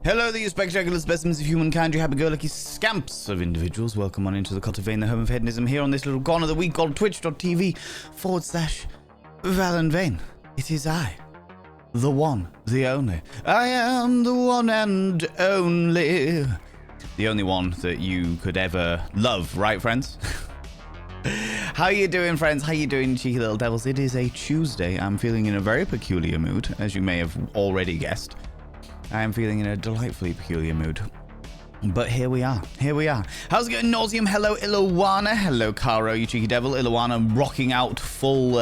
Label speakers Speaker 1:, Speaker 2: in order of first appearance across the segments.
Speaker 1: Hello, you spectacular specimens of humankind, you happy-go-lucky scamps of individuals. Welcome on into the Cot of Vain, the home of hedonism, here on this little corner that we call twitch.tv/Valen Vain. It is I, the one, the only. I am the one and only. The only one that you could ever love, right, friends? How you doing, friends? How you doing, cheeky little devils? It is a Tuesday. I'm feeling in a very peculiar mood, as you may have already guessed. I am feeling in a delightfully peculiar mood. But here we are. Here we are. How's it going, Nauseum? Hello, Illawana. Hello, Caro, you cheeky devil. Illawana rocking out full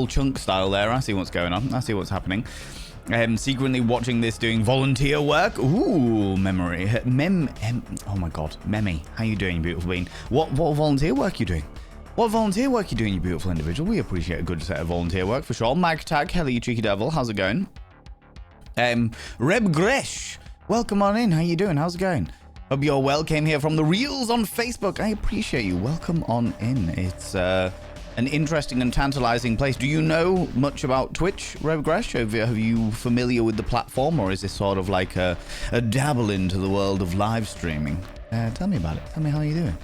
Speaker 1: chunk style there. I see what's going on. I see what's happening. Secretly watching this doing volunteer work. Ooh, memory. Oh my god. Memi. How you doing, you beautiful being? What volunteer work you doing? What volunteer work you doing, you beautiful individual? We appreciate a good set of volunteer work for sure. Mag Tag. Hello, you cheeky devil. How's it going? Reb Gresh, welcome on in. How you doing? How's it going? Hope you're well. Came here from the Reels on Facebook. I appreciate you. Welcome on in. It's an interesting and tantalizing place. Do you know much about Twitch, Reb Gresh? Are you familiar with the platform, or is this sort of like a dabble into the world of live streaming? Tell me about it. Tell me how you doing.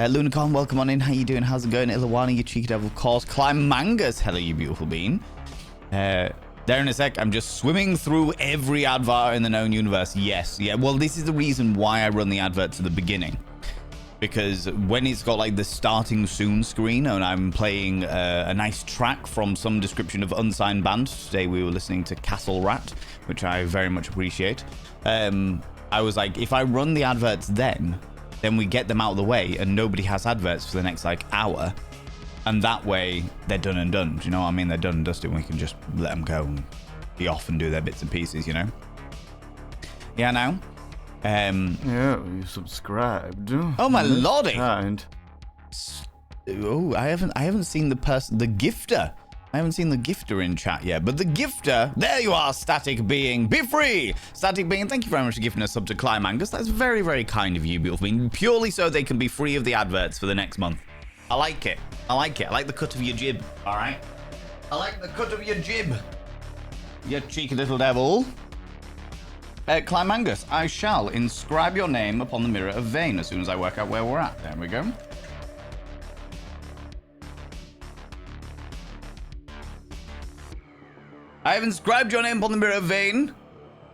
Speaker 1: Lunacon, welcome on in. How you doing? How's it going? Illawana, you cheeky devil, of course. Climangus, hello, you beautiful bean. There in a sec, I'm just swimming through every advert in the known universe. Yes, yeah. Well, this is the reason why I run the adverts at the beginning. Because when it's got like the starting soon screen and I'm playing a nice track from some description of unsigned band. Today we were listening to Castle Rat, which I very much appreciate. I was like, if I run the adverts then we get them out of the way and nobody has adverts for the next like hour. And that way, they're done and done. Do you know what I mean? They're done and dusted. We can just let them go and be off and do their bits and pieces, you know? Yeah, now?
Speaker 2: Yeah, you subscribed.
Speaker 1: Oh, my lordy!
Speaker 2: Kind.
Speaker 1: Oh, I haven't seen the gifter. I haven't seen the gifter in chat yet. But the gifter, there you are, Static Being. Be free! Static Being, thank you very much for gifting a sub to Climangus. That's very, very kind of you, beautiful being. Purely so they can be free of the adverts for the next month. I like it. I like it. I like the cut of your jib. All right. I like the cut of your jib. You cheeky little devil. Climangus, I shall inscribe your name upon the mirror of Vain as soon as I work out where we're at. There we go. I have inscribed your name upon the mirror of Vain.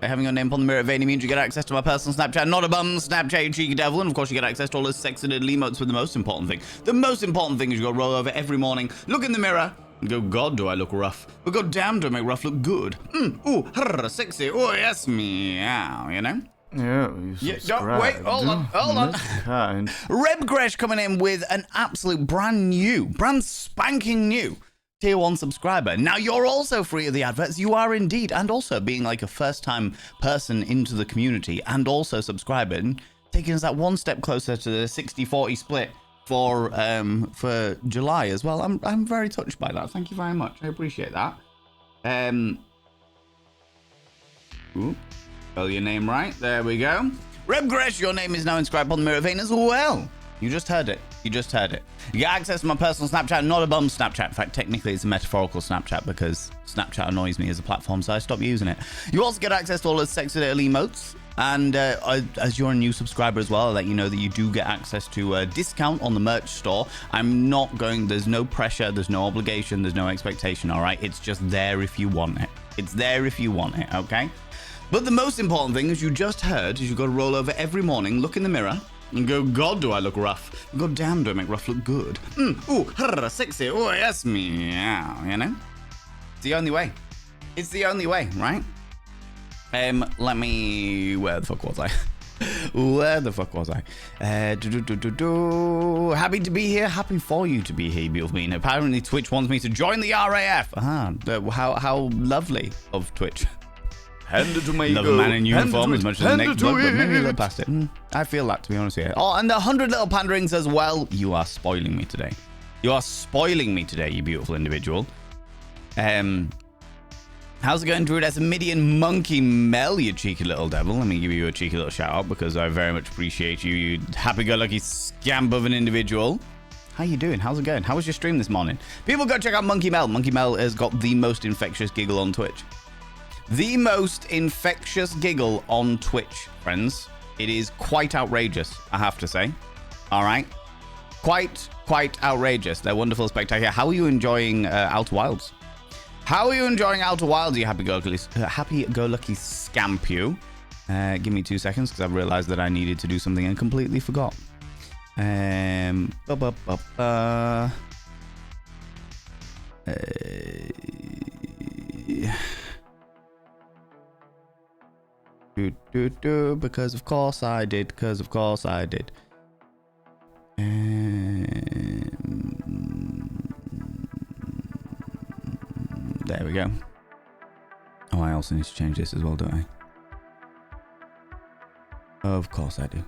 Speaker 1: Having your name upon the mirror of Vain means you get access to my personal Snapchat, not a bum Snapchat, you cheeky devil, and of course you get access to all those sexy little emotes. But the most important thing is you go roll over every morning, look in the mirror, and go, God, do I look rough? But God damn, do I make rough look good? Ooh, sexy, oh yes, meow, you know?
Speaker 2: Yeah, you subscribed.
Speaker 1: Wait, hold on.
Speaker 2: Kind.
Speaker 1: Reb Gresh coming in with an absolute brand spanking new Tier 1 subscriber. Now, you're also free of the adverts. You are indeed. And also being like a first-time person into the community and also subscribing, taking us that one step closer to the 60-40 split for July as well. I'm very touched by that. Thank you very much. I appreciate that. Ooh, spell your name right. There we go. Reb Gresh, your name is now inscribed on the mirror vein as well. You just heard it. You just heard it. You get access to my personal Snapchat, not a bum Snapchat. In fact, technically it's a metaphorical Snapchat because Snapchat annoys me as a platform, so I stopped using it. You also get access to all those sexy little emotes. And as you're a new subscriber as well, I'll let you know that you do get access to a discount on the merch store. There's no pressure, there's no obligation, there's no expectation, all right? It's just there if you want it. It's there if you want it, okay? But the most important thing, as you just heard, is you've got to roll over every morning, look in the mirror, and go, God, do I look rough? God damn, do I make rough look good? Ooh, sexy, oh, yes, meow, you know? It's the only way. It's the only way, right? Where the fuck was I? Happy to be here. Happy for you to be here, beautiful being. Apparently Twitch wants me to join the RAF. How lovely of Twitch.
Speaker 2: Hand it to me.
Speaker 1: Love a man in uniform as much as the next bloke, but maybe a little past it. I feel that, to be honest with you. Oh, and the 100 little panderings as well. You are spoiling me today. You are spoiling me today, you beautiful individual. How's it going, Druid? As a Midian Monkey Mel, you cheeky little devil. Let me give you a cheeky little shout out because I very much appreciate you, you happy-go-lucky scamp of an individual. How you doing? How's it going? How was your stream this morning? People go check out Monkey Mel. Monkey Mel has got the most infectious giggle on Twitch. The most infectious giggle on Twitch, friends. It is quite outrageous, I have to say. All right. Quite outrageous. They're wonderful, spectacular. How are you enjoying Outer Wilds? How are you enjoying Outer Wilds, you happy-go-lucky scamp you? Give me 2 seconds, because I've realized that I needed to do something and completely forgot. Because of course I did. There we go. Oh, I also need to change this as well, don't I? Of course I do.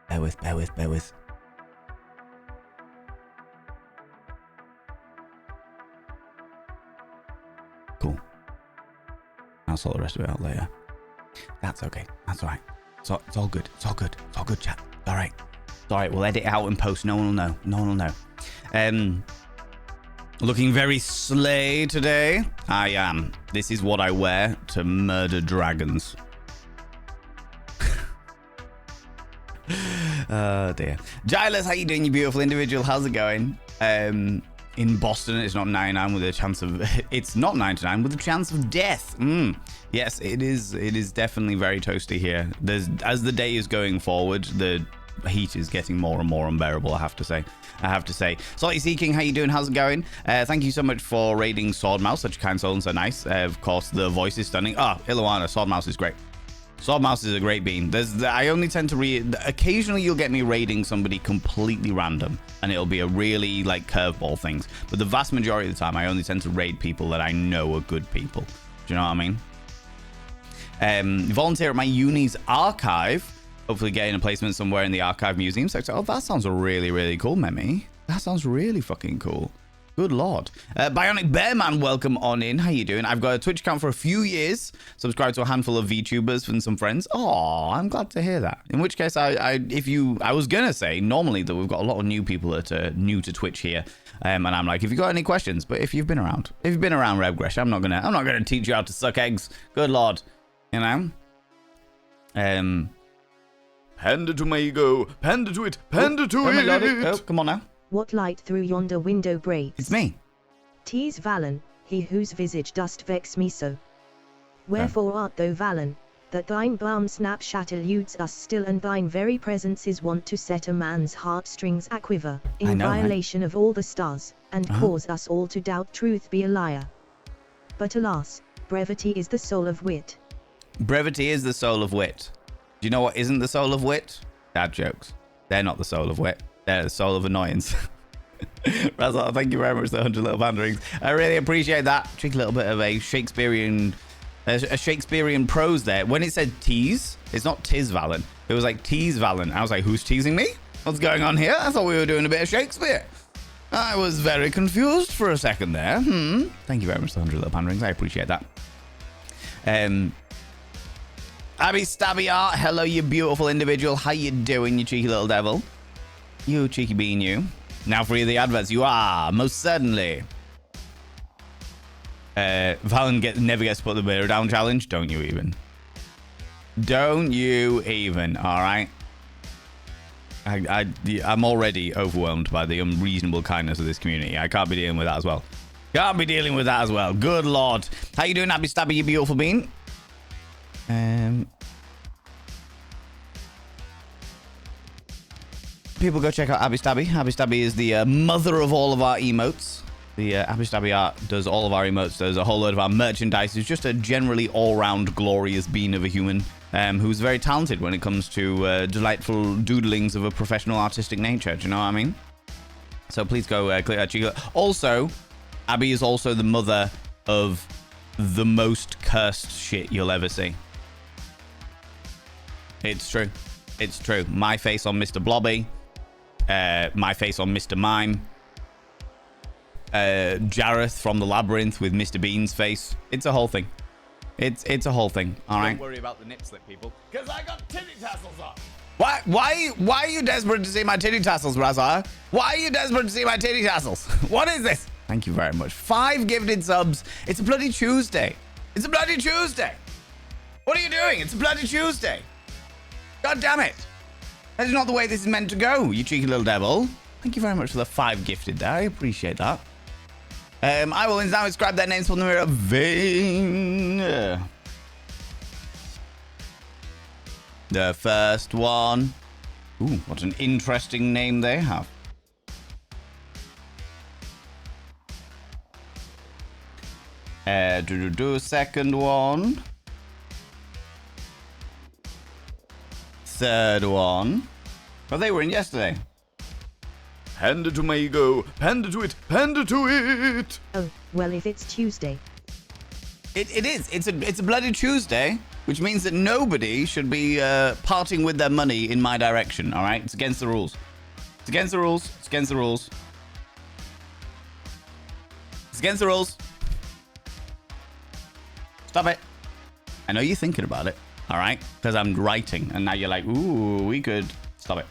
Speaker 1: Bear with. Cool. I'll sort the rest of it out later. That's okay. That's all right. So it's all good. It's all good, chat. All right. It's all right. We'll edit it out in post. No one will know. Looking very slay today. I am. This is what I wear to murder dragons. Oh dear. Giles, how you doing, you beautiful individual? How's it going? In Boston, it's not 99 with a chance of... It's not 99 with a chance of death. Yes, it is definitely very toasty here. As the day is going forward, the heat is getting more and more unbearable, I have to say. Salty Seeking, how you doing? How's it going? Thank you so much for raiding Swordmouse. Such a kind soul and so nice. Of course, the voice is stunning. Iluana, Swordmouse is great. Swordmouse is a great bean. I only tend to read... Occasionally, you'll get me raiding somebody completely random, and it'll be a really, like, curveball things. But the vast majority of the time, I only tend to raid people that I know are good people. Do you know what I mean? Volunteer at my uni's archive. Hopefully getting a placement somewhere in the archive museum sector. Oh, that sounds really, really cool, Memmy. That sounds really fucking cool. Good lord. Bionic Bearman, welcome on in. How you doing? I've got a Twitch account for a few years. Subscribed to a handful of VTubers and some friends. Oh, I'm glad to hear that. In which case, I was gonna say normally that we've got a lot of new people that are new to Twitch here, and I'm like, if you got any questions, but if you've been around, Reb Gresh, I'm not gonna teach you how to suck eggs. Good lord, you know.
Speaker 2: Panda to my ego, panda to it, panda to it.
Speaker 1: Oh, come on now.
Speaker 3: What light through yonder window breaks?
Speaker 1: It's me.
Speaker 3: 'Tis Valen, he whose visage dost vex me so. Wherefore art thou, Valen, that thine balm snapshot eludes us still, and thine very presence is wont to set a man's heartstrings aquiver, in violation of all the stars, and cause us all to doubt truth be a liar. But alas, brevity is the soul of wit.
Speaker 1: Brevity is the soul of wit. Do you know what isn't the soul of wit? Dad jokes. They're not the soul of wit. They're the soul of annoyance. Razal, thank you very much for the 100 little banderings. I really appreciate that. Cheeky little bit of a Shakespearean prose there. When it said tease, it's not tis Valen. It was like tease Valen. I was like, who's teasing me? What's going on here? I thought we were doing a bit of Shakespeare. I was very confused for a second there. Thank you very much for the 100 little banderings. I appreciate that. Abby Stabby Art, hello, you beautiful individual. How you doing, you cheeky little devil? You cheeky bean, you. Now free of the adverts, you are, most certainly. Valen never gets to put the mirror down challenge. Don't you even. All right. I'm already overwhelmed by the unreasonable kindness of this community. I can't be dealing with that as well. Good lord. How you doing, Abby Stabby, you beautiful bean? People go check out Abby Stabby. Abby Stabby is the mother of all of our emotes. The Abby Stabby art does all of our emotes, does a whole load of our merchandise. He's just a generally all-round glorious being of a human who's very talented when it comes to delightful doodlings of a professional artistic nature. Do you know what I mean? So please go click that cheeky. Also, Abby is also the mother of the most cursed shit you'll ever see. It's true. My face on Mr. Blobby. My face on Mr. Mime. Jareth from the Labyrinth with Mr. Bean's face. It's a whole thing. It's a whole thing. All right.
Speaker 2: Don't worry about the nip slip, people. Because I got titty tassels on.
Speaker 1: Why are you desperate to see my titty tassels, Razar? Why are you desperate to see my titty tassels? What is this? Thank you very much. 5 gifted subs. It's a bloody Tuesday. It's a bloody Tuesday. What are you doing? It's a bloody Tuesday. God damn it. That is not the way this is meant to go, you cheeky little devil. Thank you very much for the 5 gifted there. I appreciate that. I will now inscribe their names on the mirror vein. The first one. Ooh, what an interesting name they have. Second one. Third one. Well, they were in yesterday.
Speaker 2: Panda to my ego. Panda to it. Panda to it.
Speaker 3: Oh, well, if it's Tuesday.
Speaker 1: It is. It's a bloody Tuesday, which means that nobody should be parting with their money in my direction, all right? It's against the rules. It's against the rules. It's against the rules. It's against the rules. Stop it. I know you're thinking about it, all right? Because I'm writing, and now you're like, ooh, we could. Stop it.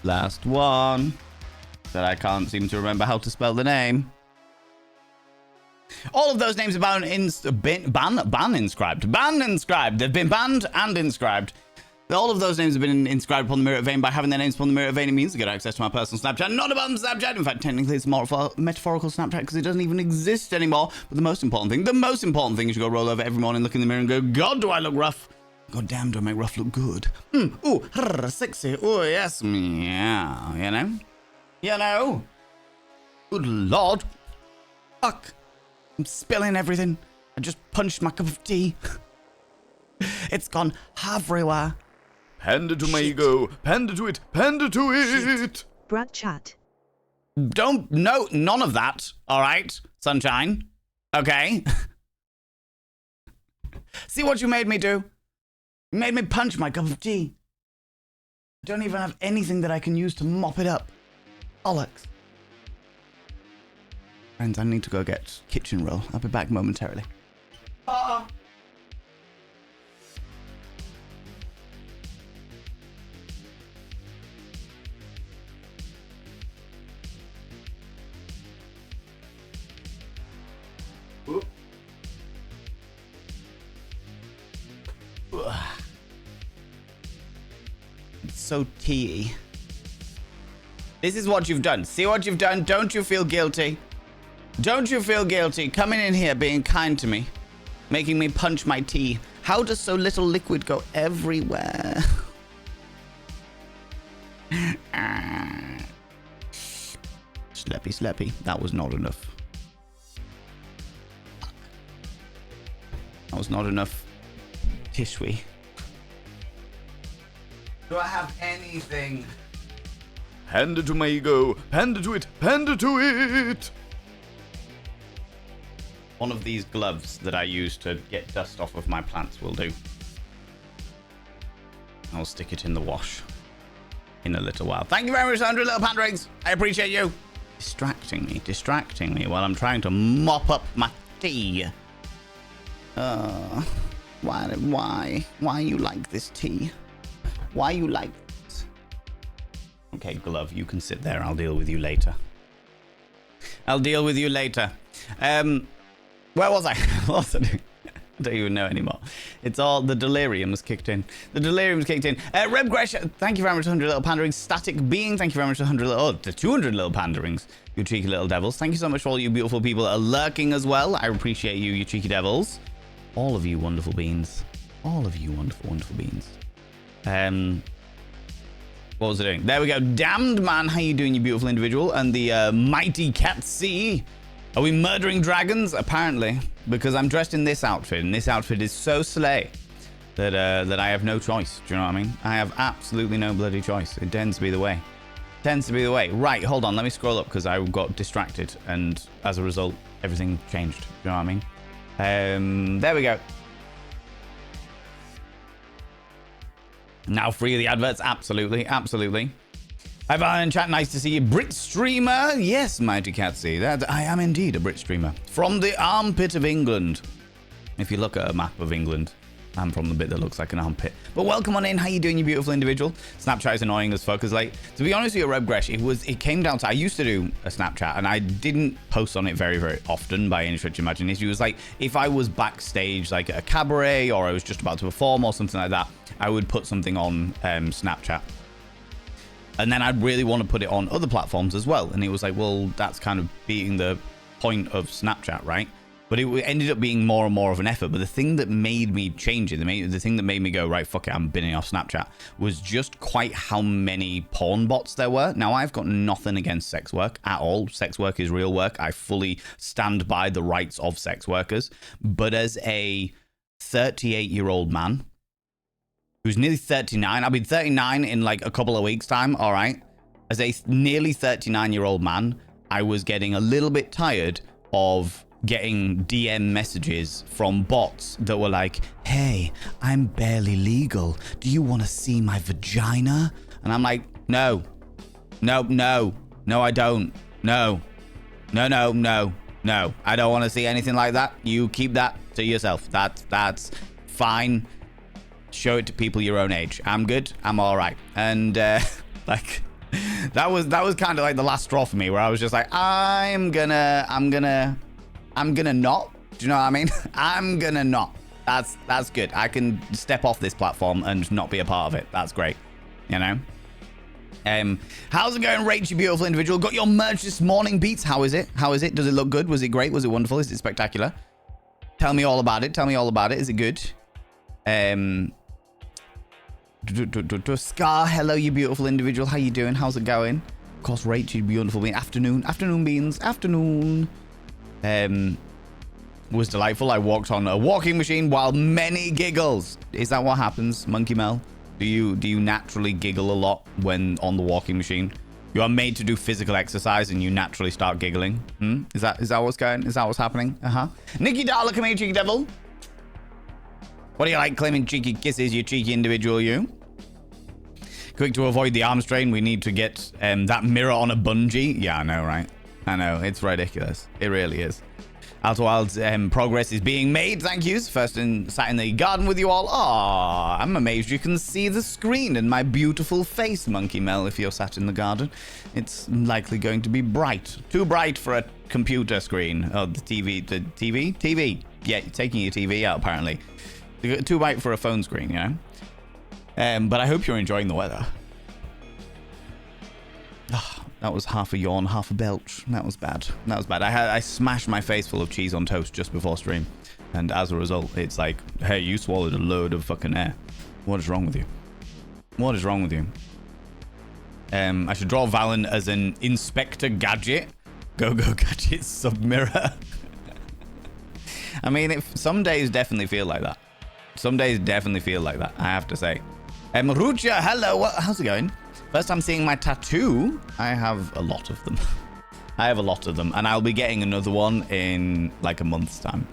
Speaker 1: Last one. That I can't seem to remember how to spell the name. All of those names are ban inscribed. Banned, inscribed. They've been banned and inscribed. All of those names have been inscribed upon the mirror vein. By having their names upon the mirror vein, it means to get access to my personal Snapchat. Not a bum Snapchat. In fact, technically, it's a metaphorical Snapchat because it doesn't even exist anymore. But the most important thing is you go roll over every morning, look in the mirror and go, God, do I look rough? God damn, do I make rough look good? Ooh, sexy. Oh, yes. Yeah, you know? You know? Good Lord. Fuck. I'm spilling everything. I just punched my cup of tea. It's gone everywhere.
Speaker 2: Panda to my ego. Panda to it. Panda to it.
Speaker 3: Brat chat.
Speaker 1: Don't, no, none of that. All right, sunshine. Okay. See what you made me do? You made me punch my cup of tea. I don't even have anything that I can use to mop it up. Bollocks. Friends, I need to go get kitchen roll. I'll be back momentarily. It's so tea-y. This is what you've done. See what you've done? Don't you feel guilty? Don't you feel guilty coming in here being kind to me, making me punch my tea? How does so little liquid go everywhere? Slappy, slappy. That was not enough. That was not enough tissue. Do I have anything?
Speaker 2: Panda to my ego. Panda to it. Panda to it.
Speaker 1: One of these gloves that I use to get dust off of my plants will do. I'll stick it in the wash in a little while. Thank you very much, 100 little panderings. I appreciate you. Distracting me while I'm trying to mop up my tea. Why you like this tea? Why you like this? Okay, glove, you can sit there. I'll deal with you later. Where was I? What was I doing? I don't even know anymore. It's all the delirium has kicked in. Reb Gresh, thank you very much, 100 little panderings. Static Being, thank you very much, 100 little, the 200 little panderings. You cheeky little devils. Thank you so much for all you beautiful people that are lurking as well. I appreciate you, you cheeky devils. All of you wonderful beans. All of you wonderful, wonderful beans. What was I doing? There we go. Damned man, how you doing, you beautiful individual? And the mighty cat C. Are we murdering dragons? Apparently, because I'm dressed in this outfit, and this outfit is so slay that that I have no choice. Do you know what I mean? I have absolutely no bloody choice. It tends to be the way. Right, hold on. Let me scroll up because I got distracted, and as a result, everything changed. Do you know what I mean? There we go. Now free of the adverts. Absolutely. Hi, Valen chat. Nice to see you. Brit streamer. Yes, mighty Catsy. That I am indeed a Brit streamer. From the armpit of England. If you look at a map of England, I'm from the bit that looks like an armpit. But welcome on in. How you doing, you beautiful individual? Snapchat is annoying as fuck. Cause like, to be honest with you, Rebgresh, it came down to, I used to do a Snapchat and I didn't post on it very, very often by any stretch of imagination. It was like, if I was backstage, like at a cabaret, or I was just about to perform or something like that, I would put something on Snapchat. And then I'd really want to put it on other platforms as well. And it was like, well, that's kind of being the point of Snapchat, right? But it ended up being more and more of an effort. But the thing that made me change it, the thing that made me go, right, fuck it, I'm binning off Snapchat, was just quite how many porn bots there were. Now, I've got nothing against sex work at all. Sex work is real work. I fully stand by the rights of sex workers. But as a 38-year-old man, who's nearly 39, I'll be 39 in like a couple of weeks' time, all right? As a nearly 39-year-old man, I was getting a little bit tired of getting DM messages from bots that were like, hey, I'm barely legal. Do you want to see my vagina? And I'm like, no, I don't. No. I don't want to see anything like that. You keep that to yourself. That's fine. Show it to people your own age. I'm good. I'm all right. And like that was kind of like the last straw for me, where I was just like, I'm gonna not. Do you know what I mean? I'm gonna not. That's good. I can step off this platform and not be a part of it. That's great. You know. How's it going, Rach, you beautiful individual? Got your merch this morning, Beats. How is it? Does it look good? Was it great? Was it wonderful? Is it spectacular? Tell me all about it. Is it good? Scar, hello, you beautiful individual. How you doing? How's it going? Of course, Rach, you beautiful bean. Afternoon beans. Was delightful. I walked on a walking machine while many giggles. Is that what happens, Monkey Mel? Do you naturally giggle a lot when on the walking machine? You are made to do physical exercise and you naturally start giggling. Is that what's going? Is that what's happening? Nikki Darla, come here, cheeky devil. What do you like claiming cheeky kisses, you cheeky individual, you? Quick to avoid the arm strain, we need to get that mirror on a bungee. Yeah, I know, right? I know, it's ridiculous. It really is. Wild's progress is being made, thank yous. Sat in the garden with you all. Aw, I'm amazed you can see the screen and my beautiful face, Monkey Mel, if you're sat in the garden. It's likely going to be bright. Too bright for a computer screen. Oh, the TV? Yeah, you're taking your TV out, apparently. Too bright for a phone screen, you know? But I hope you're enjoying the weather. Oh, that was half a yawn, half a belch. That was bad. I smashed my face full of cheese on toast just before stream. And as a result, it's like, hey, you swallowed a load of fucking air. What is wrong with you? I should draw Valen as an Inspector Gadget. Go Gadget sub-mirror. I mean, some days definitely feel like that. I have to say. Rucha, hello. How's it going? First time seeing my tattoo. I have a lot of them. And I'll be getting another one in like a month's time.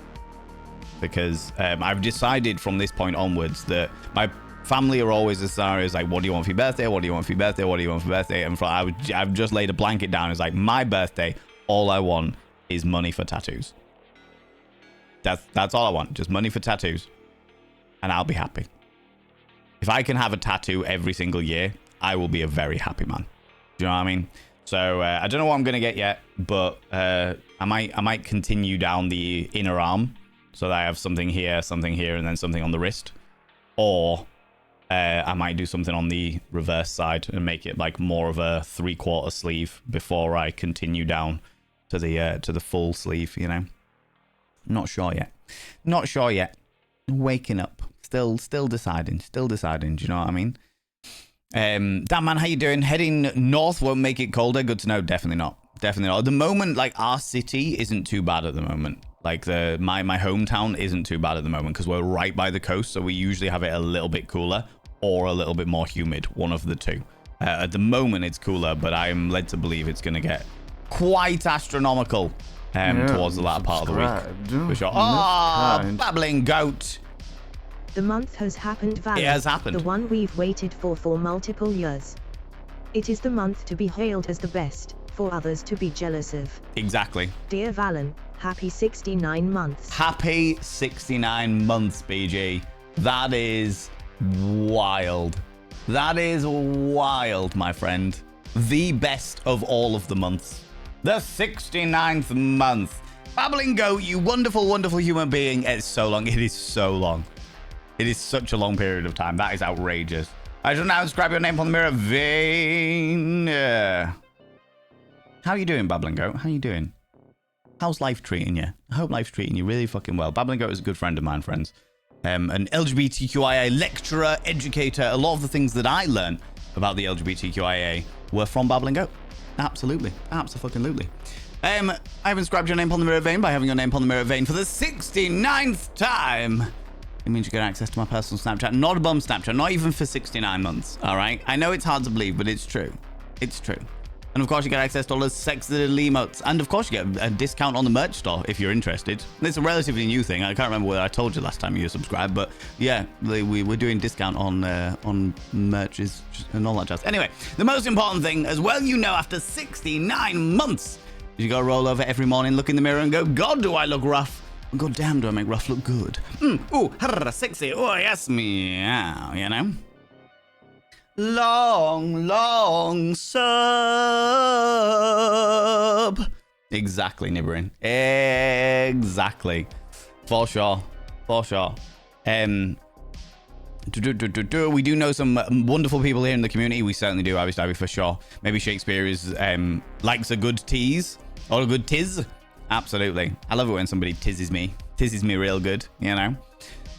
Speaker 1: Because I've decided from this point onwards that my family are always as scenarios like, what do you want for your birthday? And I've just laid a blanket down. It's like, my birthday, all I want is money for tattoos. That's all I want. Just money for tattoos. And I'll be happy. If I can have a tattoo every single year, I will be a very happy man. Do you know what I mean? So I don't know what I'm gonna get yet, but I might continue down the inner arm so that I have something here, and then something on the wrist, or I might do something on the reverse side and make it like more of a 3/4 sleeve before I continue down to the full sleeve. You know, not sure yet. Waking up. Still deciding. Do you know what I mean? Dan man, how you doing? Heading north won't make it colder. Good to know. Definitely not. At the moment, like, our city isn't too bad at the moment. Like my hometown isn't too bad at the moment because we're right by the coast, so we usually have it a little bit cooler or a little bit more humid, one of the two. At the moment it's cooler, but I'm led to believe it's going to get quite astronomical towards the latter part of the week. For sure. Babbling goat.
Speaker 3: The month has happened, Valen.
Speaker 1: It has happened.
Speaker 3: The one we've waited for multiple years. It is the month to be hailed as the best, for others to be jealous of.
Speaker 1: Exactly.
Speaker 3: Dear Valen, happy 69 months.
Speaker 1: Happy 69 months, BG. That is wild. That is wild, my friend. The best of all of the months. The 69th month. Babbling Goat, you wonderful, wonderful human being. It's so long. It is so long. It is such a long period of time. That is outrageous. I shall now inscribe your name upon the mirror vein. How are you doing, Babbling Goat? How are you doing? How's life treating you? I hope life's treating you really fucking well. Babbling Goat is a good friend of mine, friends. An LGBTQIA lecturer, educator. A lot of the things that I learned about the LGBTQIA were from Babbling Goat. Absolutely. Absolutely. I've inscribed your name upon the mirror vein by having your name upon the mirror vein for the 69th time. It means you get access to my personal Snapchat. Not a bum Snapchat. Not even for 69 months. All right? I know it's hard to believe, but it's true. It's true. And of course, you get access to all those sexy little emotes. And of course, you get a discount on the merch store if you're interested. It's a relatively new thing. I can't remember what I told you last time you subscribed, but yeah, we're doing discount on merches and all that jazz. Anyway, the most important thing, as well, you know, after 69 months, is you got to roll over every morning, look in the mirror, and go, God, do I look rough? God damn, do I make rough look good? Ooh, sexy. Oh, yes, meow, you know? Long sub. Exactly, Nibberin. Exactly. For sure. We do know some wonderful people here in the community. We certainly do, Abby for sure. Maybe Shakespeare is likes a good tease or a good tiz. Absolutely. I love it when somebody tizzes me real good, you know?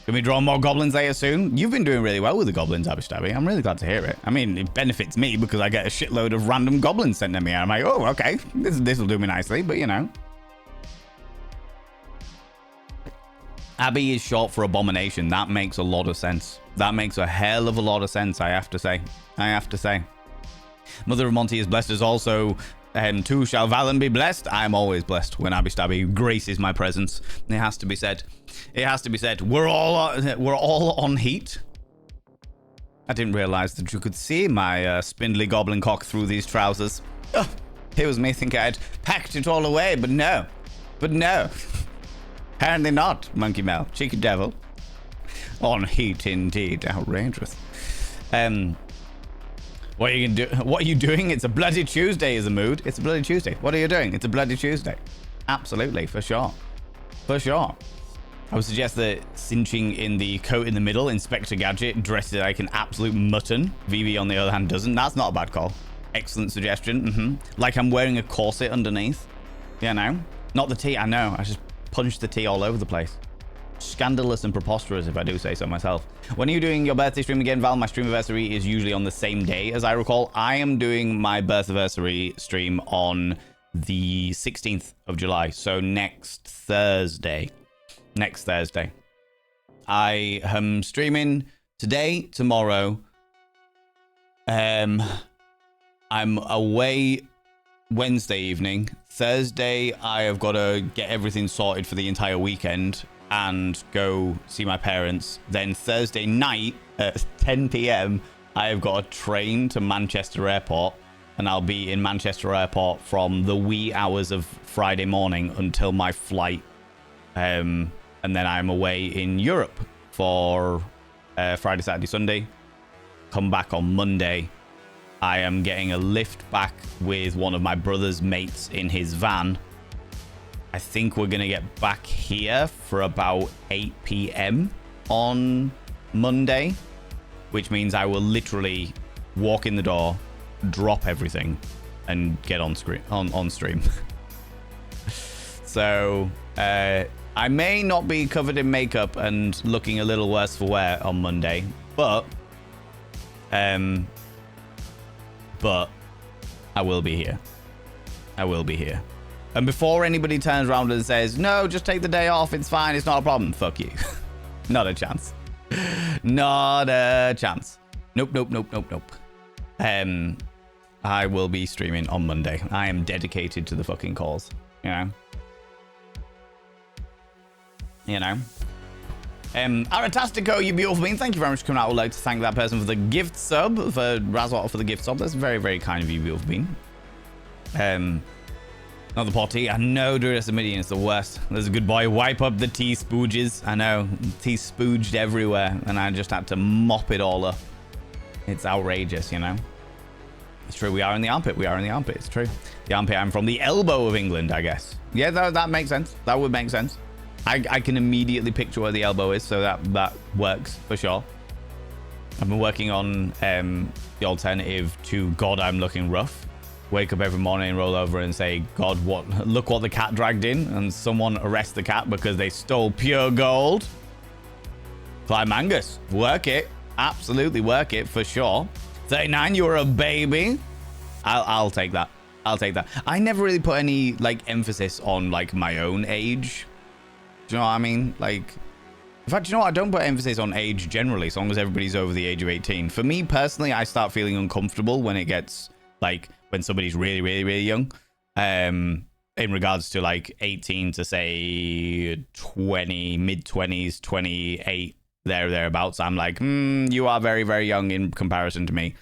Speaker 1: Can we draw more goblins later soon? You've been doing really well with the goblins, Abby. I'm really glad to hear it. I mean, it benefits me because I get a shitload of random goblins sent to me. I'm like, oh, okay, this will do me nicely, but you know. Abby is short for abomination. That makes a lot of sense. That makes a hell of a lot of sense, I have to say. Mother of Monty is blessed as also... too shall Valen be blessed. I'm always blessed when Abby Stabby graces my presence. It has to be said. We're all on heat. I didn't realize that you could see my spindly goblin cock through these trousers. Oh, it was me thinking I'd packed it all away, but no. Apparently not, Monkey Mel. Cheeky devil. On heat indeed. Outrageous. What are you doing? It's a bloody Tuesday is the mood. It's a bloody Tuesday. What are you doing? It's a bloody Tuesday. Absolutely, for sure. I would suggest that cinching in the coat in the middle, Inspector Gadget, dressed like an absolute mutton. Vivi, on the other hand, doesn't. That's not a bad call. Excellent suggestion. Like I'm wearing a corset underneath. You know? Not the tea, I know. I just punched the tea all over the place. Scandalous and preposterous, if I do say so myself. When are you doing your birthday stream again, Val? My stream anniversary is usually on the same day, as I recall. I am doing my birth anniversary stream on the 16th of July, so next Thursday. I am streaming today, tomorrow. I'm away Wednesday evening. Thursday, I have got to get everything sorted for the entire weekend and go see my parents. Then Thursday night at 10 p.m, I have got a train to Manchester Airport, and I'll be in Manchester Airport from the wee hours of Friday morning until my flight. And then I'm away in Europe for Friday, Saturday, Sunday. Come back on Monday. I am getting a lift back with one of my brother's mates in his van. I think we're going to get back here for about 8 p.m. on Monday, which means I will literally walk in the door, drop everything, and get on stream. So I may not be covered in makeup and looking a little worse for wear on Monday, but I will be here. And before anybody turns around and says, no, just take the day off, it's fine, it's not a problem, fuck you. Not a chance. Not a chance. Nope. I will be streaming on Monday. I am dedicated to the fucking cause, you know. Aratastico, you beautiful being. Thank you very much for coming out. I would like to thank that person for the gift sub, for Razot for the gift sub. That's very, very kind of you, beautiful being. Not the potty. I know Duracimidian is the worst. There's a good boy. Wipe up the tea spooges. I know. Tea spooged everywhere, and I just had to mop it all up. It's outrageous, you know? It's true. We are in the armpit. We are in the armpit. It's true. The armpit. I'm from the elbow of England, I guess. Yeah, that makes sense. That would make sense. I can immediately picture where the elbow is, so that works for sure. I've been working on the alternative to God, I'm looking rough. Wake up every morning and roll over and say, God, look what the cat dragged in, and someone arrest the cat because they stole pure gold. Climangus, work it. Absolutely work it for sure. 39, you're a baby. I'll take that. I'll take that. I never really put any like emphasis on like my own age. Do you know what I mean? Like, in fact, you know what? I don't put emphasis on age generally, as long as everybody's over the age of 18. For me personally, I start feeling uncomfortable when it gets like when somebody's really, really, really young. In regards to like 18 to say 20, mid-20s, 28, thereabouts. I'm like, you are very, very young in comparison to me.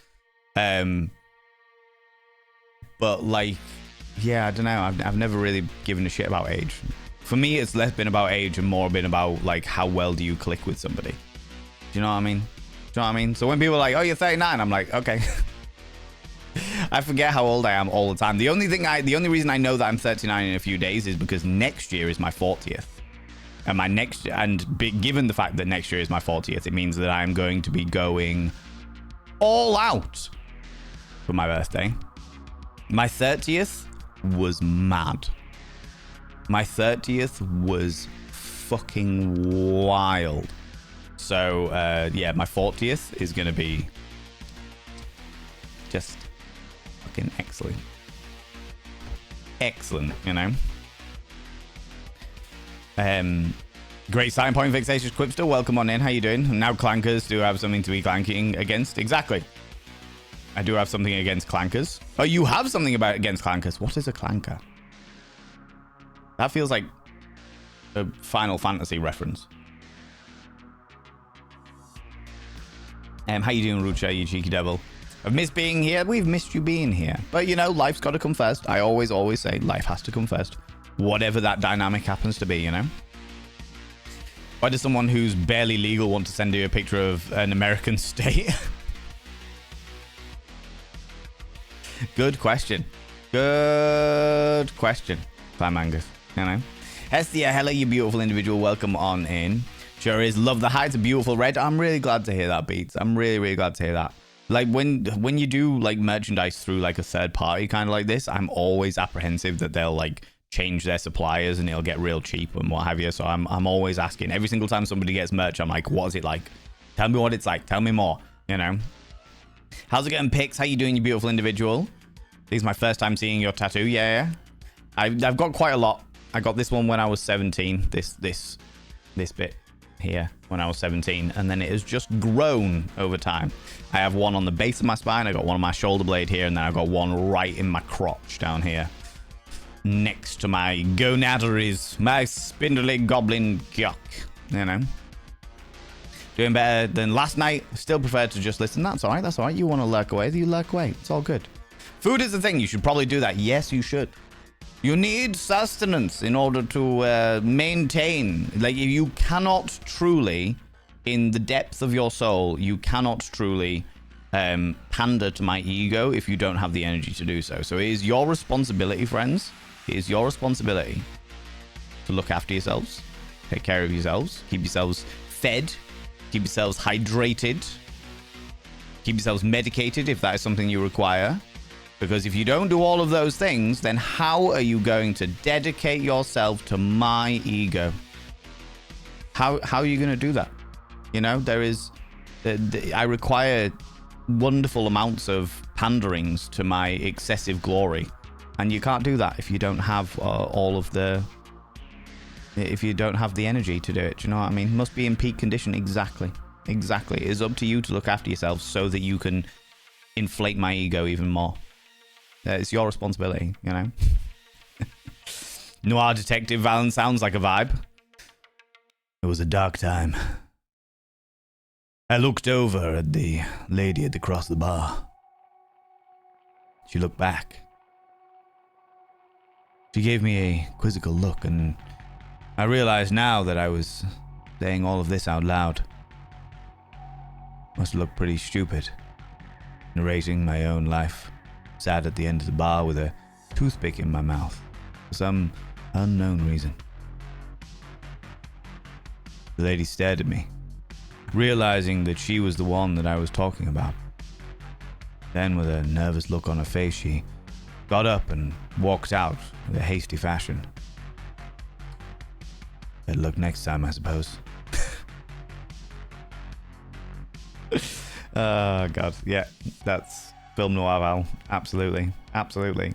Speaker 1: But like, yeah, I don't know. I've never really given a shit about age. For me, it's less been about age and more been about like how well do you click with somebody. Do you know what I mean? Do you know what I mean? So when people are like, oh, you're 39, I'm like, okay. I forget how old I am all the time. The only reason I know that I'm 39 in a few days is because next year is my 40th. And given the fact that next year is my 40th, it means that I'm going to be going all out for my birthday. My 30th was mad. My 30th was fucking wild. So, yeah, my 40th is going to be just fucking excellent. Excellent, you know? Great sign point, Vexatious Quipster. Welcome on in. How you doing? Now clankers do have something to be clanking against. Exactly. I do have something against clankers. Oh, you have something against clankers. What is a clanker? That feels like a Final Fantasy reference. How you doing, Rucha, you cheeky devil? I've missed being here. We've missed you being here. But, you know, life's got to come first. I always say life has to come first. Whatever that dynamic happens to be, you know? Why does someone who's barely legal want to send you a picture of an American state? Good question. Good question, Climangus. You know? Hestia, hello, you beautiful individual. Welcome on in. Sure is. Love the heights. A beautiful red. I'm really glad to hear that, Beats. I'm really, really glad to hear that. Like, when you do, like, merchandise through, like, a third party kind of like this, I'm always apprehensive that they'll, like, change their suppliers and it'll get real cheap and what have you. So I'm always asking. Every single time somebody gets merch, I'm like, what is it like? Tell me what it's like. Tell me more, you know? How's it going, Pix? How you doing, you beautiful individual? This is my first time seeing your tattoo. Yeah. I've got quite a lot. I got this one when I was 17. This bit here when I was 17, and then it has just grown over time. I have one on the base of my spine. I got one on my shoulder blade here, and then I've got one right in my crotch down here, next to my gonaderies, my spindly goblin cock. You know, doing better than last night. Still prefer to just listen. That's all right. That's all right. You want to lurk away? You lurk away. It's all good. Food is the thing. You should probably do that. Yes, you should. You need sustenance in order to maintain. Like, you cannot truly, in the depth of your soul, you cannot truly pander to my ego if you don't have the energy to do so. So it is your responsibility, friends. It is your responsibility to look after yourselves, take care of yourselves, keep yourselves fed, keep yourselves hydrated, keep yourselves medicated if that is something you require. Because if you don't do all of those things, then how are you going to dedicate yourself to my ego? How are you going to do that? You know, there is... I require wonderful amounts of panderings to my excessive glory. And you can't do that if you don't have all of the... If you don't have the energy to do it. Do you know what I mean? Must be in peak condition. Exactly. Exactly. It is up to you to look after yourself so that you can inflate my ego even more. It's your responsibility, you know. Noir Detective Valen sounds like a vibe. It was a dark time. I looked over at the lady across the bar. She looked back. She gave me a quizzical look, and I realized now that I was saying all of this out loud. Must look pretty stupid, narrating my own life. Sat at the end of the bar with a toothpick in my mouth for some unknown reason. The lady stared at me, realizing that she was the one that I was talking about. Then, with a nervous look on her face, she got up and walked out with a hasty fashion. Better look next time, I suppose. Oh, God. Yeah, that's film noir, Val. Absolutely. Absolutely.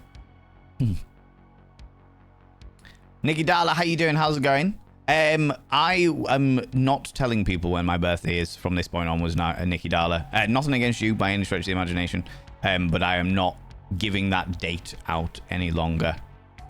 Speaker 1: Nikki Darla, how you doing? How's it going? I am not telling people when my birthday is from this point onwards, Nikki Darla. Nothing against you by any stretch of the imagination, but I am not giving that date out any longer.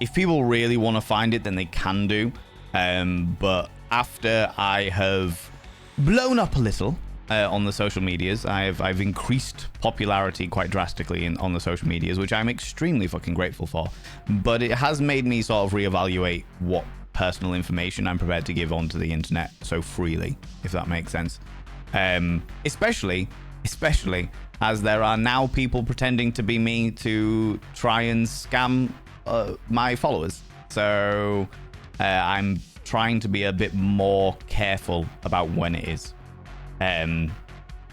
Speaker 1: If people really want to find it, then they can do. But after I have blown up a little on the social medias, I've increased popularity quite drastically on the social medias, which I'm extremely fucking grateful for. But it has made me sort of reevaluate what personal information I'm prepared to give onto the internet so freely, if that makes sense. Especially as there are now people pretending to be me to try and scam my followers. So I'm trying to be a bit more careful about when it is.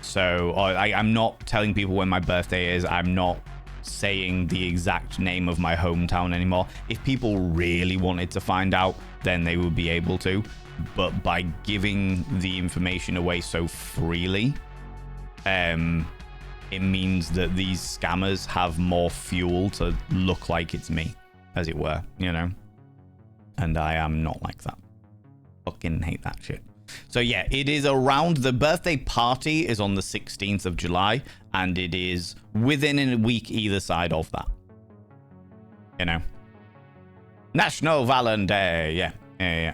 Speaker 1: So I'm not telling people when my birthday is. I'm not saying the exact name of my hometown anymore. If people really wanted to find out, then they would be able to. But by giving the information away so freely, it means that these scammers have more fuel to look like it's me, as it were, you know? And I am not like that. Fucking hate that shit. So yeah, it is around, the birthday party is on the 16th of July, and it is within a week either side of that. You know? National Valentine Day, yeah.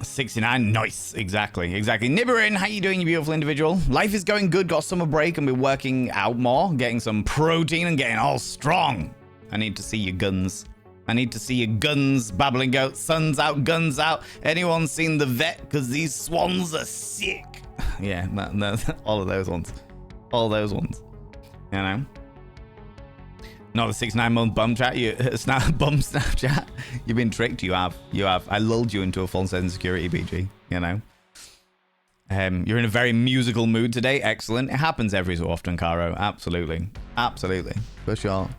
Speaker 1: 69, nice, exactly. Nibberin, how you doing, you beautiful individual? Life is going good, got summer break and been working out more, getting some protein and getting all strong. I need to see your guns. Babbling goat, sun's out, guns out. Anyone seen The Vet? Because these swans are sick. Yeah, no, all of those ones. You know? Not the 6-9-month bum chat. Bum Snapchat. You've been tricked. You have. I lulled you into a false sense of security, BG. You know. You're in a very musical mood today. Excellent. It happens every so often, Caro. Absolutely. For sure.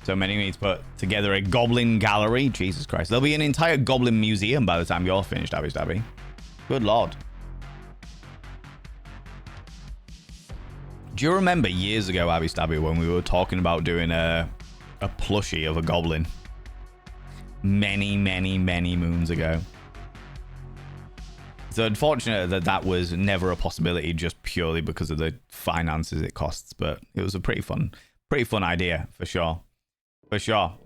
Speaker 1: So many need to put together a goblin gallery. Jesus Christ. There'll be an entire goblin museum by the time you're finished, Abby Stabby. Good lord. Do you remember years ago, Abby Stabby, when we were talking about doing a plushie of a goblin? Many moons ago. It's unfortunate that was never a possibility just purely because of the finances it costs, but it was a pretty fun idea, for sure. Rucha,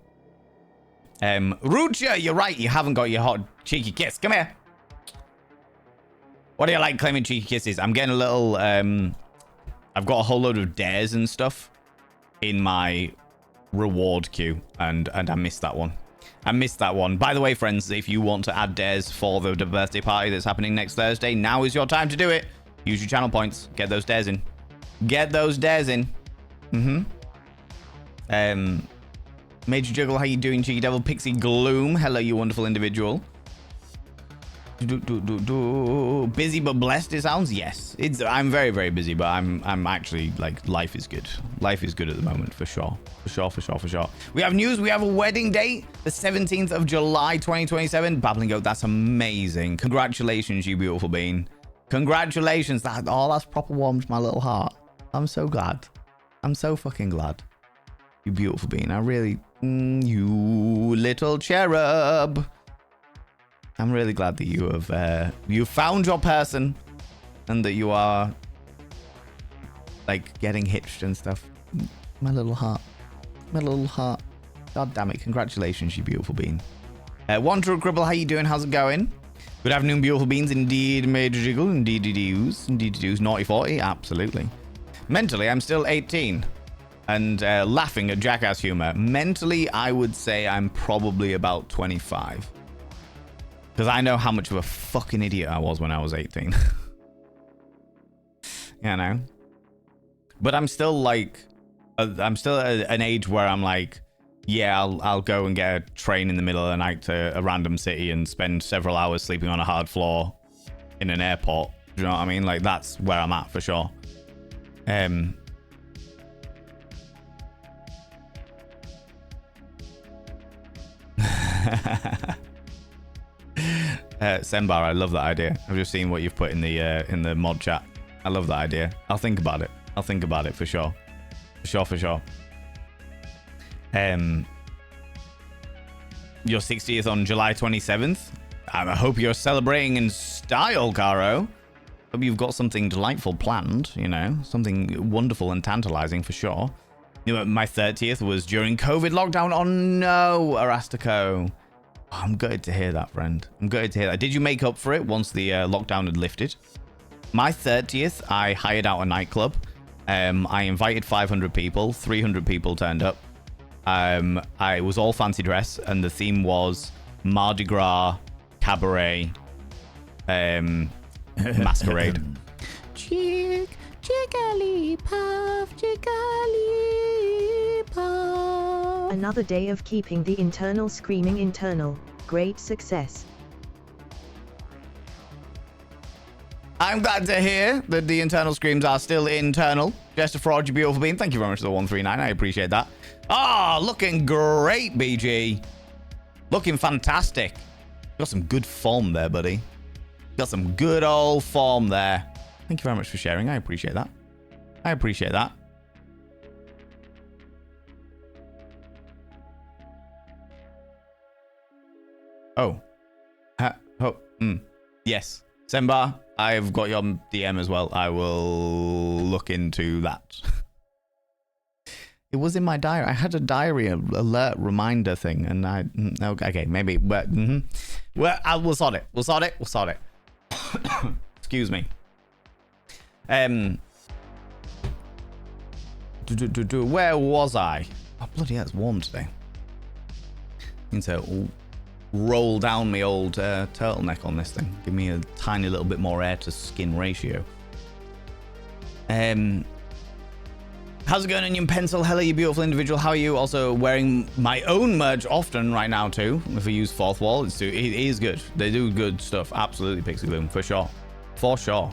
Speaker 1: you're right, you haven't got your hot cheeky kiss. Come here. What do you like claiming cheeky kisses? I'm getting a little, I've got a whole load of dares and stuff in my reward queue, and I missed that one. By the way, friends, if you want to add dares for the birthday party that's happening next Thursday, now is your time to do it. Use your channel points. Get those dares in. Major Juggle, how you doing, Cheeky Devil? Pixie Gloom, hello, you wonderful individual. Busy but blessed, it sounds. Yes, I'm very busy, but I'm actually, like, life is good at the moment, for sure. We have news. We have a wedding date, the 17th of July 2027. Babbling Goat, that's amazing. Congratulations, you beautiful bean. Congratulations. That's proper warmed my little heart. I'm so glad. I'm so fucking glad. You beautiful bean. I really, you little cherub. I'm really glad that you have you found your person, and that you are like getting hitched and stuff. My little heart. God damn it! Congratulations, you beautiful bean. One True Cribble, how you doing? How's it going? Good afternoon, beautiful beans. Indeed, Major Jiggle. Indeed, Naughty 40. Absolutely. Mentally, I'm still 18. and laughing at jackass humor. Mentally, I would say I'm probably about 25. Because I know how much of a fucking idiot I was when I was 18. You know? But I'm still like, I'm still at an age where I'm like, yeah, I'll go and get a train in the middle of the night to a random city and spend several hours sleeping on a hard floor in an airport. Do you know what I mean? Like, that's where I'm at for sure. Sembar, I love that idea. I've just seen what you've put in the mod chat. I love that idea. I'll think about it. I'll think about it for sure. For sure. Your 60th on July 27th. I hope you're celebrating in style, Caro. Hope you've got something delightful planned, you know, something wonderful and tantalizing for sure. You know, my 30th was during COVID lockdown. Oh no, Arastico. Oh, I'm gutted to hear that, friend. I'm gutted to hear that. Did you make up for it once the lockdown had lifted? My 30th, I hired out a nightclub. I invited 500 people. 300 people turned up. I was all fancy dress, and the theme was Mardi Gras, cabaret, masquerade.
Speaker 3: Jigglypuff. Another day of keeping the internal screaming internal. Great success.
Speaker 1: I'm glad to hear that the internal screams are still internal. Just a fraud, you beautiful being. Thank you very much for the 139. I appreciate that. Ah, looking great, BG. Looking fantastic. Got some good form there, buddy. Got some good old form there. Thank you very much for sharing. I appreciate that. I appreciate that. Oh. Yes. Sembar, I've got your DM as well. I will look into that. It was in my diary. I had a diary alert reminder thing, and okay, maybe, but well, we'll sort it. We'll sort it. Excuse me. Where was I? Oh, bloody hell, it's warm today. Need to roll down my old turtleneck on this thing. Give me a tiny little bit more air to skin ratio. How's it going, Onion Pencil? Hello, you beautiful individual. How are you? Also wearing my own merch often right now too. If we use Fourth Wall, it is good. They do good stuff. Absolutely, Pixie Gloom, for sure. For sure.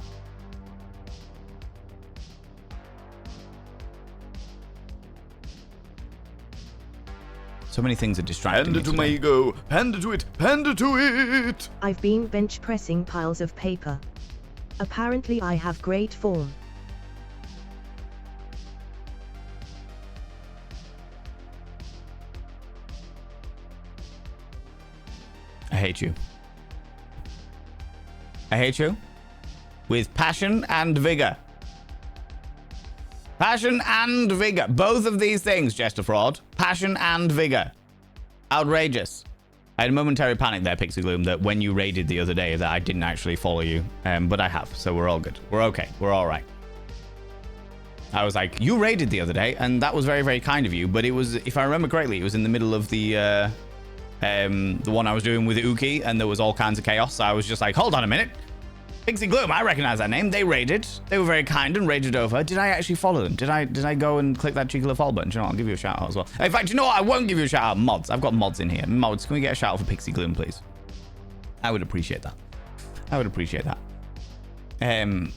Speaker 1: So many things are distracting me
Speaker 2: today. Panda to my ego. Panda to it. Panda to it.
Speaker 3: I've been bench pressing piles of paper. Apparently I have great form.
Speaker 1: I hate you. I hate you. With passion and vigor. Passion and vigor. Both of these things, Jester Fraud. Passion and vigor. Outrageous. I had a momentary panic there, Pixie Gloom, that when you raided the other day that I didn't actually follow you. But I have, so we're all good. We're okay. We're all right. I was like, you raided the other day, and that was very, very kind of you. But it was, if I remember correctly, it was in the middle of the one I was doing with Uki, and there was all kinds of chaos. So I was just like, hold on a minute. Pixie Gloom, I recognize that name. They raided. They were very kind and raided over. Did I actually follow them? Did I go and click that cheeky little follow button? Do you know what? I'll give you a shout out as well. In fact, you know what? I won't give you a shout out. Mods. I've got mods in here. Mods, can we get a shout out for Pixie Gloom, please? I would appreciate that. I would appreciate that. The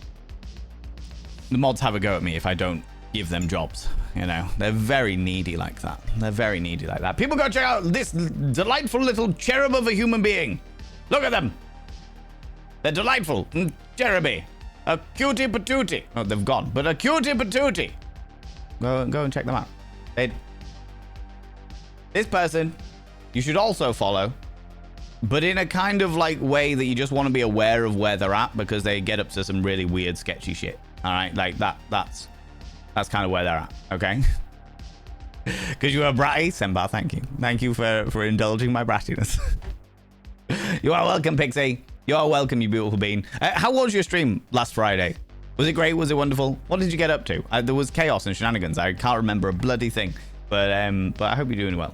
Speaker 1: mods have a go at me if I don't give them jobs. You know, they're very needy like that. They're very needy like that. People go check out this delightful little cherub of a human being. Look at them. They're delightful. Cheruby. A cutie patootie. Oh, they've gone. But a cutie patootie. Go and check them out. This person, you should also follow. But in a kind of like way that you just want to be aware of where they're at, because they get up to some really weird, sketchy shit. All right? Like that's kind of where they're at. Okay? Because you are bratty. Sembar, thank you. Thank you for indulging my brattiness. You are welcome, Pixie. You are welcome, you beautiful bean. How was your stream last Friday? Was it great? Was it wonderful? What did you get up to? There was chaos and shenanigans. I can't remember a bloody thing. But I hope you're doing well.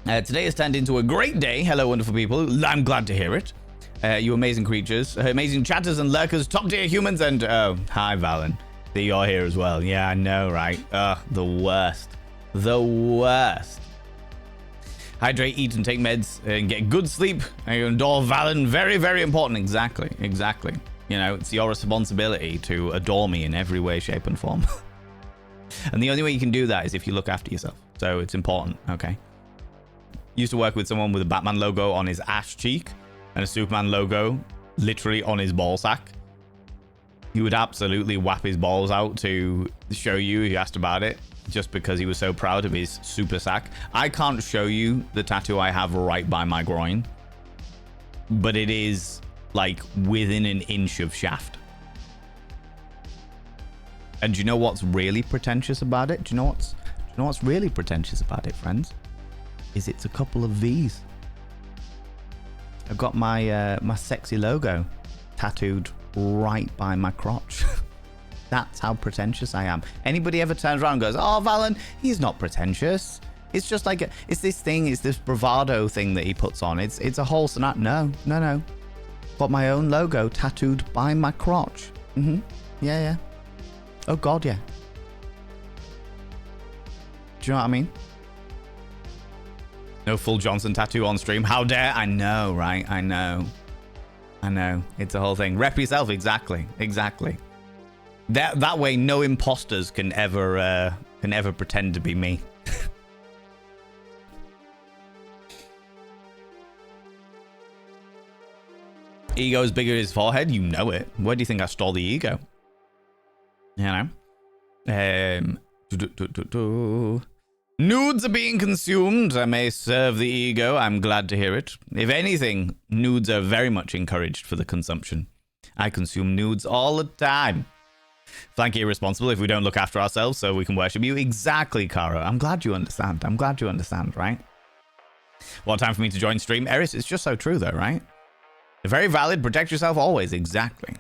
Speaker 1: Today has turned into a great day. Hello, wonderful people. I'm glad to hear it. You amazing creatures, amazing chatters and lurkers, top tier humans, and hi, Valen. See, you're here as well. Yeah, I know, right? The worst. The worst. Hydrate, eat, and take meds, and get good sleep. And you adore Valen. Very, very important. Exactly. Exactly. You know, it's your responsibility to adore me in every way, shape, and form. And the only way you can do that is if you look after yourself. So it's important, okay? Used to work with someone with a Batman logo on his ash cheek and a Superman logo literally on his ball sack. He would absolutely whap his balls out to show you if you asked about it, just because he was so proud of his super sack. I can't show you the tattoo I have right by my groin, but it is like within an inch of shaft. And do you know what's really pretentious about it? Do you know what's really pretentious about it, friends? Is it's a couple of V's. I've got my my sexy logo tattooed right by my crotch. That's how pretentious I am. Anybody ever turns around and goes, "Oh, Valen, he's not pretentious. It's just like it's this thing, it's this bravado thing that he puts on. It's a whole scenario." No. Got my own logo tattooed by my crotch. Yeah. Oh God, yeah. Do you know what I mean? No full Johnson tattoo on stream. How dare? I know, right? I know. It's a whole thing. Rep yourself. Exactly. That way, no imposters can ever pretend to be me. Ego is bigger than his forehead. You know it. Where do you think I stole the ego? You know. Nudes are being consumed. I may serve the ego. I'm glad to hear it. If anything, nudes are very much encouraged for the consumption. I consume nudes all the time. Flanky irresponsible if we don't look after ourselves so we can worship you. Exactly, Kara. I'm glad you understand. Right? What time for me to join stream? Eris, it's just so true though, right? Very valid. Protect yourself always. Exactly.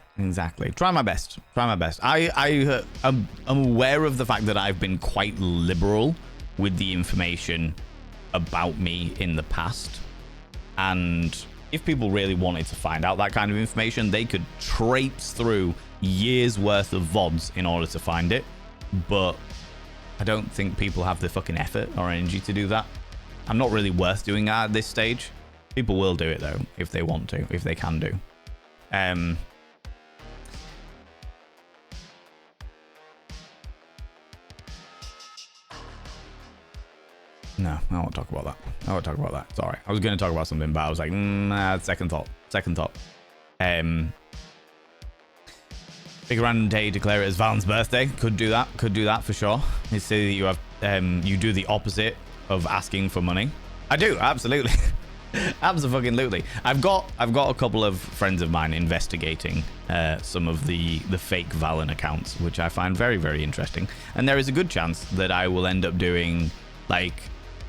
Speaker 1: Try my best. I'm aware of the fact that I've been quite liberal with the information about me in the past, and if people really wanted to find out that kind of information, they could traipse through years worth of VODs in order to find it, but I don't think people have the fucking effort or energy to do that. I'm not really worth doing that at this stage. People will do it though if they want to, if they can do. No, I won't talk about that. Sorry. I was going to talk about something, but I was like, second thought. Pick a random day, declare it as Valen's birthday. Could do that for sure. You say that you have, you do the opposite of asking for money. I do, absolutely. Absolutely. I've got a couple of friends of mine investigating some of the fake Valen accounts, which I find very, very interesting. And there is a good chance that I will end up doing, like,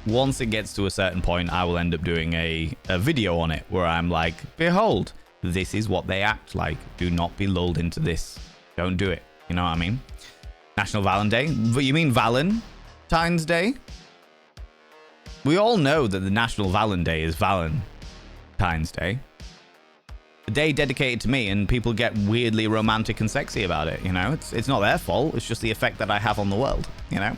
Speaker 1: once it gets to a certain point, I will end up doing a video on it where I'm like, behold, this is what they act like. Do not be lulled into this. Don't do it. You know what I mean? National Valen Day? You mean Valentine's Day? We all know that the National Valen Day is Valentine's Day. A day dedicated to me, and people get weirdly romantic and sexy about it, you know? It's not their fault. It's just the effect that I have on the world, you know?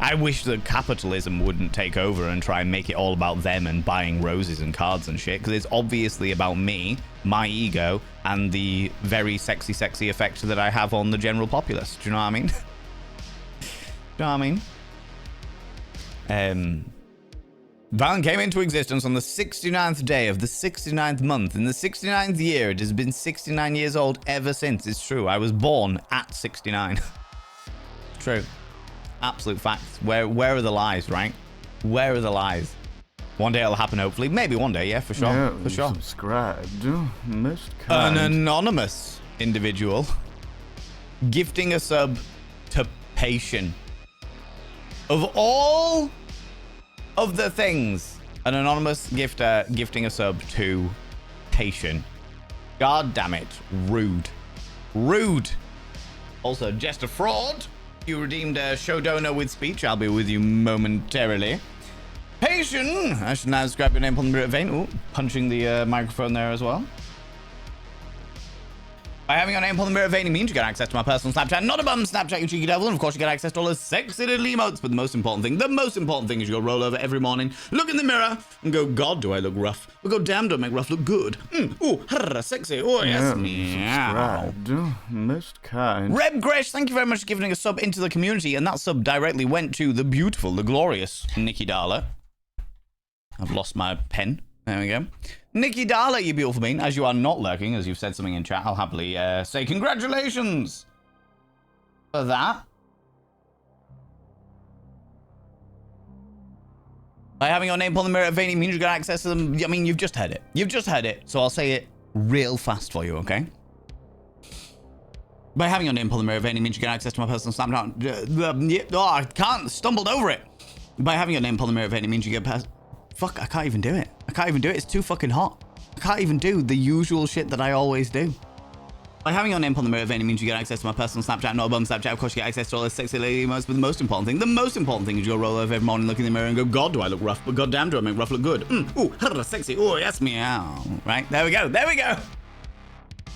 Speaker 1: I wish that capitalism wouldn't take over and try and make it all about them and buying roses and cards and shit, because it's obviously about me, my ego, and the very sexy effect that I have on the general populace. Do you know what I mean? Valen came into existence on the 69th day of the 69th month. In the 69th year, it has been 69 years old ever since. It's true. I was born at 69. True. Absolute facts. Where are the lies, right? Where are the lies? One day it'll happen, hopefully. Maybe one day, yeah, for sure.
Speaker 2: Yeah,
Speaker 1: for sure.
Speaker 2: Subscribed. Most kind.
Speaker 1: An anonymous individual gifting a sub to Patient. Of all of the things, an anonymous gifter gifting a sub to Patient. God damn it. Rude. Rude. Also, just a fraud. You redeemed a show donor with speech. I'll be with you momentarily. Patient. I should now describe your name on the mirror vein. Ooh, punching the microphone there as well. By having your name on the mirror vein, it means you get access to my personal Snapchat, not a bum Snapchat, you cheeky devil, and of course you get access to all the sexy little emotes. But the most important thing is you go roll over every morning, look in the mirror, and go, God, do I look rough? But go, damn, do I make rough look good? Ooh, sexy. Oh, yes, meow.
Speaker 2: Most kind.
Speaker 1: Reb Gresh, thank you very much for giving a sub into the community, and that sub directly went to the beautiful, the glorious Nikki Darla. I've lost my pen. There we go. Nikki Darla, you beautiful bean. As you are not lurking, as you've said something in chat, I'll happily say congratulations for that. By having your name on the mirror vein means you get access to them. I mean, you've just heard it. You've just heard it. So I'll say it real fast for you, okay? By having your name on the mirror vein means you get access to my personal Snapchat. Oh, I can't. Stumbled over it. By having your name on the mirror vein means you get past... Fuck, I can't even do it. I can't even do it. It's too fucking hot. I can't even do the usual shit that I always do. By having your name on the mirror vein, it means you get access to my personal Snapchat, not a bum Snapchat. Of course, you get access to all the sexy lady emotes, but the most important thing is you go roll over every morning, look in the mirror, and go, God, do I look rough? But goddamn, do I make rough look good? Ooh, sexy. Oh, yes, meow. Right, there we go. There we go.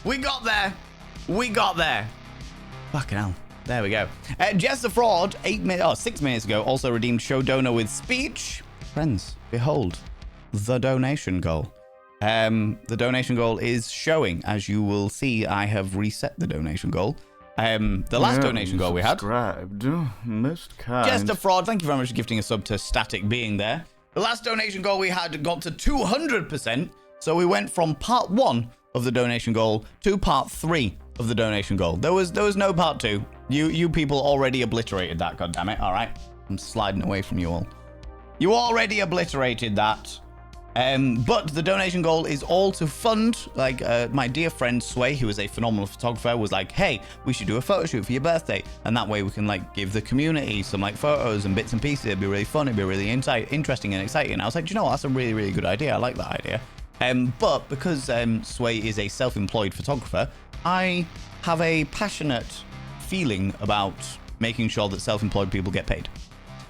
Speaker 1: We got there. We got there. Fucking hell. There we go. Jess the Fraud, 6 minutes ago, also redeemed show donor with speech. Friends, behold, the donation goal. The donation goal is showing. As you will see, I have reset the donation goal. The last donation goal we had.
Speaker 2: Most kind.
Speaker 1: Just a fraud. Thank you very much for gifting a sub to Static Being there. The last donation goal we had got to 200%. So we went from part 1 of the donation goal to part 3 of the donation goal. There was no part 2. You people already obliterated that, goddammit. All right. I'm sliding away from you all. You already obliterated that. But the donation goal is all to fund, like my dear friend Sway, who is a phenomenal photographer, was like, hey, we should do a photo shoot for your birthday. And that way we can like give the community some like photos and bits and pieces. It'd be really fun. It'd be really interesting and exciting. And I was like, do you know what? That's a really, really good idea. I like that idea. But because Sway is a self-employed photographer, I have a passionate feeling about making sure that self-employed people get paid.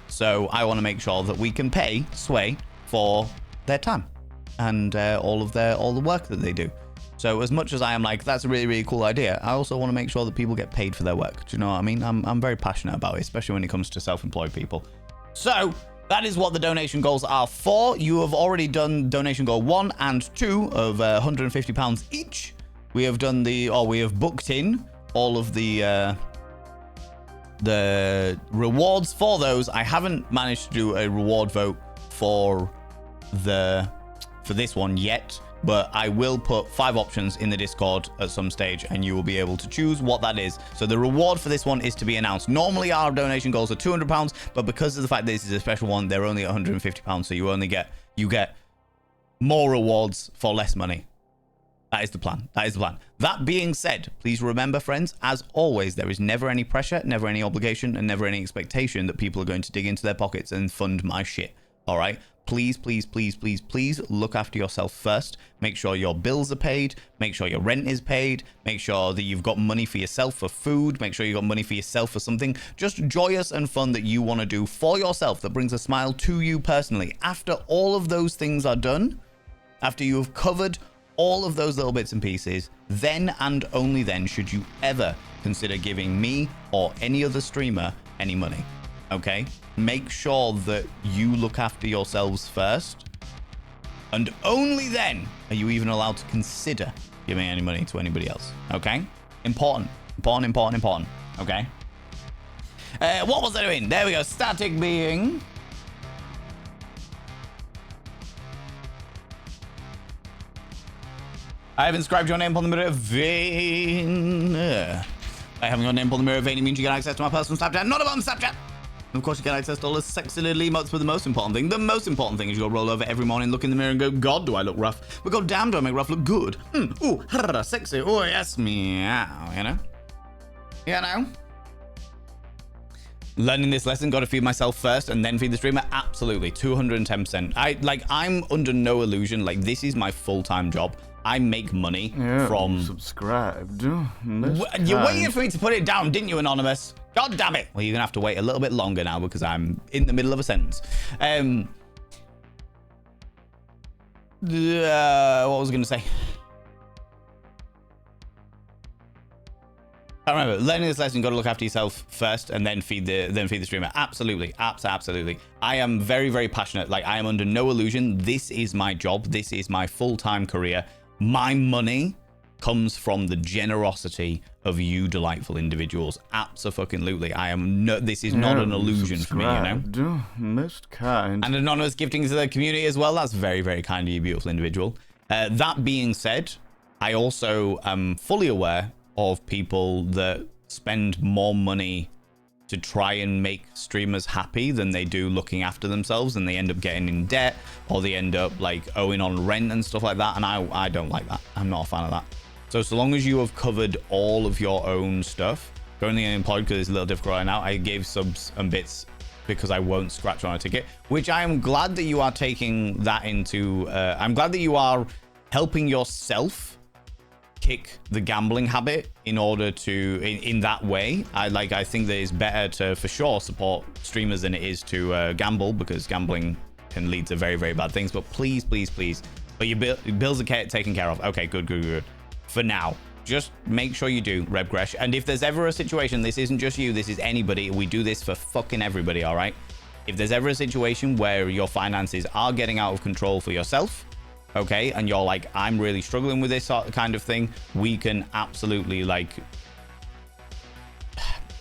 Speaker 1: So I want to make sure that we can pay Sway for their time and all the work that they do. So as much as I am like, that's a really, really cool idea, I also want to make sure that people get paid for their work. Do you know what I mean? I'm very passionate about it, especially when it comes to self-employed people. So that is what the donation goals are for. You have already done donation goal 1 and 2 of £150 each. We have done we have booked in all of the rewards for those. I haven't managed to do a reward vote for this one yet, but I will put 5 options in the Discord at some stage and you will be able to choose what that is. So the reward for this one is to be announced. Normally our donation goals are £200, but because of the fact that this is a special one, they're only £150, so you get more rewards for less money. That is the plan. That is the plan. That being said, please remember, friends, as always, there is never any pressure, never any obligation, and never any expectation that people are going to dig into their pockets and fund my shit. All right? Please, please, please, please, please look after yourself first. Make sure your bills are paid. Make sure your rent is paid. Make sure that you've got money for yourself for food. Make sure you've got money for yourself for something just joyous and fun that you want to do for yourself that brings a smile to you personally. After all of those things are done, after you have covered all of those little bits and pieces, then and only then should you ever consider giving me or any other streamer any money. Okay? Make sure that you look after yourselves first, and only then are you even allowed to consider giving any money to anybody else. Okay? Important. Okay? What was I doing? There we go. Static Being. I have inscribed your name on the mirror vein. By having your name on the mirror vein, it means you get access to my personal Snapchat, not a bum Snapchat. And of course, you get access to all the sexy little emotes, but the most important thing is you go roll over every morning, look in the mirror and go, God, do I look rough? But god damn, do I make rough look good? Ooh, sexy. Oh, yes, meow, you know? You know? Learning this lesson, got to feed myself first and then feed the streamer? Absolutely, 210%. I'm under no illusion, like, this is my full-time job. I make money from...
Speaker 2: subscribed.
Speaker 1: You waited for me to put it down, didn't you, Anonymous? God damn it. Well, you're going to have to wait a little bit longer now because I'm in the middle of a sentence. What was I going to say? I remember learning this lesson. Got to look after yourself first, and then feed the streamer. Absolutely, absolutely. I am very, very passionate. Like, I am under no illusion. This is my job. This is my full-time career. My money comes from the generosity of you, delightful individuals. Absolutely. I am no. This is not an illusion for me. You know.
Speaker 2: Most kind.
Speaker 1: And anonymous gifting to the community as well. That's very, very kind of you, beautiful individual. That being said, I also am fully aware of people that spend more money to try and make streamers happy than they do looking after themselves, and they end up getting in debt, or they end up like owing on rent and stuff like that, and I don't like that. I'm not a fan of that. So long as you have covered all of your own stuff, currently unemployed because it's a little difficult right now, I gave subs and bits because I won't scratch on a ticket, which I am glad that you are taking that into, I'm glad that you are helping yourself kick the gambling habit in order to in that way. I think that it's better to for sure support streamers than it is to gamble, because gambling can lead to very, very bad things. But please but your bills are taken care of. Okay, good. For now, just make sure you do, Reb Gresh. And if there's ever a situation, this isn't just you, this is anybody, we do this for fucking everybody, all right? If there's ever a situation where your finances are getting out of control for yourself, okay, and you're like, I'm really struggling with this kind of thing, we can absolutely, like,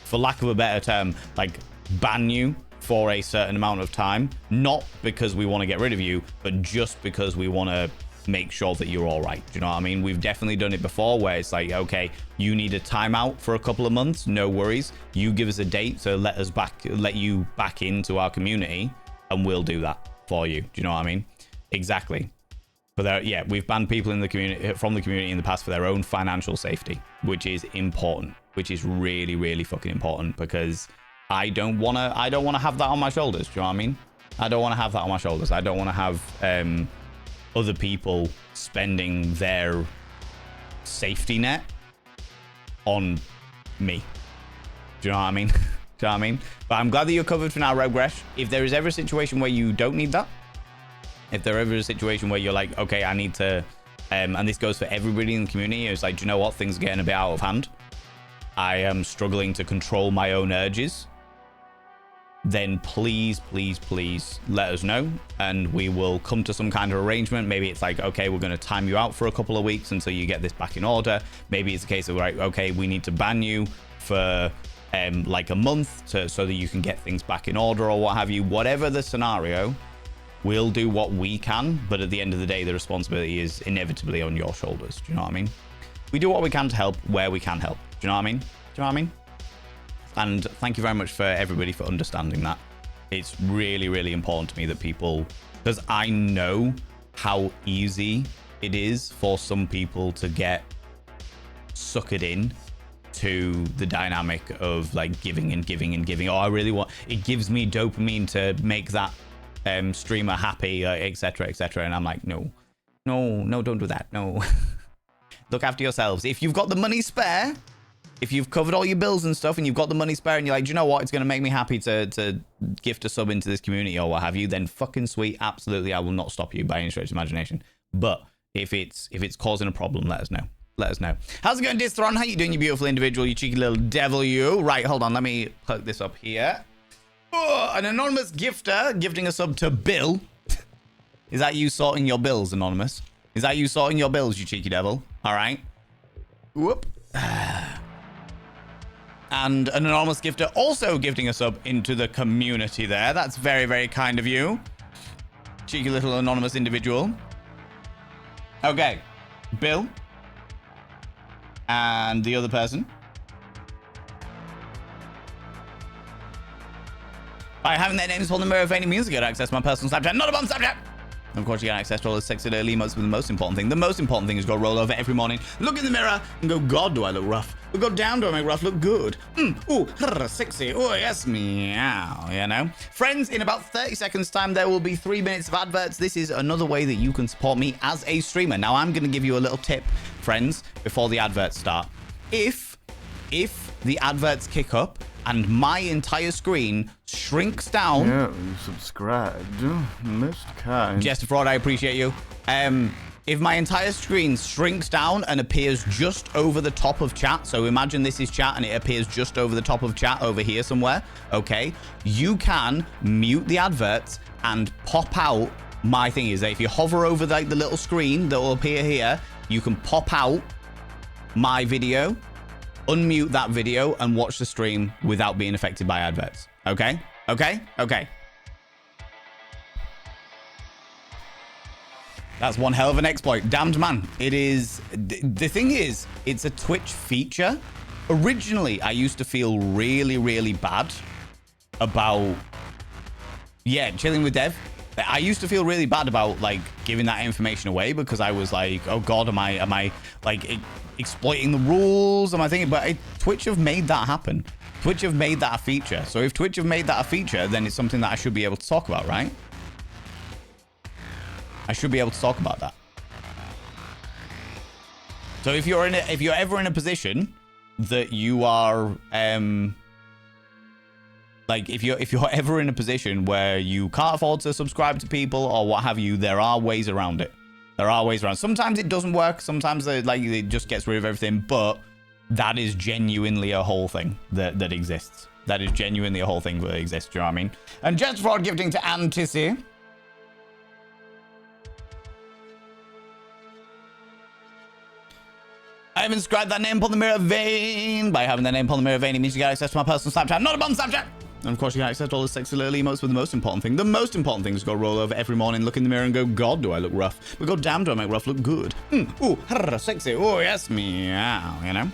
Speaker 1: for lack of a better term, like, ban you for a certain amount of time, not because we want to get rid of you, but just because we want to make sure that you're all right. Do you know what I mean? We've definitely done it before where it's like, okay, you need a timeout for a couple of months, no worries, you give us a date to let you back into our community, and we'll do that for you. Do you know what I mean? Exactly. But yeah, we've banned people in the community from the community in the past for their own financial safety, which is important, which is really, really fucking important, because I don't want to have that on my shoulders. Do you know what I mean? I don't want to have that on my shoulders. I don't want to have other people spending their safety net on me. Do you know what I mean? Do you know what I mean? But I'm glad that you're covered for now, Rogue Gresh. If there is ever a situation where you don't need that, if there ever is a situation where you're like, okay, I need to, and this goes for everybody in the community, it's like, do you know what? Things are getting a bit out of hand. I am struggling to control my own urges. Then please let us know, and we will come to some kind of arrangement. Maybe it's like, okay, we're going to time you out for a couple of weeks until you get this back in order. Maybe it's a case of, right, okay, we need to ban you for like a month so that you can get things back in order or what have you. Whatever the scenario, we'll do what we can, but at the end of the day, the responsibility is inevitably on your shoulders. Do you know what I mean? We do what we can to help where we can help. Do you know what I mean? Do you know what I mean? And thank you very much for everybody for understanding that. It's really, really important to me that people, because I know how easy it is for some people to get suckered in to the dynamic of like giving and giving and giving. Oh, I really want, it gives me dopamine to make that streamer happy, etc. And I'm like, no, don't do that. No. Look after yourselves. If you've got the money spare, if you've covered all your bills and stuff and you've got the money spare and you're like, do you know what, it's going to make me happy to gift a sub into this community or what have you, then fucking sweet, absolutely, I will not stop you by any stretch of imagination. But if it's causing a problem, let us know. How's it going, Dithron? How you doing, you beautiful individual, you cheeky little devil, you? Right, hold on, let me plug this up here. Oh, an anonymous gifter gifting a sub to Bill. Is that you sorting your bills, Anonymous? Is that you sorting your bills, you cheeky devil? All right. Whoop. And an anonymous gifter also gifting a sub into the community there. That's very, very kind of you. Cheeky little anonymous individual. Okay. Bill. And the other person. By having their names on the mirror of any music, I'd access my personal Snapchat. Not a bomb Snapchat! And of course, you get access to all the sexy little emotes, but the most important thing, is go roll over every morning, look in the mirror, and go, God, do I look rough? Or go down, do I make rough look good? Ooh, sexy, oh, yes, meow, you know? Friends, in about 30 seconds time, there will be 3 minutes of adverts. This is another way that you can support me as a streamer. Now, I'm going to give you a little tip, friends, before the adverts start. If the adverts kick up and my entire screen shrinks down...
Speaker 2: Yeah, you subscribed. Most kind.
Speaker 1: Jester Fraud, I appreciate you. If my entire screen shrinks down and appears just over the top of chat, so imagine this is chat and it appears just over the top of chat over here somewhere, okay? You can mute the adverts and pop out my thing is that if you hover over the little screen that will appear here, you can pop out my video, unmute that video, and watch the stream without being affected by adverts. Okay? Okay? Okay. That's one hell of an exploit. Damned man. It is... The thing is, it's a Twitch feature. Originally, I used to feel really, really bad about... Yeah, chilling with Dev. I used to feel really bad about, like, giving that information away because I was like, oh, God, am I like, exploiting the rules? Am I thinking... But Twitch have made that happen. Twitch have made that a feature. So if Twitch have made that a feature, then it's something that I should be able to talk about, right? I should be able to talk about that. So if you're ever in a position that you are like if you're ever in a position where you can't afford to subscribe to people or what have you, there are ways around it. There are ways around. Sometimes it doesn't work. Sometimes it just gets rid of everything. But that is genuinely a whole thing that exists. That is genuinely a whole thing that exists. Do you know what I mean? And just for gifting to Antissi. I haven't inscribed that name upon the mirror vein. By having that name upon the mirror vein, it means you get access to my personal Snapchat, not a bomb Snapchat. And of course, you get access to all the sexy little emotes, but the most important thing is go roll over every morning, look in the mirror and go, God, do I look rough? But God damn, do I make rough look good? Ooh, sexy, oh, yes, meow, you know?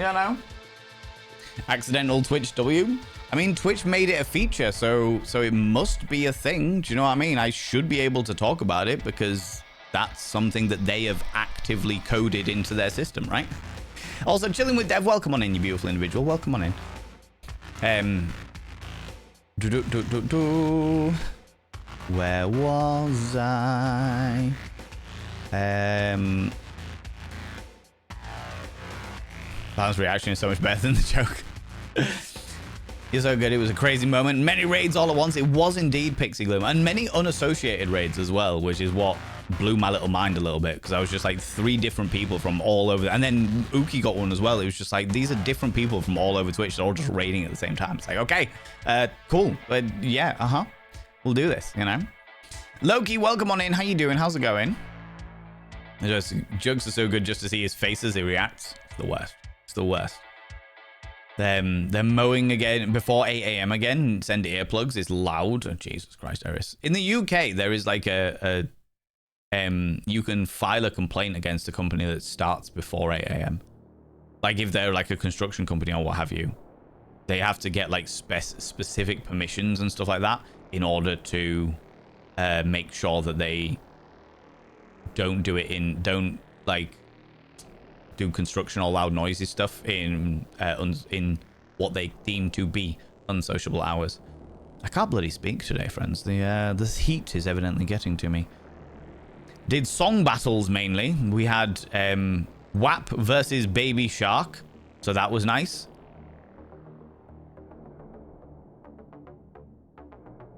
Speaker 1: You know? Accidental Twitch W. I mean, Twitch made it a feature, so it must be a thing. Do you know what I mean? I should be able to talk about it because... that's something that they have actively coded into their system, right? Also, chilling with Dev, welcome on in, you beautiful individual. Welcome on in. Where was I? Val's reaction is so much better than the joke. You're so good. It was a crazy moment. Many raids all at once. It was indeed Pixie Gloom. And many unassociated raids as well, which is what blew my little mind a little bit. Because I was just like 3 different people from all over. And then Uki got one as well. It was just like, these are different people from all over Twitch. They're all just raiding at the same time. It's like, okay, cool. Yeah, we'll do this, you know? Loki, welcome on in. How you doing? How's it going? Just, jokes are so good just to see his face as he reacts. It's the worst. It's the worst. They're mowing again before 8 a.m. again. Send earplugs. It's loud. Oh, Jesus Christ, Eris. In the UK, there is like you can file a complaint against a company that starts before 8 a.m. Like if they're like a construction company or what have you, they have to get like specific permissions and stuff like that in order to make sure that they don't do construction or loud noisy stuff in what they deem to be unsociable hours. I can't bloody speak today, friends. The heat is evidently getting to me. Did song battles mainly. We had WAP versus Baby Shark, so that was nice.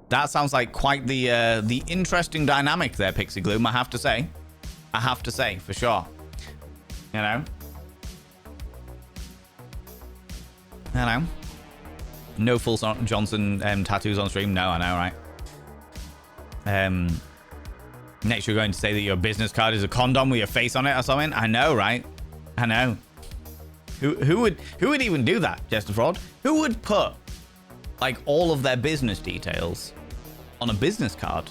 Speaker 1: That sounds like quite the interesting dynamic there, Pixie Gloom. I have to say, for sure. You know? Hello. No full Johnson tattoos on stream. No, I know, right? Next, you're going to say that your business card is a condom with your face on it or something. I know, right? I know. Who would even do that, Jester Fraud? Who would put like all of their business details on a business card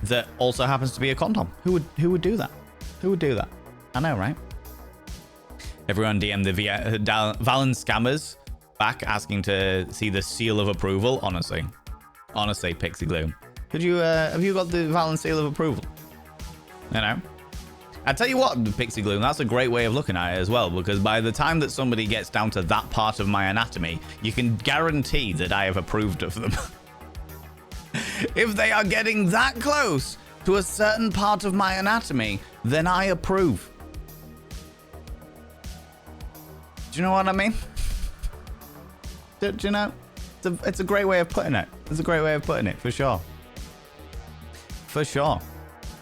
Speaker 1: that also happens to be a condom? Who would do that? Who would do that? I know, right? Everyone DM the Valen scammers back asking to see the seal of approval. Honestly, Pixie Gloom. Could you, have you got the Valen seal of approval? You know? I tell you what, Pixie Gloom, that's a great way of looking at it as well, because by the time that somebody gets down to that part of my anatomy, you can guarantee that I have approved of them. If they are getting that close to a certain part of my anatomy, then I approve. Do you know what I mean? Do you know? It's a great way of putting it. It's a great way of putting it, for sure. For sure.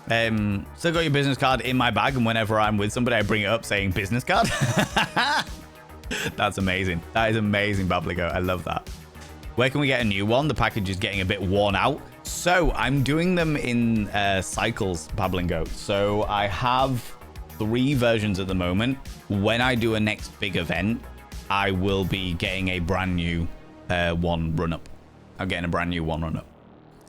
Speaker 1: Still got your business card in my bag, and whenever I'm with somebody, I bring it up saying business card. That's amazing. That is amazing, Babligo. I love that. Where can we get a new one? The package is getting a bit worn out. So I'm doing them in cycles, Bablingo. So I have 3 versions at the moment. When I do a next big event, I will be getting a brand new one run up. I'm getting a brand new one run up.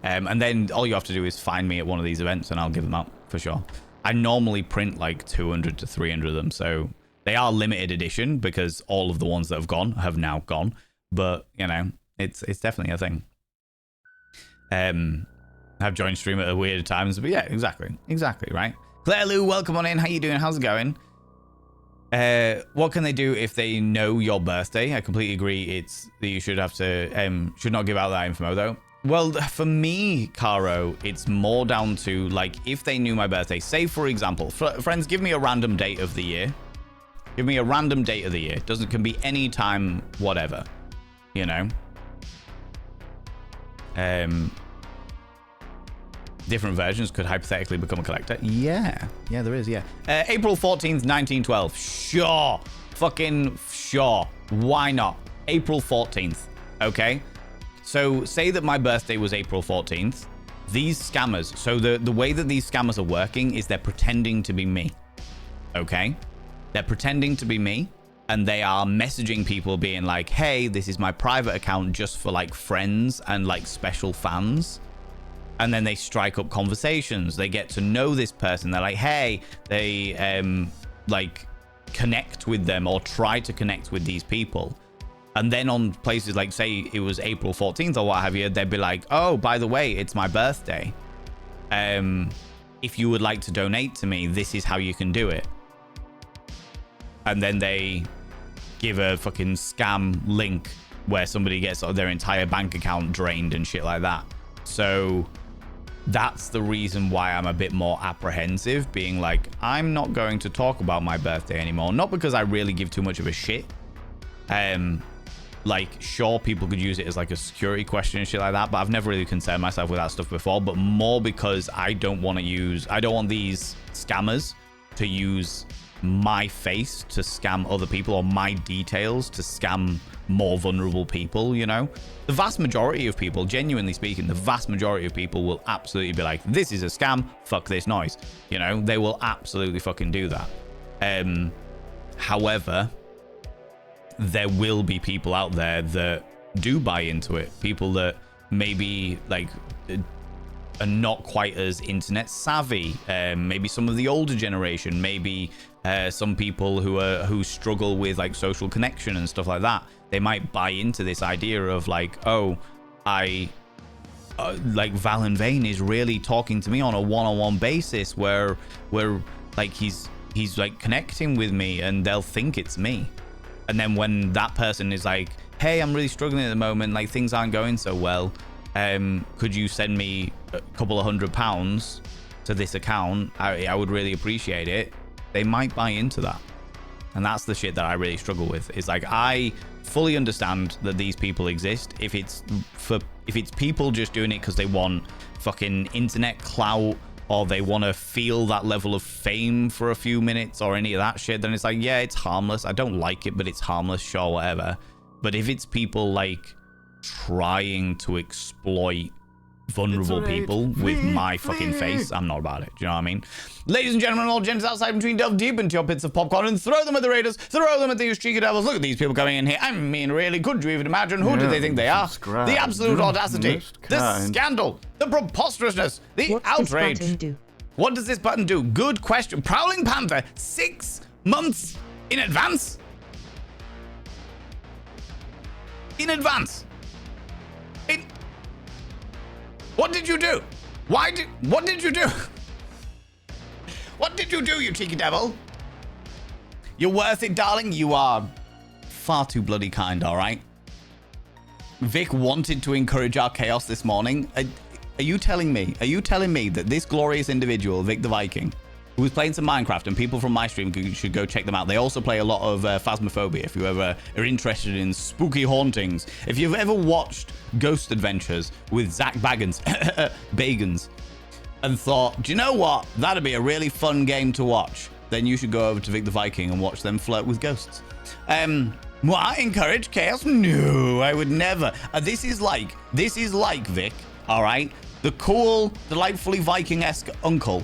Speaker 1: And then all you have to do is find me at one of these events and I'll give them out for sure. I normally print like 200 to 300 of them. So they are limited edition because all of the ones that have gone have now gone. But, you know, it's definitely a thing. I've joined stream at weird times. But yeah, exactly, right? Claire Lou, welcome on in. How you doing? How's it going? What can they do if they know your birthday? I completely agree. It's that you should have to should not give out that info though. Well, for me, Caro, it's more down to like if they knew my birthday. Say for example, friends, give me a random date of the year. Give me a random date of the year. Can be any time, whatever. You know. Different versions could hypothetically become a collector. Yeah, there is. Yeah, April 14th, 1912. Sure, fucking sure. Why not? April 14th. Okay. So say that my birthday was April 14th. These scammers. So the way that these scammers are working is they're pretending to be me. Okay. They're pretending to be me. And they are messaging people being like, hey, this is my private account just for like friends and like special fans. And then they strike up conversations. They get to know this person. They're like, hey, they like connect with them or try to connect with these people. And then on places like, say it was April 14th or what have you, they'd be like, oh, by the way, it's my birthday. If you would like to donate to me, this is how you can do it. And then they give a fucking scam link where somebody gets their entire bank account drained and shit like that. So that's the reason why I'm a bit more apprehensive, being like, I'm not going to talk about my birthday anymore. Not because I really give too much of a shit. Like, sure, people could use it as like a security question and shit like that, but I've never really concerned myself with that stuff before. But more because I don't want these scammers to use my face to scam other people or my details to scam more vulnerable people, you know? The vast majority of people, genuinely speaking, the vast majority of people will absolutely be like, this is a scam, fuck this noise. You know, they will absolutely fucking do that. However, there will be people out there that do buy into it. People that maybe like are not quite as internet savvy. Maybe some of the older generation, maybe some people who struggle with like social connection and stuff like that. They might buy into this idea of like, oh, like Valen Vane is really talking to me on a one-on-one basis where like he's like connecting with me and they'll think it's me. And then when that person is like, hey, I'm really struggling at the moment, like things aren't going so well, could you send me a couple of £100 to this account? I would really appreciate it. They might buy into that. And that's the shit that I really struggle with. Is like, I fully understand that these people exist. If it's people just doing it because they want fucking internet clout or they want to feel that level of fame for a few minutes or any of that shit, then it's like, yeah, it's harmless. I don't like it, but it's harmless, sure, whatever. But if it's people like trying to exploit vulnerable people with my fucking face, I'm not about it. Do you know what I mean? Ladies and gentlemen, all gents outside between, delve deep into your pits of popcorn and throw them at the raiders, throw them at these cheeky devils. Look at these people coming in here. I mean, really, could you even imagine who do they think they are? The absolute audacity, the scandal, the preposterousness, the outrage. What does this button do? Good question. Prowling Panther, 6 months in advance? In advance. What did you do? What did you do? What did you do, you cheeky devil? You're worth it, darling. You are far too bloody kind, all right? Vic wanted to encourage our chaos this morning. Are you telling me that this glorious individual, Vic the Viking, who was playing some Minecraft, and people from my stream should go check them out. They also play a lot of Phasmophobia, if you ever are interested in spooky hauntings. If you've ever watched Ghost Adventures with Zach Bagans, and thought, do you know what? That'd be a really fun game to watch. Then you should go over to Vic the Viking and watch them flirt with ghosts. What? Encourage chaos? No, I would never. This is like Vic, all right? The cool, delightfully Viking-esque uncle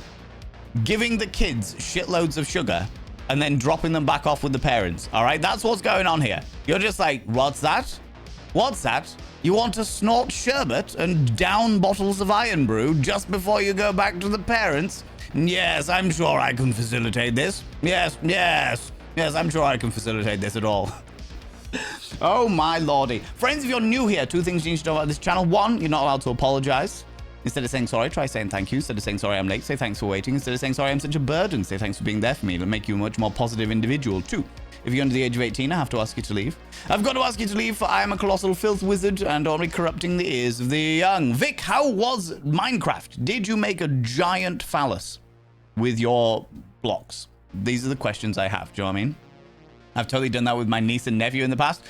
Speaker 1: giving the kids shitloads of sugar and then dropping them back off with the parents, all right? That's what's going on here. You're just like, what's that? What's that? You want to snort sherbet and down bottles of iron brew just before you go back to the parents? Yes, I'm sure I can facilitate this. Yes, I'm sure I can facilitate this at all. Oh my lordy. Friends, if you're new here, two things you need to know about this channel. One, you're not allowed to apologize. Instead of saying sorry, try saying thank you. Instead of saying sorry, I'm late, say thanks for waiting. Instead of saying sorry, I'm such a burden, say thanks for being there for me. It'll make you a much more positive individual. Two, if you're under the age of 18, I have to ask you to leave. I've got to ask you to leave, for I am a colossal filth wizard and only corrupting the ears of the young. Vic, how was Minecraft? Did you make a giant phallus with your blocks? These are the questions I have. Do you know what I mean? I've totally done that with my niece and nephew in the past.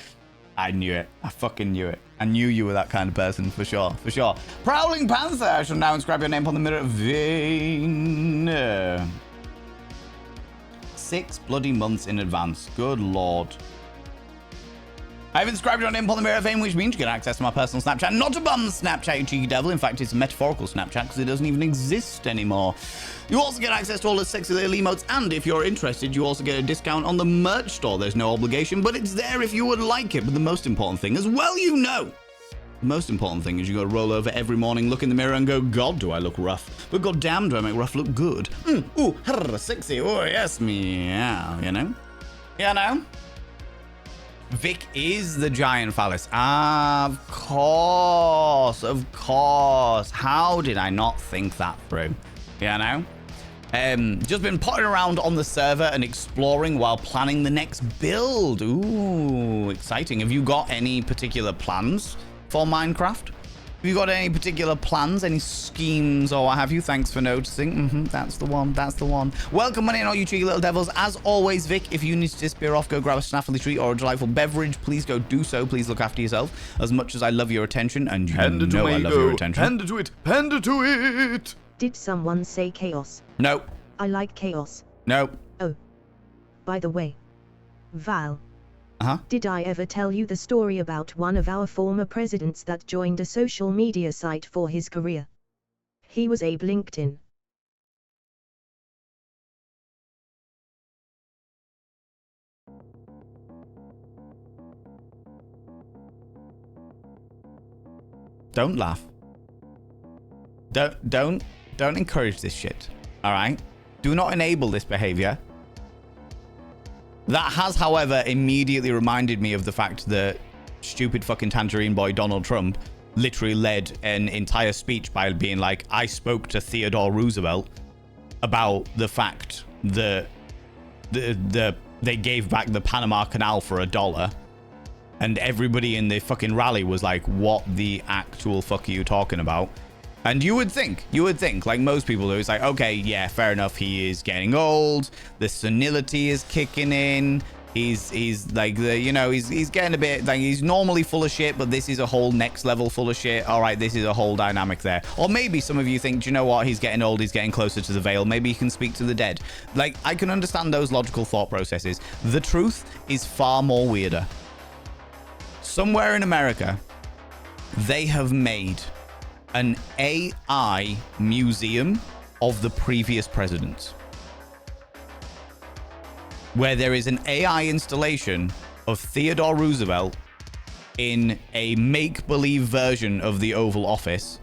Speaker 1: I knew it. I fucking knew it. I knew you were that kind of person, for sure, for sure. Prowling Panther, I shall now inscribe your name on the mirror of vein. 6 bloody months in advance. Good lord. I've inscribed your name upon the mirror of fame, which means you get access to my personal Snapchat. Not a bum Snapchat, you cheeky devil. In fact, it's a metaphorical Snapchat because it doesn't even exist anymore. You also get access to all the sexy little emotes, and if you're interested, you also get a discount on the merch store. There's no obligation, but it's there if you would like it. But the most important thing, as well you know, the most important thing is you got to roll over every morning, look in the mirror and go, God, do I look rough? But goddamn, do I make rough look good? Ooh, sexy, oh yes, meow, you know? You know? Vic is the giant phallus. Of course. How did I not think that through? You know? Just been potting around on the server and exploring while planning the next build. Ooh, exciting. Have you got any particular plans for Minecraft? Have you got any particular plans, any schemes, or what have you? Thanks for noticing. That's the one. That's the one. Welcome on in, all you cheeky little devils. As always, Vic, if you need to disappear off, go grab a snaffly treat or a delightful beverage. Please go do so. Please look after yourself. As much as I love your attention, and you know I love your attention.
Speaker 2: Panda to it. Panda to it.
Speaker 3: Did someone say chaos?
Speaker 1: No.
Speaker 3: I like chaos.
Speaker 1: No.
Speaker 3: Oh. By the way, Val.
Speaker 1: Uh-huh.
Speaker 3: Did I ever tell you the story about one of our former presidents that joined a social media site for his career? He was Abe LinkedIn.
Speaker 1: Don't laugh. Don't encourage this shit. All right? Do not enable this behavior. That has, however, immediately reminded me of the fact that stupid fucking tangerine boy Donald Trump literally led an entire speech by being like, I spoke to Theodore Roosevelt about the fact that they gave back the Panama Canal for $1. And everybody in the fucking rally was like, what the actual fuck are you talking about? And you would think, like most people do, it's like, okay, yeah, fair enough. He is getting old. The senility is kicking in. He's like, he's getting a bit, like, he's normally full of shit, but this is a whole next level full of shit. All right, this is a whole dynamic there. Or maybe some of you think, do you know what? He's getting old. He's getting closer to the veil. Maybe he can speak to the dead. Like, I can understand those logical thought processes. The truth is far more weirder. Somewhere in America, they have made an AI museum of the previous presidents, where there is an AI installation of Theodore Roosevelt in a make-believe version of the Oval Office,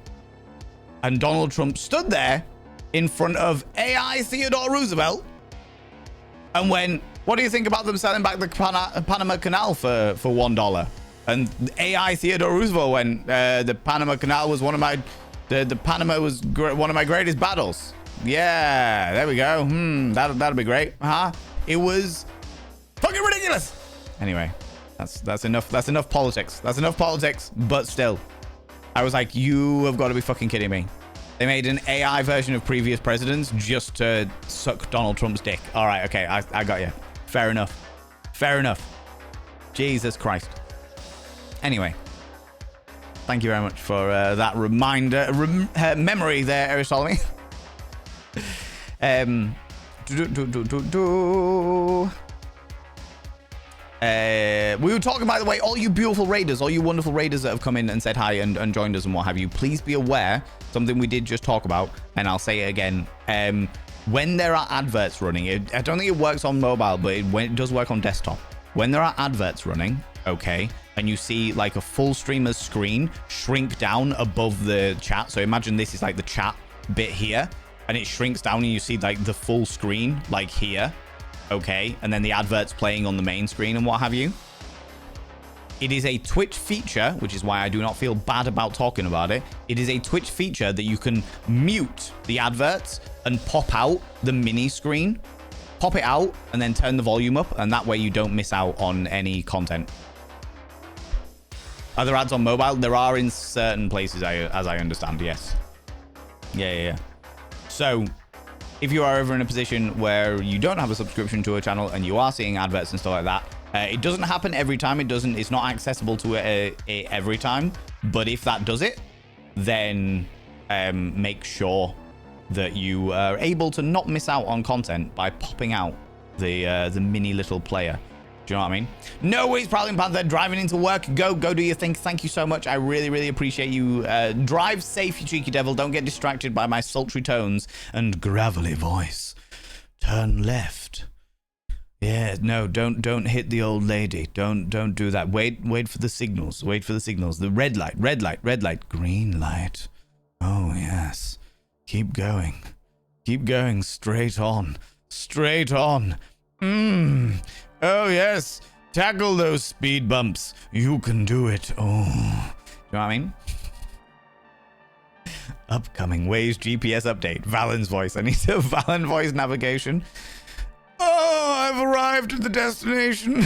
Speaker 1: and Donald Trump stood there in front of AI Theodore Roosevelt and went, what do you think about them selling back the Panama Canal for $1? And AI Theodore Roosevelt went, the Panama Canal was one of my The Panama was one of my greatest battles. Yeah, there we go. That'll be great. It was fucking ridiculous. Anyway, that's enough. That's enough politics. That's enough politics. But still, I was like, you have got to be fucking kidding me. They made an AI version of previous presidents just to suck Donald Trump's dick. All right, okay, I got you. Fair enough. Fair enough. Jesus Christ. Anyway, thank you very much for that reminder, memory there, Aristotle. We were talking, by the way, all you beautiful raiders, all you wonderful raiders that have come in and said hi and joined us and what have you, please be aware, something we did just talk about, and I'll say it again. When there are adverts running, I don't think it works on mobile, but it does work on desktop. When there are adverts running, okay, and you see like a full streamer's screen shrink down above the chat. So imagine this is like the chat bit here, and it shrinks down and you see like the full screen like here, okay, and then the adverts playing on the main screen and what have you. It is a Twitch feature, which is why I do not feel bad about talking about it. It is a Twitch feature that you can mute the adverts and pop out the mini screen. Pop it out and then turn the volume up, and that way you don't miss out on any content. Other ads on mobile? There are in certain places, as I understand, yes. Yeah. So, if you are ever in a position where you don't have a subscription to a channel and you are seeing adverts and stuff like that, it doesn't happen every time. It's not accessible to it every time. But if that does it, then make sure that you are able to not miss out on content by popping out the mini little player. Do you know what I mean? No worries, Prowling Panther, driving into work. Go do your thing. Thank you so much. I really appreciate you. Drive safe, you cheeky devil. Don't get distracted by my sultry tones and gravelly voice. Turn left. Yeah, no, don't hit the old lady. Don't do that. Wait for the signals. Wait for the signals. The red light, green light. Oh, yes. Keep going. Keep going. Straight on. Straight on. Oh, yes. Tackle those speed bumps. You can do it. Oh. Do you know what I mean? Upcoming Waze GPS update. Valen's voice. I need a Valen voice navigation. Oh, I've arrived at the destination.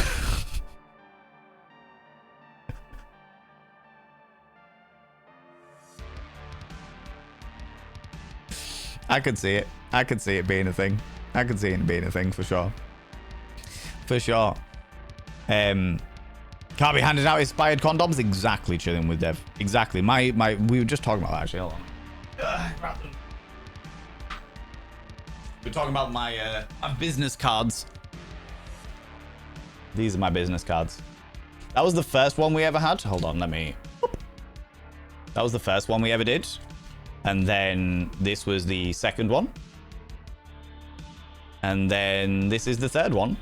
Speaker 1: I could see it. I could see it being a thing. I could see it being a thing for sure. For sure. Can't be handing out expired condoms. Exactly, chilling with Dev. Exactly. We were just talking about that actually. Hold on. We're talking about my business cards. These are my business cards. That was the first one we ever had. Hold on, let me. That was the first one we ever did. And then this was the second one. And then this is the third one.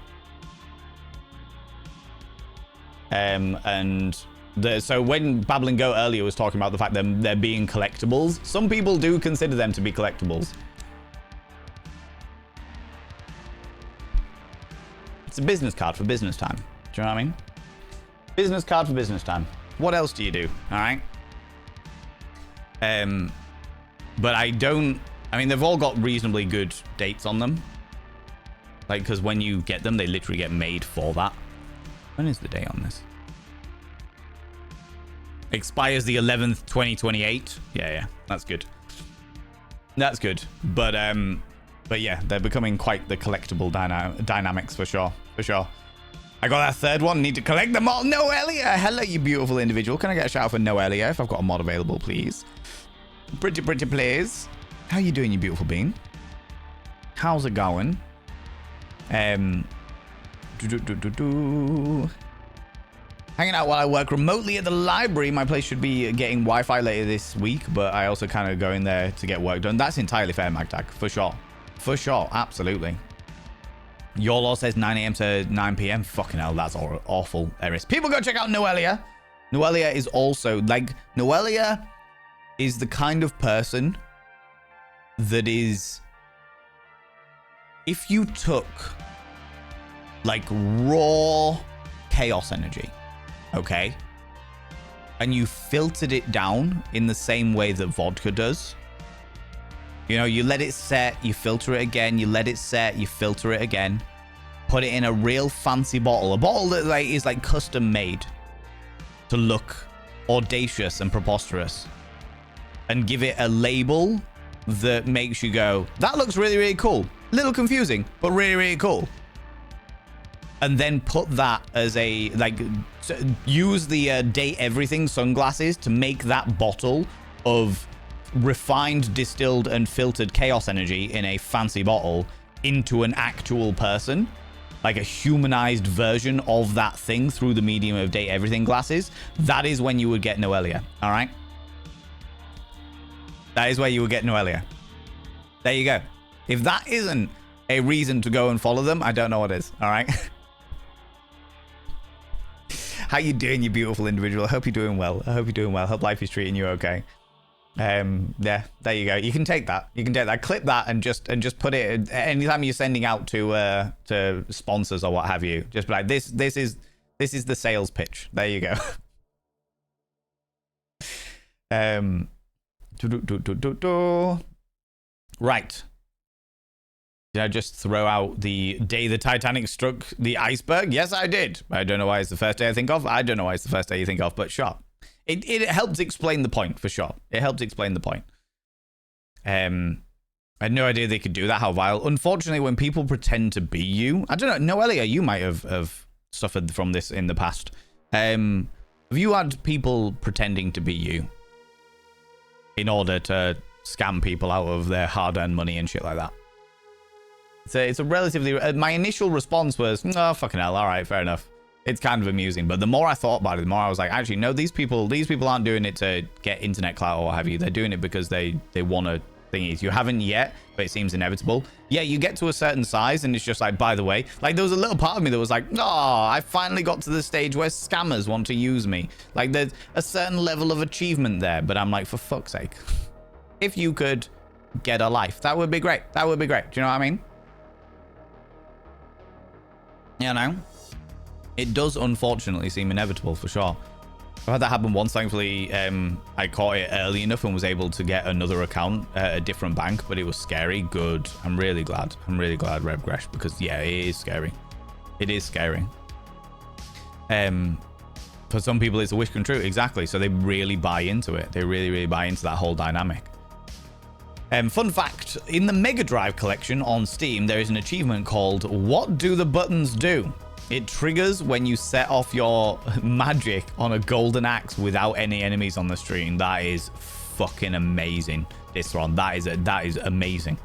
Speaker 1: So when Babbling Goat earlier was talking about the fact that they're being collectibles, some people do consider them to be collectibles. It's a business card for business time. Do you know what I mean? Business card for business time. What else do you do? All right. But I mean, they've all got reasonably good dates on them. Like, because when you get them, they literally get made for that. When is the date on this? Expires the 11th, 2028. Yeah, that's good. That's good. But yeah, they're becoming quite the collectible dynamics for sure. For sure. I got that third one. Need to collect them all. Noelia. Hello, you beautiful individual. Can I get a shout out for Noelia if I've got a mod available, please? Pretty please. How you doing, you beautiful bean? How's it going? Hanging out while I work remotely at the library. My place should be getting Wi-Fi later this week, but I also kind of go in there to get work done. That's entirely fair, Magtag, for sure. For sure, absolutely. Your law says 9 a.m. to 9 p.m. Fucking hell, that's awful, Eris. People go check out Noelia. Noelia is also, like, Noelia is the kind of person that is, if you took, like, raw chaos energy, okay, and you filtered it down in the same way that vodka does. You know, you let it set, you filter it again, you let it set, you filter it again. Put it in a real fancy bottle. A bottle that like is like custom made to look audacious and preposterous. And give it a label that makes you go, that looks really, really cool. A little confusing, but really, really cool. And then put that as a, like, use the date everything sunglasses to make that bottle of refined, distilled, and filtered chaos energy in a fancy bottle into an actual person. Like a humanized version of that thing through the medium of date everything glasses. That is when you would get Noelia, all right? That is where you would get Noelia. There you go. If that isn't a reason to go and follow them, I don't know what is, all right? How you doing, you beautiful individual? I hope you're doing well. I hope you're doing well. Hope life is treating you okay. Yeah, there you go. You can take that. You can take that. Clip that and just put it anytime you're sending out to sponsors or what have you. Just be like, this is the sales pitch. There you go. Right. Did I just throw out the day the Titanic struck the iceberg? Yes, I did. I don't know why it's the first day I think of. I don't know why it's the first day you think of, but sure. It helps explain the point, for sure. It helps explain the point. I had no idea they could do that, how vile. Unfortunately, when people pretend to be you... I don't know, Noelia, you might have suffered from this in the past. Have you had people pretending to be you in order to scam people out of their hard-earned money and shit like that? It's a relatively... my initial response was, oh, fucking hell, all right, fair enough. It's kind of amusing, but the more I thought about it, the more I was like, actually, no, these people aren't doing it to get internet clout or what have you. They're doing it because they want to thingies. You haven't yet, but it seems inevitable. Yeah, you get to a certain size, and it's just like, by the way, like there was a little part of me that was like, oh, I finally got to the stage where scammers want to use me. Like there's a certain level of achievement there, but I'm like, for fuck's sake, if you could get a life, that would be great. That would be great. Do you know what I mean? You know? It does unfortunately seem inevitable for sure. I've had that happen once. Thankfully, I caught it early enough and was able to get another account at a different bank, but it was scary. Good. I'm really glad. I'm really glad, Reb Gresh, because yeah, it is scary. It is scary. For some people, it's a wish come true. Exactly. So they really buy into it. They really, really buy into that whole dynamic. Fun fact, in the Mega Drive collection on Steam, there is an achievement called What Do the Buttons Do? It triggers when you set off your magic on a golden axe without any enemies on the screen. That is fucking amazing, Disron. That is amazing.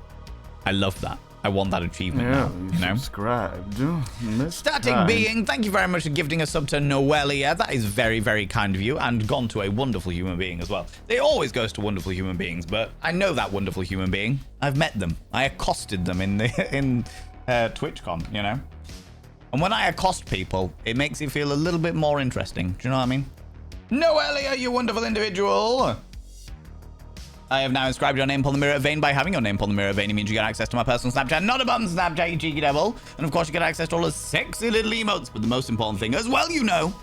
Speaker 1: I love that. I want that achievement now. You know?
Speaker 2: Subscribed.
Speaker 1: Static Being, thank you very much for gifting a sub to Noelia. That is very, very kind of you, and gone to a wonderful human being as well. It always goes to wonderful human beings, but I know that wonderful human being. I've met them. I accosted them in TwitchCon, you know? And when I accost people, it makes it feel a little bit more interesting. Do you know what I mean? Noelia, you wonderful individual. I have now inscribed your name upon the mirror vein. By having your name upon the mirror vein, it means you get access to my personal Snapchat, not a button Snapchat, you cheeky devil. And of course, you get access to all the sexy little emotes. But the most important thing as well, you know,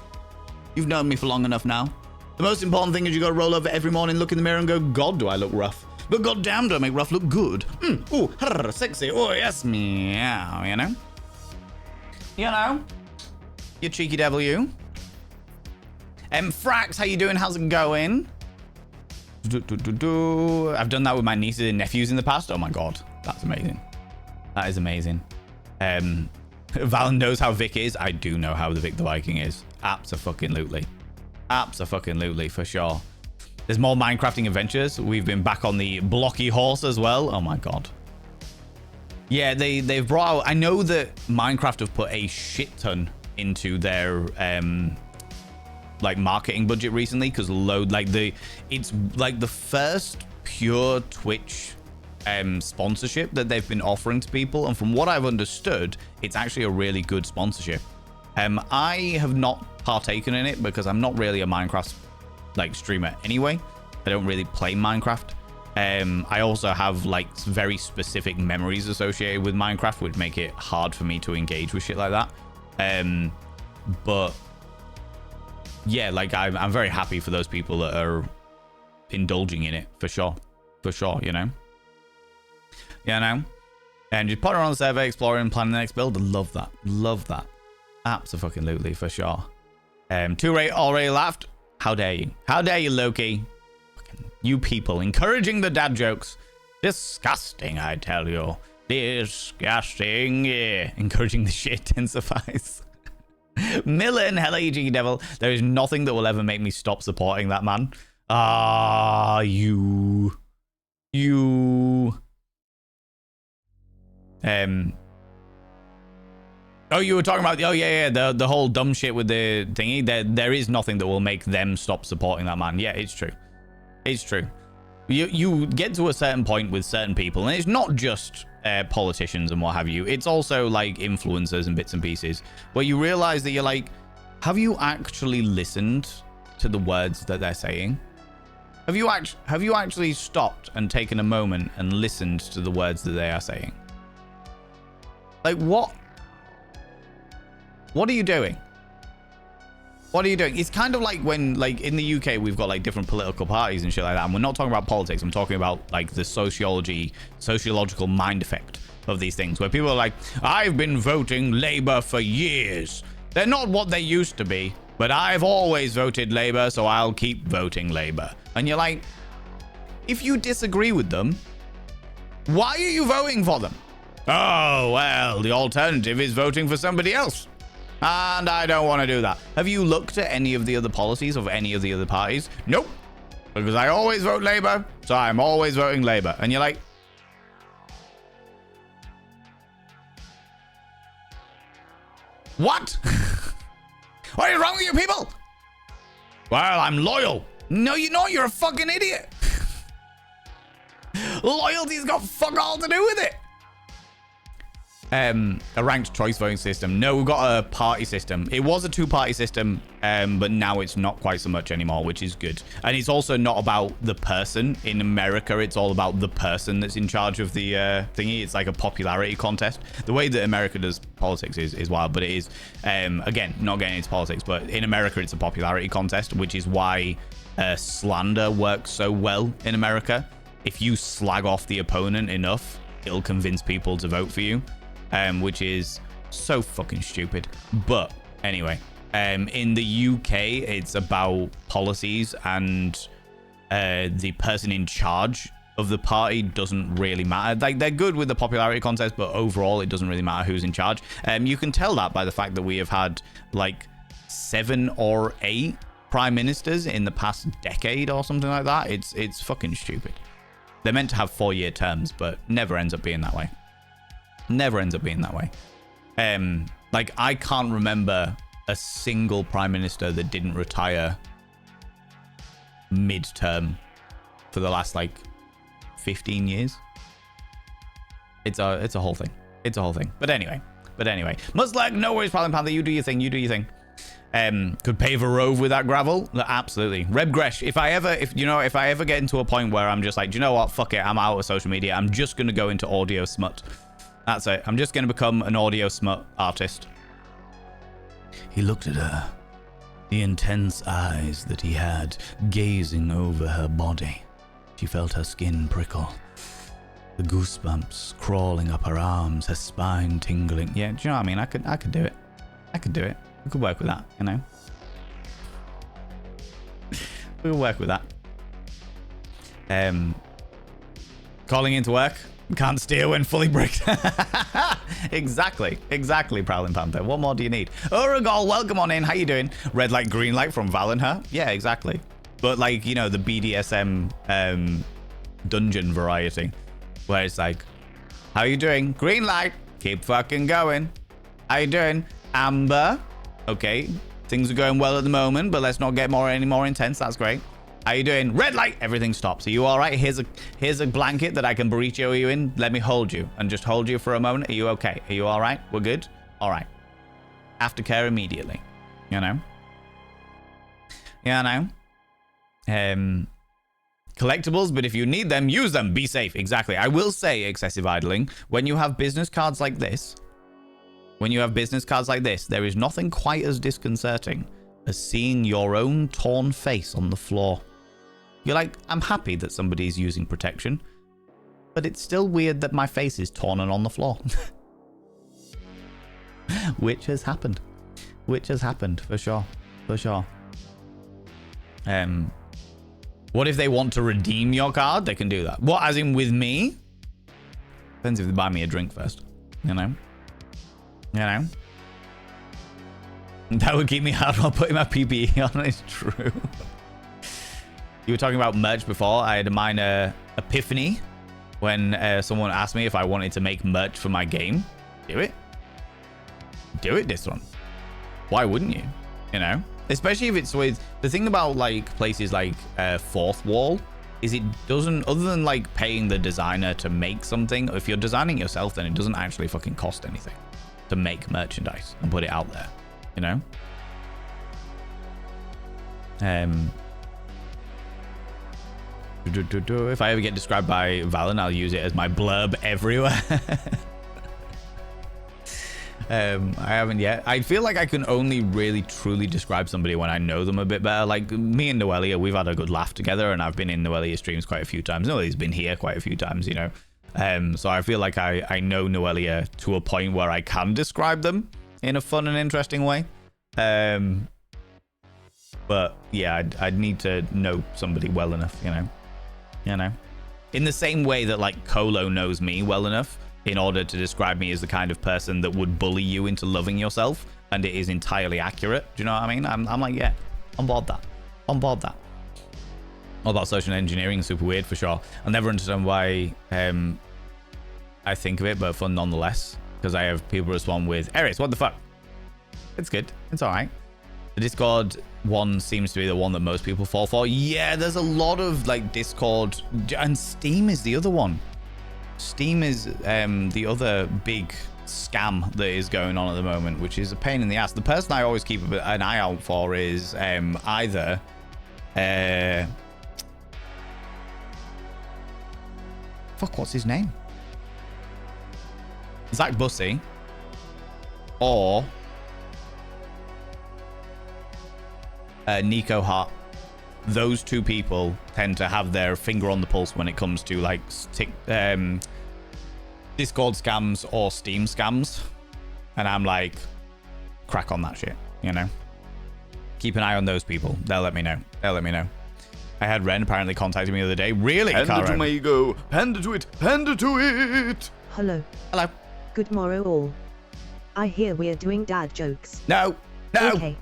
Speaker 1: you've known me for long enough now. The most important thing is you got to roll over every morning, look in the mirror and go, God, do I look rough. But goddamn, do I make rough look good. Ooh, sexy. Oh, yes, meow, you know? You know, you cheeky devil, you. Frax, how you doing? How's it going? I've done that with my nieces and nephews in the past. Oh my god, that's amazing. That is amazing. Val knows how Vic is. I do know how the Vic the Viking is. Abso-fucking-lutely. Abso-fucking-lutely, for sure. There's more Minecrafting adventures. We've been back on the blocky horse as well. Oh my god. Yeah, they've brought out... I know that Minecraft have put a shit ton into their like marketing budget recently, because it's like the first pure Twitch sponsorship that they've been offering to people, and from what I've understood, it's actually a really good sponsorship. I have not partaken in it because I'm not really a Minecraft like streamer anyway. I don't really play Minecraft. I also have like very specific memories associated with Minecraft, which make it hard for me to engage with shit like that. But yeah, like I'm very happy for those people that are indulging in it, for sure, you know. And just put her on the survey, exploring, and planning the next build. Love that, absolutely, for sure. 2-rate already laughed. How dare you, Loki? Fucking you people encouraging the dad jokes. Disgusting, I tell you. Disgusting, yeah. Encouraging the shit intensifies. Millen, hella EG devil. There is nothing that will ever make me stop supporting that man. You. Oh, you were talking about, the whole dumb shit with the thingy. There is nothing that will make them stop supporting that man. Yeah, it's true. You get to a certain point with certain people, and it's not just politicians and what have you. It's also like influencers and bits and pieces, where you realize that you're like, have you actually listened to the words that they're saying? Have you actually stopped and taken a moment and listened to the words that they are saying? Like, what are you doing? It's kind of like when, like, in the UK, we've got like different political parties and shit like that. And we're not talking about politics. I'm talking about like the sociological mind effect of these things, where people are like, I've been voting Labour for years. They're not what they used to be, but I've always voted Labour, so I'll keep voting Labour. And you're like, if you disagree with them, why are you voting for them? Oh, well, the alternative is voting for somebody else. And I don't want to do that. Have you looked at any of the other policies of any of the other parties? Nope. Because I always vote Labour, so I'm always voting Labour. And you're like, what? What is wrong with you people? Well, I'm loyal. No, you're not. You're a fucking idiot. Loyalty's got fuck all to do with it. A ranked choice voting system. No, we've got a party system. It was a 2-party system, but now it's not quite so much anymore, which is good. And it's also not about the person. In America, it's all about the person that's in charge of the thingy. It's like a popularity contest. The way that America does politics is wild, but it is, again, not getting into politics, but in America, it's a popularity contest, which is why slander works so well in America. If you slag off the opponent enough, it'll convince people to vote for you. Which is so fucking stupid. But anyway, in the UK, it's about policies, and the person in charge of the party doesn't really matter. Like, they're good with the popularity contest, but overall, it doesn't really matter who's in charge. You can tell that by the fact that we have had like 7 or 8 prime ministers in the past decade or something like that. It's fucking stupid. They're meant to have 4-year terms, but never ends up being that way. Like, I can't remember a single prime minister that didn't retire mid-term for the last like 15 years. It's a whole thing. But anyway, Muslak, no worries, Prowling Panther. You do your thing. Could pave a road with that gravel. Absolutely. Reb Gresh, if I ever get into a point where I'm just like, do you know what, fuck it, I'm out of social media, I'm just gonna go into audio smut. That's it. I'm just going to become an audio smut artist. He looked at her. The intense eyes that he had gazing over her body. She felt her skin prickle. The goosebumps crawling up her arms, her spine tingling. Yeah, do you know what I mean? I could do it. We could work with that, you know? We'll work with that. Calling into work. Can't steer when fully bricked. Exactly, Prowling Panther. What more do you need? Uragol, welcome on in. How you doing? Red light, green light from Valenher. Yeah, exactly. But like, you know, the BDSM dungeon variety, where it's like, how you doing? Green light. Keep fucking going. How you doing? Amber. Okay, things are going well at the moment, but let's not get any more intense. That's great. How you doing? Red light. Everything stops. Are you all right? Here's a blanket that I can burrito you in. Let me hold you and just hold you for a moment. Are you okay? Are you all right? We're good? All right. Aftercare immediately. You know? Collectibles, but if you need them, use them. Be safe. Exactly. I will say, excessive idling, when you have business cards like this, there is nothing quite as disconcerting as seeing your own torn face on the floor. You're like, I'm happy that somebody's using protection, but it's still weird that my face is torn and on the floor. Which has happened. Which has happened, for sure. For sure. What if they want to redeem your card? They can do that. What, as in with me? Depends if they buy me a drink first. You know? You know? That would keep me hard while putting my PPE on. It's true. You were talking about merch before. I had a minor epiphany when someone asked me if I wanted to make merch for my game. Do it. Do it, this one. Why wouldn't you? You know? Especially if it's with... The thing about, like, places like Fourth Wall is it doesn't... Other than, like, paying the designer to make something, if you're designing yourself, then it doesn't actually fucking cost anything to make merchandise and put it out there. You know? If I ever get described by Valen, I'll use it as my blurb everywhere. I haven't yet. I feel like I can only really truly describe somebody when I know them a bit better. Like me and Noelia, we've had a good laugh together, and I've been in Noelia's streams quite a few times. Noelia's been here quite a few times, you know. So I feel like I know Noelia to a point where I can describe them in a fun and interesting way. But yeah, I'd need to know somebody well enough, you know. You know, in the same way that like Colo knows me well enough in order to describe me as the kind of person that would bully you into loving yourself, and it is entirely accurate. Do you know what I mean? I'm like, yeah, on board that. On board that. All about social engineering, super weird for sure. I'll never understand why I think of it, but fun nonetheless. Because I have people respond with, Eris, what the fuck? It's good. It's all right. The Discord one seems to be the one that most people fall for. Yeah, there's a lot of like Discord, and Steam is the other one. Steam is the other big scam that is going on at the moment, which is a pain in the ass. The person I always keep an eye out for is either fuck, what's his name? Zach Bussey, or Nico Hart. Those two people tend to have their finger on the pulse when it comes to like Discord scams or Steam scams, and I'm like, crack on that shit, you know. Keep an eye on those people. They'll let me know. They'll let me know. I had Ren apparently contacted me the other day. Really?
Speaker 2: Panda to my ego. Panda to it. Panda to it.
Speaker 3: Hello.
Speaker 1: Hello.
Speaker 3: Good morrow all. I hear we're doing dad jokes.
Speaker 1: No. No.
Speaker 3: Okay.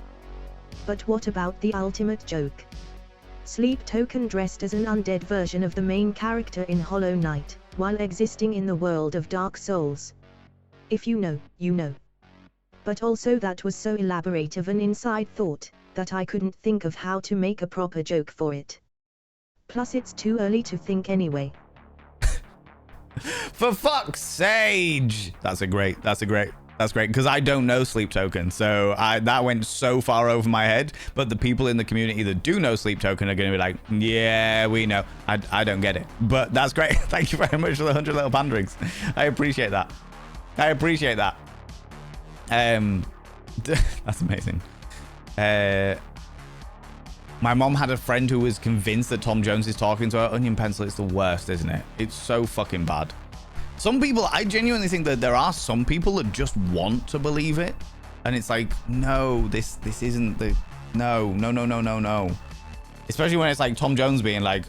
Speaker 3: But what about the ultimate joke? Sleep Token dressed as an undead version of the main character in Hollow Knight, while existing in the world of Dark Souls. If you know, you know. But also that was so elaborate of an inside thought, that I couldn't think of how to make a proper joke for it. Plus it's too early to think anyway.
Speaker 1: For fuck's sake! That's great, because I don't know Sleep Token, so that went so far over my head, but the people in the community that do know Sleep Token are going to be like, yeah, we know. I don't get it, but that's great. Thank you very much for the 100 little panderings. I appreciate that. That's amazing. My mom had a friend who was convinced that Tom Jones is talking to her. Onion pencil, it's the worst, isn't it? It's so fucking bad. Some people, I genuinely think that there are some people that just want to believe it. And it's like, no, this isn't the... No. Especially when it's like Tom Jones being like,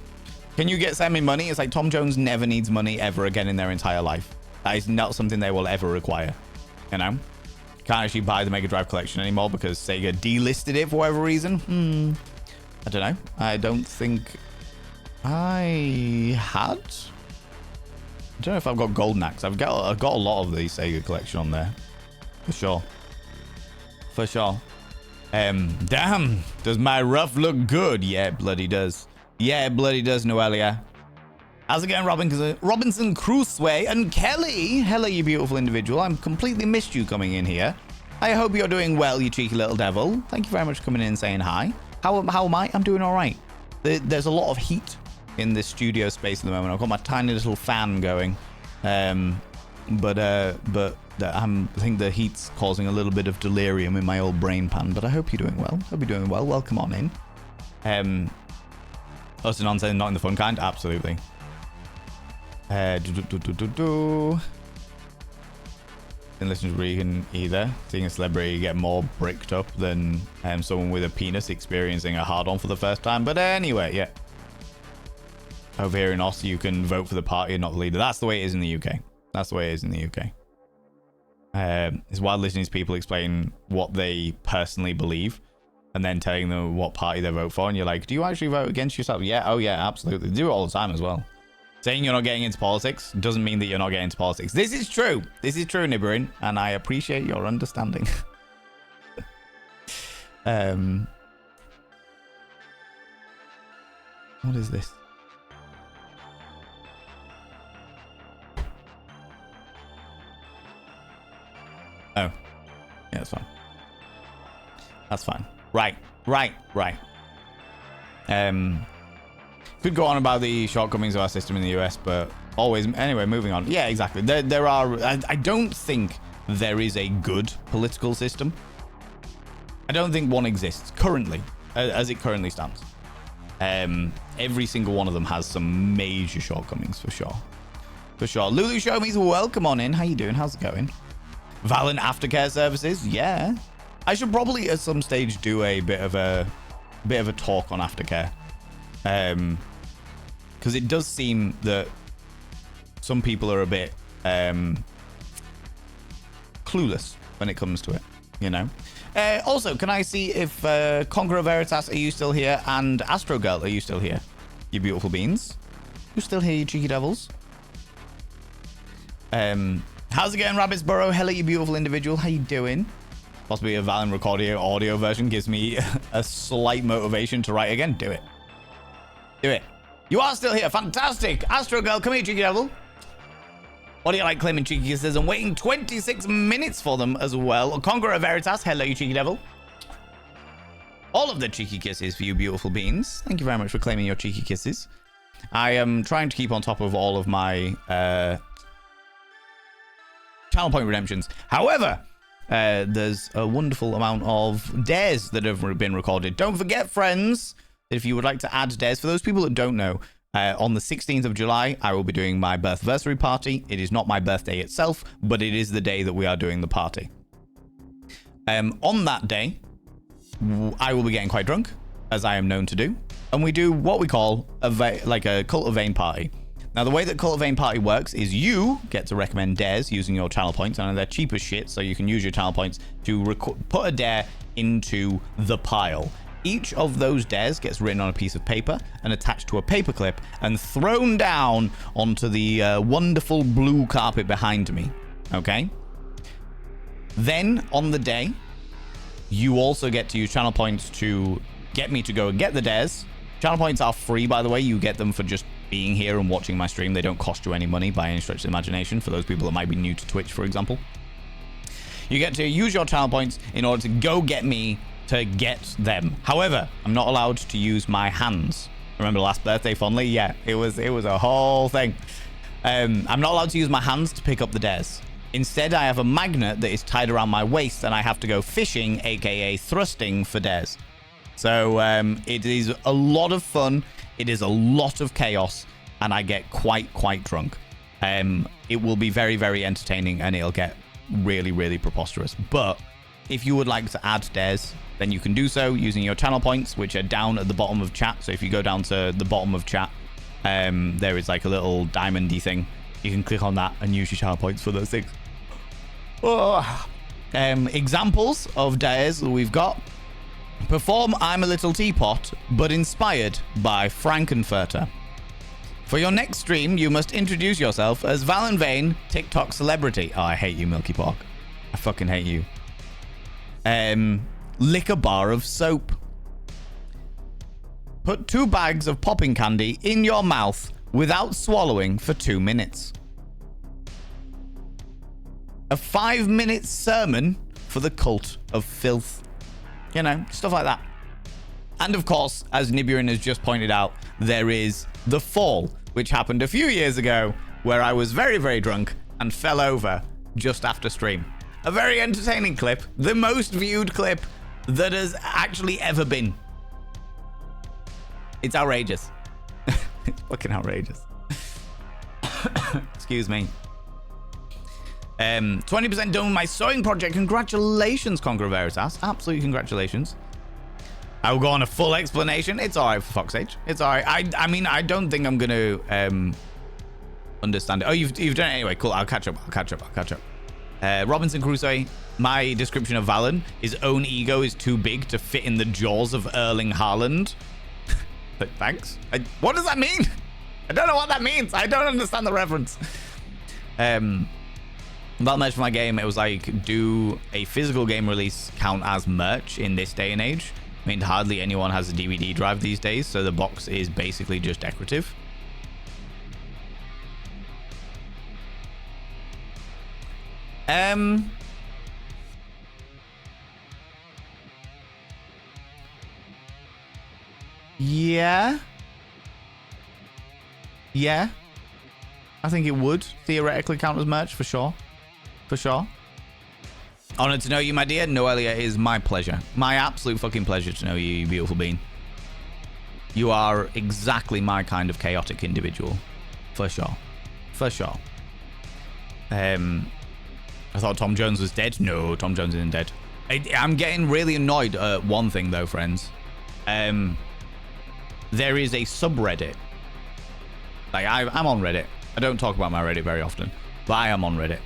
Speaker 1: can you send me money? It's like Tom Jones never needs money ever again in their entire life. That is not something they will ever require. You know? Can't actually buy the Mega Drive collection anymore because Sega delisted it for whatever reason. I don't know. I don't think I had... I don't know if I've got Golden Axe. I've got a lot of the Sega collection on there. For sure. Damn. Does my rough look good? Yeah, bloody does. Yeah, bloody does, Noelia. How's it going, Robinson Crusoe and Kelly? Hello, you beautiful individual. I'm completely missed you coming in here. I hope you're doing well, you cheeky little devil. Thank you very much for coming in and saying hi. How am I? I'm doing all right. There's a lot of heat in this studio space at the moment. I've got my tiny little fan going. I think the heat's causing a little bit of delirium in my old brain pan. But I hope you're doing well. Hope you're doing well. Welcome on in. Us and on saying not in the fun kind. Absolutely. Didn't listen to Regan either. Seeing a celebrity get more bricked up than someone with a penis experiencing a hard-on for the first time. But anyway, yeah. Over here in Oz, you can vote for the party and not the leader. That's the way it is in the UK. That's the way it is in the UK. It's wild listening to people explain what they personally believe and then telling them what party they vote for. And you're like, do you actually vote against yourself? Yeah, oh yeah, absolutely. They do it all the time as well. Saying you're not getting into politics doesn't mean that you're not getting into politics. This is true. This is true, Nibirin, and I appreciate your understanding. What is this? Oh. Yeah, that's fine. That's fine. Right. Could go on about the shortcomings of our system in the US, but always, anyway, moving on. Yeah, exactly. There are, I don't think there is a good political system. I don't think one exists currently, as it currently stands. Every single one of them has some major shortcomings, for sure. For sure. Lulu Show Me's welcome on in. How you doing? How's it going? Valen Aftercare Services, yeah. I should probably at some stage do a bit of a talk on aftercare. Because it does seem that some people are a bit clueless when it comes to it, you know. Also, can I see if Conqueror Veritas, are you still here? And Astro Girl, are you still here? You beautiful beans. You still here, you cheeky devils? How's it going, Rabbitsboro? Hello, you beautiful individual. How you doing? Possibly a Valen Recordio audio version gives me a slight motivation to write again. Do it. Do it. You are still here. Fantastic. Astro Girl, come here, cheeky devil. What do you like claiming cheeky kisses? I'm waiting 26 minutes for them as well. Conqueror Veritas, hello, you cheeky devil. All of the cheeky kisses for you beautiful beans. Thank you very much for claiming your cheeky kisses. I am trying to keep on top of all of my channel point redemptions. However, there's a wonderful amount of dares that have been recorded. Don't forget, friends, that if you would like to add dares, for those people that don't know, on the 16th of July, I will be doing my birthversary party. It is not my birthday itself, but it is the day that we are doing the party. On that day, I will be getting quite drunk, as I am known to do, and we do what we call a Cult of Vane party. Now, the way that Cult of Vane party works is you get to recommend dares using your channel points, and they're cheap as shit, so you can use your channel points to put a dare into the pile. Each of those dares gets written on a piece of paper and attached to a paper clip and thrown down onto the wonderful blue carpet behind me. Okay? Then, on the day, you also get to use channel points to get me to go and get the dares. Channel points are free, by the way. You get them for just being here and watching my stream. They don't cost you any money by any stretch of the imagination, for those people that might be new to Twitch, for example. You get to use your channel points in order to go get me to get them. However, I'm not allowed to use my hands. Remember last birthday fondly? Yeah, it was a whole thing. I'm not allowed to use my hands to pick up the dares. Instead, I have a magnet that is tied around my waist and I have to go fishing, aka thrusting, for dares. So it is a lot of fun. It is a lot of chaos, and I get quite drunk. It will be very, very entertaining, and it'll get really, really preposterous. But if you would like to add dares, then you can do so using your channel points, which are down at the bottom of chat. So if you go down to the bottom of chat, there is like a little diamondy thing. You can click on that and use your channel points for those things. Oh. Examples of dares that we've got. Perform I'm a Little Teapot, but inspired by Frankenfurter. For your next stream, you must introduce yourself as Valen Vane, TikTok celebrity. Oh, I hate you, Milky Pork. I fucking hate you. Lick a bar of soap. Put 2 bags of popping candy in your mouth without swallowing for 2 minutes. A 5-minute sermon for the cult of filth. You know, stuff like that. And of course, as Nibirin has just pointed out, there is the fall, which happened a few years ago, where I was very, very drunk and fell over just after stream. A very entertaining clip. The most viewed clip that has actually ever been. It's outrageous. It's fucking outrageous. Excuse me. 20% done with my sewing project. Congratulations, Conqueror Veritas. Absolutely congratulations. I will go on a full explanation. It's alright, for fuck's sake. It's alright. I mean, I don't think I'm going to understand it. Oh, you've done it anyway. Cool. I'll catch up. Robinson Crusoe. My description of Valen. His own ego is too big to fit in the jaws of Erling Haaland. But thanks. What does that mean? I don't know what that means. I don't understand the reference. About merch for my game, it was like, do a physical game release count as merch in this day and age? I mean, hardly anyone has a DVD drive these days, so the box is basically just decorative. Yeah. I think it would theoretically count as merch for sure. For sure. Honored to know you, my dear. Noelia, it is my pleasure. My absolute fucking pleasure to know you, you beautiful being. You are exactly my kind of chaotic individual. For sure. For sure. I thought Tom Jones was dead. No, Tom Jones isn't dead. I'm getting really annoyed at one thing, though, friends. There is a subreddit. Like, I'm on Reddit. I don't talk about my Reddit very often, but I am on Reddit.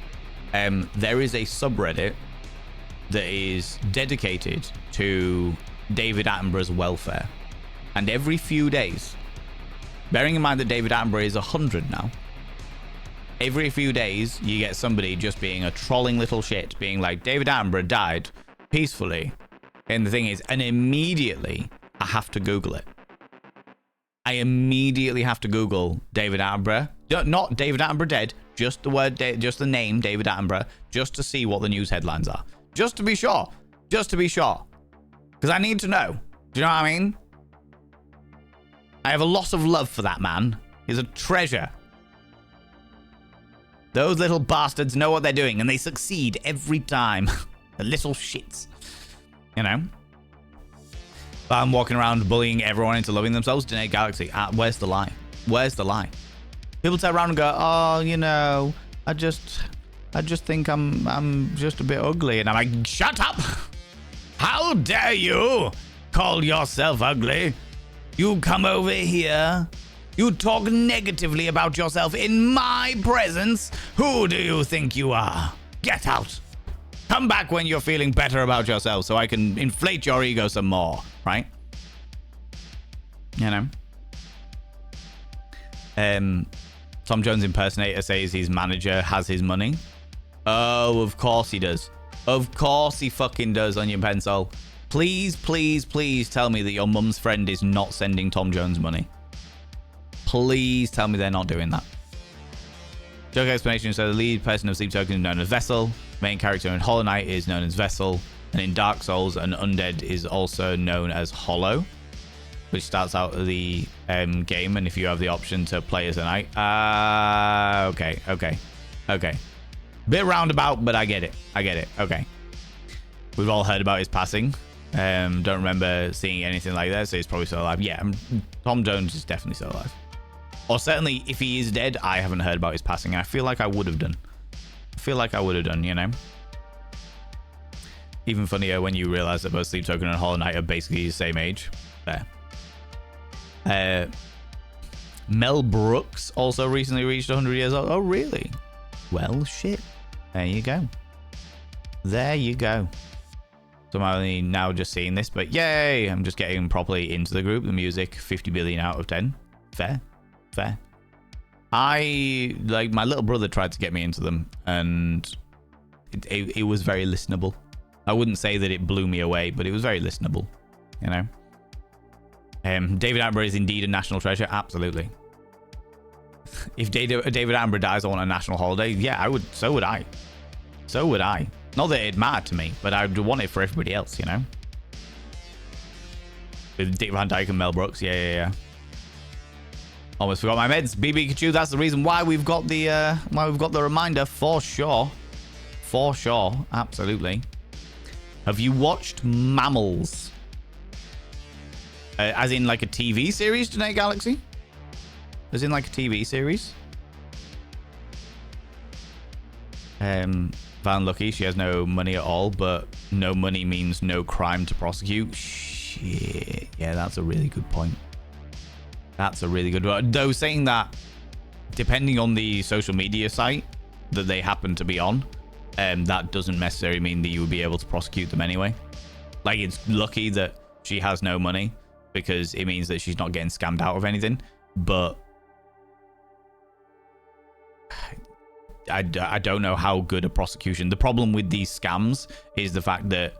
Speaker 1: There is a subreddit that is dedicated to David Attenborough's welfare. And every few days, bearing in mind that David Attenborough is 100 now, every few days you get somebody just being a trolling little shit, being like, David Attenborough died peacefully. And the thing is, and immediately I have to Google it. I immediately have to Google David Attenborough. Not David Attenborough dead, just the word, just the name David Attenborough, just to see what the news headlines are. Just to be sure. Just to be sure. Because I need to know. Do you know what I mean? I have a lot of love for that man. He's a treasure. Those little bastards know what they're doing, and they succeed every time. The little shits. You know? But I'm walking around bullying everyone into loving themselves. Danae Galaxy. Where's the lie? Where's the lie? People turn around and go, oh, you know, I just think I'm just a bit ugly. And I'm like, shut up! How dare you call yourself ugly? You come over here. You talk negatively about yourself in my presence. Who do you think you are? Get out. Come back when you're feeling better about yourself so I can inflate your ego some more, right? You know? Tom Jones impersonator says his manager has his money. Oh, of course he does. Of course he fucking does, Onion Pencil. Please, please, please tell me that your mum's friend is not sending Tom Jones money. Please tell me they're not doing that. Joke explanation. So the lead person of Sleep Token is known as Vessel. Main character in Hollow Knight is known as Vessel. And in Dark Souls, an undead is also known as Hollow, which starts out the game. And if you have the option to play as a knight. Okay. Bit roundabout, but I get it. Okay. We've all heard about his passing. Don't remember seeing anything like that, so he's probably still alive. Yeah, Tom Jones is definitely still alive. Or certainly, if he is dead, I haven't heard about his passing. I feel like I would have done. You know? Even funnier when you realize that both Sleep Token and Hollow Knight are basically the same age. There. Mel Brooks also recently reached 100 years old. Oh, really? Well, shit. There you go. So I'm only now just seeing this, but yay! I'm just getting properly into the group. The music, 50 billion out of 10. Fair. My little brother tried to get me into them, and it was very listenable. I wouldn't say that it blew me away, but it was very listenable, you know? David Attenborough is indeed a national treasure. Absolutely. If David Attenborough dies, I want a national holiday. Yeah, I would. So would I. Not that it mattered to me, but I would want it for everybody else, you know? With Dick Van Dyke and Mel Brooks. Yeah. Almost forgot my meds. BB Pikachu, that's the reason why we've got the reminder, for sure. For sure. Absolutely. Have you watched Mammals? As in like a TV series, Janae Galaxy? As in like a TV series? Van Lucky, she has no money at all, but no money means no crime to prosecute. Shit. Yeah, that's a really good point. That's a really good one. Though saying that, depending on the social media site that they happen to be on, that doesn't necessarily mean that you would be able to prosecute them anyway. Like, it's lucky that she has no money because it means that she's not getting scammed out of anything. But I don't know how good a prosecution. The problem with these scams is the fact that,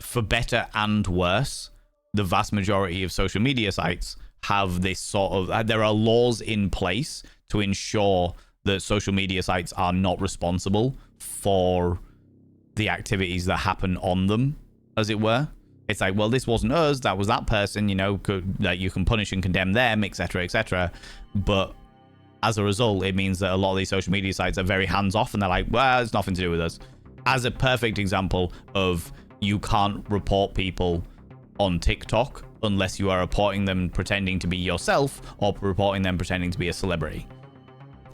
Speaker 1: for better and worse, the vast majority of social media sites have this sort of... There are laws in place to ensure that social media sites are not responsible for the activities that happen on them, as it were. It's like, well, this wasn't us, that was that person, you know, that you can punish and condemn them, etc., etc. But as a result, it means that a lot of these social media sites are very hands-off, and they're like, well, it's nothing to do with us. As a perfect example of you can't report people on TikTok unless you are reporting them pretending to be yourself or reporting them pretending to be a celebrity.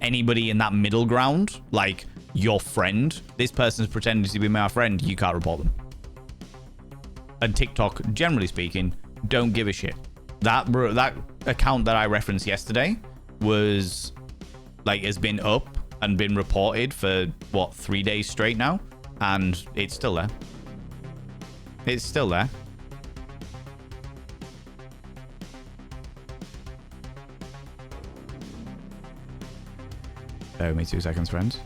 Speaker 1: Anybody in that middle ground, like your friend, this person's pretending to be my friend, you can't report them. And TikTok, generally speaking, don't give a shit. That account that I referenced yesterday was like, has been up and been reported for what, 3 days straight now, and it's still there. It's still there. Bear with me 2 seconds, friends.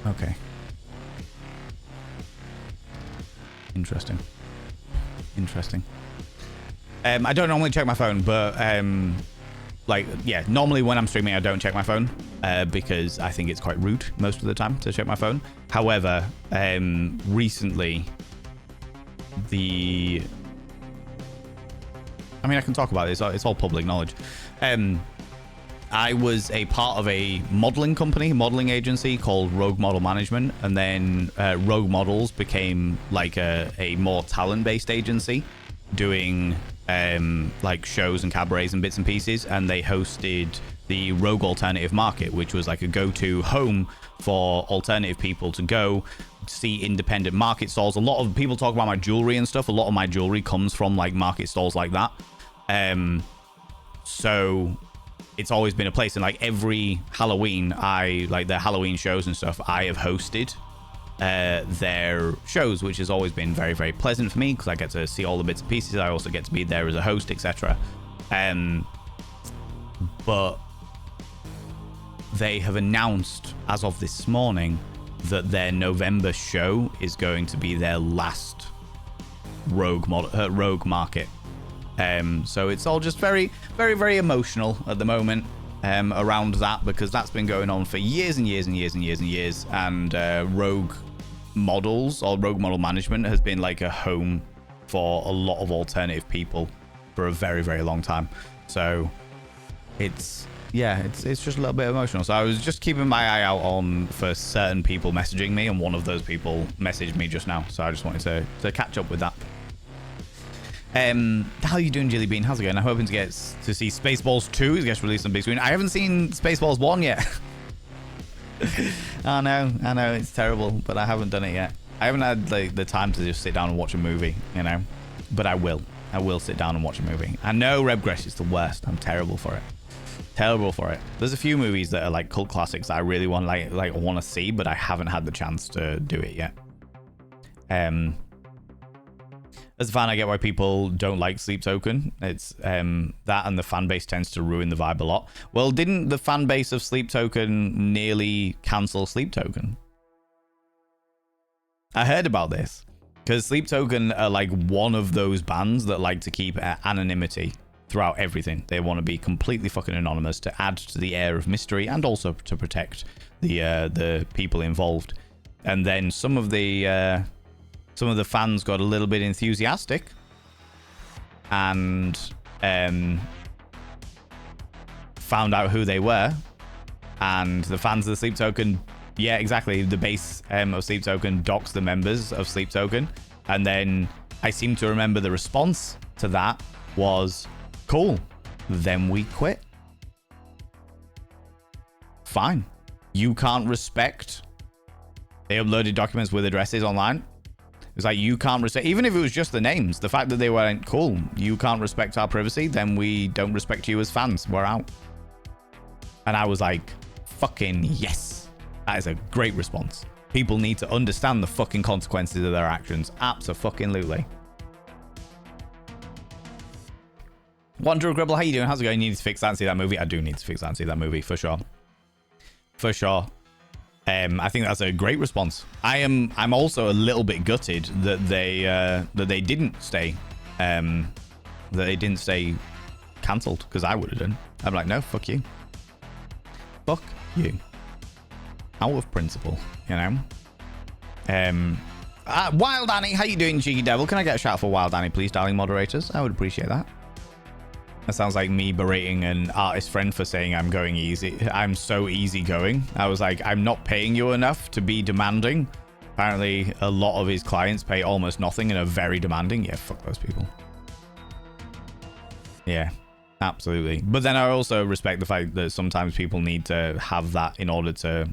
Speaker 1: Okay. Interesting. I don't normally check my phone, but like, yeah, normally when I'm streaming, I don't check my phone because I think it's quite rude most of the time to check my phone. However, recently, I mean, I can talk about it. It's all public knowledge. I was a part of a modeling agency called Rogue Model Management, and then Rogue Models became like a more talent-based agency doing like shows and cabarets and bits and pieces, and they hosted the Rogue Alternative Market, which was like a go-to home for alternative people to go see independent market stalls. A lot of people talk about my jewelry and stuff. A lot of my jewelry comes from like market stalls like that. So it's always been a place, and like every Halloween, their Halloween shows and stuff, I have hosted their shows, which has always been very, very pleasant for me because I get to see all the bits and pieces. I also get to be there as a host, etc. But they have announced as of this morning that their November show is going to be their last Rogue Market. So it's all just very, very, very emotional at the moment around that, because that's been going on for years and years and years and years and years. And Rogue Models, or Rogue Model Management, has been like a home for a lot of alternative people for a very, very long time. So it's just a little bit emotional. So I was just keeping my eye out for certain people messaging me, and one of those people messaged me just now. So I just wanted to catch up with that. How are you doing, Jilly Bean? How's it going? I'm hoping to get to see Spaceballs 2. It gets released on big screen. I haven't seen Spaceballs 1 yet. I know, it's terrible, but I haven't done it yet. I haven't had like the time to just sit down and watch a movie, you know. But I will sit down and watch a movie. I know Rebgress is the worst. I'm terrible for it. There's a few movies that are like cult classics that I really want to see, but I haven't had the chance to do it yet. As a fan, I get why people don't like Sleep Token. It's that, and the fan base tends to ruin the vibe a lot. Well, didn't the fan base of Sleep Token nearly cancel Sleep Token? I heard about this because Sleep Token are like one of those bands that like to keep anonymity throughout everything. They want to be completely fucking anonymous to add to the air of mystery and also to protect the people involved. And then some of the fans got a little bit enthusiastic and found out who they were, and the fans of the Sleep Token, yeah, exactly, the base of Sleep Token doxed the members of Sleep Token, and then I seem to remember the response to that was, cool, then we quit. Fine. You can't respect. They uploaded documents with addresses online. It's like, you can't respect, even if it was just the names, the fact that they weren't cool, you can't respect our privacy, then we don't respect you as fans. We're out. And I was like, fucking yes. That is a great response. People need to understand the fucking consequences of their actions. Abso-fucking-lutely. Wanderer Gribble, how you doing? How's it going? You need to fix that and see that movie. I do need to fix that and see that movie, for sure. For sure. I think that's a great response. I'm also a little bit gutted that they didn't stay cancelled, because I would have done. I'm like, no, fuck you. Fuck you. Out of principle, you know. Wild Annie, how you doing, Cheeky Devil? Can I get a shout out for Wild Annie, please, darling moderators? I would appreciate that. That sounds like me berating an artist friend for saying I'm going easy. I'm so easygoing. I was like, I'm not paying you enough to be demanding. Apparently, a lot of his clients pay almost nothing and are very demanding. Yeah, fuck those people. Yeah, absolutely. But then I also respect the fact that sometimes people need to have that in order to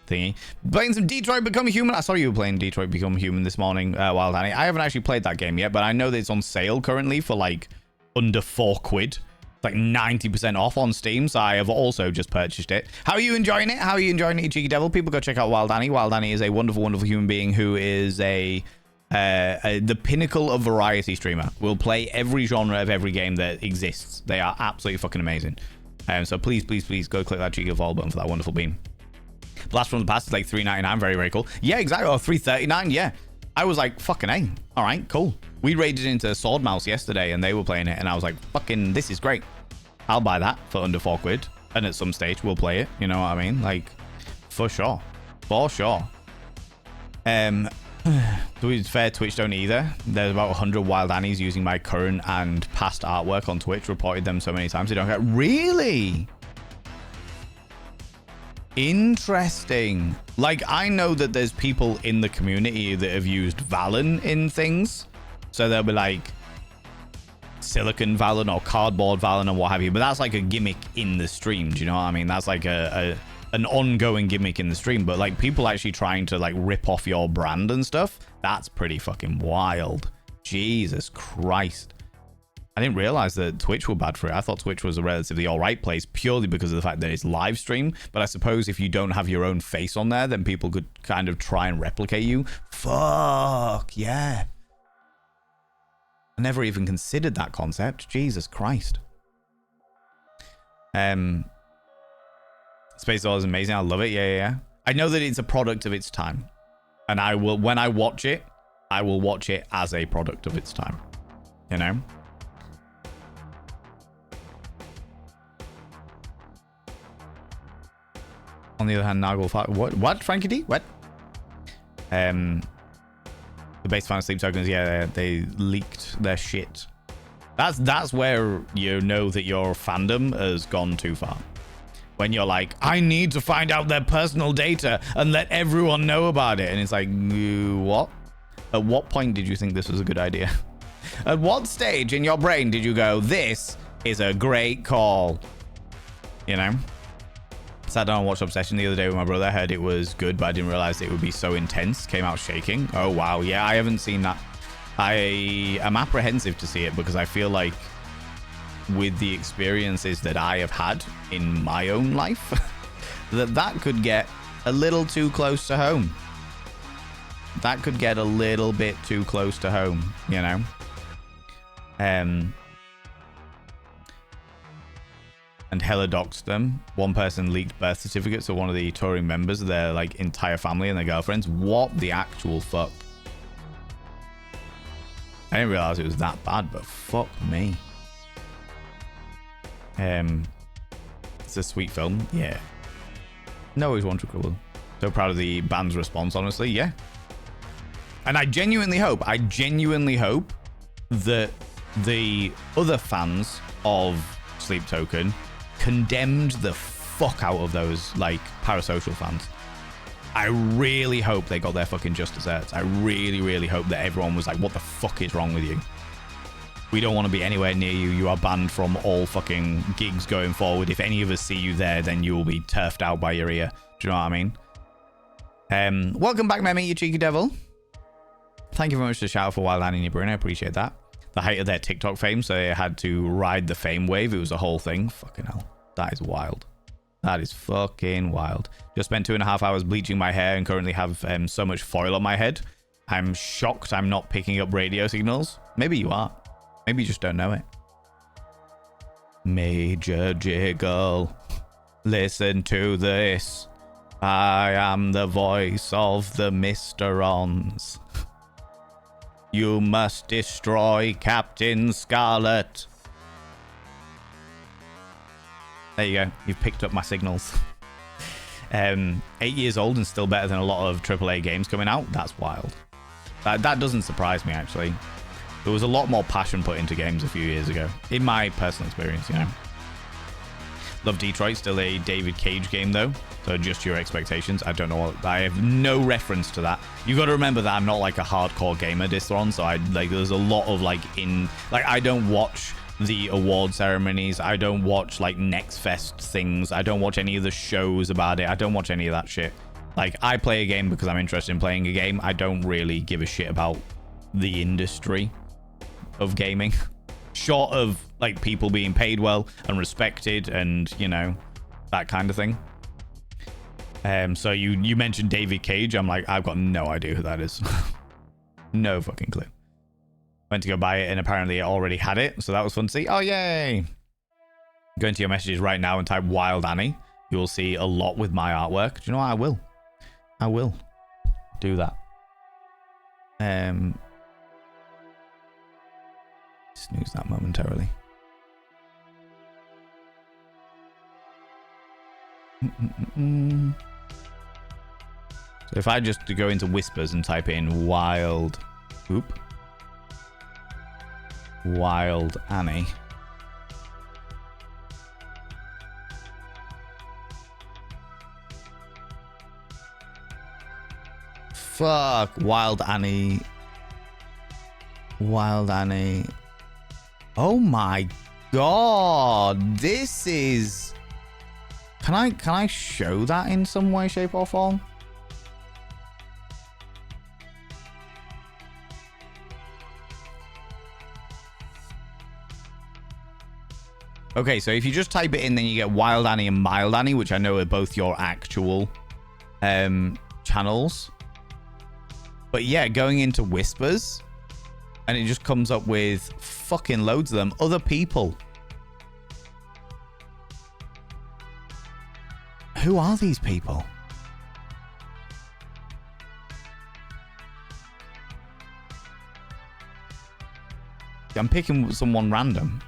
Speaker 1: thingy. Playing some Detroit Become Human. I saw you were playing Detroit Become Human this morning, Wild Annie. I haven't actually played that game yet, but I know that it's on sale currently for like under £4, like 90% off on Steam, so I have also just purchased it. How are you enjoying it? How are you enjoying it, you cheeky devil? People go check out Wild Annie. Wild Annie is a wonderful, wonderful human being who is the pinnacle of variety streamer. Will play every genre of every game that exists. They are absolutely fucking amazing. So please, please, please go click that cheeky follow button for that wonderful beam. Blast from the Past is like $3.99, very, very cool. Yeah, exactly. Or $3.39, yeah. I was like, fucking A. All right, cool. We raided into Sword Mouse yesterday and they were playing it and I was like, fucking, this is great. I'll buy that for under £4. And at some stage we'll play it. You know what I mean? Like, for sure. For sure. To be fair, Twitch don't either. There's about 100 Wild Annies using my current and past artwork on Twitch. Reported them so many times they don't get. Really? Interesting. Like, I know that there's people in the community that have used Valen in things. So they'll be like silicon Valen or cardboard Valen or what have you. But that's like a gimmick in the stream. Do you know what I mean? That's like an ongoing gimmick in the stream. But like people actually trying to like rip off your brand and stuff. That's pretty fucking wild. Jesus Christ. I didn't realize that Twitch were bad for it. I thought Twitch was a relatively alright place purely because of the fact that it's live stream. But I suppose if you don't have your own face on there, then people could kind of try and replicate you. Fuck, yeah. I never even considered that concept. Jesus Christ. Space Doll is amazing. I love it. Yeah. I know that it's a product of its time. And I will, when I watch it, I will watch it as a product of its time. You know? On the other hand, what, Frankie D? What? The base fan of Sleep Tokens, yeah, they leaked their shit. That's where you know that your fandom has gone too far. When you're like, I need to find out their personal data and let everyone know about it. And it's like, what? At what point did you think this was a good idea? At what stage in your brain did you go, this is a great call? You know? Sat down and watched Obsession the other day with my brother. Heard it was good, but I didn't realize it would be so intense. Came out shaking. Oh, wow. Yeah, I haven't seen that. I am apprehensive to see it because I feel like with the experiences that I have had in my own life, that could get a little too close to home. That could get a little bit too close to home, you know? and hella doxed them. One person leaked birth certificates of one of the touring members of their like entire family and their girlfriends. What the actual fuck? I didn't realize it was that bad, but fuck me. It's a sweet film. Yeah. No, always wanted to. So proud of the band's response, honestly. Yeah. And I genuinely hope that the other fans of Sleep Token condemned the fuck out of those like parasocial fans. I really hope they got their fucking just desserts. I really, really hope that everyone was like, what the fuck is wrong with you? We don't want to be anywhere near you. You are banned from all fucking gigs going forward. If any of us see you there, then you will be turfed out by your ear. Do you know what I mean? Welcome back, Memmy, you cheeky devil. Thank you very much for the shout out for Wild Annie and Bruno. I appreciate that. The height of their TikTok fame, so they had to ride the fame wave. It was a whole thing. Fucking hell. That is wild. That is fucking wild. Just spent 2.5 hours bleaching my hair and currently have so much foil on my head. I'm shocked I'm not picking up radio signals. Maybe you are. Maybe you just don't know it. Major Jiggle. Listen to this. I am the voice of the Mysterons. You must destroy Captain Scarlet. There you go. You've picked up my signals. 8 years old and still better than a lot of AAA games coming out. That's wild. That doesn't surprise me, actually. There was a lot more passion put into games a few years ago. In my personal experience, you know. Love Detroit. Still a David Cage game, though. So adjust your expectations. I don't know what... I have no reference to that. You got to remember that I'm not like a hardcore gamer, Dithron. So there's a lot of like I don't watch the award ceremonies. I don't watch like Next Fest things. I don't watch any of the shows about it. I don't watch any of that shit. Like, I play a game because I'm interested in playing a game. I don't really give a shit about the industry of gaming. Short of like people being paid well and respected and, you know, that kind of thing. So you mentioned David Cage. I'm like, I've got no idea who that is. No fucking clue. Went to go buy it and apparently it already had it. So that was fun to see. Oh, yay. Go into your messages right now and type Wild Annie. You will see a lot with my artwork. Do you know what? I will do that. Snooze that momentarily. So if I just go into whispers and type in Wild Annie. Fuck, Wild Annie. Oh my god, this is... Can I show that in some way, shape, or form? Okay, so if you just type it in, then you get Wild Annie and Mild Annie, which I know are both your actual channels. But yeah, going into whispers, and it just comes up with fucking loads of them. Other people. Who are these people? I'm picking someone random.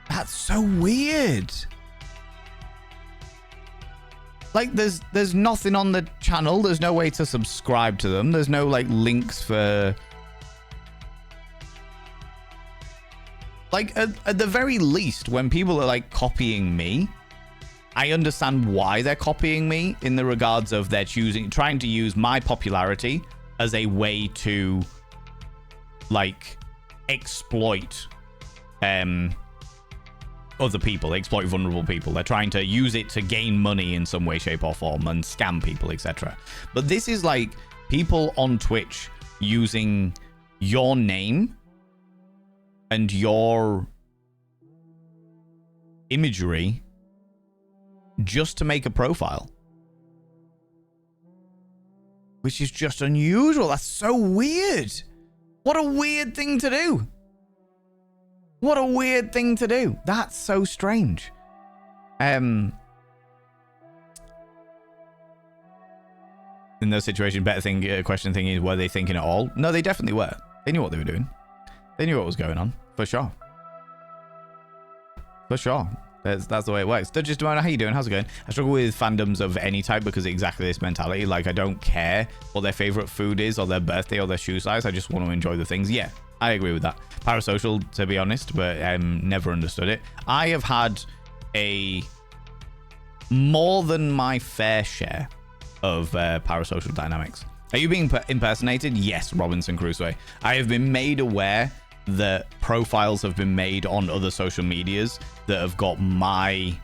Speaker 1: That's so weird. Like, there's nothing on the channel. There's no way to subscribe to them. There's no, like, links for... Like, at the very least, when people are, like, copying me, I understand why they're copying me in the regards of they're trying to use my popularity as a way to, like, exploit, other people, exploit vulnerable people. They're trying to use it to gain money in some way, shape, or form and scam people, etc. But this is like people on Twitch using your name and your imagery just to make a profile, which is just unusual. That's so weird. What a weird thing to do. What a weird thing to do. That's so strange. In those situations, question thing is, were they thinking at all? No, they definitely were. They knew what they were doing. They knew what was going on, for sure. For sure. That's the way it works. Just how you doing? How's it going? I struggle with fandoms of any type because of exactly this mentality. Like, I don't care what their favorite food is or their birthday or their shoe size. I just want to enjoy the things. Yeah, I agree with that. Parasocial, to be honest, but never understood it. I have had a more than my fair share of parasocial dynamics. Are you being impersonated? Yes, Robinson Crusoe. I have been made aware that profiles have been made on other social medias that have got my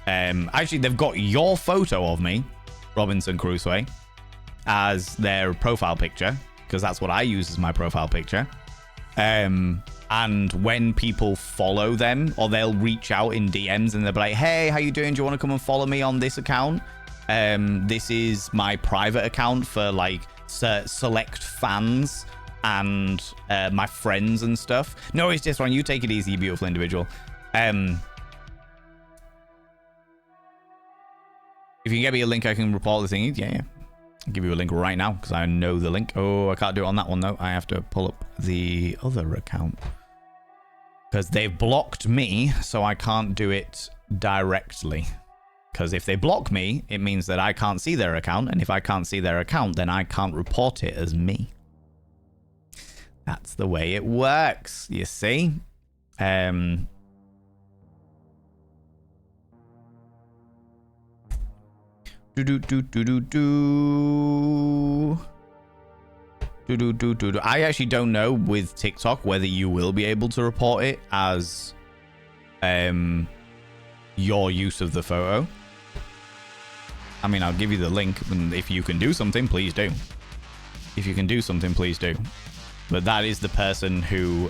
Speaker 1: actually they've got your photo of me, Robinson Crusoe, as their profile picture, because that's what I use as my profile picture. And when people follow them, or they'll reach out in DMs and they'll be like, hey, how you doing, do you want to come and follow me on this account? This is my private account for like select fans and my friends and stuff. No, it's just one. You take it easy, you beautiful individual. If you can get me a link, I can report the thing. Yeah. I'll give you a link right now because I know the link. Oh, I can't do it on that one though. I have to pull up the other account because they've blocked me, so I can't do it directly. Because if they block me, it means that I can't see their account, and if I can't see their account, then I can't report it as me. That's the way it works, you see. I actually don't know with TikTok whether you will be able to report it as your use of the photo. I mean, I'll give you the link, and if you can do something, please do. If you can do something, please do. But that is the person who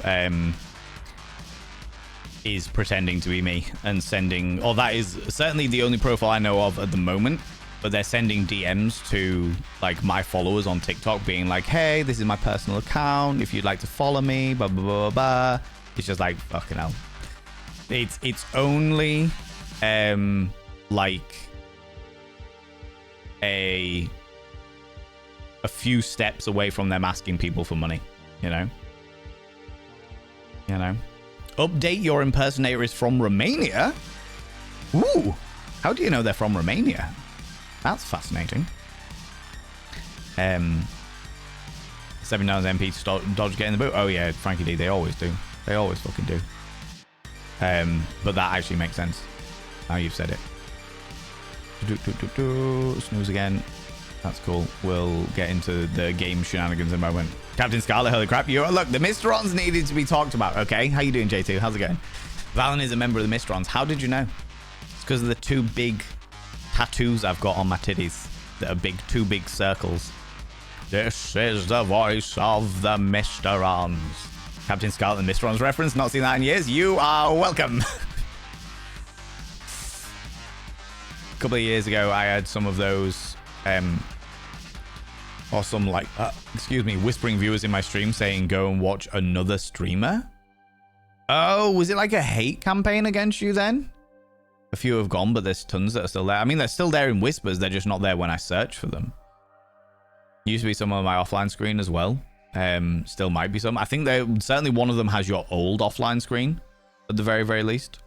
Speaker 1: is pretending to be me and sending, or that is certainly the only profile I know of at the moment, but they're sending DMs to like my followers on TikTok being like, hey, this is my personal account, if you'd like to follow me, blah, blah, blah, blah. It's just like, fucking hell. It's only like a few steps away from them asking people for money. You know. Update, your impersonator is from Romania. Ooh, how do you know they're from Romania? That's fascinating. 7 down MP to dodge getting the boot. Oh yeah, Frankie D, they always do. They always fucking do. But that actually makes sense. Now you've said it. Snooze again. That's cool. We'll get into the game shenanigans in a moment. Captain Scarlet, holy crap. Look, the Mysterons needed to be talked about, okay? How you doing, J2? How's it going? Valen is a member of the Mysterons. How did you know? It's because of the 2 big tattoos I've got on my titties that are 2 big circles. This is the voice of the Mysterons. Captain Scarlet and Mysterons reference. Not seen that in years. You are welcome. A couple of years ago, I had some of those... or some like whispering viewers in my stream saying go and watch another streamer. Oh, was it like a hate campaign against you then? A few have gone, but there's tons that are still there. I mean, they're still there in whispers, they're just not there when I search for them. Used to be some on my offline screen as well. Still might be some. I think certainly one of them has your old offline screen at the very, very least.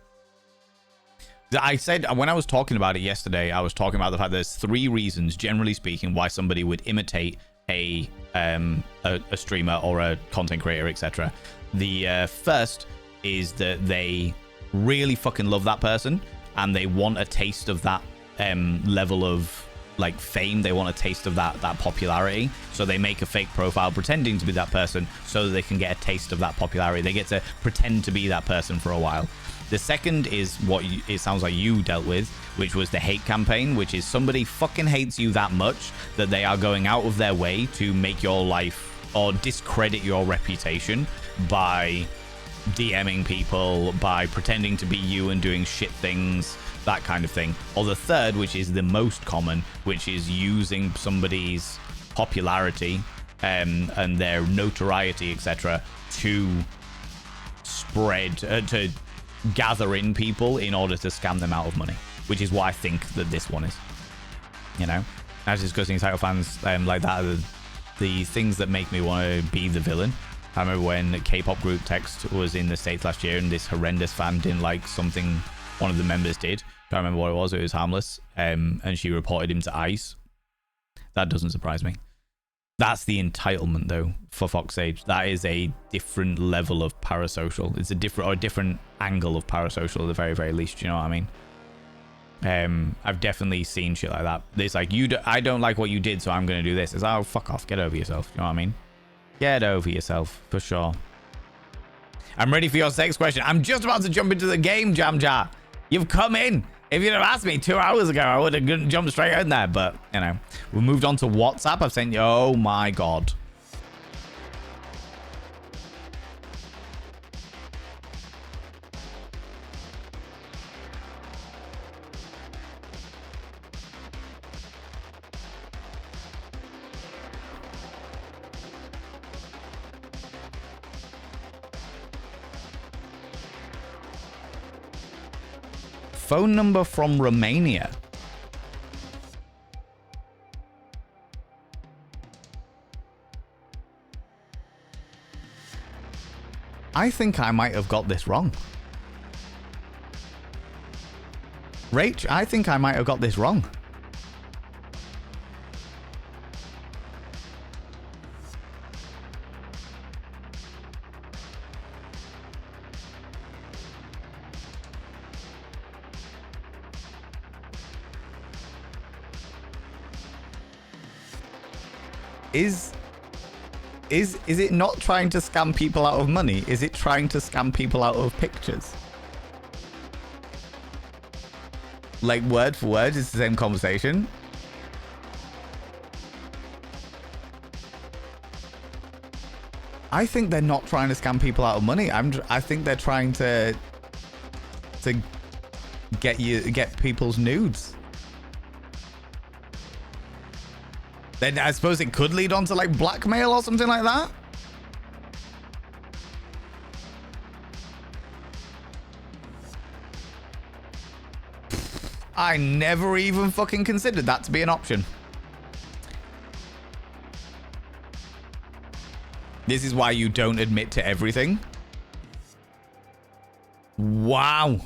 Speaker 1: I said, when I was talking about it yesterday, I was talking about the fact there's 3 reasons, generally speaking, why somebody would imitate a streamer or a content creator, etc. The first is that they really fucking love that person and they want a taste of that level of like fame. They want a taste of that popularity, so they make a fake profile pretending to be that person so that they can get a taste of that popularity. They get to pretend to be that person for a while. The second is what it sounds like you dealt with, which was the hate campaign, which is somebody fucking hates you that much that they are going out of their way to make your life or discredit your reputation by DMing people, by pretending to be you and doing shit things, that kind of thing. Or the third, which is the most common, which is using somebody's popularity and their notoriety, etc., to spread, to gather in people in order to scam them out of money, which is what I think that this one is. You know, as discussing title fans like that are the things that make me want to be the villain. I remember when K-pop group Text was in the States last year and this horrendous fan didn't like something one of the members did. I can't remember what it was. It was harmless. And she reported him to ICE. That doesn't surprise me. That's the entitlement, though, for Fox Sage. That is a different level of parasocial. It's a different angle of parasocial at the very, very least. You know what I mean? I've definitely seen shit like that. It's like, I don't like what you did, so I'm going to do this. It's, oh, fuck off. Get over yourself. You know what I mean? Get over yourself, for sure. I'm ready for your next question. I'm just about to jump into the game, Jam Jar. You've come in. If you'd have asked me 2 hours ago, I would have jumped straight in there. But, you know, we moved on to WhatsApp. I've sent you, oh my God. Phone number from Romania. I think I might have got this wrong. Rach, I think I might have got this wrong. Is it not trying to scam people out of money? Is it trying to scam people out of pictures? Like word for word, it's the same conversation. I think they're not trying to scam people out of money. I think they're trying to get people's nudes. Then I suppose it could lead on to like blackmail or something like that. I never even fucking considered that to be an option. This is why you don't admit to everything. Wow.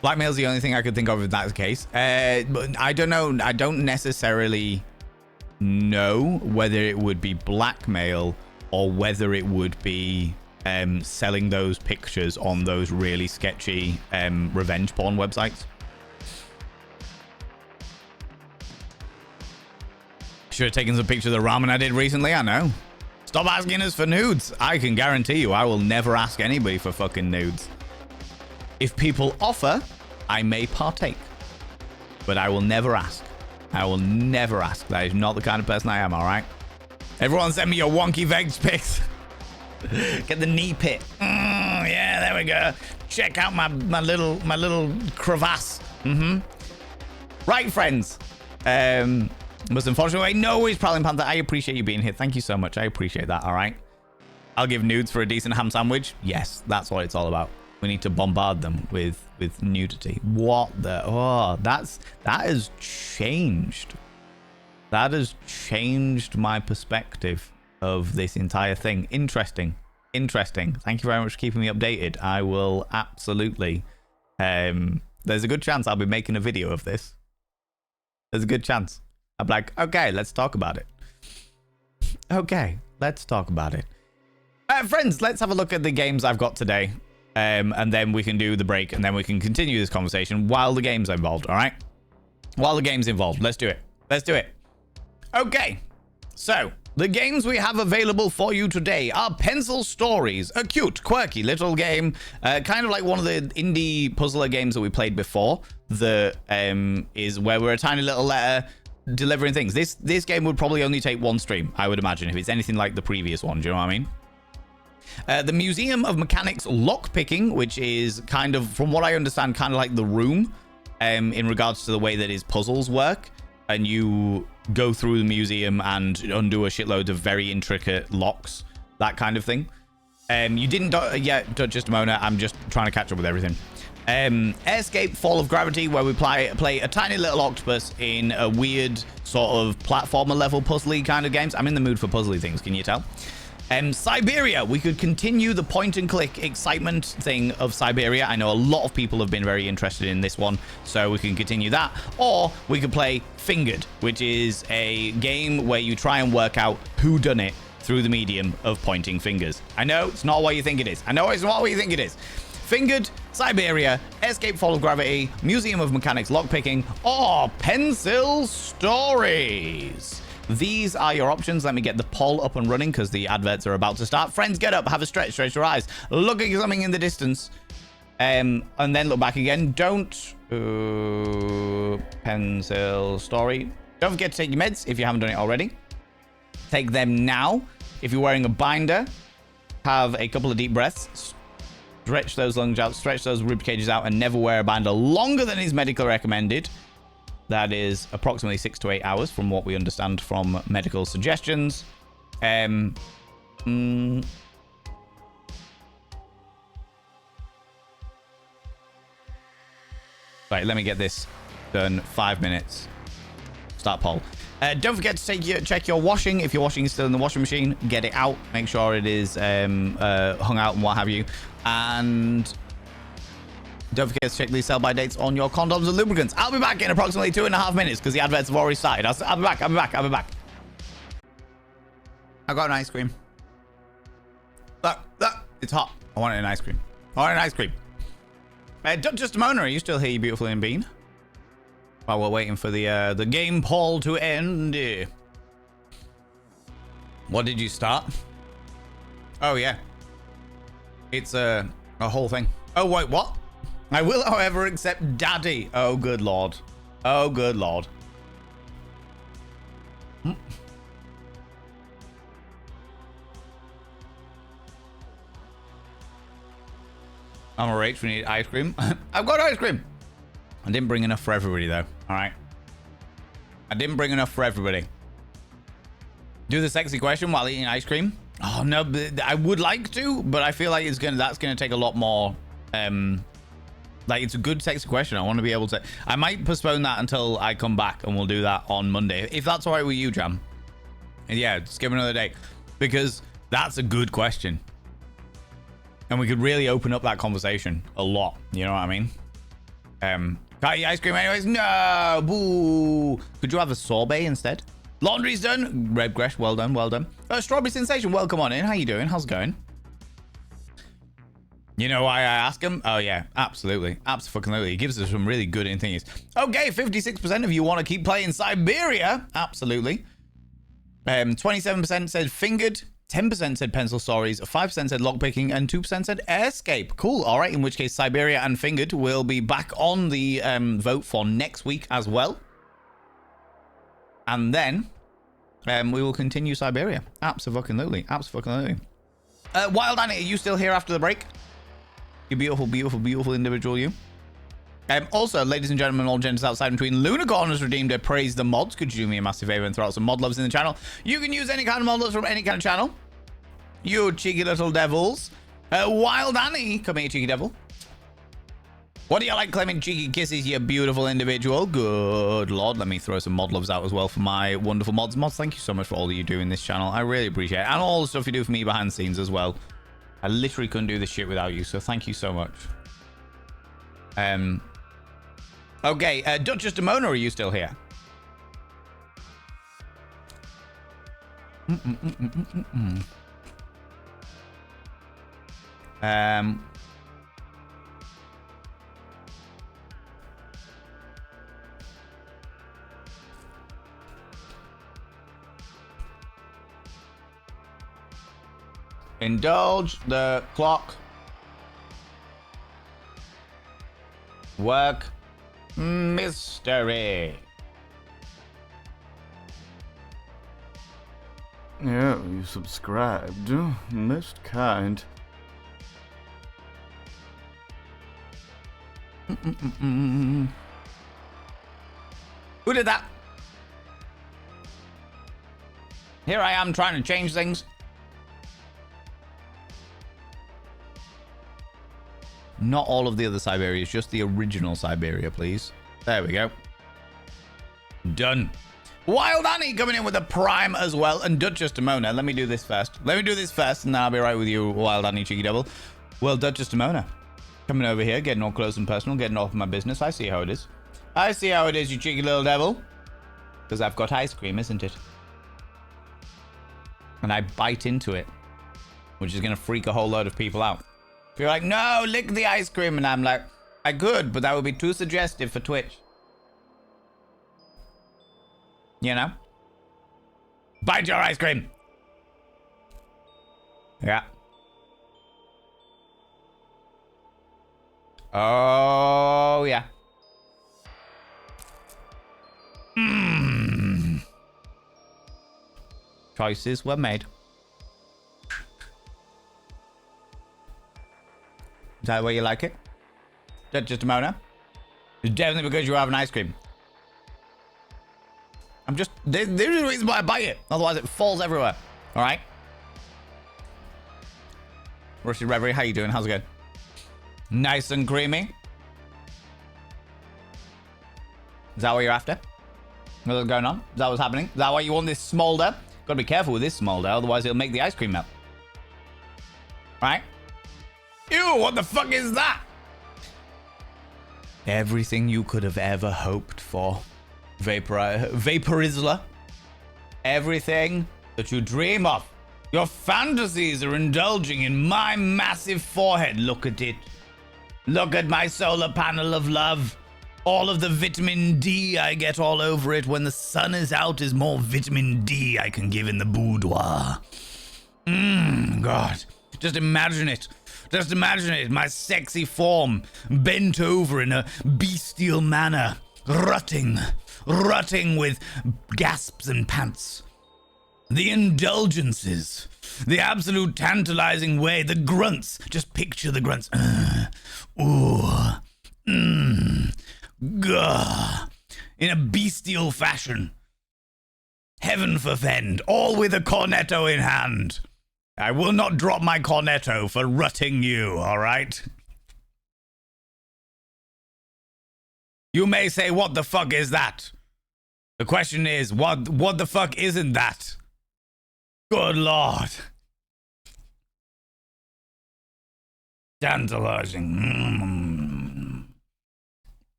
Speaker 1: Blackmail's the only thing I could think of if that's the case. But I don't know. I don't necessarily know whether it would be blackmail or whether it would be selling those pictures on those really sketchy revenge porn websites. Should have taken some pictures of the ramen I did recently. I know. Stop asking us for nudes. I can guarantee you I will never ask anybody for fucking nudes. If people offer, I may partake. But I will never ask. I will never ask. That is not the kind of person I am, alright? Everyone send me your wonky vegs pics. Get the knee pit. Yeah, there we go. Check out my little crevasse. Right, friends. Most unfortunately, no worries, Prowling Panther. I appreciate you being here. Thank you so much. I appreciate that, alright? I'll give nudes for a decent ham sandwich. Yes, that's what it's all about. We need to bombard them with nudity. What the? Oh, that has changed. That has changed my perspective of this entire thing. Interesting. Thank you very much for keeping me updated. I will absolutely. There's a good chance I'll be making a video of this. There's a good chance. I'm like, okay, let's talk about it. Okay, let's talk about it. Friends, let's have a look at the games I've got today. And then we can do the break and then we can continue this conversation while the game's involved, all right? While the game's involved. Let's do it. Let's do it. Okay. So, the games we have available for you today are Pencil Stories, a cute, quirky little game, kind of like one of the indie puzzler games that we played before, that is where we're a tiny little letter delivering things. This game would probably only take one stream, I would imagine, if it's anything like the previous one. Do you know what I mean? The Museum of Mechanics Lockpicking, which is kind of, from what I understand, kind of like The Room in regards to the way that his puzzles work. and you go through the museum and undo a shitload of very intricate locks, that kind of thing. You didn't yet, just a moment. I'm just trying to catch up with everything. Escape Fall of Gravity, where we play a tiny little octopus in a weird sort of platformer level puzzly kind of games. I'm in the mood for puzzly things, can you tell? Syberia, we could continue the point and click excitement thing of Syberia. I know a lot of people have been very interested in this one, so we can continue that. Or we could play Fingered, which is a game where you try and work out who done it through the medium of pointing fingers. I know it's not what you think it is. I know it's not what you think it is. Fingered, Syberia, Escape Fall of Gravity, Museum of Mechanics Lockpicking, or Pencil Stories. These are your options. Let me get the poll up and running because the adverts are about to start. Friends, get up, have a stretch, stretch your eyes, look at something in the distance, and then look back again. Don't Pencil Story. Don't forget to take your meds if you haven't done it already. Take them now. If you're wearing a binder, have a couple of deep breaths. Stretch those lungs out, stretch those rib cages out, and never wear a binder longer than is medically recommended. That is approximately 6 to 8 hours from what we understand from medical suggestions. Right, let me get this done. 5 minutes. Start poll. Don't forget to check your washing. If your washing is still in the washing machine, get it out. Make sure it is hung out and what have you. And don't forget to check the sell-by dates on your condoms and lubricants. I'll be back in approximately 2.5 minutes because the adverts have already started. I'll be back. I'll be back. I got an ice cream. Look, it's hot. I want an ice cream. Just a moment. Are you still here, you beautiful human being? While we're waiting for the game poll to end. What did you start? Oh, yeah. It's a whole thing. Oh, wait, what? I will, however, accept daddy. Oh, good lord. Oh, good lord. I'm a rage. We need ice cream. I've got ice cream. I didn't bring enough for everybody, though. All right. I didn't bring enough for everybody. Do the sexy question while eating ice cream. Oh, no. I would like to, but I feel like that's going to take a lot more. Like, it's a good sexy question. I want to be able to. I might postpone that until I come back, and we'll do that on Monday. If that's all right with you, Jam. And yeah, just give me another day. Because that's a good question. And we could really open up that conversation a lot. You know what I mean? Can't eat ice cream anyways? No! Boo! Could you have a sorbet instead? Laundry's done. Red Gresh, well done, well done. Strawberry Sensation, welcome on in. How you doing? How's it going? You know why I ask him? Oh, yeah, absolutely. Absolutely. He gives us some really good things. Okay, 56% of you want to keep playing Syberia. Absolutely. 27% said Fingered. 10% said Pencil Stories, 5% said Lockpicking, and 2% said Escape. Cool. All right. In which case, Syberia and Fingered will be back on the vote for next week as well. And then we will continue Syberia. Absolutely. Wild Annie, are you still here after the break? You beautiful, beautiful, beautiful individual, you. Also, ladies and gentlemen, all genders outside between, Lunicorn has redeemed a Praise the Mods. Could you do me a massive favor and throw out some mod loves in the channel? You can use any kind of mod loves from any kind of channel. You cheeky little devils. Wild Annie, come here, cheeky devil. What do you like claiming cheeky kisses, you beautiful individual? Good lord, let me throw some mod loves out as well for my wonderful mods. Mods, thank you so much for all that you do in this channel. I really appreciate it. And all the stuff you do for me behind the scenes as well. I literally couldn't do this shit without you, so thank you so much. Okay, Duchess Demona, are you still here? Indulge the clock. Work mystery.
Speaker 2: Yeah, you subscribed. Most kind.
Speaker 1: Who did that? Here I am trying to change things. Not all of the other Syberias, just the original Syberia, please. There we go. Done. Wild Annie coming in with a prime as well. And Duchess Demona. Let me do this first. Let me do this first, and then I'll be right with you, Wild Annie, cheeky devil. Well, Duchess Demona. Coming over here, getting all close and personal, getting off my business. I see how it is. I see how it is, you cheeky little devil. Because I've got ice cream, isn't it? And I bite into it, which is going to freak a whole load of people out. If you're like, no, lick the ice cream. And I'm like, I could, but that would be too suggestive for Twitch. You know? Bite your ice cream. Yeah. Oh, yeah. Mmm. Choices were made. Is that the way you like it? That's just a Mona. It's definitely because you have an ice cream. I'm just... There's a reason why I bite it. Otherwise it falls everywhere. Alright? Rusty Reverie, how you doing? How's it going? Nice and creamy. Is that what you're after? What's going on? Is that what's happening? Is that why you want this smolder? Gotta be careful with this smolder, otherwise it'll make the ice cream melt. Right? Ew, what the fuck is that? Everything you could have ever hoped for. Vaporizla. Everything that you dream of. Your fantasies are indulging in my massive forehead. Look at it. Look at my solar panel of love. All of the vitamin D I get all over it when the sun is out is more vitamin D I can give in the boudoir. God. Just imagine it. Just imagine it. My sexy form bent over in a bestial manner. Rutting with gasps and pants. The indulgences. The absolute tantalizing way. The grunts. Just picture the grunts. Gah. In a bestial fashion. Heaven forfend. All with a cornetto in hand. I will not drop my cornetto for rutting you, all right? You may say, what the fuck is that? The question is, what the fuck isn't that? Good Lord. Tantalizing.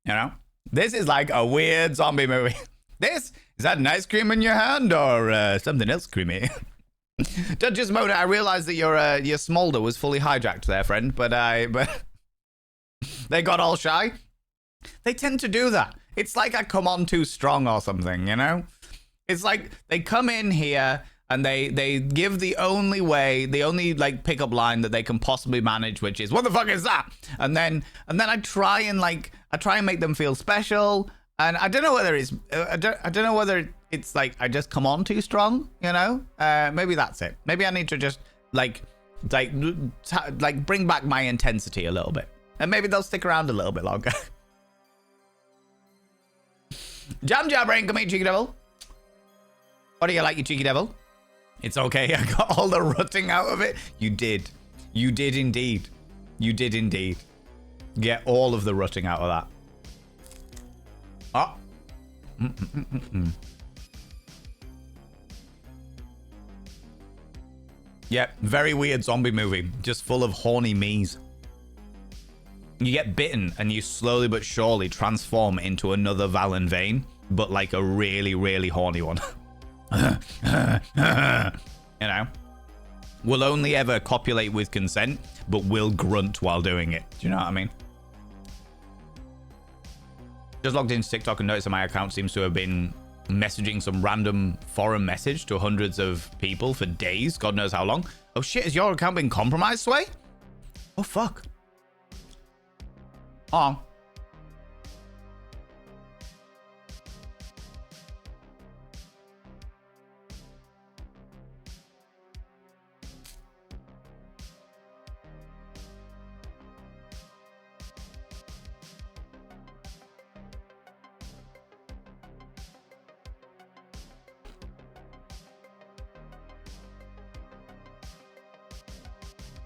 Speaker 1: You know? This is like a weird zombie movie. Is that an ice cream in your hand or something else creamy? Duchess Mona, I realized that your smolder was fully hijacked there, friend, but they got all shy. They tend to do that. It's like I come on too strong or something, you know? It's like they come in here and they give the only like pickup line that they can possibly manage, which is, what the fuck is that? And then I try and make them feel special. And I don't know whether it's I don't know whether it's like I just come on too strong, you know? Maybe that's it. Maybe I need to just like bring back my intensity a little bit, and maybe they'll stick around a little bit longer. Jam Brain, come here, cheeky devil. What do you like, you cheeky devil? It's okay. I got all the rutting out of it. You did. You did indeed. You did indeed. Get all of the rutting out of that. Oh. Yeah, very weird zombie movie. Just full of horny me's. You get bitten and you slowly but surely transform into another Valen vein, but like a really, really horny one. You know? Will only ever copulate with consent, but will grunt while doing it. Do you know what I mean? Just logged into TikTok and noticed that my account seems to have been messaging some random foreign message to hundreds of people for days. God knows how long. Oh shit, has your account been compromised, Sway? Oh fuck. Oh.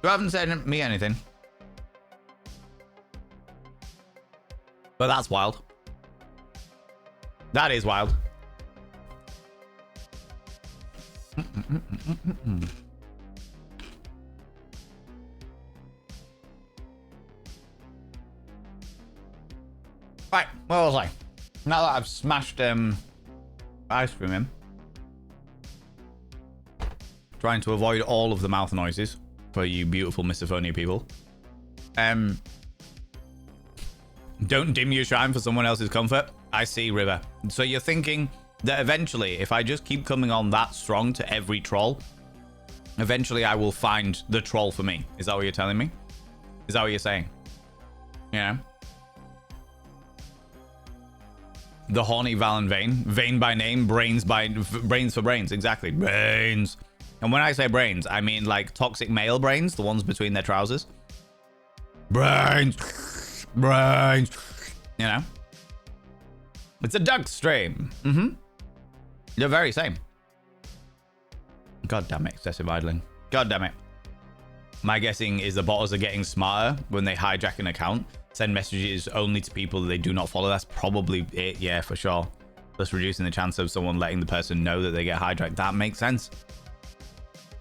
Speaker 1: You haven't said me anything. But that's wild. That is wild. Right, what was I? Now that I've smashed ice cream in, trying to avoid all of the mouth noises for you beautiful misophonia people. Don't dim your shine for someone else's comfort. I see, River. So you're thinking that eventually, if I just keep coming on that strong to every troll, eventually I will find the troll for me. Is that what you're telling me? Is that what you're saying? Yeah. The horny Valen vein. Vein by name, brains for brains. Exactly. Brains. And when I say brains, I mean like toxic male brains, the ones between their trousers. Brains. Brains. You know? It's a duck stream. Mm-hmm. The very same. God damn it, excessive idling. God damn it. My guessing is the bottles are getting smarter when they hijack an account. Send messages only to people that they do not follow. That's probably it, yeah, for sure. Thus reducing the chance of someone letting the person know that they get hijacked. That makes sense.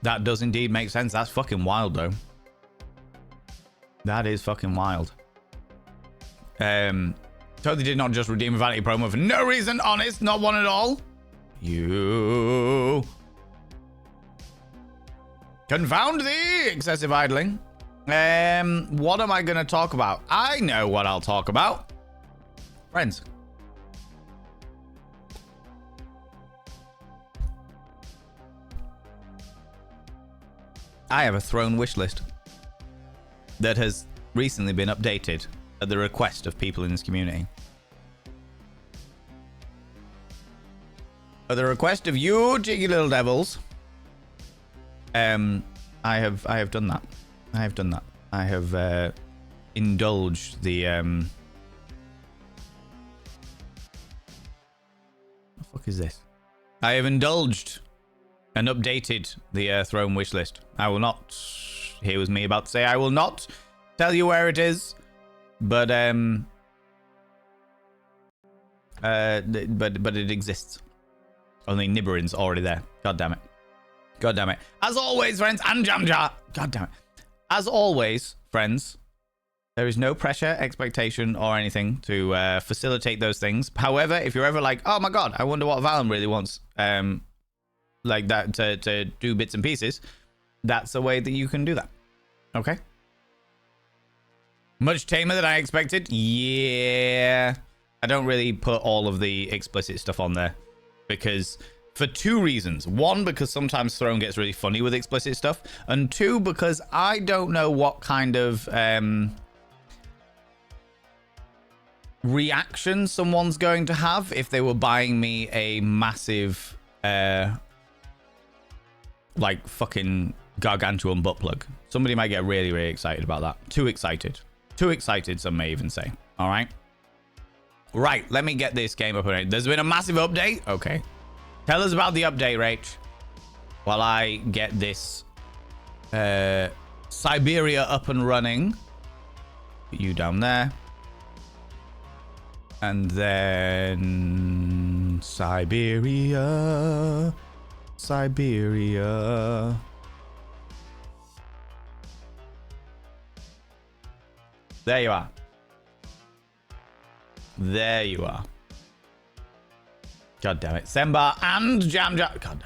Speaker 1: That does indeed make sense. That's fucking wild, though. That is fucking wild. Totally did not just redeem a vanity promo for no reason. Honest, not one at all. You... Confound thee, excessive idling. What am I going to talk about? I know what I'll talk about. Friends. I have a throne wish list that has recently been updated at the request of people in this community. At the request of you, cheeky little devils, I have done that. I have done that. I have indulged the what the fuck is this? I have indulged and updated the throne wish list. I will not. Here was me about to say I will not tell you where it is, but it exists. Only Niberin's already there. God damn it. God damn it. As always, friends, and Jamja. God damn it. As always, friends, there is no pressure, expectation, or anything to facilitate those things. However, if you're ever like, oh my god, I wonder what Valen really wants, like that to do bits and pieces, that's a way that you can do that. Okay? Much tamer than I expected? Yeah. I don't really put all of the explicit stuff on there because... for two reasons. One, because sometimes Throne gets really funny with explicit stuff. And two, because I don't know what kind of reaction someone's going to have if they were buying me a massive, like, fucking gargantuan butt plug. Somebody might get really, really excited about that. Too excited. Too excited, some may even say. All right? Right, let me get this game up and running. There's been a massive update? Okay. Tell us about the update, Rach, while I get this Syberia up and running. Put you down there. And then Syberia. Syberia. There you are. There you are. God damn it. Sembar and Jamja. God damn it.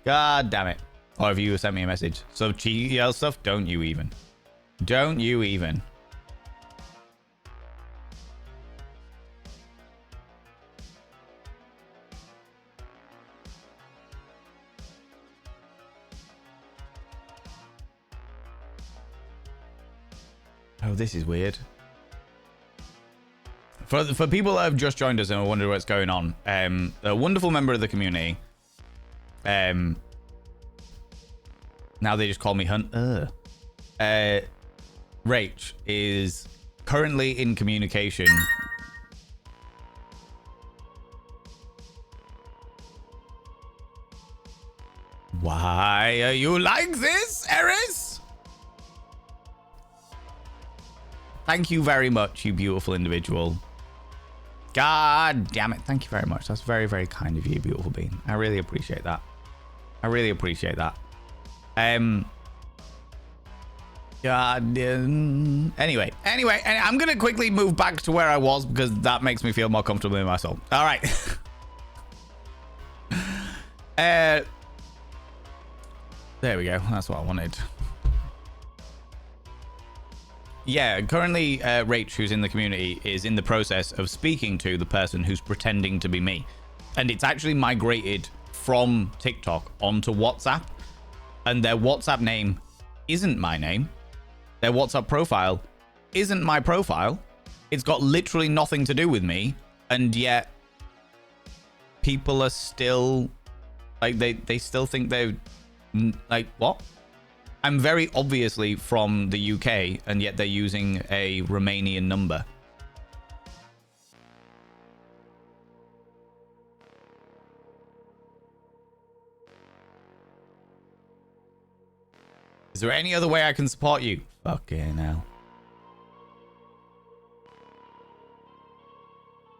Speaker 1: God damn it. Or if you sent me a message. So cheeky yell stuff, don't you even. Don't you even. Oh, this is weird. For people that have just joined us and are wondering what's going on, a wonderful member of the community, now they just call me Hunt. Rach is currently in communication. Why are you like this, Eris? Thank you very much, you beautiful individual. God damn it. Thank you very much. That's very, very kind of you, beautiful being. I really appreciate that. I really appreciate that. God. Anyway, I'm going to quickly move back to where I was because that makes me feel more comfortable in my soul. All right. There we go. That's what I wanted. Yeah, currently Rach, who's in the community, is in the process of speaking to the person who's pretending to be me. And it's actually migrated from TikTok onto WhatsApp. And their WhatsApp name isn't my name. Their WhatsApp profile isn't my profile. It's got literally nothing to do with me. And yet people are still like, they still think they're like, what? I'm very obviously from the UK, and yet they're using a Romanian number. Is there any other way I can support you? Fucking hell.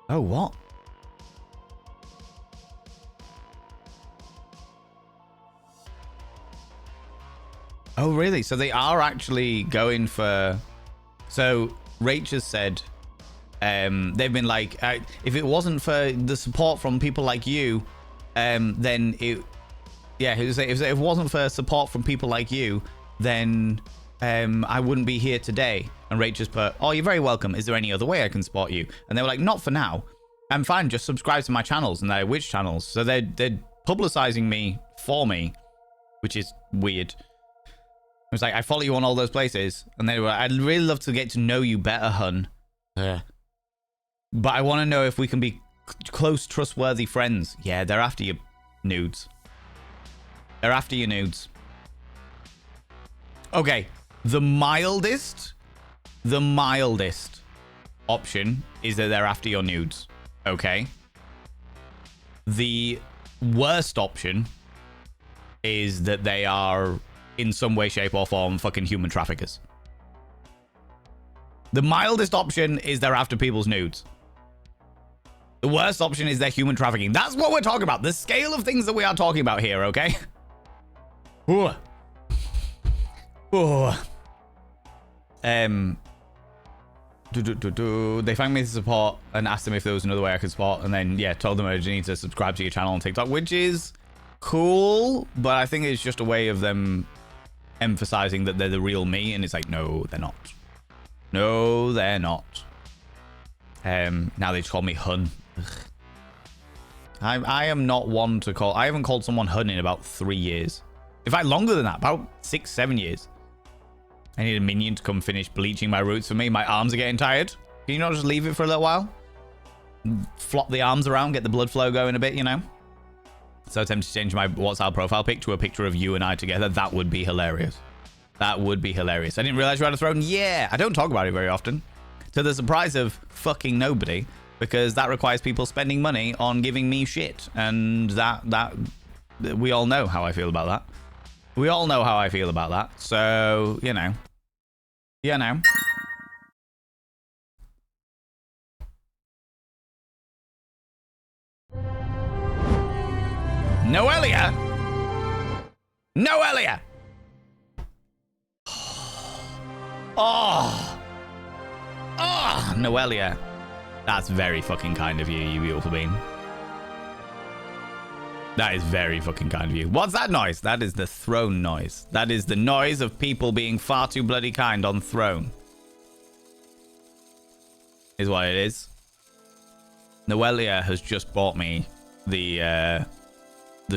Speaker 1: Oh, what? Oh, really? So they are actually going for... So Rach has said they've been like, if it wasn't for the support from people like you, then it... Yeah, if it wasn't for support from people like you, then I wouldn't be here today. And Rach just put, oh, you're very welcome. Is there any other way I can support you? And they were like, not for now. I'm fine. Just subscribe to my channels. And they're which channels? So they're publicizing me for me, which is weird. I was like, I follow you on all those places. And they were, I'd really love to get to know you better, hun. But I want to know if we can be close, trustworthy friends. Yeah, they're after your nudes. They're after your nudes. Okay, the mildest option is that they're after your nudes. Okay. The worst option is that they are in some way, shape, or form fucking human traffickers. The mildest option is they're after people's nudes. The worst option is they're human trafficking. That's what we're talking about. The scale of things that we are talking about here, okay? Ooh. Ooh. They found me to support and asked them if there was another way I could support, and then yeah, told them I just need to subscribe to your channel on TikTok, which is cool, but I think it's just a way of them emphasizing that they're the real me, and it's like, no, they're not. No, they're not. Now they just call me hun. I am not one to call. I haven't called someone hun in about 3 years. In fact, longer than that, about 6-7 years. I need a minion to come finish bleaching my roots for me. My arms are getting tired. Can you not just leave it for a little while? Flop the arms around, get the blood flow going a bit, you know? So tempted to change my WhatsApp profile pic to a picture of you and I together. That would be hilarious. That would be hilarious. I didn't realize you had a throne. Yeah, I don't talk about it very often. To the surprise of fucking nobody, because that requires people spending money on giving me shit. And that we all know how I feel about that. We all know how I feel about that. So, you know. You know. Noelia! Noelia! Oh! Oh, Noelia. That's very fucking kind of you, you beautiful being. That is very fucking kind of you. What's that noise? That is the throne noise. That is the noise of people being far too bloody kind on throne. Is what it is. Noelia has just bought me the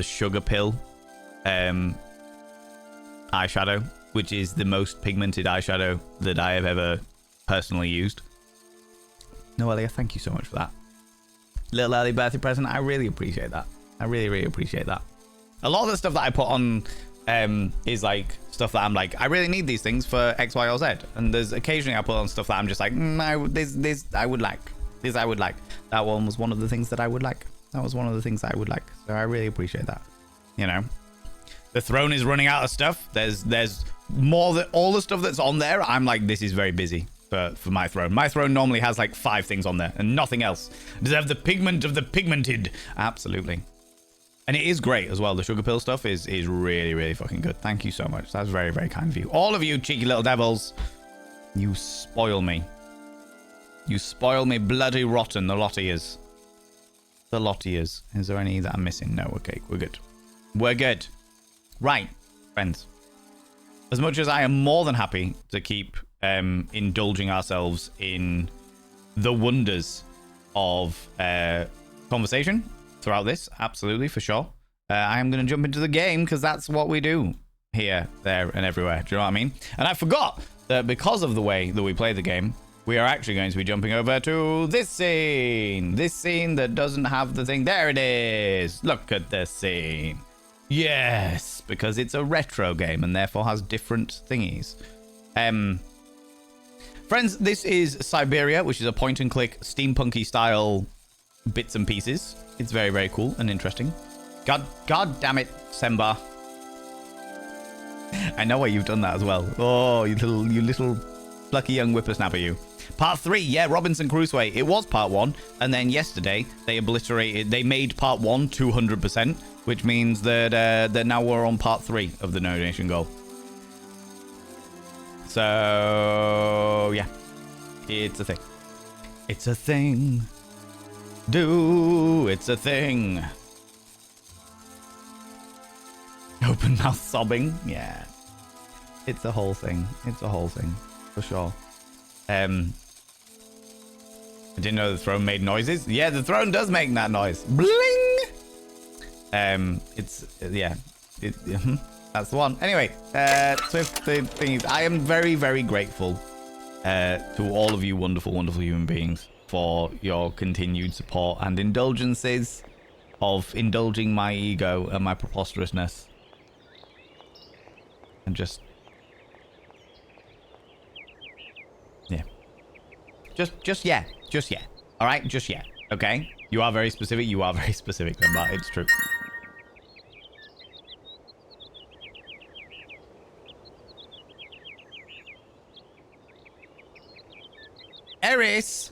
Speaker 1: sugar pill eyeshadow, which is the most pigmented eyeshadow that I have ever personally used. Noelia, thank you so much for that. Little early birthday present. I really appreciate that. I really, really appreciate that. A lot of the stuff that I put on is like stuff that I'm like, I really need these things for X, Y, or Z. And there's occasionally I put on stuff that I'm just like, this I would like. This I would like. That one was one of the things that I would like. That was one of the things I would like. So I really appreciate that. You know. The throne is running out of stuff. There's more than all the stuff that's on there. I'm like, this is very busy for my throne. My throne normally has like 5 things on there and nothing else. Does it have the pigment of the pigmented? Absolutely. And it is great as well. The sugar pill stuff is really, really fucking good. Thank you so much. That's very, very kind of you. All of you cheeky little devils. You spoil me. You spoil me bloody rotten. The lot of yous. The lot of yous. Is there any that I'm missing? No. Okay. We're good. We're good. Right. Friends. As much as I am more than happy to keep indulging ourselves in the wonders of conversation throughout this, absolutely, for sure. I am going to jump into the game because that's what we do here, there, and everywhere. Do you know what I mean? And I forgot that because of the way that we play the game, we are actually going to be jumping over to this scene. This scene that doesn't have the thing. There it is. Look at this scene. Yes, because it's a retro game and therefore has different thingies. Friends, this is Syberia, which is a point-and-click steampunky style bits and pieces. It's very, very cool and interesting. God damn it, Semba. I know why you've done that as well. Oh, you little plucky young whippersnapper, you. Part 3, yeah, Robinson Crusoe. It was part 1, and then yesterday they made part 1 200%, which means that now we're on part 3 of the donation goal. So, yeah, it's a thing. It's a thing. It's a thing. Open mouth sobbing. Yeah. It's a whole thing. It's a whole thing. For sure. I didn't know the throne made noises. Yeah, the throne does make that noise. Bling! Yeah. That's the one. Anyway, Swift things. I am very, very grateful to all of you wonderful, wonderful human beings for your continued support and indulgences of indulging my ego and my preposterousness. And just... yeah. Just yeah. Just yeah. Alright? Just yeah. Okay? You are very specific. You are very specific, but it's true. Eris,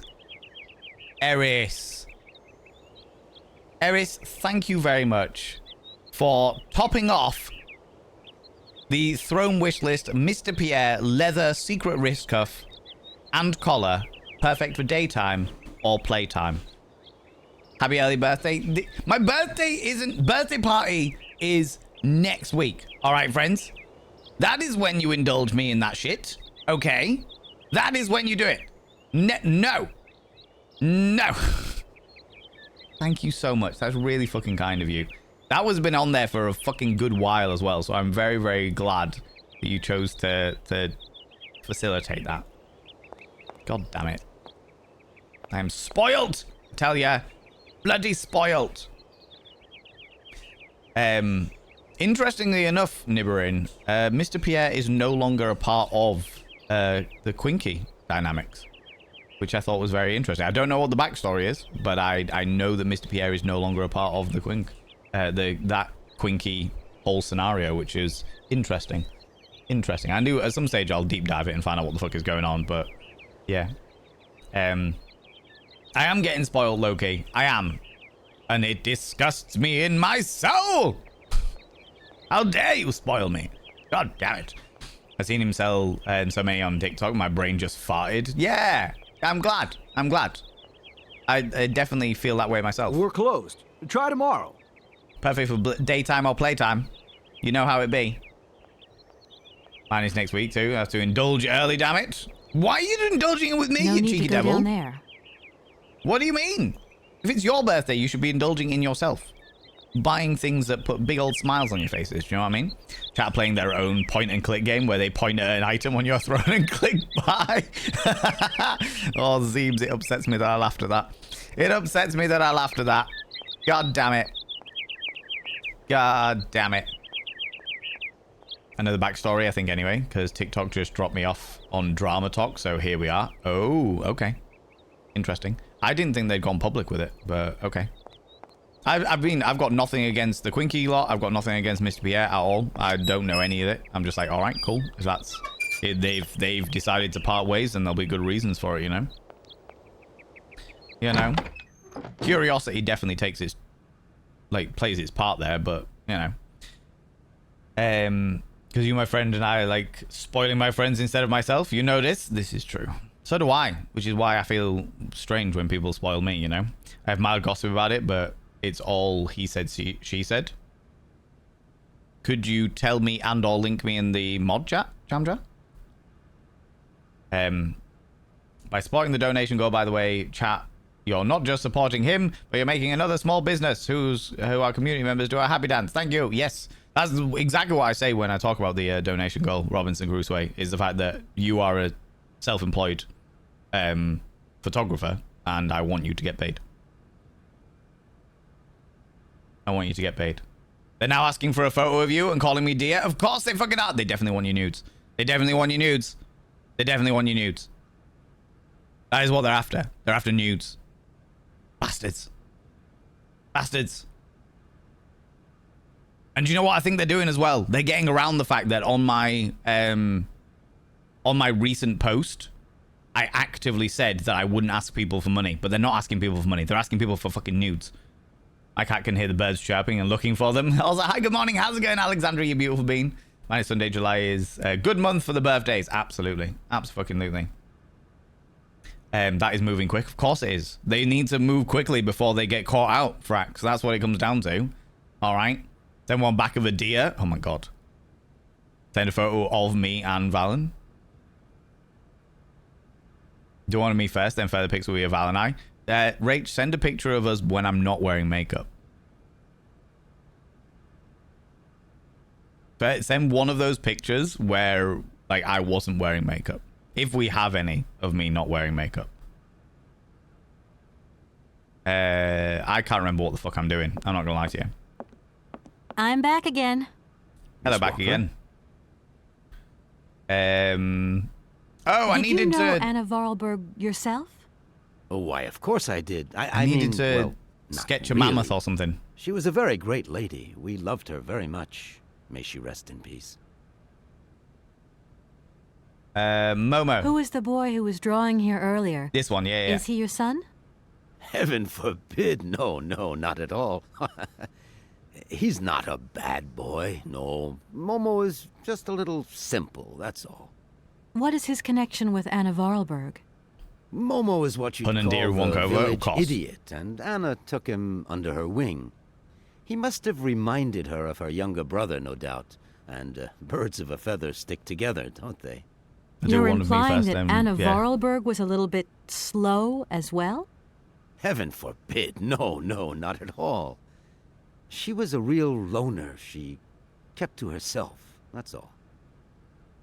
Speaker 1: thank you very much for topping off the throne wish list. Mr. Pierre leather secret wrist cuff and collar, perfect for daytime or playtime. Happy early birthday. My birthday party is next week. All right, friends. That is when you indulge me in that shit. Okay. That is when you do it. No. Thank you so much. That's really fucking kind of you. That was been on there for a fucking good while as well. So I'm very, very glad that you chose to facilitate that. God damn it. I am spoiled. I tell ya. Bloody spoiled. Interestingly enough, Nibberin, Mr. Pierre is no longer a part of the Quinky dynamics, which I thought was very interesting. I don't know what the backstory is, but I know that Mr. Pierre is no longer a part of the that Quinky whole scenario, which is interesting. Interesting. I knew at some stage I'll deep dive it and find out what the fuck is going on, but yeah. I am getting spoiled, Loki. I am. And it disgusts me in my soul! How dare you spoil me? God damn it. I've seen him sell so many on TikTok, my brain just farted. Yeah! I'm glad. I definitely feel that way myself.
Speaker 4: We're closed. Try tomorrow.
Speaker 1: Perfect for daytime or playtime. You know how it be. Mine is next week too. I have to indulge early, damn it. Why are you indulging with me, you cheeky devil?
Speaker 5: Down there.
Speaker 1: What do you mean? If it's your birthday, you should be indulging in yourself. Buying things that put big old smiles on your faces. Do you know what I mean? Chat playing their own point and click game where they point at an item on your throne and click buy. Oh, Zeebs, it upsets me that I laughed at that. It upsets me that I laughed at that. God damn it. God damn it. I know the backstory, I think, anyway, because TikTok just dropped me off on Drama Talk, so here we are. Oh, okay. Interesting. I didn't think they'd gone public with it, but okay. I've got nothing against the Quinky lot. I've got nothing against Mr. Pierre at all. I don't know any of it. I'm just like, all right, cool. If that's it, they've decided to part ways, and there'll be good reasons for it, you know. You know, curiosity definitely takes its plays its part there, but you know, because you, my friend, and I like spoiling my friends instead of myself. You know this. This is true. So do I, which is why I feel strange when people spoil me, you know. I have mild gossip about it, but it's all he said, she said. Could you tell me and or link me in the mod chat, Chandra? By supporting the donation goal, by the way, chat, you're not just supporting him, but you're making another small business who our community members do a happy dance. Thank you. Yes, that's exactly what I say when I talk about the donation goal, Robinson Crusoe, is the fact that you are a self-employed photographer, and I want you to get paid. I want you to get paid. They're now asking for a photo of you and calling me dear. Of course they fucking are. They definitely want your nudes. They definitely want your nudes. They definitely want your nudes. That is what they're after. They're after nudes. Bastards. Bastards. And you know what I think they're doing as well? They're getting around the fact that on my recent post, I actively said that I wouldn't ask people for money, but they're not asking people for money. They're asking people for fucking nudes. My cat can hear the birds chirping and looking for them. I was like, hi, good morning. How's it going, Alexandra, you beautiful bean? My Sunday, July is a good month for the birthdays. Absolutely. Absolutely. That is moving quick. Of course it is. They need to move quickly before they get caught out, Frax. That's what it comes down to. All right. Then one back of a deer. Oh, my God. Send a photo of me and Valen. Do one of me first, then further pics will be of Val and I. Rach, send a picture of us when I'm not wearing makeup. But send one of those pictures where, like, I wasn't wearing makeup. If we have any of me not wearing makeup. I can't remember what the fuck I'm doing. I'm not gonna lie to you.
Speaker 5: I'm back again.
Speaker 1: Hello, back again. Oh, I needed
Speaker 5: Did you know
Speaker 1: to...
Speaker 5: Anna Vorarlberg yourself?
Speaker 4: Oh, why, of course I did.
Speaker 1: I needed to
Speaker 4: not
Speaker 1: sketch a
Speaker 4: really.
Speaker 1: mammoth or something.
Speaker 4: She was a very great lady. We loved her very much. May she rest in peace.
Speaker 1: Momo.
Speaker 5: Who was the boy who was drawing here earlier?
Speaker 1: This one, yeah.
Speaker 5: Is he your son?
Speaker 4: Heaven forbid. No, not at all. He's not a bad boy. No, Momo is just a little simple, that's all.
Speaker 5: What is his connection with Anna Vorarlberg?
Speaker 4: Momo is what you'd call
Speaker 1: Deer,
Speaker 4: the village idiot, and Anna took him under her wing. He must have reminded her of her younger brother, no doubt. And birds of a feather stick together, don't they?
Speaker 5: You're implying that Anna Vorarlberg was a little bit slow as well?
Speaker 4: Heaven forbid. No, not at all. She was a real loner. She kept to herself. That's all.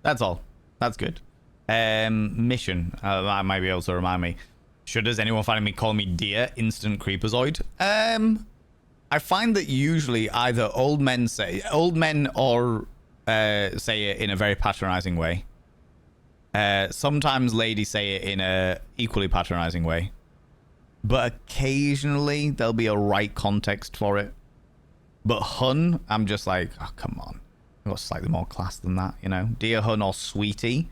Speaker 1: That's all. That's good. Mission. I might be able to remind me. Does anyone find me calling me dear instant creepazoid? I find that usually either old men or say it in a very patronizing way. Sometimes ladies say it in a equally patronizing way. But occasionally there'll be a right context for it. But hun, I'm just like, oh, come on. I've got slightly more class than that, you know? Dear hun or sweetie.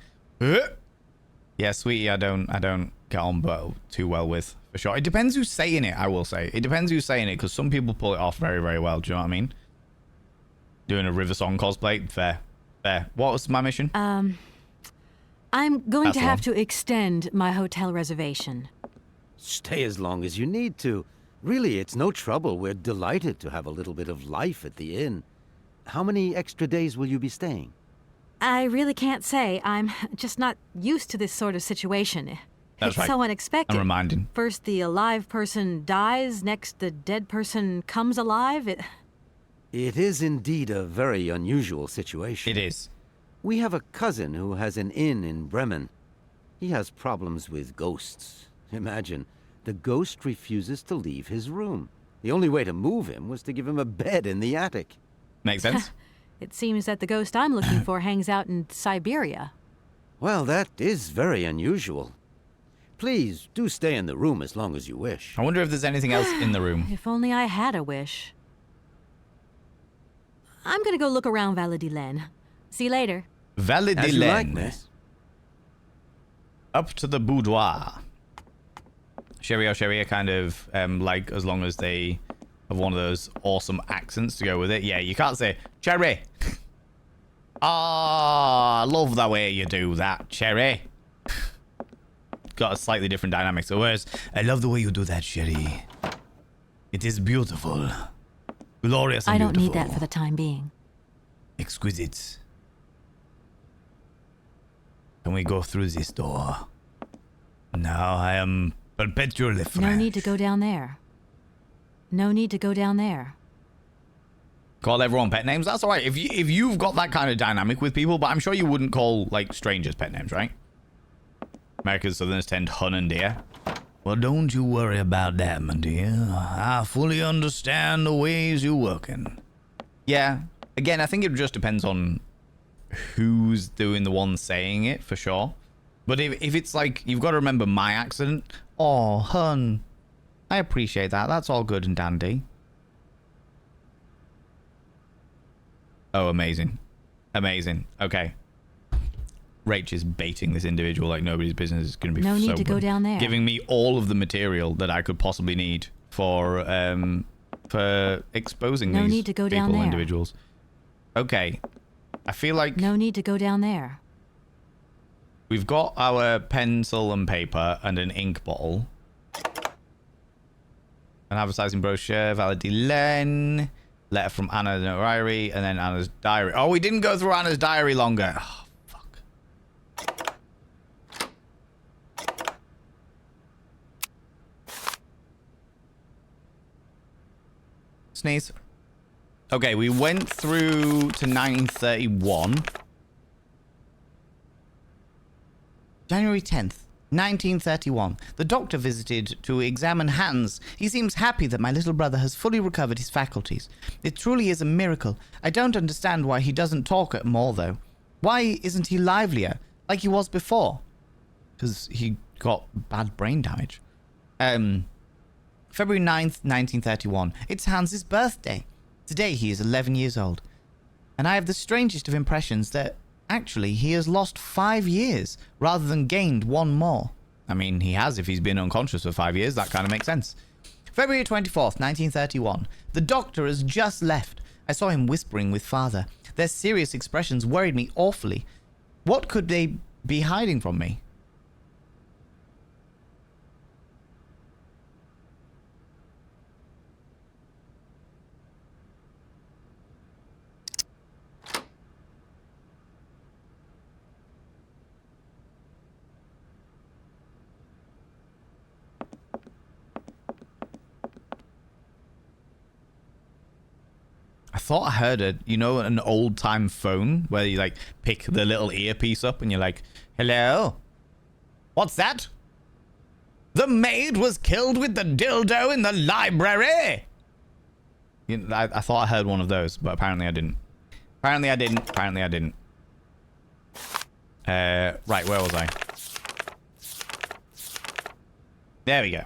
Speaker 1: Yeah, sweetie, I don't get on too well with, for sure. It depends who's saying it, I will say. It depends who's saying it, because some people pull it off very, very well. Do you know what I mean? Doing a River Song cosplay, fair. What was my mission?
Speaker 5: I'm going to have to extend my hotel reservation.
Speaker 4: Stay as long as you need to. Really, it's no trouble. We're delighted to have a little bit of life at the inn. How many extra days will you be staying?
Speaker 5: I really can't say. I'm just not used to this sort of situation.
Speaker 1: That's
Speaker 5: it's
Speaker 1: right.
Speaker 5: so unexpected.
Speaker 1: I'm reminding.
Speaker 5: First the alive person dies, next the dead person comes alive. It
Speaker 4: is indeed a very unusual situation.
Speaker 1: It is.
Speaker 4: We have a cousin who has an inn in Bremen. He has problems with ghosts. Imagine, the ghost refuses to leave his room. The only way to move him was to give him a bed in the attic.
Speaker 1: Makes sense.
Speaker 5: It seems that the ghost I'm looking for hangs out in Syberia.
Speaker 4: Well, that is very unusual. Please, do stay in the room as long as you wish.
Speaker 1: I wonder if there's anything else in the room.
Speaker 5: If only I had a wish. I'm gonna go look around Valadilen. See you later.
Speaker 1: Valadilen.
Speaker 4: Like,
Speaker 1: Up to the boudoir. Sherry kind of, like, as long as they have one of those awesome accents to go with it. Yeah, you can't say, Cherry. Ah, I love the way you do that, Cherry. Got a slightly different dynamic. So whereas, I love the way you do that, Sherry. It is beautiful. Glorious and
Speaker 5: I don't
Speaker 1: beautiful.
Speaker 5: need that for the time being.
Speaker 1: Exquisite. Can we go through this door? Now I am perpetually fresh.
Speaker 5: No need to go down there. No need to go down there.
Speaker 1: Call everyone pet names? That's alright. If you've got that kind of dynamic with people, but I'm sure you wouldn't call, like, strangers pet names, right? America's Southerners tend hun and dear. Well, don't you worry about that, my dear. I fully understand the ways you're working. Yeah. Again, I think it just depends on who's doing the one saying it, for sure. But if it's like, you've got to remember my accent. Oh, hun. I appreciate that. That's all good and dandy. Oh, amazing. Amazing. Okay. Rach is baiting this individual like nobody's business. Is going to be
Speaker 5: no
Speaker 1: so
Speaker 5: need to go down there.
Speaker 1: Giving me all of the material that I could possibly need for exposing
Speaker 5: no
Speaker 1: these
Speaker 5: need to go
Speaker 1: people,
Speaker 5: down there.
Speaker 1: individuals. Okay. I feel like
Speaker 5: no need to go down there.
Speaker 1: We've got our pencil and paper and an ink bottle. An advertising brochure, Valadilen. Letter from Anna the diary, and then Anna's diary. Oh, we didn't go through Anna's diary longer. Oh, fuck. Sneeze. Okay, we went through to 1931. January 10th, 1931. The doctor visited to examine Hans. He seems happy that my little brother has fully recovered his faculties. It truly is a miracle. I don't understand why he doesn't talk more, though. Why isn't he livelier, like he was before? Because he got bad brain damage. February 9th, 1931. It's Hans's birthday. Today he is 11 years old. And I have the strangest of impressions that actually he has lost 5 years rather than gained 1 more. I mean, he has if he's been unconscious for 5 years. That kind of makes sense. February 24th, 1931. The doctor has just left. I saw him whispering with father. Their serious expressions worried me awfully. What could they be hiding from me? I thought I heard it, you know, an old-time phone where you, like, pick the little earpiece up and you're like, hello? What's that? The maid was killed with the dildo in the library! You know, I thought I heard one of those, but apparently I didn't. Apparently I didn't. Right, where was I? There we go.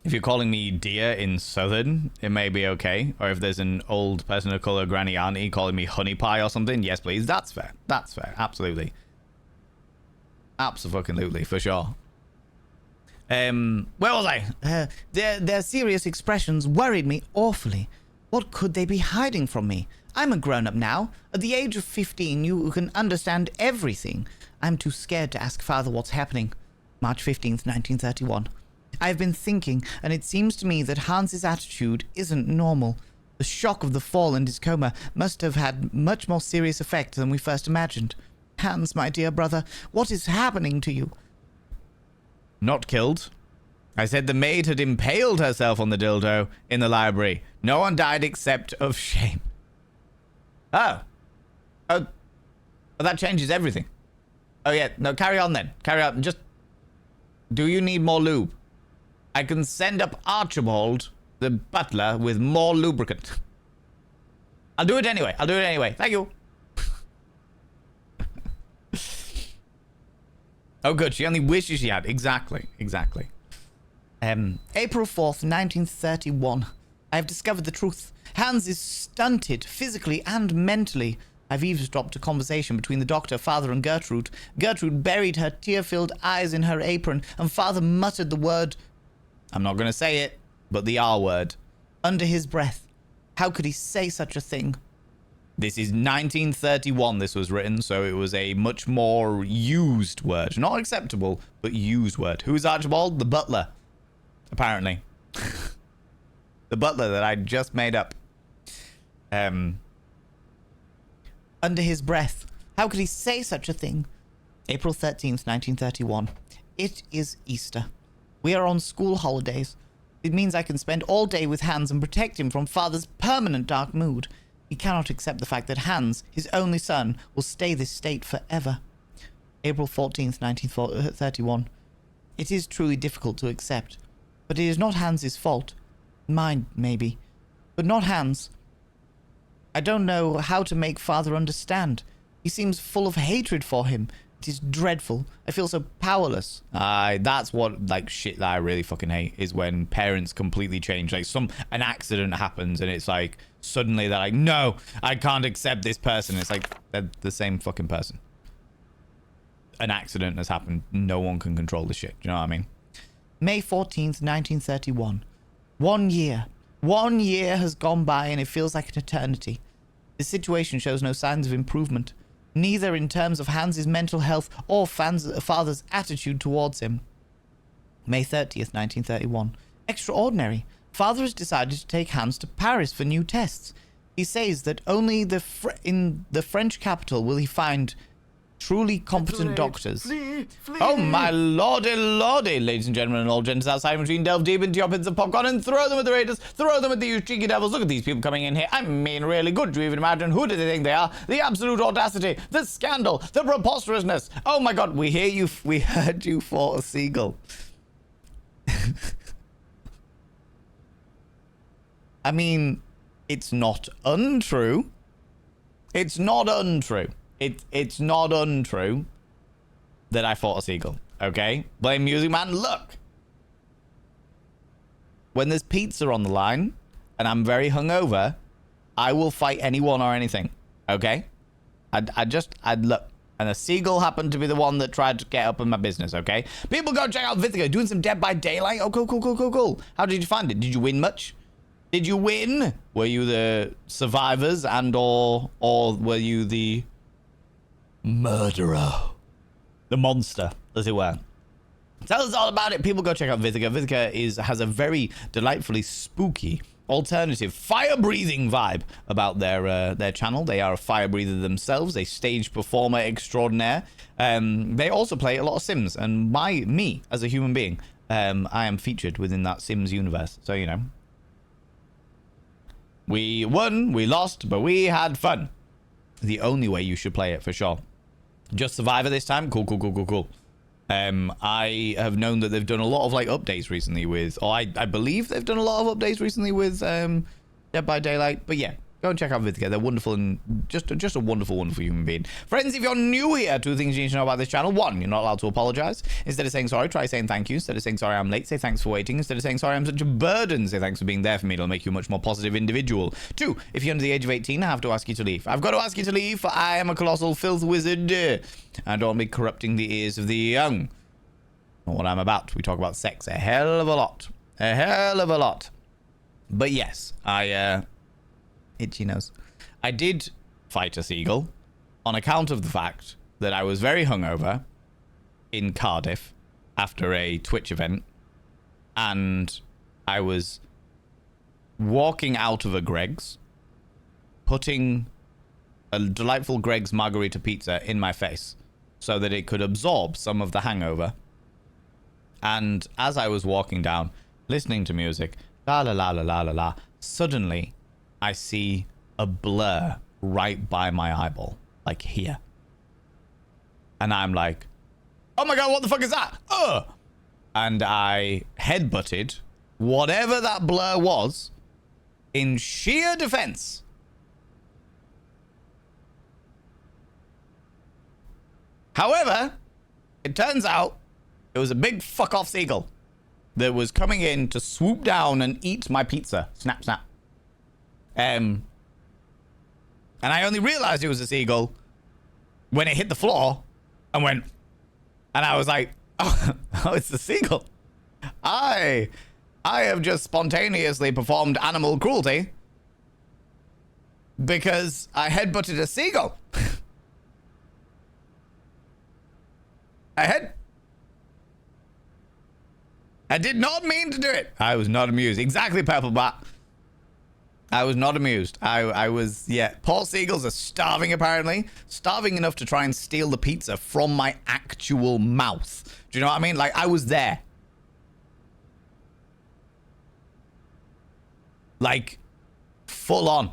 Speaker 1: If you're calling me dear in Southern, it may be okay. Or if there's an old person of color, granny auntie, calling me honey pie or something, yes, please. That's fair. That's fair. Absolutely. Absolutely, for sure. Where was I? Their serious expressions worried me awfully. What could they be hiding from me? I'm a grown-up now. At the age of 15, you can understand everything. I'm too scared to ask father what's happening. March 15th, 1931. I've been thinking, and it seems to me that Hans's attitude isn't normal. The shock of the fall and his coma must have had much more serious effect than we first imagined. Hans, my dear brother, what is happening to you? Not killed. I said the maid had impaled herself on the dildo in the library. No one died except of shame. Oh. Oh, that changes everything. Oh, yeah. No, carry on then. Carry on. Just... Do you need more lube? I can send up Archibald, the butler, with more lubricant. I'll do it anyway. Thank you. Oh, good. She only wishes she had. Exactly. April 4th, 1931. I have discovered the truth. Hans is stunted, physically and mentally. I've eavesdropped a conversation between the doctor, father, and Gertrude. Gertrude buried her tear-filled eyes in her apron, and father muttered the word... I'm not going to say it, but the R word. Under his breath. How could he say such a thing? This is 1931 this was written, so it was a much more used word. Not acceptable, but used word. Who's Archibald? The butler. Apparently. The butler that I just made up. Under his breath. How could he say such a thing? April 13th, 1931. It is Easter. We are on school holidays. It means I can spend all day with Hans and protect him from father's permanent dark mood. He cannot accept the fact that Hans, his only son, will stay this state forever. April 14th, 1931. It is truly difficult to accept, but it is not Hans's fault. Mine, maybe, but not Hans. I don't know how to make father understand. He seems full of hatred for him. It is dreadful. I feel so powerless. That's what, like, shit that I really fucking hate, is when parents completely change. Like, an accident happens and it's like, suddenly they're like, no, I can't accept this person. It's like, they're the same fucking person. An accident has happened. No one can control the shit. Do you know what I mean? May 14th, 1931. 1 year. 1 year has gone by and it feels like an eternity. The situation shows no signs of improvement, neither in terms of Hans's mental health or father's attitude towards him. May 30th, 1931. Extraordinary. Father has decided to take Hans to Paris for new tests. He says that only in the French capital will he find truly competent doctors.
Speaker 2: Flee.
Speaker 1: Oh my lordy, ladies and gentlemen, and all gents outside machine, delve deep into your pits of popcorn and throw them at the raiders, throw them at these cheeky devils. Look at these people coming in here. I mean, really good. Do you even imagine? Who do they think they are? The absolute audacity, the scandal, the preposterousness. Oh my god, we heard you fought a seagull. I mean, it's not untrue. It's not untrue. It's not untrue that I fought a seagull, okay? Blame Music Man. Look, when there's pizza on the line and I'm very hungover, I will fight anyone or anything, okay? I'd look. And a seagull happened to be the one that tried to get up in my business, okay? People go check out Vithica, doing some Dead by Daylight. Oh, cool. How did you find it? Did you win much? Did you win? Were you the survivors and or were you the murderer? The monster, as it were. Tell us all about it. People go check out Vithica. Vithica has a very delightfully spooky, alternative, fire-breathing vibe about their channel. They are a fire breather themselves, a stage performer extraordinaire. They also play a lot of Sims, and me as a human being, I am featured within that Sims universe. So, you know. We won, we lost, but we had fun. The only way you should play it, for sure. Just Survivor this time? Cool. I have known that they've done a lot of, like, updates recently with... Or I believe they've done a lot of updates recently with Dead by Daylight. But yeah, go and check out Vithica. They're wonderful and just a wonderful human being. Friends, if you're new here, 2 things you need to know about this channel. 1, you're not allowed to apologize. Instead of saying sorry, try saying thank you. Instead of saying sorry, I'm late, say thanks for waiting. Instead of saying sorry, I'm such a burden, say thanks for being there for me. It'll make you a much more positive individual. 2, if you're under the age of 18, I have to ask you to leave. I've got to ask you to leave, for I am a colossal filth wizard. I don't be corrupting the ears of the young. Not what I'm about. We talk about sex a hell of a lot. A hell of a lot. But yes, itchy nose. I did fight a seagull on account of the fact that I was very hungover in Cardiff after a Twitch event, and I was walking out of a Greg's, putting a delightful Greg's margarita pizza in my face so that it could absorb some of the hangover. And as I was walking down, listening to music, la la la la la la la, suddenly I see a blur right by my eyeball, like here. And I'm like, oh my god, what the fuck is that? And I headbutted whatever that blur was in sheer defense. However, It turns out it was a big fuck-off seagull that was coming in to swoop down and eat my pizza. Snap, snap. And I only realized it was a seagull when it hit the floor and went, and I was like, oh, it's the seagull. I have just spontaneously performed animal cruelty because I headbutted a seagull. I did not mean to do it. I was not amused. Exactly, Purple Bat. I was not amused. I was, yeah. Poor seagulls are starving, apparently. Starving enough to try and steal the pizza from my actual mouth. Do you know what I mean? Like, I was there. Like, full on.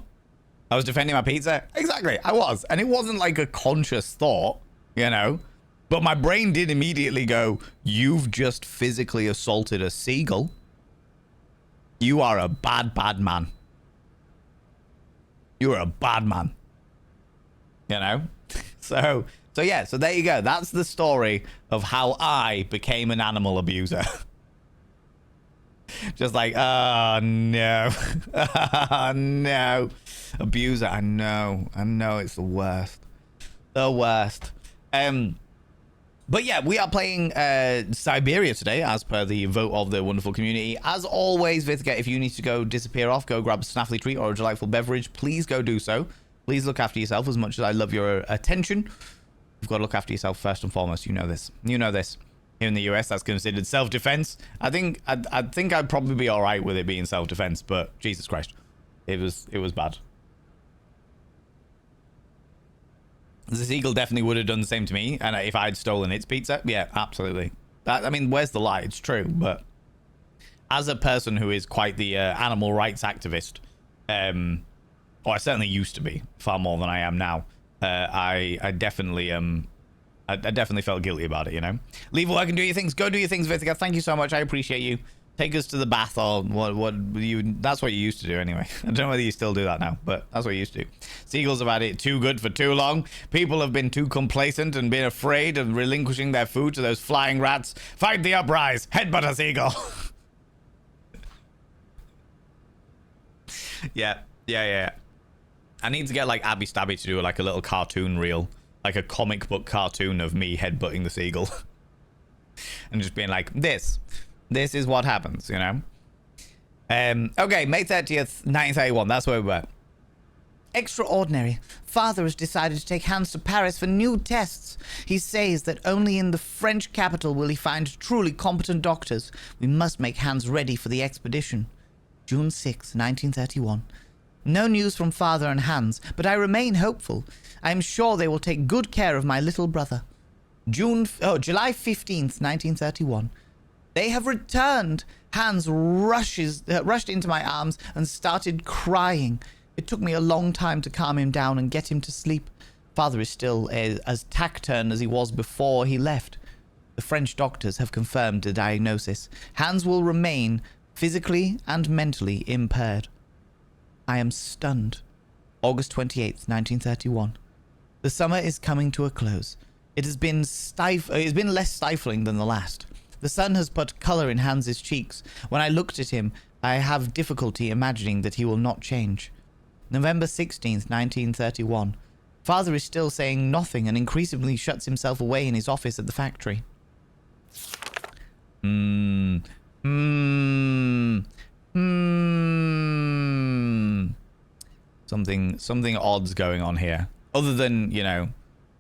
Speaker 1: I was defending my pizza. Exactly, I was. And it wasn't like a conscious thought, you know? But my brain did immediately go, you've just physically assaulted a seagull. You are a bad, bad man. You're a bad man. You know? So yeah, so there you go. That's the story of how I became an animal abuser. Just like, oh no. Oh no. Abuser, I know, it's the worst. The worst. But yeah, we are playing Syberia today, as per the vote of the wonderful community. As always, Vithka, if you need to go disappear off, go grab a snaffly treat or a delightful beverage, please go do so. Please look after yourself as much as I love your attention. You've got to look after yourself first and foremost. You know this. You know this. Here in the US, that's considered self-defense. I think I'd probably be all right with it being self-defense, but Jesus Christ, it was bad. The seagull definitely would have done the same to me, and if I'd stolen its pizza, yeah, absolutely. I mean, where's the lie? It's true, but as a person who is quite the animal rights activist, or I certainly used to be, far more than I am now, I definitely I definitely felt guilty about it, you know. Leave work and do your things. Go do your things, Vithika. Thank you so much. I appreciate you. Take us to the bath, or what you, that's what you used to do anyway. I don't know whether you still do that now, but that's what you used to do. Seagulls have had it too good for too long. People have been too complacent and been afraid of relinquishing their food to those flying rats. Fight the uprise. Headbutt a seagull. Yeah. I need to get like Abby Stabby to do like a little cartoon reel, like a comic book cartoon of me headbutting the seagull. And just being like, this is what happens, you know? Okay, May 30th, 1931. That's where we were. Extraordinary. Father has decided to take Hans to Paris for new tests. He says that only in the French capital will he find truly competent doctors. We must make Hans ready for the expedition. June 6, 1931. No news from Father and Hans, but I remain hopeful. I am sure they will take good care of my little brother. July 15th, 1931. They have returned. Hans rushed into my arms and started crying. It took me a long time to calm him down and get him to sleep. Father is still as taciturn as he was before he left. The French doctors have confirmed the diagnosis. Hans will remain physically and mentally impaired. I am stunned. August 28th, 1931. The summer is coming to a close. It has been less stifling than the last. The sun has put colour in Hans's cheeks. When I looked at him, I have difficulty imagining that he will not change. November 16th, 1931. Father is still saying nothing and increasingly shuts himself away in his office at the factory. Something odd's going on here. Other than, you know,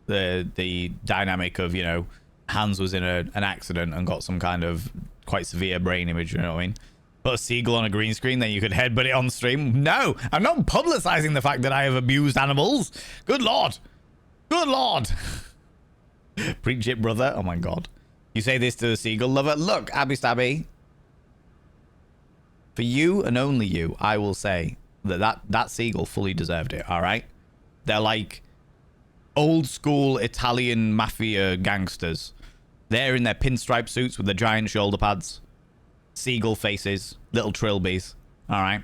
Speaker 1: the dynamic of, you know, Hans was in an accident and got some kind of quite severe brain image, you know what I mean? Put a seagull on a green screen, then you could headbutt it on stream. No, I'm not publicizing the fact that I have abused animals. Good lord. Good lord. Preach it, brother. Oh my god. You say this to a seagull lover? Look, Abby Stabby. For you and only you, I will say that seagull fully deserved it, alright? They're like old school Italian mafia gangsters. They're in their pinstripe suits with the giant shoulder pads, seagull faces, little trilbies. All right.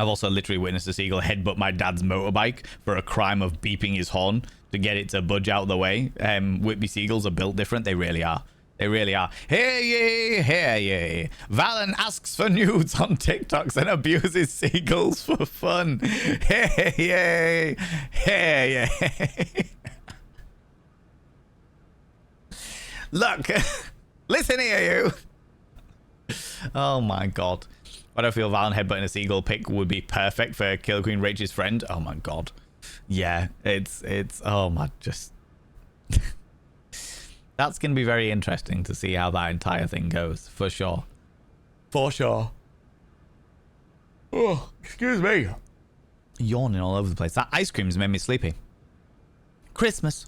Speaker 1: I've also literally witnessed a seagull headbutt my dad's motorbike for a crime of beeping his horn to get it to budge out of the way. Whitby seagulls are built different. They really are. They really are. Hey, yay, hey, yay. Valen asks for nudes on TikToks and abuses seagulls for fun. Hey, yay. Hey, yay. Look, listen here, you. Oh my god. I don't feel Valen headbutting a seagull pic would be perfect for Killer Queen Rachel's friend. Oh my god. Yeah, it's oh my, just that's gonna be very interesting to see how that entire thing goes, for sure. For sure. Oh, excuse me. Yawning all over the place. That ice cream's made me sleepy. Christmas.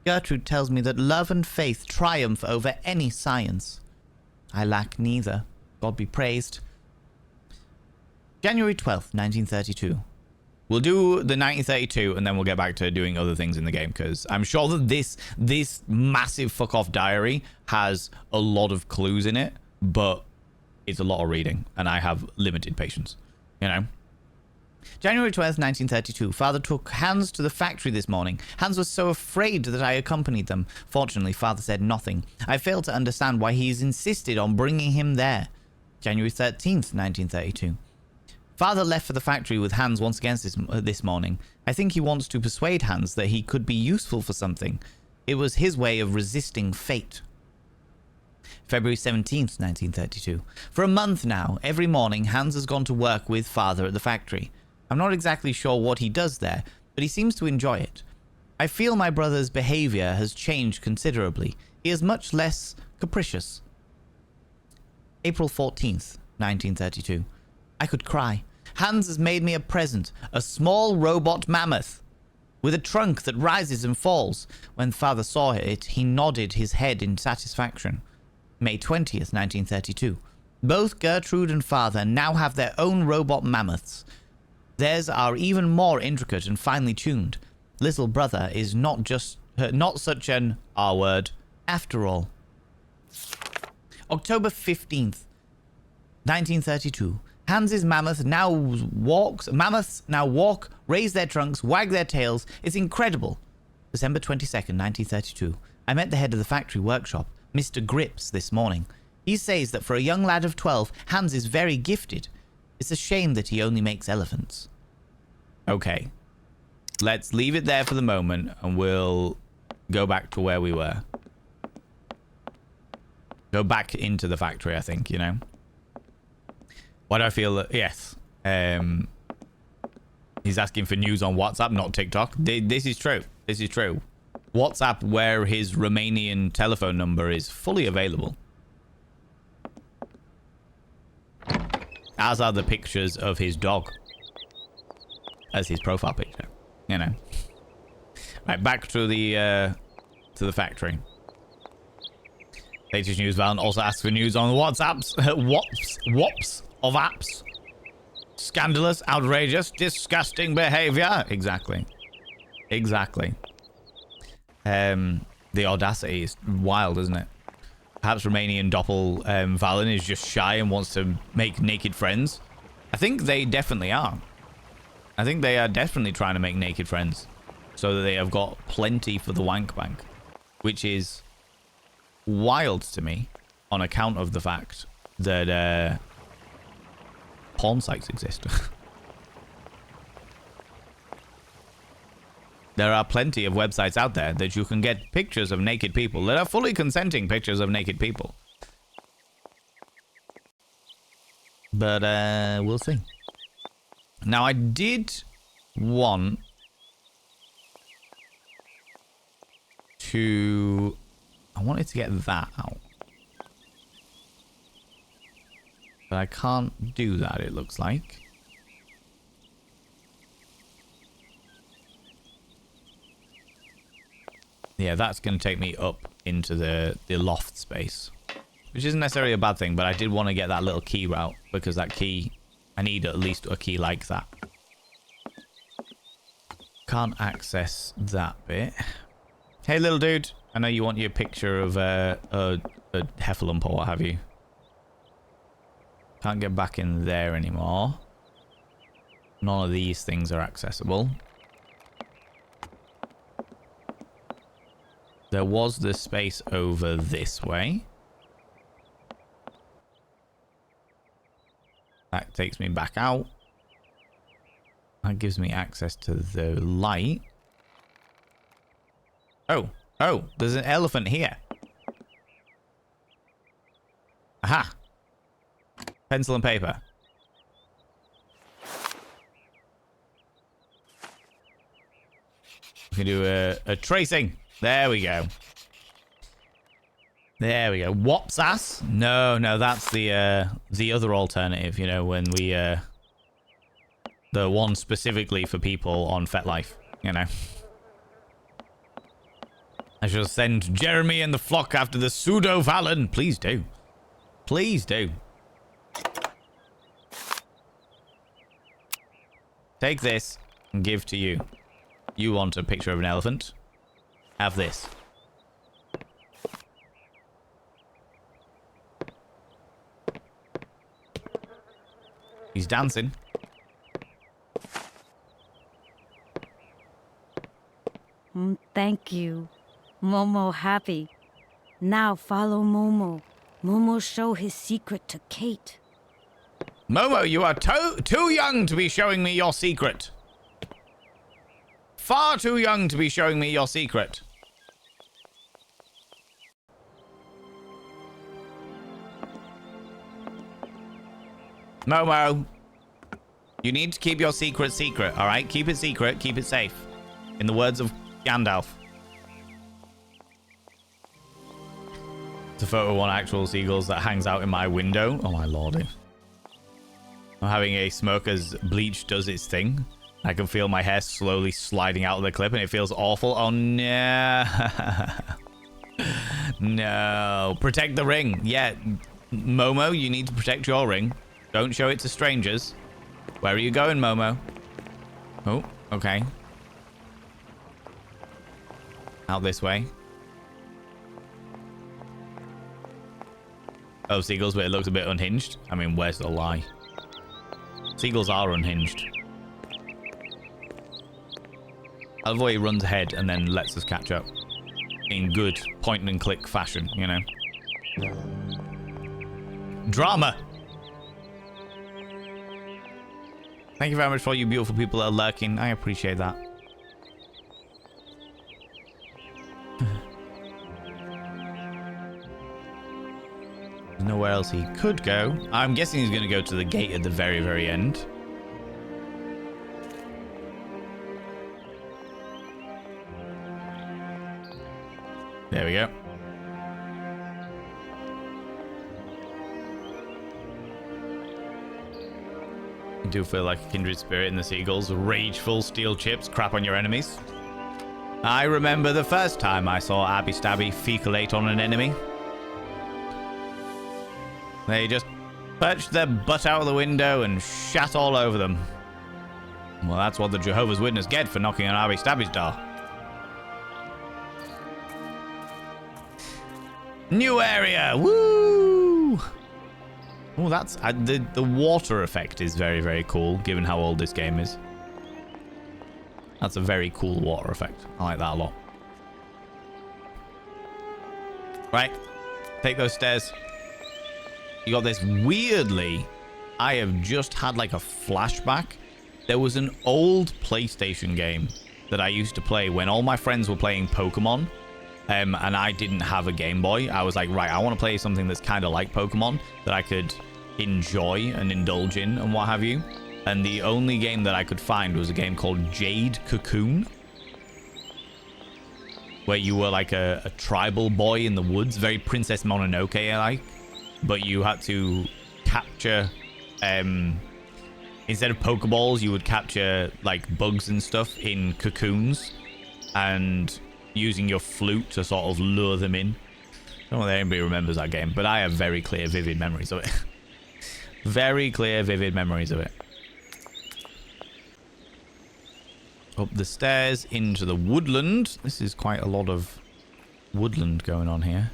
Speaker 1: Gertrude tells me that love and faith triumph over any science. I lack neither. God be praised. January 12th, 1932. We'll do the 1932 and then we'll get back to doing other things in the game, because I'm sure that this massive fuck off diary has a lot of clues in it, but it's a lot of reading and I have limited patience, you know. January 12th, 1932. Father took Hans to the factory this morning. Hans was so afraid that I accompanied them. Fortunately, Father said nothing. I failed to understand why he's insisted on bringing him there. January 13th, 1932. Father left for the factory with Hans once again this morning. I think he wants to persuade Hans that he could be useful for something. It was his way of resisting fate. February 17th, 1932. For a month now, every morning, Hans has gone to work with Father at the factory. I'm not exactly sure what he does there, but he seems to enjoy it. I feel my brother's behavior has changed considerably. He is much less capricious. April 14th, 1932. I could cry. Hans has made me a present, a small robot mammoth with a trunk that rises and falls. When Father saw it, he nodded his head in satisfaction. May 20th, 1932. Both Gertrude and Father now have their own robot mammoths. Theirs are even more intricate and finely tuned. Little brother is not such an R word after all. October 15th, 1932. Hans's mammoths now walk, raise their trunks, wag their tails. It's incredible. December 22nd, 1932. I met the head of the factory workshop, Mr. Grips, this morning. He says that for a young lad of 12, Hans is very gifted. It's a shame that he only makes elephants. Okay. Let's leave it there for the moment and we'll go back to where we were. Go back into the factory, I think, you know. Why do I feel that... Yes. He's asking for news on WhatsApp, not TikTok. This is true. This is true. WhatsApp, where his Romanian telephone number is fully available. As are the pictures of his dog. As his profile picture. You know. Right, back to the factory. Latest news, Valen also asks for news on WhatsApps. Wops of apps. Scandalous, outrageous, disgusting behavior. Exactly. Exactly. The audacity is wild, isn't it? Perhaps Romanian Doppel Valen is just shy and wants to make naked friends. I think they definitely are. I think they are definitely trying to make naked friends. So that they have got plenty for the wank bank. Which is wild to me on account of the fact that porn sites exist. There are plenty of websites out there that you can get pictures of naked people that are fully consenting pictures of naked people. But we'll see. Now, I did want to... I wanted to get that out. But I can't do that, it looks like. Yeah, that's going to take me up into the loft space. Which isn't necessarily a bad thing, but I did want to get that little key route. Because that key... I need at least a key like that. Can't access that bit. Hey, little dude. I know you want your picture of a heffalump or what have you. Can't get back in there anymore. None of these things are accessible. There was this space over this way. That takes me back out. That gives me access to the light. Oh, there's an elephant here. Aha! Pencil and paper. We can do a tracing. There we go. There we go. Whops ass? No, that's the other alternative, you know, when we the one specifically for people on FetLife, you know. I shall send Jeremy and the flock after the pseudo Valen. Please do. Please do. Take this and give to you. You want a picture of an elephant? Have this. He's dancing.
Speaker 6: Thank you. Momo happy. Now follow Momo. Momo show his secret to Kate.
Speaker 1: Momo, you are too young to be showing me your secret. Far too young to be showing me your secret. Momo, you need to keep your secret secret, all right? Keep it secret, keep it safe. In the words of Gandalf. It's a photo of one actual seagulls that hangs out in my window. Oh my lordy. I'm having a smoke as bleach does its thing. I can feel my hair slowly sliding out of the clip and it feels awful. Oh no. No. Protect the ring. Yeah. Momo, you need to protect your ring. Don't show it to strangers. Where are you going, Momo? Oh, okay. Out this way. Oh, seagulls, but it looks a bit unhinged. I mean, where's the lie? Seagulls are unhinged. I love the way he runs ahead and then lets us catch up. In good point and click fashion, you know. Drama! Thank you very much for all you beautiful people that are lurking. I appreciate that. There's nowhere else he could go. I'm guessing he's going to go to the gate at the very, very end. There we go. I do feel like a kindred spirit in the seagulls. Rageful steel chips crap on your enemies. I remember the first time I saw Abby Stabby fecalate on an enemy. They just perched their butt out of the window and shat all over them. Well, that's what the Jehovah's Witness get for knocking on Abby Stabby's door. New area! Woo! Oh, that's... the water effect is very, very cool, given how old this game is. That's a very cool water effect. I like that a lot. Right. Take those stairs. You got this. Weirdly, I have just had like a flashback. There was an old PlayStation game that I used to play when all my friends were playing Pokemon. And I didn't have a Game Boy. I was like, right, I want to play something that's kind of like Pokemon that I could enjoy and indulge in and what have you. And the only game that I could find was a game called Jade Cocoon, where you were like a tribal boy in the woods, very Princess Mononoke-like, but you had to capture, instead of Pokeballs, you would capture like bugs and stuff in cocoons, and using your flute to sort of lure them in. I don't know if anybody remembers that game, but I have very clear, vivid memories of it. Very clear, vivid memories of it. Up the stairs into the woodland. This is quite a lot of woodland going on here.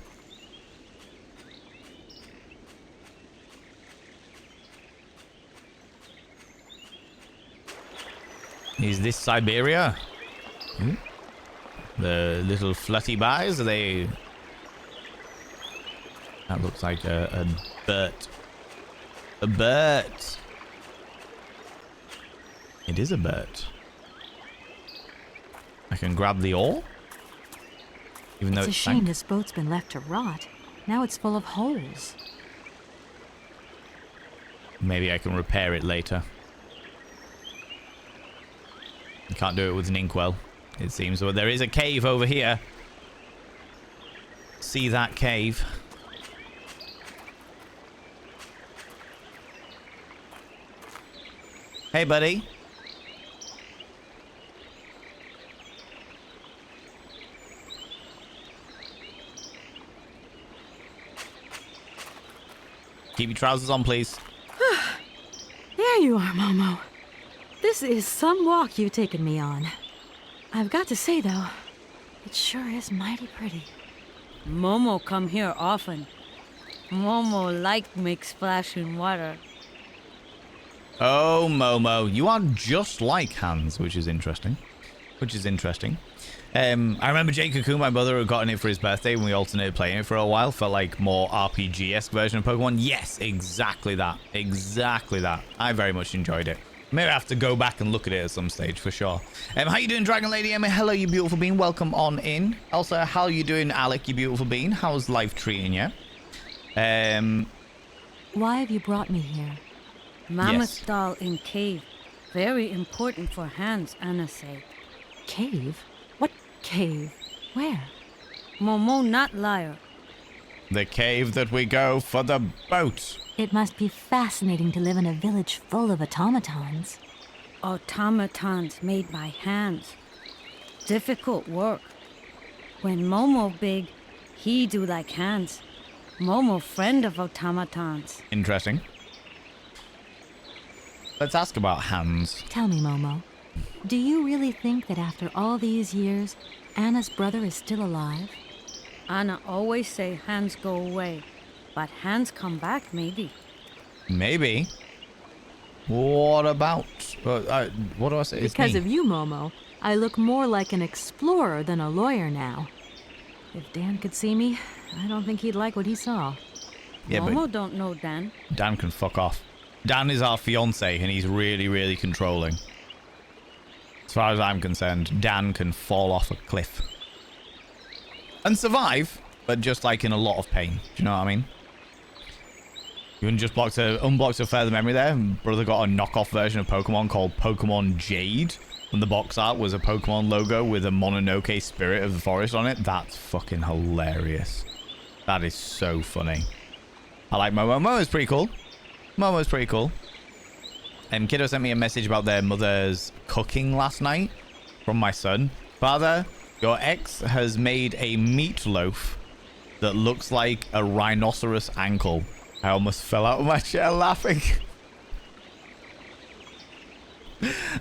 Speaker 1: Is this Syberia? The little flutty buys, are they... That looks like a bird. A bird. It is a bird. I can grab the ore. Even though
Speaker 5: it's a shame this boat's been left to rot. Now it's full of holes.
Speaker 1: Maybe I can repair it later. You can't do it with an inkwell, it seems. But there is a cave over here. See that cave? Hey, buddy. Keep your trousers on, please.
Speaker 5: There you are, Momo. This is some walk you've taken me on. I've got to say, though, it sure is mighty pretty.
Speaker 6: Momo come here often. Momo like make splash in water.
Speaker 1: Oh, Momo, you are just like Hans, which is interesting. I remember Jake Cocoon, my brother, had gotten it for his birthday when we alternated playing it for a while. Felt like more RPG-esque version of Pokemon. Yes, exactly that. Exactly that. I very much enjoyed it. Maybe I have to go back and look at it at some stage for sure. How you doing, Dragon Lady Emma? Hello, you beautiful bean. Welcome on in. Also, how you doing, Alec, you beautiful bean? How's life treating you?
Speaker 5: Why have you brought me here?
Speaker 6: Mammoth doll in cave. Very important for Hans, Anna say.
Speaker 5: Cave? What cave? Where?
Speaker 6: Momo not liar.
Speaker 1: The cave that we go for the boat.
Speaker 5: It must be fascinating to live in a village full of automatons.
Speaker 6: Automatons made by hands. Difficult work. When Momo big, he do like hands. Momo friend of automatons.
Speaker 1: Interesting. Let's ask about Hans.
Speaker 5: Tell me, Momo, do you really think that after all these years, Anna's brother is still alive?
Speaker 6: Anna always say Hans go away, but Hans come back maybe.
Speaker 1: Maybe. What about... what do I say?
Speaker 5: Because of you, Momo, I look more like an explorer than a lawyer now. If Dan could see me, I don't think he'd like what he saw.
Speaker 1: Yeah,
Speaker 6: Momo don't know Dan.
Speaker 1: Dan can fuck off. Dan is our fiance, and he's really, really controlling. As far as I'm concerned, Dan can fall off a cliff. And survive, but just like in a lot of pain. Do you know what I mean? You just unblocked a further memory there. Brother got a knockoff version of Pokemon called Pokemon Jade. And the box art was a Pokemon logo with a Mononoke spirit of the forest on it. That's fucking hilarious. That is so funny. I like Momo. Momo's pretty cool. Momo's pretty cool. Kiddo sent me a message about their mother's cooking last night from my son. Father, your ex has made a meatloaf that looks like a rhinoceros ankle. I almost fell out of my chair laughing.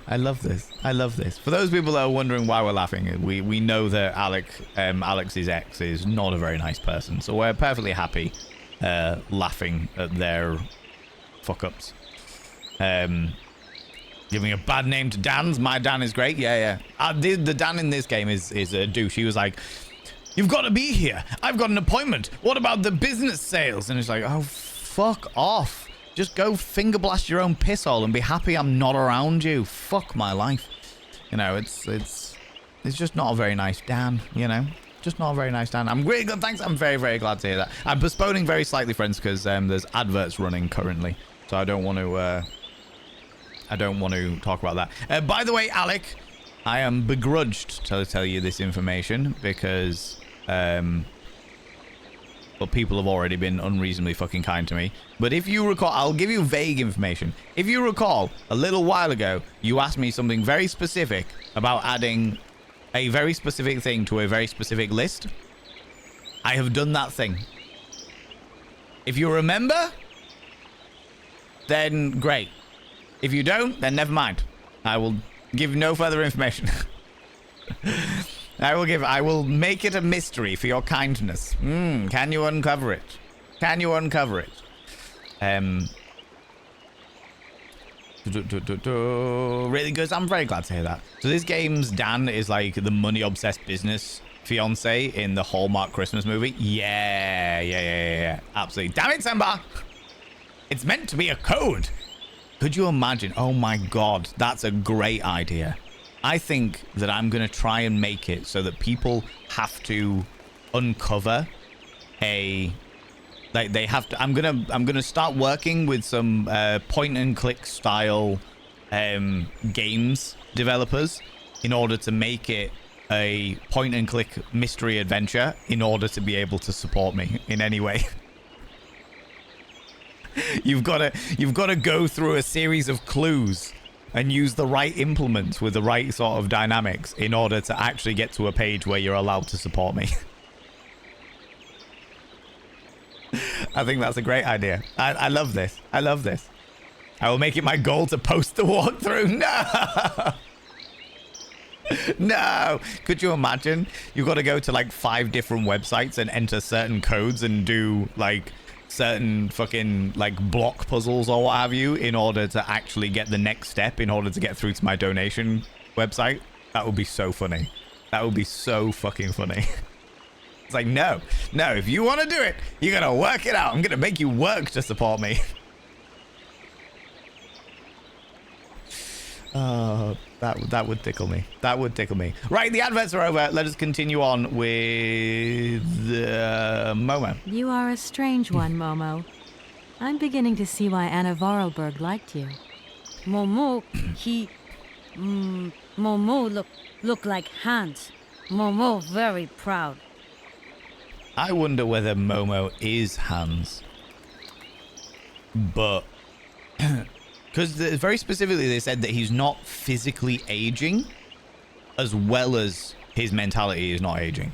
Speaker 1: I love this. I love this. For those people that are wondering why we're laughing, we know that Alex's ex is not a very nice person. So we're perfectly happy laughing at their fuck-ups. Giving a bad name to Dan's. My Dan is great. Yeah. The Dan in this game is a douche. He was like, you've got to be here. I've got an appointment. What about the business sales? And it's like, oh, fuck off. Just go finger blast your own piss hole and be happy I'm not around you. Fuck my life. You know, it's just not a very nice Dan, you know. Just not a very nice Dan. I'm really good. Thanks. I'm very, very glad to hear that. I'm postponing very slightly, friends, because there's adverts running currently. So I don't want to talk about that. By the way, Alec, I am begrudged to tell you this information because well, people have already been unreasonably fucking kind to me. But if you recall, I'll give you vague information. If you recall, a little while ago, you asked me something very specific about adding a very specific thing to a very specific list. I have done that thing. If you remember, then great. If you don't, then never mind. I will give no further information. I will make it a mystery for your kindness. Can you uncover it? Can you uncover it? Really good. I'm very glad to hear that. So this game's Dan is like the money-obsessed business fiance in the Hallmark Christmas movie. Yeah. Absolutely. Damn it, Semba! It's meant to be a code. Could you imagine? Oh my God, that's a great idea. I think that I'm going to try and make it so that people have to uncover a... Like they have to... I'm gonna start working with some point and click style games developers in order to make it a point and click mystery adventure in order to be able to support me in any way. You've got to go through a series of clues and use the right implements with the right sort of dynamics in order to actually get to a page where you're allowed to support me. I think that's a great idea. I love this. I love this. I will make it my goal to post the walkthrough. No! No! Could you imagine? You've got to go to like 5 different websites and enter certain codes and do like certain fucking like block puzzles or what have you in order to actually get the next step in order to get through to my donation website. That would be so funny. That would be so fucking funny. It's like, no, if you want to do it, you got to work it out. I'm going to make you work to support me. Oh, that would tickle me. That would tickle me. Right, the adverts are over. Let us continue on with Momo.
Speaker 5: You are a strange one, Momo. I'm beginning to see why Anna Vorarlberg liked you.
Speaker 6: Momo, Momo look like Hans. Momo very proud.
Speaker 1: I wonder whether Momo is Hans. But... Because very specifically they said that he's not physically aging as well as his mentality is not aging.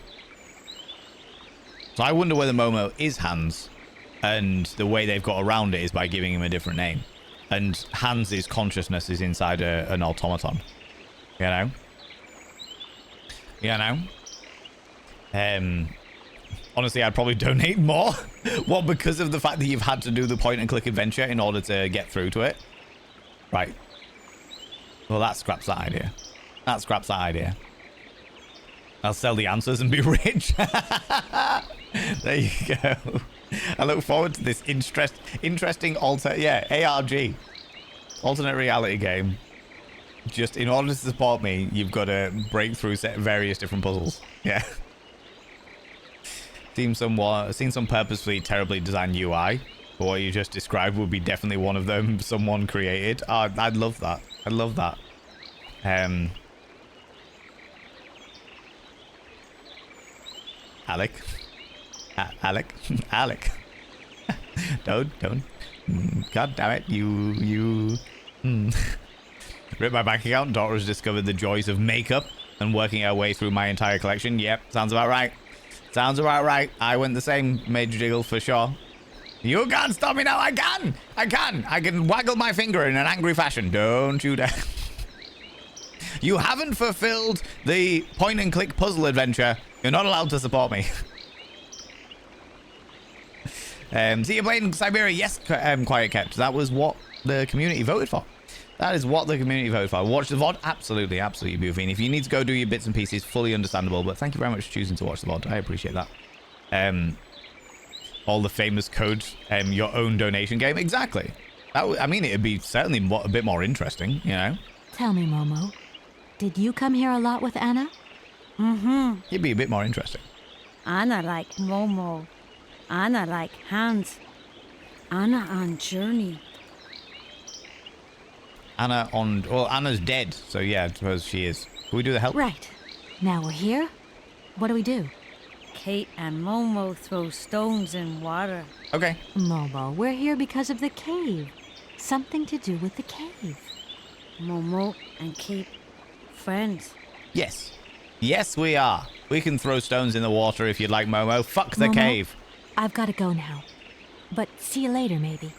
Speaker 1: So I wonder whether Momo is Hans and the way they've got around it is by giving him a different name. And Hans' consciousness is inside an automaton. You know? Honestly, I'd probably donate more. Well, because of the fact that you've had to do the point and click adventure in order to get through to it. Right. Well, that scraps that idea. I'll sell the answers and be rich. There you go. I look forward to this interesting ARG. Alternate reality game. Just in order to support me, you've got to break through various different puzzles. Yeah. Seen some purposefully terribly designed UI. But what you just described would be definitely one of them someone created. I'd love that. Alec. Don't. God damn it. You. Rip my bank account. Daughter has discovered the joys of makeup and working our way through my entire collection. Yep, sounds about right. I went the same, Major Jiggle, for sure. You can't stop me now. I can. I can waggle my finger in an angry fashion. Don't you dare. You haven't fulfilled the point and click puzzle adventure. You're not allowed to support me. See, you're playing Syberia. Yes, Quiet Kept. That was what the community voted for. That is what the community voted for. Watch the VOD? Absolutely beautiful. And if you need to go do your bits and pieces, fully understandable. But thank you very much for choosing to watch the VOD. I appreciate that. All the famous codes, your own donation game. Exactly. I mean, it'd be certainly a bit more interesting, you know?
Speaker 5: Tell me, Momo, did you come here a lot with Anna?
Speaker 6: Mm-hmm.
Speaker 1: It'd be a bit more interesting.
Speaker 6: Anna like Momo. Anna like Hans. Anna on journey.
Speaker 1: Anna's dead, so yeah, I suppose she is. Can we do the help?
Speaker 5: Right. Now we're here. What do we do?
Speaker 6: Kate and Momo throw stones in water.
Speaker 1: Okay.
Speaker 5: Momo, we're here because of the cave. Something to do with the cave.
Speaker 6: Momo and Kate, friends.
Speaker 1: Yes. Yes, we are. We can throw stones in the water if you'd like, Momo. Fuck the cave.
Speaker 5: I've got to go now. But see you later, maybe.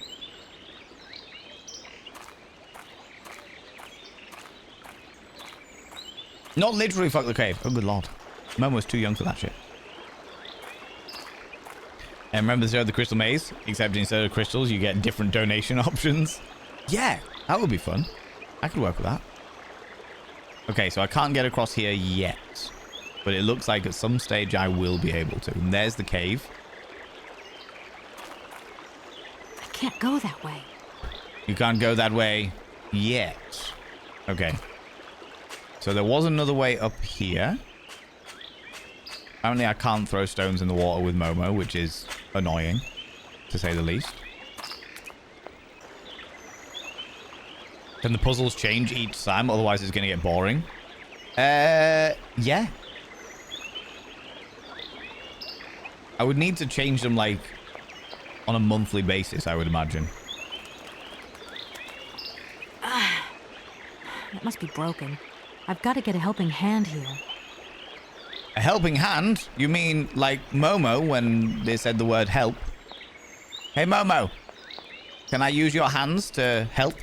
Speaker 1: Not literally fuck the cave. Oh, good lord. Momo's too young for that shit. And remember the Crystal Maze? Except instead of crystals, you get different donation options. Yeah. That would be fun. I could work with that. Okay, so I can't get across here yet. But it looks like at some stage I will be able to. And there's the cave.
Speaker 5: I can't go that way.
Speaker 1: You can't go that way yet. Okay. So there was another way up here. Apparently I can't throw stones in the water with Momo, which is annoying, to say the least. Can the puzzles change each time? Otherwise it's going to get boring. Yeah. I would need to change them, like, on a monthly basis, I would imagine.
Speaker 5: That must be broken. I've got to get a helping hand here.
Speaker 1: A helping hand? You mean like Momo when they said the word help? Hey, Momo. Can I use your hands to help?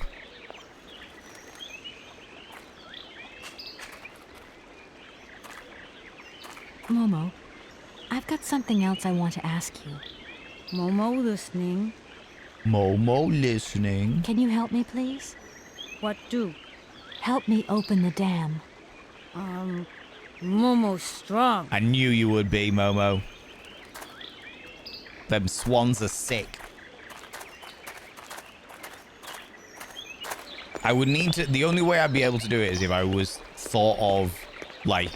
Speaker 5: Momo, I've got something else I want to ask you.
Speaker 6: Momo listening.
Speaker 1: Momo listening.
Speaker 5: Can you help me, please?
Speaker 6: What do?
Speaker 5: Help me open the dam.
Speaker 6: Momo's strong.
Speaker 1: I knew you would be, Momo. Them swans are sick. I would need to... The only way I'd be able to do it is if I was thought of, like,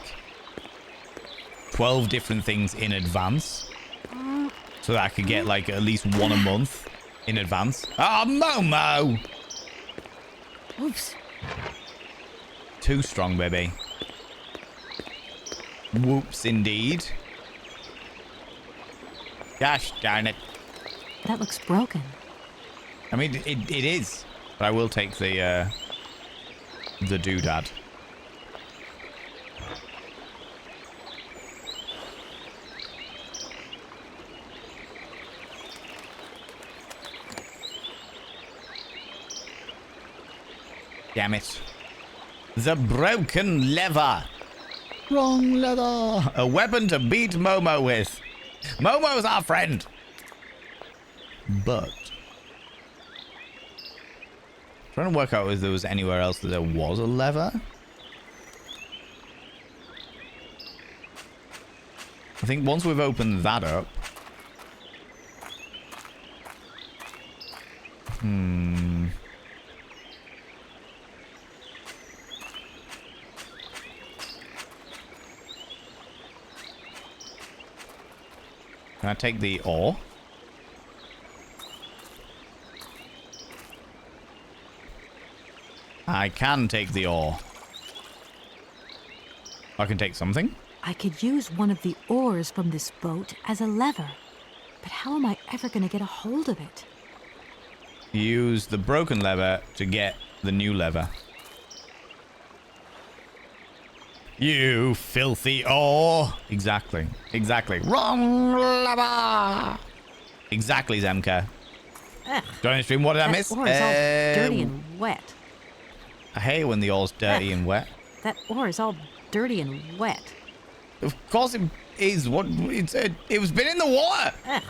Speaker 1: 12 different things in advance. So that I could get, like, at least one a month in advance. Oh, Momo!
Speaker 6: Oops.
Speaker 1: Too strong, baby. Whoops, indeed. Gosh darn it.
Speaker 5: That looks broken.
Speaker 1: I mean, it is. But I will take the doodad. Damn it. The broken lever. Wrong lever. A weapon to beat Momo with. Momo's our friend. But... trying to work out if there was anywhere else that there was a lever. I think once we've opened that up... Can I take the ore? I can take the ore. I can take something.
Speaker 5: I could use one of the oars from this boat as a lever. But how am I ever going to get a hold of it?
Speaker 1: Use the broken lever to get the new lever. You filthy ore. Exactly. Exactly. Wrong lever. Exactly, Zemka.
Speaker 5: Ugh,
Speaker 1: Join the stream. What did I
Speaker 5: that
Speaker 1: miss?
Speaker 5: oar is all dirty and wet.
Speaker 1: I hate when the ore's dirty and wet.
Speaker 5: That oar is all dirty and wet.
Speaker 1: Of course it is. What it was been in the water.
Speaker 5: Ugh,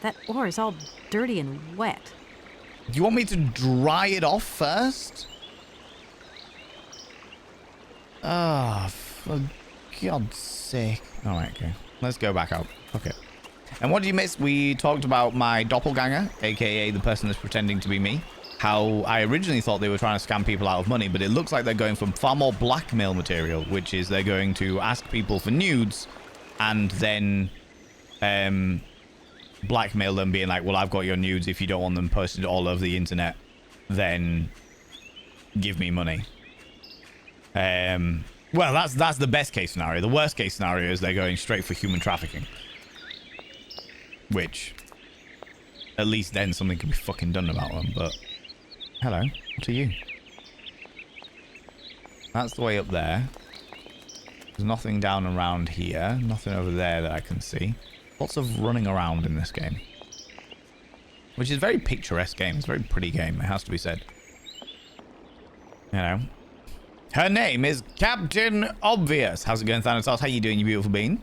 Speaker 5: that oar is all dirty and wet.
Speaker 1: Do you want me to dry it off first? Ah, for God's sake. Alright, okay. Let's go back out. Okay. And what did you miss? We talked about my doppelganger, aka the person that's pretending to be me. How I originally thought they were trying to scam people out of money, but it looks like they're going from far more blackmail material, which is they're going to ask people for nudes and then blackmail them, being like, well, I've got your nudes. If you don't want them posted all over the internet, then give me money. Well, that's the best case scenario. The worst case scenario is they're going straight for human trafficking. Which, at least then something can be fucking done about them, but... Hello, what are you? That's the way up there. There's nothing down around here. Nothing over there that I can see. Lots of running around in this game. Which is a very picturesque game. It's a very pretty game, it has to be said. You know. Her name is Captain Obvious. How's it going, Thanatos? How you doing, you beautiful bean?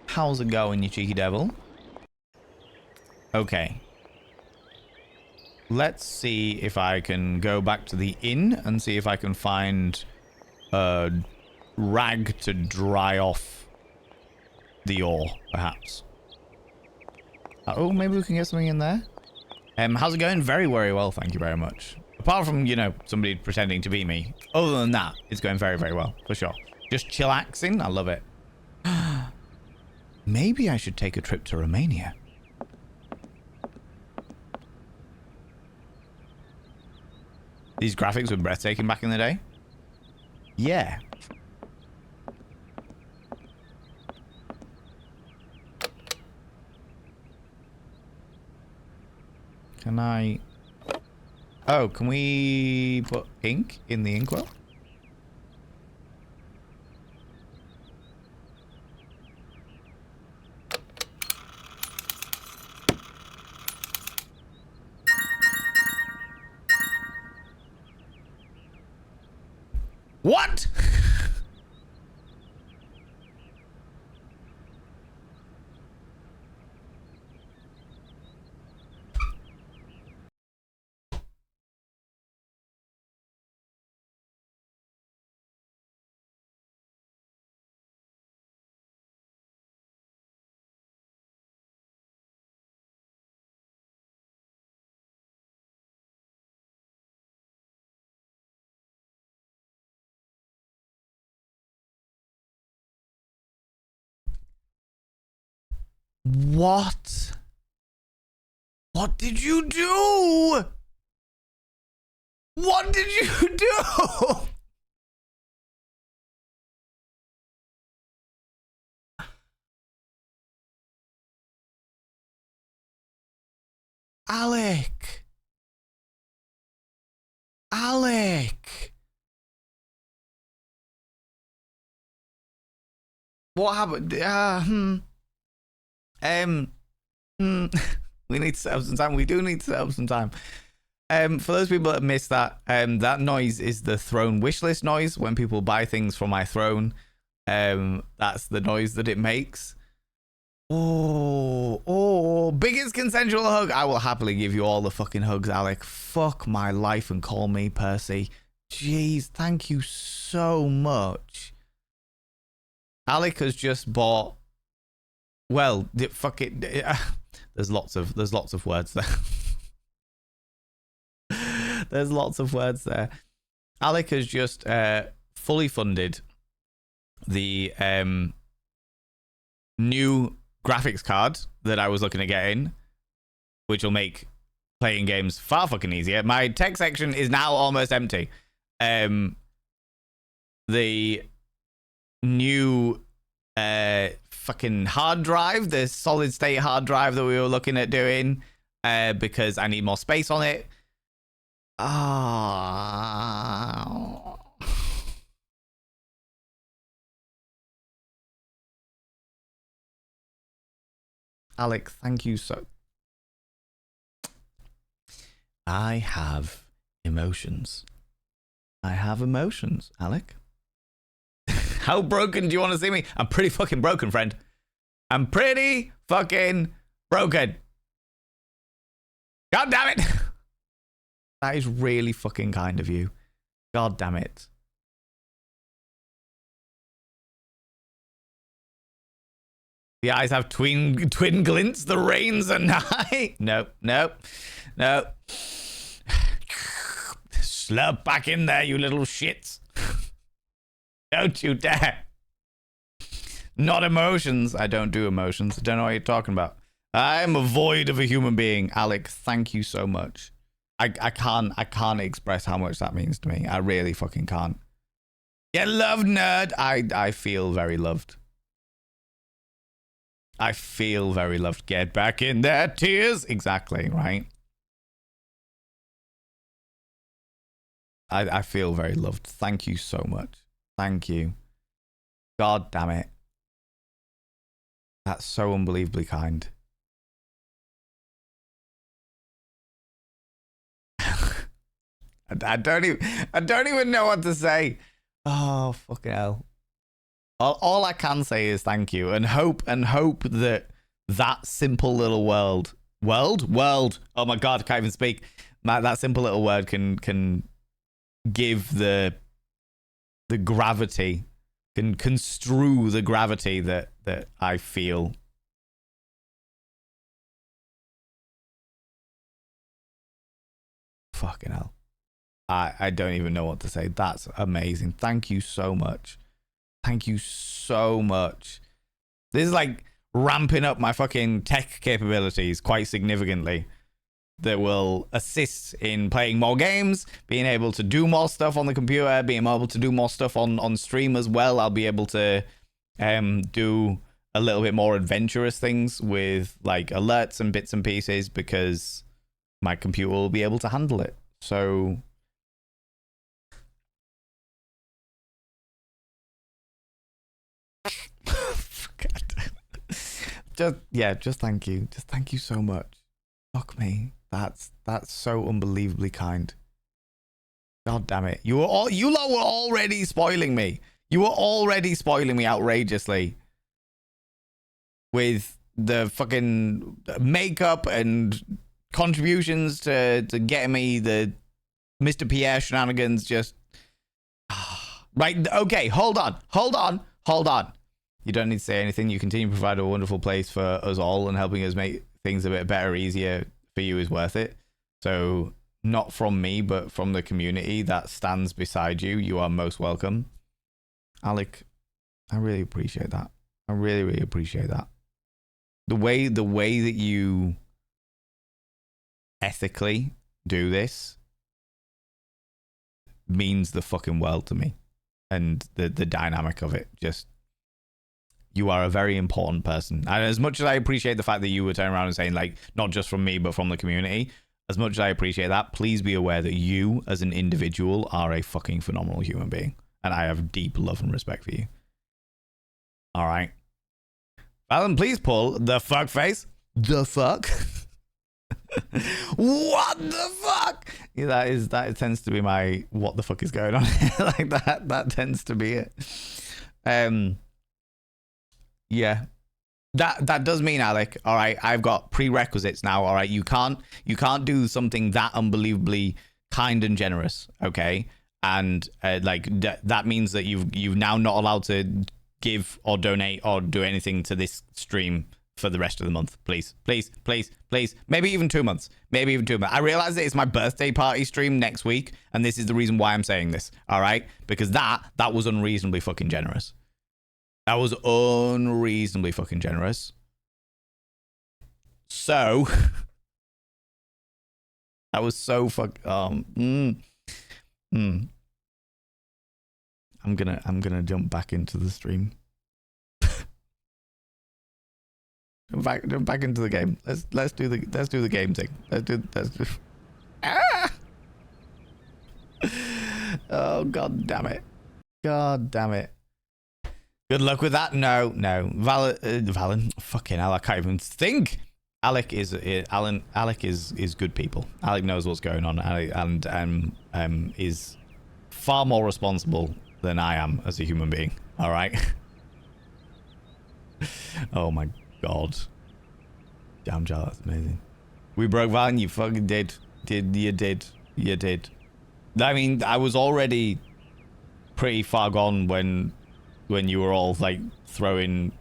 Speaker 1: How's it going, you cheeky devil? Okay. let's see if I can go back to the inn and see if I can find a rag to dry off the ore, perhaps. Oh, maybe we can get something in there. How's it going? Very, very well, thank you very much. Apart from, you know, somebody pretending to be me. Other than that, it's going very, very well, for sure. Just chillaxing, I love it. Maybe I should take a trip to Romania. These graphics were breathtaking back in the day. Yeah. Can I... Oh, can we put ink in the inkwell? What? What? What did you do? What did you do? Alec. Alec. What happened? We need to set up some time. We do need to set up some time. For those people that missed that, that noise is the throne wishlist noise. When people buy things from my throne, that's the noise that it makes. Oh, biggest consensual hug. I will happily give you all the fucking hugs, Alec. Fuck my life and call me Percy. Jeez, thank you so much. Alec has just bought... Well, fuck it. There's lots of words there. There's lots of words there. Alec has just fully funded the new graphics card that I was looking at getting, which will make playing games far fucking easier. My tech section is now almost empty. The new fucking hard drive, the solid state hard drive that we were looking at doing, because I need more space on it. Oh. Alec, thank you so... I have emotions. I have emotions, Alec. How broken do you want to see me? I'm pretty fucking broken, friend. I'm pretty fucking broken. God damn it. That is really fucking kind of you. God damn it. The eyes have twin glints. The rains are nigh. No. Slurp back in there, you little shits. Don't you dare. Not emotions. I don't do emotions. I don't know what you're talking about. I'm a void of a human being. Alec, thank you so much. I can't express how much that means to me. I really fucking can't. Get loved, nerd. I feel very loved. I feel very loved. Get back in there, tears. Exactly, right? I feel very loved. Thank you so much. Thank you. God damn it. That's so unbelievably kind. I don't even know what to say. Oh, fucking hell. All I can say is thank you and hope that that simple little world. Oh my God, I can't even speak. That simple little word can give the gravity, can construe the gravity that I feel. Fucking hell. I don't even know what to say. That's amazing. Thank you so much. Thank you so much. This is like ramping up my fucking tech capabilities quite significantly. That will assist in playing more games, being able to do more stuff on the computer, being able to do more stuff on stream as well. I'll be able to do a little bit more adventurous things with like alerts and bits and pieces because my computer will be able to handle it. So just thank you. Just thank you so much. Fuck me. That's so unbelievably kind. God damn it. You lot were already spoiling me. You were already spoiling me outrageously with the fucking makeup and contributions to getting me the Mr. Pierre shenanigans. Just right. Okay, hold on. You don't need to say anything. You continue to provide a wonderful place for us all, and helping us make things a bit better, easier for you is worth it. So not from me, but from the community that stands beside you. You are most welcome. Alec, I really appreciate that. I really, really appreciate that. The way that you ethically do this means the fucking world to me. And the dynamic of it, just, you are a very important person. And as much as I appreciate the fact that you were turning around and saying, like, not just from me, but from the community, as much as I appreciate that, please be aware that you, as an individual, are a fucking phenomenal human being. And I have deep love and respect for you. All right. Alan, please pull the fuck face. The fuck? What the fuck? Yeah, that tends to be my what the fuck is going on. Like that tends to be it. Yeah. That does mean, Alec, all right, I've got prerequisites now, all right? You can't do something that unbelievably kind and generous, okay? And that means that you've now not allowed to give or donate or do anything to this stream for the rest of the month. Please. Maybe even 2 months. I realize that it's my birthday party stream next week, and this is the reason why I'm saying this, all right? Because that was unreasonably fucking generous. That was unreasonably fucking generous. So that was so I'm gonna jump back into the stream. Jump back into the game. Let's do the game thing. Let's do. Ah! Oh, god damn it. Good luck with that. No. Valen. Fucking hell, I can't even think. Alec is good people. Alec knows what's going on, and is far more responsible than I am as a human being. All right. Oh my god. Damn, Joe, that's amazing. We broke Valen. You fucking did. You did. I mean, I was already pretty far gone when you were all like throwing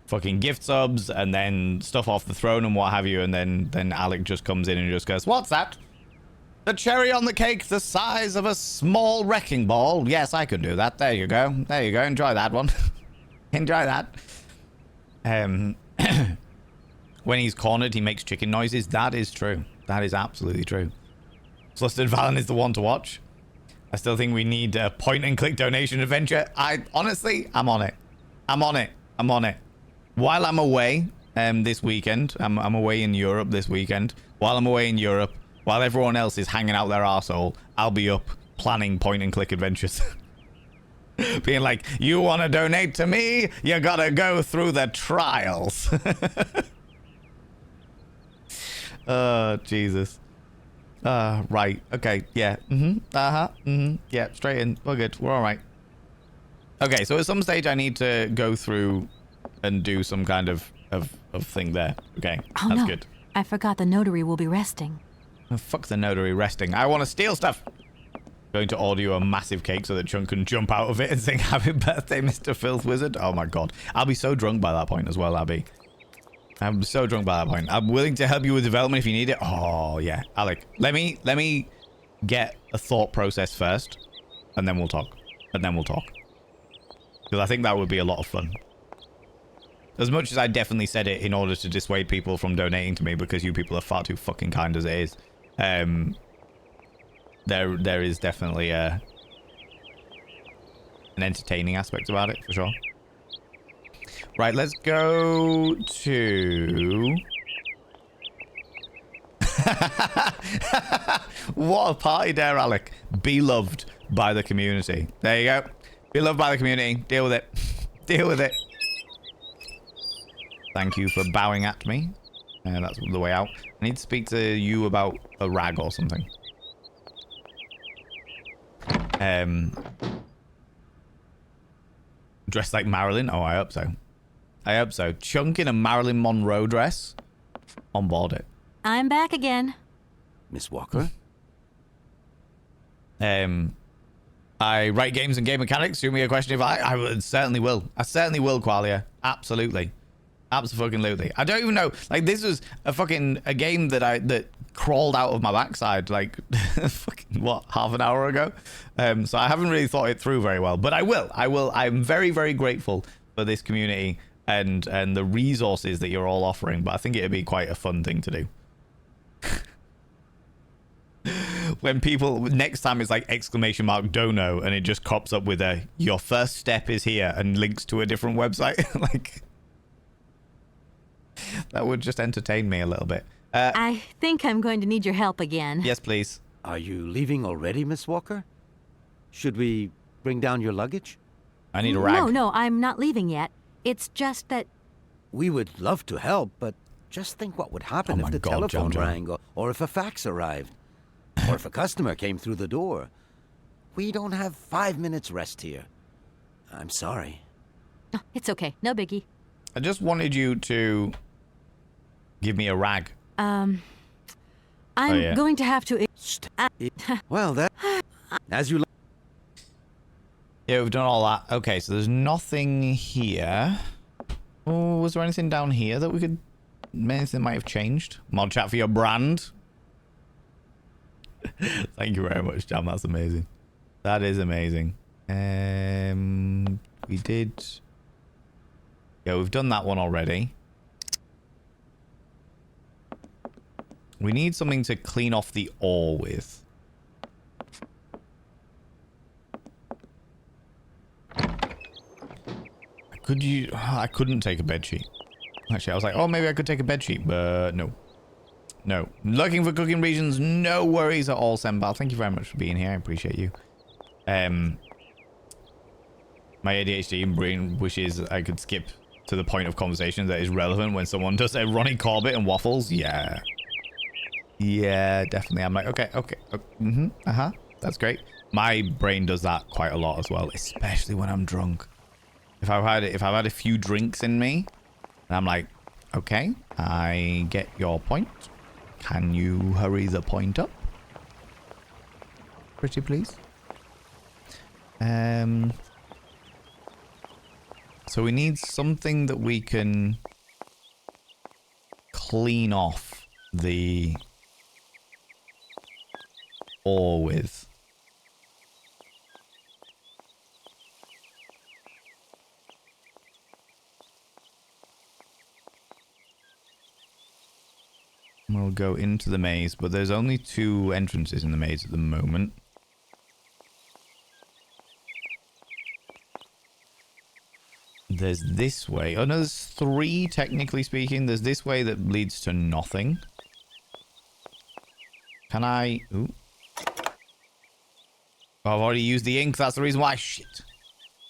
Speaker 1: fucking gift subs and then stuff off the throne and what have you, and then Alec just comes in and just goes, "What's that? The cherry on the cake the size of a small wrecking ball. Yes, I could do that. There you go. Enjoy that one." Enjoy that. When he's cornered, he makes chicken noises. That is true. That is absolutely true. Flustered Valen is the one to watch. I still think we need a point-and-click donation adventure. Honestly, I'm on it. While I'm away this weekend, I'm away in Europe this weekend. While I'm away in Europe, while everyone else is hanging out their arsehole, I'll be up planning point-and-click adventures. Being like, you want to donate to me? You gotta go through the trials. Oh, Jesus. Right. Okay. Yeah. Yeah. Straight in. We're good. We're all right. Okay. So at some stage, I need to go through and do some kind of thing there. Okay.
Speaker 5: Oh,
Speaker 1: That's
Speaker 5: no.
Speaker 1: good.
Speaker 5: I forgot the notary will be resting.
Speaker 1: Oh, fuck the notary resting. I want to steal stuff. Going to order you a massive cake so that Chunk can jump out of it and sing happy birthday, Mr. Filth Wizard. Oh my god. I'll be so drunk by that point as well, Abby. I'm so drunk by that point. I'm willing to help you with development if you need it. Oh, yeah. Alec, let me get a thought process first, and then we'll talk. Because I think that would be a lot of fun. As much as I definitely said it in order to dissuade people from donating to me because you people are far too fucking kind as it is. There is definitely an entertaining aspect about it, for sure. Right, let's go to... What a party there, Alec. Be loved by the community. There you go. Be loved by the community. Deal with it. Deal with it. Thank you for bowing at me. That's the way out. I need to speak to you about a rag or something. Dressed like Marilyn? Oh, I hope so. I hope so. Chunk in a Marilyn Monroe dress? On board it.
Speaker 5: I'm back again.
Speaker 4: Miss Walker?
Speaker 1: I write games and game mechanics. Shoot me a question if I certainly will. I certainly will, Qualia. Absolutely. Absolutely. I don't even know. Like, this was a game that crawled out of my backside, like, fucking, what, half an hour ago? So I haven't really thought it through very well, but I will. I'm very, very grateful for this community and the resources that you're all offering, but I think it'd be quite a fun thing to do. When people, next time it's like !dono, and it just pops up with your first step is here and links to a different website. Like, that would just entertain me a little bit.
Speaker 5: I think I'm going to need your help again.
Speaker 1: Yes, please.
Speaker 4: Are you leaving already, Miss Walker? Should we bring down your luggage?
Speaker 1: I need a rag.
Speaker 5: No, I'm not leaving yet. It's just that...
Speaker 4: We would love to help, but just think what would happen if the telephone rang, or if a fax arrived, or if a customer came through the door. We don't have 5 minutes rest here. I'm sorry.
Speaker 5: Oh, it's okay. No biggie.
Speaker 1: I just wanted you to give me a rag.
Speaker 5: I'm going to have to...
Speaker 4: Well, that... As you...
Speaker 1: Yeah, we've done all that. Okay, so there's nothing here. Oh, was there anything down here that we could... Anything might have changed? Mod chat for your brand. Thank you very much, Jam. That's amazing. That is amazing. We did... Yeah, we've done that one already. We need something to clean off the ore with. I couldn't take a bedsheet. Actually, I was like, oh, maybe I could take a bedsheet, but no. No. Looking for cooking regions, no worries at all, Sembal. Thank you very much for being here. I appreciate you. My ADHD brain wishes I could skip to the point of conversation that is relevant when someone does a Ronnie Corbett and waffles. Yeah. Yeah, definitely. I'm like, okay. That's great. My brain does that quite a lot as well, especially when I'm drunk. If I've had a few drinks in me, and I'm like, okay, I get your point. Can you hurry the point up? Pretty please. So we need something that we can clean off the ore with. We'll go into the maze, but there's only 2 entrances in the maze at the moment. There's this way. Oh no, there's 3 technically speaking. There's this way that leads to nothing. Can I... Ooh. Oh, I've already used the ink. That's the reason why. Shit.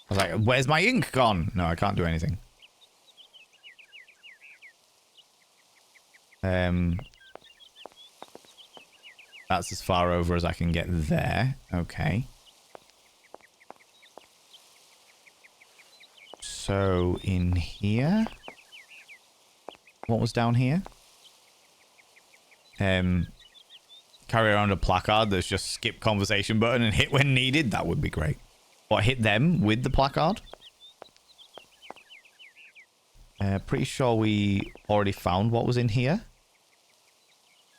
Speaker 1: I was like, where's my ink gone? No, I can't do anything. That's as far over as I can get there. Okay. So, in here? What was down here? carry around a placard that's just skip conversation button and hit when needed, that would be great. Or hit them with the placard. Pretty sure we already found what was in here.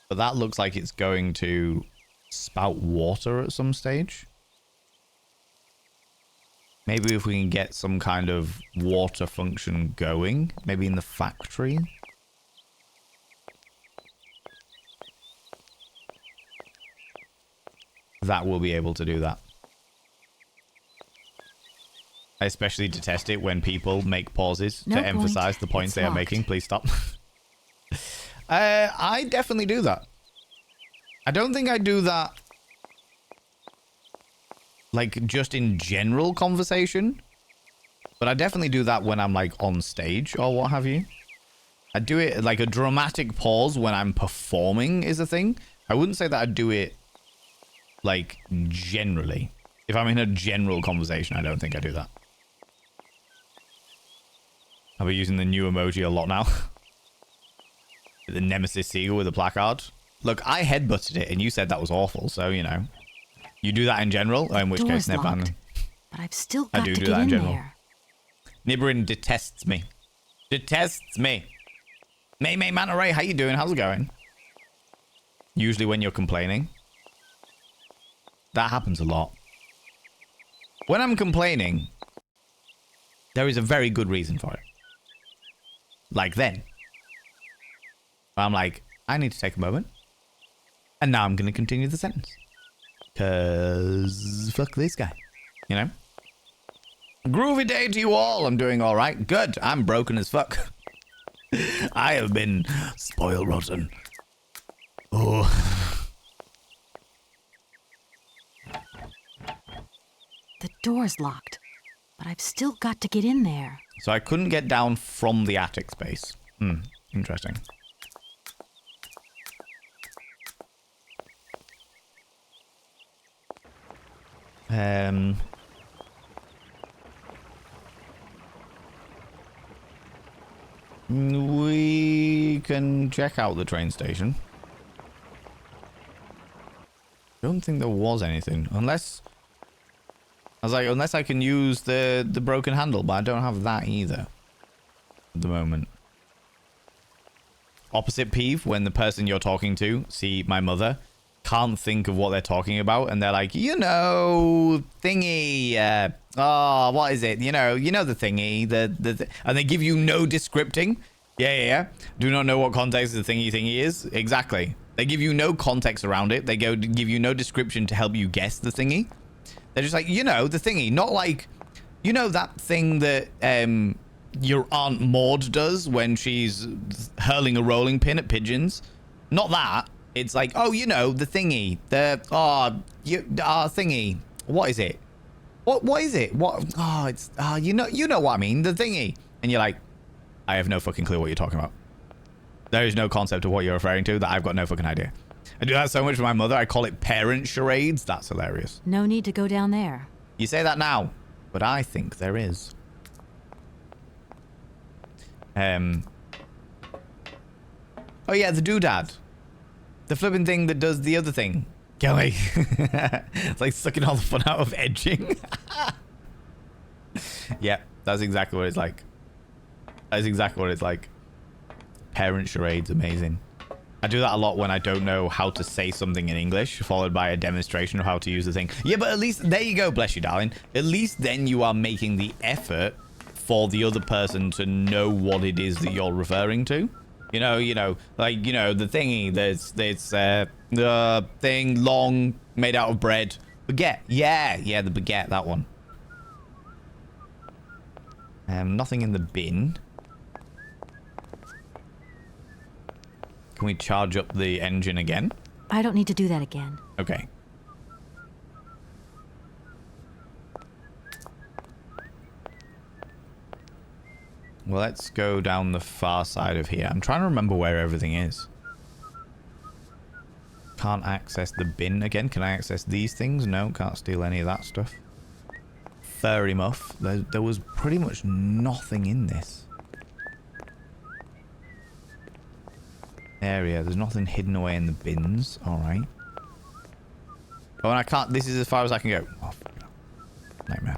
Speaker 1: But that looks like it's going to spout water at some stage. Maybe if we can get some kind of water function going. Maybe in the factory. That will be able to do that. I especially detest it when people make pauses to emphasize the points they are making. Please stop. I definitely do that. I don't think I do that like just in general conversation, but I definitely do that when I'm like on stage or what have you. I do it like a dramatic pause when I'm performing is a thing. I wouldn't say that I do it like generally. If I'm in a general conversation, I don't think I do that. I'll be using the new emoji a lot now. The Nemesis Seagull with a placard. Look, I headbutted it and you said that was awful, so, you know. You do that in general, in which case, never mind.
Speaker 5: But I've still got to get
Speaker 1: that in
Speaker 5: in
Speaker 1: general.
Speaker 5: there.
Speaker 1: Nibirin detests me. Detests me. May Manta Ray, how you doing? How's it going? Usually when you're complaining. That happens a lot. When I'm complaining, there is a very good reason for it. Like then. I'm like, I need to take a moment. And now I'm going to continue the sentence. Because fuck this guy. You know? Groovy day to you all. I'm doing all right. Good. I'm broken as fuck. I have been spoiled rotten. Oh.
Speaker 5: The door's locked, but I've still got to get in there.
Speaker 1: So I couldn't get down from the attic space. Interesting. We can check out the train station. Don't think there was anything. Unless... I was like, unless I can use the broken handle, but I don't have that either. At the moment. Opposite peeve, when the person you're talking to, see my mother, can't think of what they're talking about, and they're like, you know, thingy, oh, what is it? You know the thingy, and they give you no descripting. Yeah. Do not know what context the thingy is. Exactly. They give you no context around it. They give you no description to help you guess the thingy. They're just like, you know, the thingy, not like, you know, that thing that your Aunt Maud does when she's hurling a rolling pin at pigeons. Not that. It's like, oh, you know, the thingy, thingy. What is it? What is it? What? Oh, it's, you know what I mean, the thingy. And you're like, I have no fucking clue what you're talking about. There is no concept of what you're referring to that I've got no fucking idea. I do that so much with my mother. I call it parent charades. That's hilarious.
Speaker 5: No need to go down there.
Speaker 1: You say that now, but I think there is. Oh yeah, the doodad. The flipping thing that does the other thing. Kelly. It's like sucking all the fun out of edging. Yeah, that's exactly what it's like. That's exactly what it's like. Parent charades, amazing. I do that a lot when I don't know how to say something in English, followed by a demonstration of how to use the thing. Yeah, but at least, there you go, bless you, darling. At least then you are making the effort for the other person to know what it is that you're referring to. You know, like, you know, the thingy, there's the thing long, made out of bread. Baguette, yeah, the baguette, that one. Nothing in the bin. Can we charge up the engine again?
Speaker 5: I don't need to do that again.
Speaker 1: Okay. Well, let's go down the far side of here. I'm trying to remember where everything is. Can't access the bin again. Can I access these things? No, can't steal any of that stuff. Furry muff. There was pretty much nothing in this area. There's nothing hidden away in the bins. All right. Oh, and I can't. This is as far as I can go. Oh, nightmare.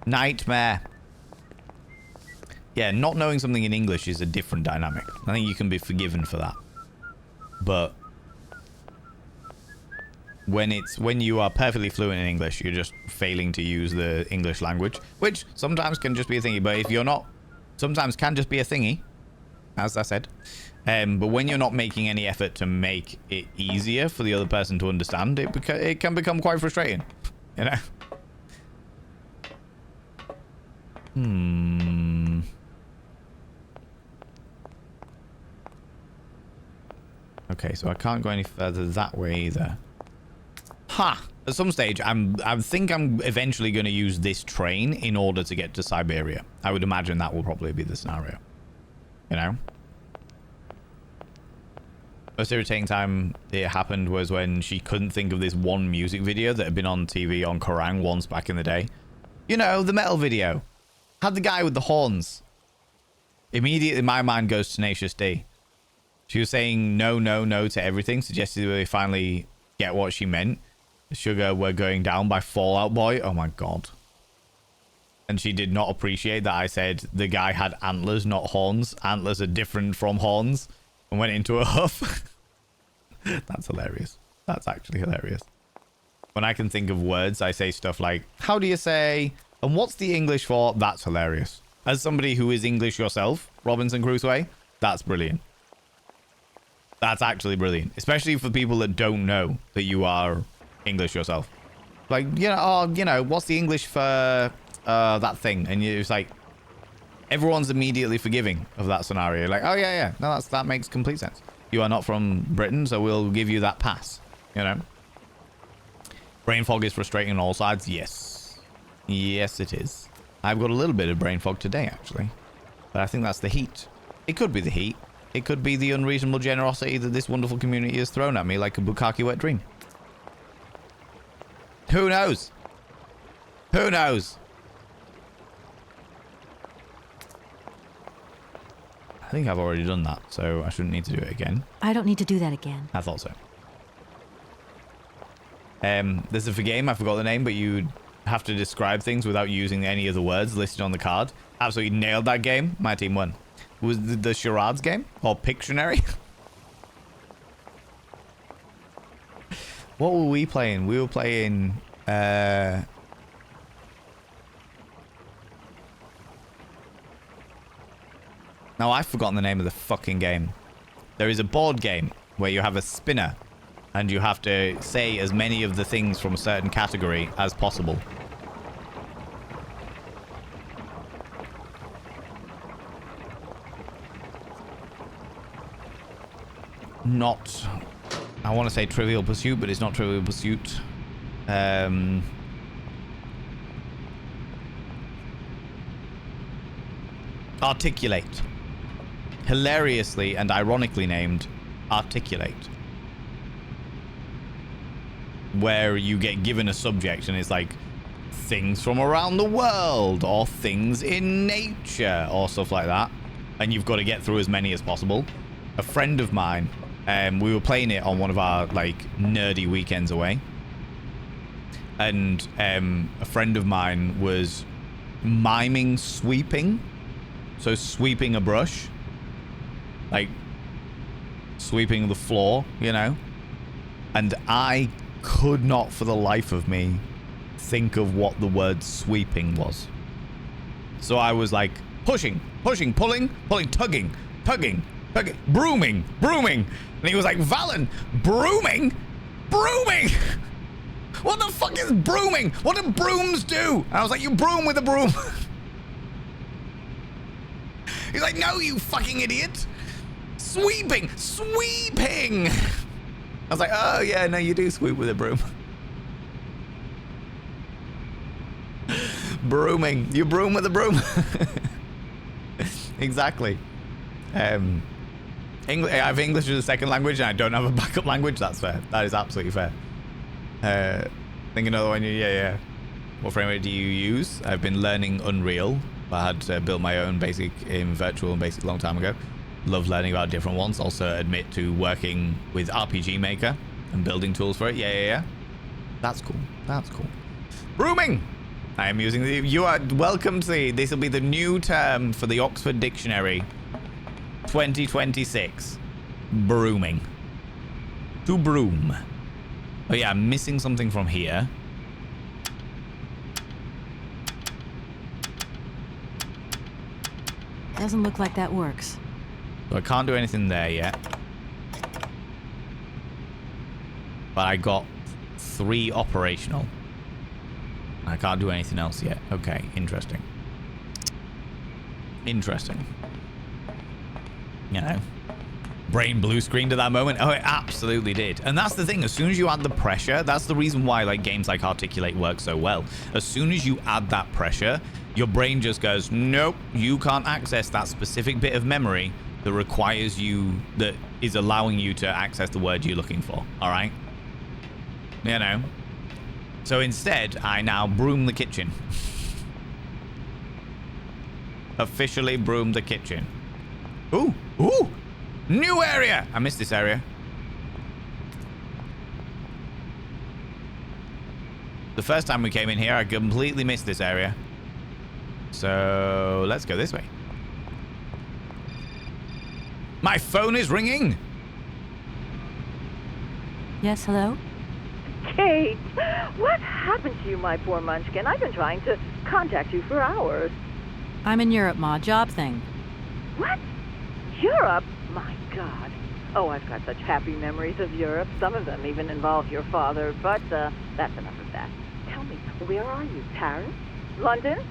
Speaker 1: Nightmare. Yeah, not knowing something in English is a different dynamic. I think you can be forgiven for that. But when you are perfectly fluent in English, you're just failing to use the English language, which sometimes can just be a thingy. But if you're not, sometimes can just be a thingy, as I said. But when you're not making any effort to make it easier for the other person to understand, it can become quite frustrating, you know. Okay, so I can't go any further that way either. Ha! At some stage, I think I'm eventually going to use this train in order to get to Syberia. I would imagine that will probably be the scenario. You know? Most irritating time it happened was when she couldn't think of this one music video that had been on TV on Kerrang once back in the day. You know, the metal video. Had the guy with the horns. Immediately my mind goes to Tenacious D. She was saying no, no, no to everything, suggested we finally get what she meant. Sugar, we're going down by Fall Out Boy. Oh my god. And she did not appreciate that I said the guy had antlers, not horns. Antlers are different from horns. And went into a huff. That's hilarious. That's actually hilarious. When I can think of words, I say stuff like, how do you say, and what's the English for? That's hilarious. As somebody who is English yourself, Robinson Crusoe, that's brilliant. That's actually brilliant. Especially for people that don't know that you are English yourself. Like, you know, oh, you know, what's the English for that thing? And it's like, everyone's immediately forgiving of that scenario. Like, oh, yeah, yeah. No, that makes complete sense. You are not from Britain, so we'll give you that pass. You know? Brain fog is frustrating on all sides. Yes. Yes, it is. I've got a little bit of brain fog today, actually. But I think that's the heat. It could be the heat. It could be the unreasonable generosity that this wonderful community has thrown at me like a bukkake wet dream. Who knows? Who knows? I think I've already done that, so I shouldn't need to do it again.
Speaker 5: I don't need to do that again.
Speaker 1: I thought so. There's a game, I forgot the name, but you have to describe things without using any of the words listed on the card. Absolutely nailed that game. My team won. Was the charades game? Or Pictionary? What were we playing? We were playing... Now, I've forgotten the name of the fucking game. There is a board game where you have a spinner and you have to say as many of the things from a certain category as possible. Not... I want to say Trivial Pursuit, but it's not Trivial Pursuit. Articulate. Hilariously and ironically named Articulate. Where you get given a subject and it's like things from around the world or things in nature or stuff like that. And you've got to get through as many as possible. A friend of mine, we were playing it on one of our like nerdy weekends away. And a friend of mine was miming sweeping. So sweeping a brush. Like sweeping the floor, you know. And I could not for the life of me think of what the word sweeping was. So I was like pushing, pulling, tugging, brooming. And he was like, Valen, brooming? What the fuck is brooming? What do brooms do? And I was like, you broom with a broom. He's like, no, you fucking idiot. Sweeping. I was like, oh yeah, no, you do sweep with a broom. Brooming. You broom with a broom. Exactly. I have English as a second language and I don't have a backup language. That's fair. That is absolutely fair. Think another one. Yeah. What framework do you use? I've been learning Unreal. I had built my own basic in Virtual and Basic a long time ago. Love learning about different ones. Also admit to working with RPG Maker and building tools for it. Yeah. That's cool. That's cool. Brooming! I am using the... You are welcome to the... This will be the new term for the Oxford Dictionary 2026. Brooming. To broom. Oh yeah, I'm missing something from here.
Speaker 5: Doesn't look like that works.
Speaker 1: So I can't do anything there yet. But I got 3 operational. I can't do anything else yet. Okay, interesting. Interesting. You know. Brain blue screened at that moment. Oh, it absolutely did. And that's the thing. As soon as you add the pressure, that's the reason why like games like Articulate work so well. As soon as you add that pressure, your brain just goes, nope, you can't access that specific bit of memory that requires you, that is allowing you to access the word you're looking for. All right? You know? So instead, I now broom the kitchen. Officially broom the kitchen. Ooh, ooh! New area! I missed this area. The first time we came in here, I completely missed this area. So, let's go this way. My phone is ringing!
Speaker 5: Yes, hello?
Speaker 7: Kate, what happened to you, my poor munchkin? I've been trying to contact you for hours.
Speaker 5: I'm in Europe, Ma. Job thing.
Speaker 7: What? Europe? My God. Oh, I've got such happy memories of Europe. Some of them even involve your father, but that's enough of that. Tell me, where are you? Paris? London?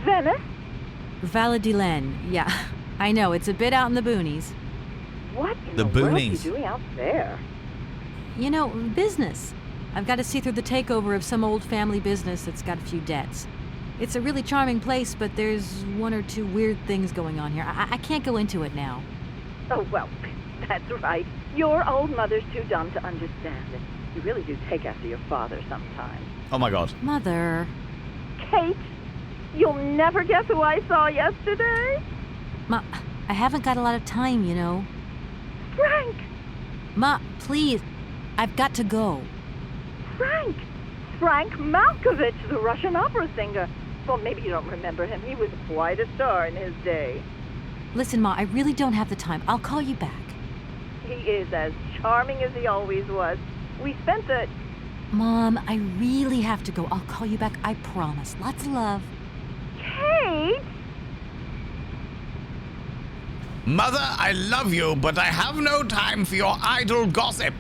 Speaker 7: Venice?
Speaker 5: Valladolid. Yeah, I know. It's a bit out in the boonies.
Speaker 7: What in
Speaker 1: The
Speaker 7: the world are you
Speaker 1: boonies.
Speaker 7: doing out there?
Speaker 5: You know, business. I've got to see through the takeover of some old family business that's got a few debts. It's a really charming place, but there's 1 or 2 weird things going on here. I can't go into it now.
Speaker 7: Oh, well, that's right. Your old mother's too dumb to understand it. You really do take after your father sometimes.
Speaker 1: Oh my god.
Speaker 5: Mother.
Speaker 7: Kate, you'll never guess who I saw yesterday?
Speaker 5: Ma, I haven't got a lot of time, you know.
Speaker 7: Frank!
Speaker 5: Ma, please. I've got to go.
Speaker 7: Frank! Frank Malkovich, the Russian opera singer. Well, maybe you don't remember him. He was quite a star in his day.
Speaker 5: Listen, Ma, I really don't have the time. I'll call you back.
Speaker 7: He is as charming as he always was. We spent the...
Speaker 5: Mom, I really have to go. I'll call you back. I promise. Lots of love.
Speaker 7: Kate!
Speaker 1: Mother, I love you, but I have no time for your idle gossip.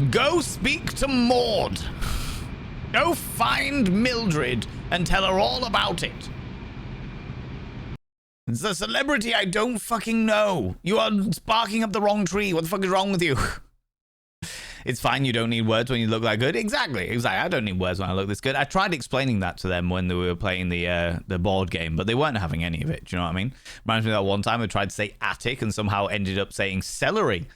Speaker 1: Go speak to Maud. Go find Mildred and tell her all about it. It's a celebrity I don't fucking know. You are sparking up the wrong tree. What the fuck is wrong with you? It's fine, you don't need words when you look that good. Exactly. I don't need words when I look this good. I tried explaining that to them when they were playing the board game, but they weren't having any of it. Do you know what I mean? Reminds me of that one time I tried to say attic and somehow ended up saying celery.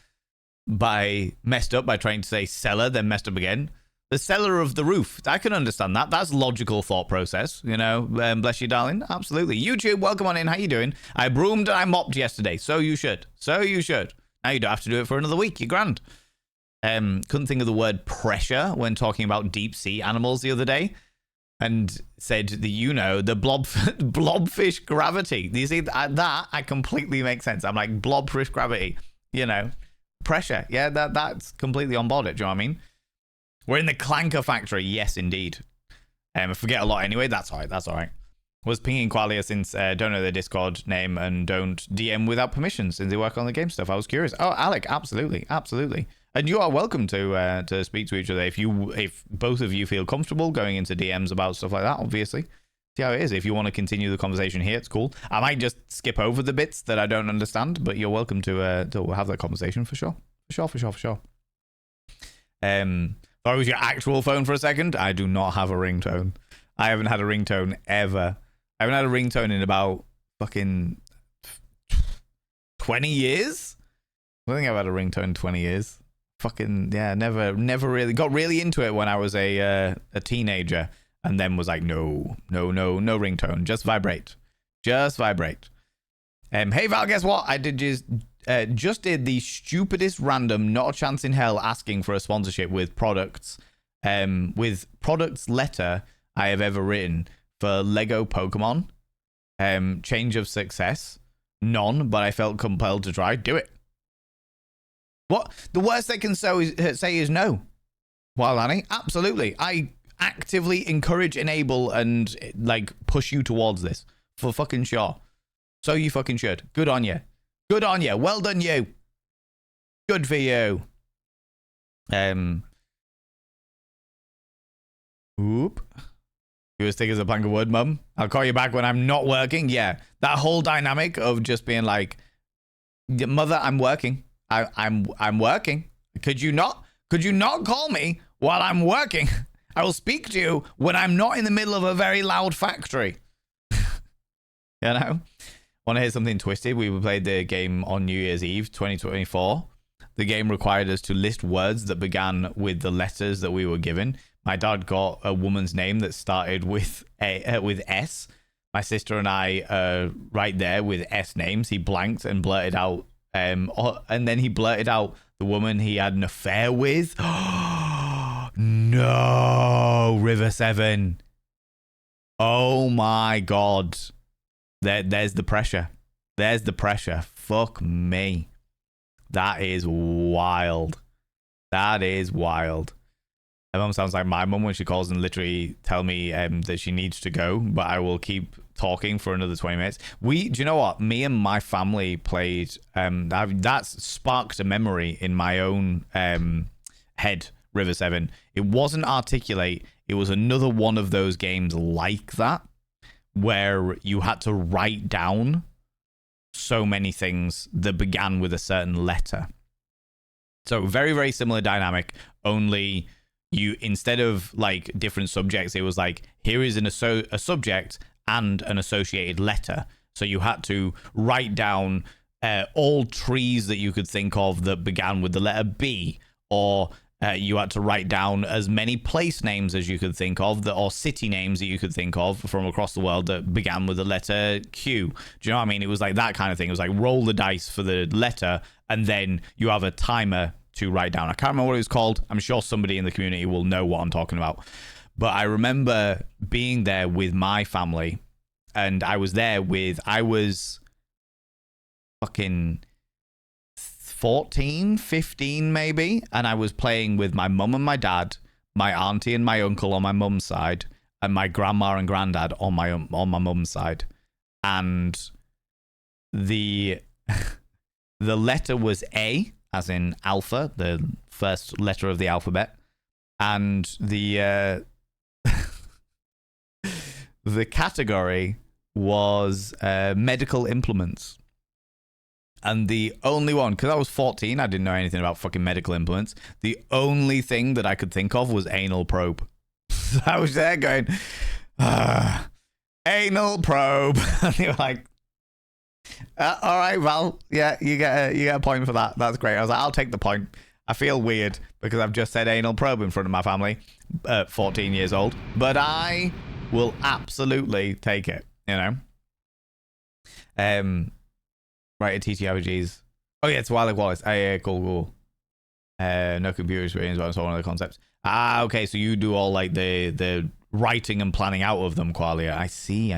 Speaker 1: Messed up by trying to say cellar, then messed up again. The cellar of the roof. I can understand that. That's logical thought process, you know. Bless you, darling. Absolutely. YouTube, welcome on in. How you doing? I broomed and I mopped yesterday. So you should. So you should. Now you don't have to do it for another week. You're grand. Couldn't think of the word pressure when talking about deep sea animals the other day. And said, the blobfish gravity. You see, that I completely makes sense. I'm like, blobfish gravity, pressure. Yeah, that's completely on board it. Do you know what I mean? We're in the clanker factory. Yes, indeed. I forget a lot anyway. That's all right. That's all right. Was pinging Qualia since don't know their Discord name and don't DM without permission since they work on the game stuff. I was curious. Oh, Alec, absolutely. Absolutely. And you are welcome to speak to each other if both of you feel comfortable going into DMs about stuff like that, obviously. See how it is. If you want to continue the conversation here, it's cool. I might just skip over the bits that I don't understand, but you're welcome to have that conversation for sure. For sure. If I was your actual phone for a second, I do not have a ringtone. I haven't had a ringtone ever. I haven't had a ringtone in about fucking 20 years? I don't think I've had a ringtone in 20 years. Fucking, yeah, never really got really into it when I was a teenager and then was like, no ringtone. Just vibrate. Hey, Val, guess what? just did the stupidest random, not a chance in hell asking for a sponsorship with products letter I have ever written for Lego Pokemon. Change of success, none, but I felt compelled to try. Do it. What? The worst they can say is no. Well, Annie, absolutely. I actively encourage, enable, and like push you towards this for fucking sure. So you fucking should. Good on you. Good on you. Well done, you. Good for you. Oop. You as thick as a plank of wood, mum. I'll call you back when I'm not working. Yeah, that whole dynamic of just being like, mother, I'm working. I'm working. Could you not call me while I'm working? I will speak to you when I'm not in the middle of a very loud factory. You know? Want to hear something twisted? We played the game on New Year's Eve 2024. The game required us to list words that began with the letters that we were given. My dad got a woman's name that started with S. My sister and I right there with S names. He blanked and blurted out, and then he blurted out the woman he had an affair with. No, River 7. Oh my God. There's the pressure. There's the pressure. Fuck me. That is wild. That is wild. My mum sounds like my mum when she calls and literally tell me that she needs to go, but I will keep talking for another 20 minutes. Do you know what? Me and my family played, that's sparked a memory in my own head, River 7. It wasn't Articulate. It was another one of those games like that, where you had to write down so many things that began with a certain letter. So very, very similar dynamic, only you, instead of like different subjects, it was like, here is a subject and an associated letter. So you had to write down all trees that you could think of that began with the letter B, or you had to write down as many place names as you could think of, or city names that you could think of from across the world that began with the letter Q. Do you know what I mean? It was like that kind of thing. It was like roll the dice for the letter, and then you have a timer to write down. I can't remember what it was called. I'm sure somebody in the community will know what I'm talking about. But I remember being there with my family, and I was fucking 14, 15 maybe, and I was playing with my mum and my dad, my auntie and my uncle on my mum's side, and my grandma and granddad on my mum's side. And the letter was A, as in alpha, the first letter of the alphabet, and the the category was medical implements. And the only one, because I was 14, I didn't know anything about fucking medical implements. The only thing that I could think of was anal probe. So I was there going, anal probe. And they were like, all right, Val, yeah, you get a point for that. That's great. I was like, I'll take the point. I feel weird because I've just said anal probe in front of my family, 14 years old. But I will absolutely take it, you know? Right, at TTRPGs. Oh, yeah, it's Wiley Wallace. Yeah, cool. No computer experience, but I'm one of the concepts. Okay, so you do all like the writing and planning out of them, Qualia. I see.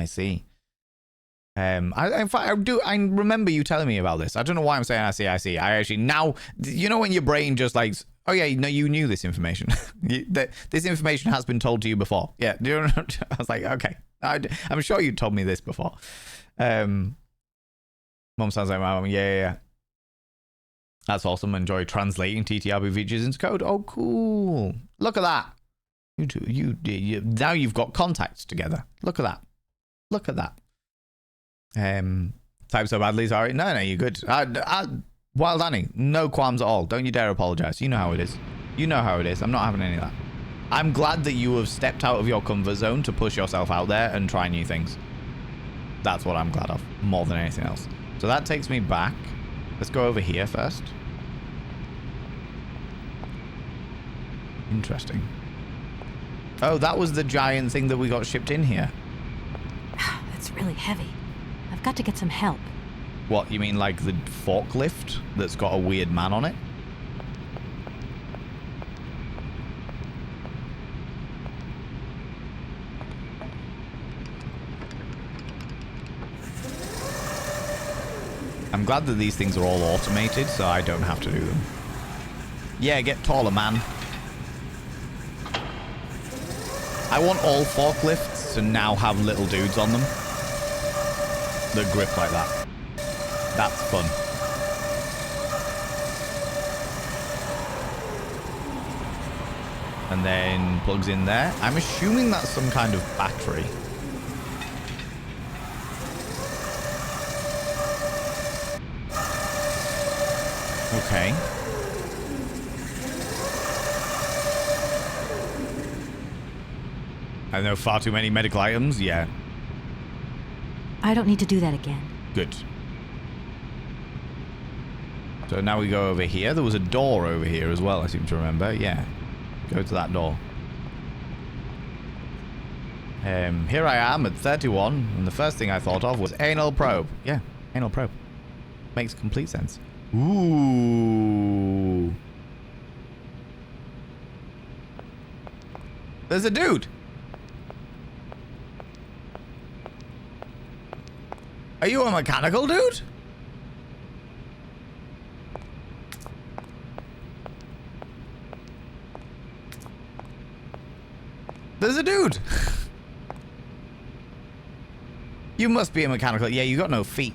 Speaker 1: In fact, I remember you telling me about this. I don't know why I'm saying I see. I actually now, you know, when your brain just like, oh yeah, no, you knew this information. This information has been told to you before. Yeah, I was like, okay, I'm sure you told me this before. Mom sounds like my mom. Yeah. That's awesome. Enjoy translating TTRPG features into code. Oh, cool. Look at that. You now you've got contacts together. Look at that. Type so badly, sorry. No, you're good. Wild Annie, no qualms at all. Don't you dare apologize. You know how it is. I'm not having any of that. I'm glad that you have stepped out of your comfort zone to push yourself out there and try new things. That's what I'm glad of, more than anything else. So that takes me back. Let's go over here first. Interesting. Oh, that was the giant thing that we got shipped in here.
Speaker 5: That's really heavy. I've got to get some help.
Speaker 1: What, you mean like the forklift that's got a weird man on it? I'm glad that these things are all automated, so I don't have to do them. Yeah, get taller, man. I want all forklifts to now have little dudes on them that grip like that. That's fun. And then plugs in there. I'm assuming that's some kind of battery. Okay. I know far too many medical items. Yeah.
Speaker 5: I don't need to do that again.
Speaker 1: Good. So now we go over here. There was a door over here as well, I seem to remember. Yeah. Go to that door. Here I am at 31, and the first thing I thought of was anal probe. Yeah, anal probe. Makes complete sense. Ooh. There's a dude. Are you a mechanical dude? There's a dude. You must be a mechanical. Yeah, you got no feet.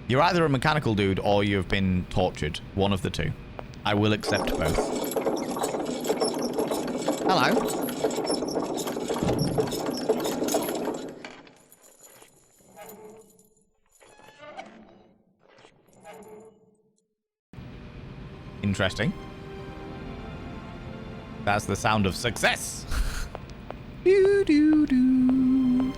Speaker 1: You're either a mechanical dude or you've been tortured. One of the two. I will accept both. Hello. Interesting. That's the sound of success. Doo, doo, doo.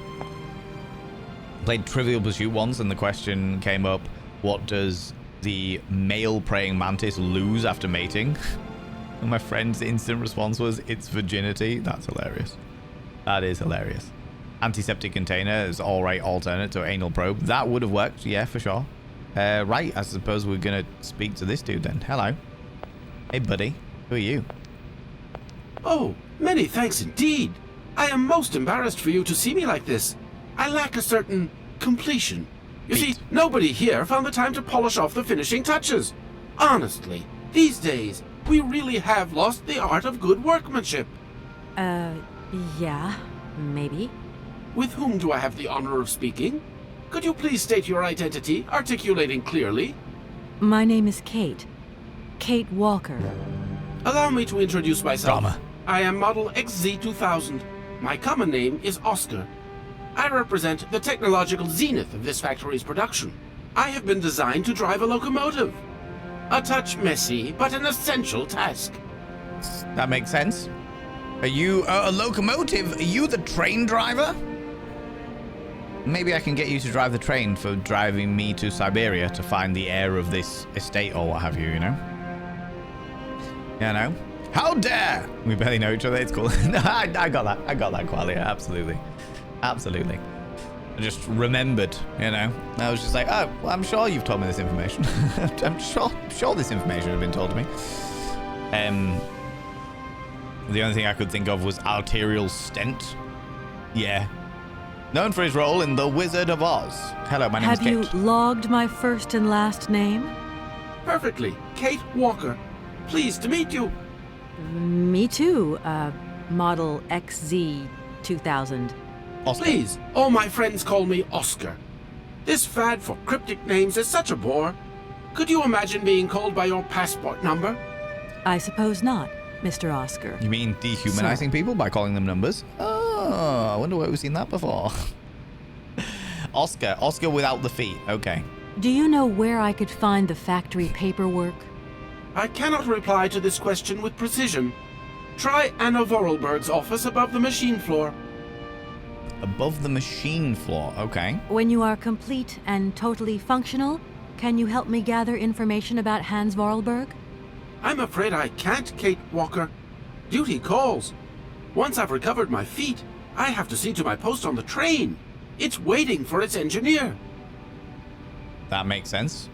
Speaker 1: Played Trivial Pursuit once, and the question came up, what does the male praying mantis lose after mating? And my friend's instant response was, it's virginity. That's hilarious. That is hilarious. Antiseptic container is alright alternate to anal probe. That would have worked, yeah, for sure. Right, I suppose we're gonna speak to this dude then. Hello. Hey, buddy. Who are you?
Speaker 8: Oh, many thanks indeed. I am most embarrassed for you to see me like this. I lack a certain completion. You see, nobody here found the time to polish off the finishing touches. Honestly, these days, we really have lost the art of good workmanship.
Speaker 5: Yeah, maybe.
Speaker 8: With whom do I have the honor of speaking? Could you please state your identity, articulating clearly?
Speaker 5: My name is Kate. Kate Walker.
Speaker 8: Allow me to introduce myself.
Speaker 1: Drama.
Speaker 8: I am model XZ2000. My common name is Oscar. I represent the technological zenith of this factory's production. I have been designed to drive a locomotive. A touch messy, but an essential task.
Speaker 1: That makes sense. Are you a locomotive? Are you the train driver? Maybe I can get you to drive the train for driving me to Syberia to find the heir of this estate or what have you, you know? You know? How dare! We barely know each other. It's cool. No, I got that. I got that, Qualia. Absolutely. Absolutely. I just remembered, you know? I was just like, oh, well, I'm sure you've told me this information. I'm sure this information has been told to me. The only thing I could think of was arterial stent. Yeah. Known for his role in The Wizard of Oz. Hello, my name is Kate.
Speaker 5: Have you logged my first and last name?
Speaker 8: Perfectly. Kate Walker. Pleased to meet you.
Speaker 5: Me too, model XZ2000.
Speaker 1: Oscar.
Speaker 8: Please, all my friends call me Oscar. This fad for cryptic names is such a bore. Could you imagine being called by your passport number?
Speaker 5: I suppose not, Mr. Oscar.
Speaker 1: You mean dehumanizing people by calling them numbers? Oh, I wonder where we've seen that before. Oscar. Oscar without the feet. Okay.
Speaker 5: Do you know where I could find the factory paperwork?
Speaker 8: I cannot reply to this question with precision. Try Anna Vorarlberg's office above the machine floor.
Speaker 1: Above the machine floor. Okay.
Speaker 5: When you are complete and totally functional, can you help me gather information about Hans Vorarlberg?
Speaker 8: I'm afraid I can't, Kate Walker. Duty calls. Once I've recovered my feet, I have to see to my post on the train. It's waiting for its engineer.
Speaker 1: That makes sense.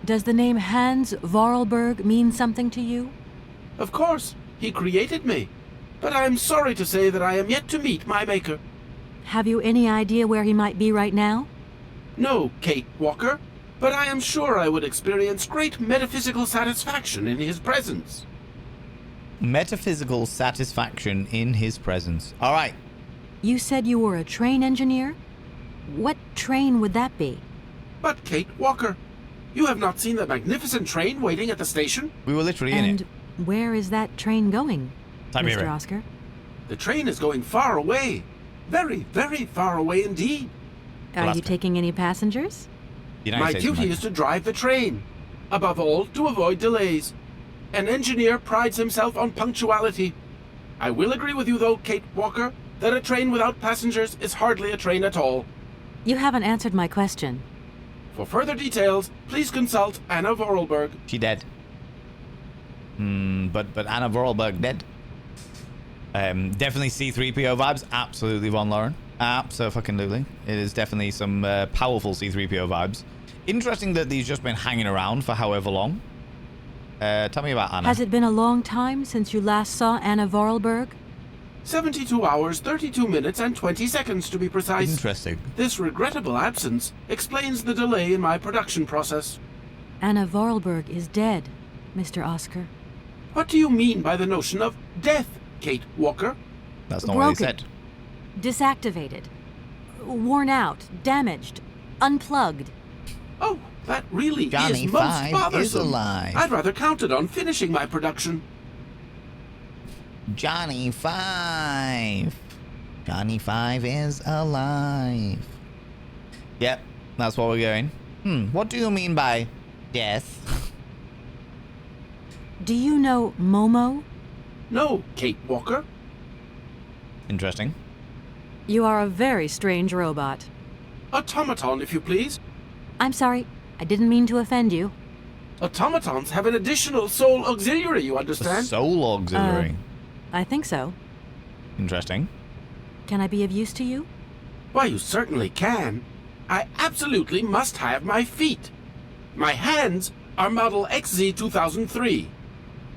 Speaker 5: Does the name Hans Vorarlberg mean something to you?
Speaker 8: Of course, he created me. But I'm sorry to say that I am yet to meet my maker.
Speaker 5: Have you any idea where he might be right now?
Speaker 8: No, Kate Walker, but I am sure I would experience great metaphysical satisfaction in his presence.
Speaker 1: Metaphysical satisfaction in his presence. All right.
Speaker 5: You said you were a train engineer? What train would that be?
Speaker 8: But Kate Walker, you have not seen the magnificent train waiting at the station?
Speaker 1: We were literally in
Speaker 5: And
Speaker 1: it.
Speaker 5: where is that train going,
Speaker 1: Syberia.
Speaker 5: Mr. Oscar?
Speaker 8: The train is going far away. Very, very far away indeed.
Speaker 5: Are you
Speaker 1: Alaska.
Speaker 5: taking any passengers?
Speaker 1: United
Speaker 8: My
Speaker 1: States
Speaker 8: duty
Speaker 1: America.
Speaker 8: is to drive the train. Above all, to avoid delays. An engineer prides himself on punctuality. I will agree with you, though, Kate Walker, that a train without passengers is hardly a train at all.
Speaker 5: You haven't answered my question.
Speaker 8: For further details, please consult Anna Vorarlberg.
Speaker 1: She dead. But Anna Vorarlberg dead. Definitely C-3PO vibes. Absolutely, Von Lauren. Absolutely. It is definitely some powerful C-3PO vibes. Interesting that these just been hanging around for however long. Tell me about Anna.
Speaker 5: Has it been a long time since you last saw Anna Vorarlberg?
Speaker 8: 72 hours, 32 minutes, and 20 seconds to be precise.
Speaker 1: Interesting.
Speaker 8: This regrettable absence explains the delay in my production process.
Speaker 5: Anna Vorarlberg is dead, Mr. Oscar.
Speaker 8: What do you mean by the notion of death, Kate Walker?
Speaker 1: That's not what he
Speaker 5: Broken.
Speaker 1: said.
Speaker 5: Disactivated. Worn out. Damaged. Unplugged.
Speaker 8: Oh, that really
Speaker 1: Johnny
Speaker 8: is most
Speaker 1: Five
Speaker 8: bothersome.
Speaker 1: is alive.
Speaker 8: I'd rather counted on finishing my production.
Speaker 1: Johnny Five. Johnny Five is alive. Yep, that's what we're going. What do you mean by death?
Speaker 5: Do you know Momo?
Speaker 8: No, Kate Walker.
Speaker 1: Interesting.
Speaker 5: You are a very strange robot.
Speaker 8: Automaton, if you please.
Speaker 5: I'm sorry. I didn't mean to offend you.
Speaker 8: Automatons have an additional soul auxiliary, you
Speaker 1: The
Speaker 8: understand?
Speaker 1: soul auxiliary.
Speaker 5: I think so.
Speaker 1: Interesting.
Speaker 5: Can I be of use to you?
Speaker 8: Why, you certainly can. I absolutely must have my feet. My hands are model XZ2003.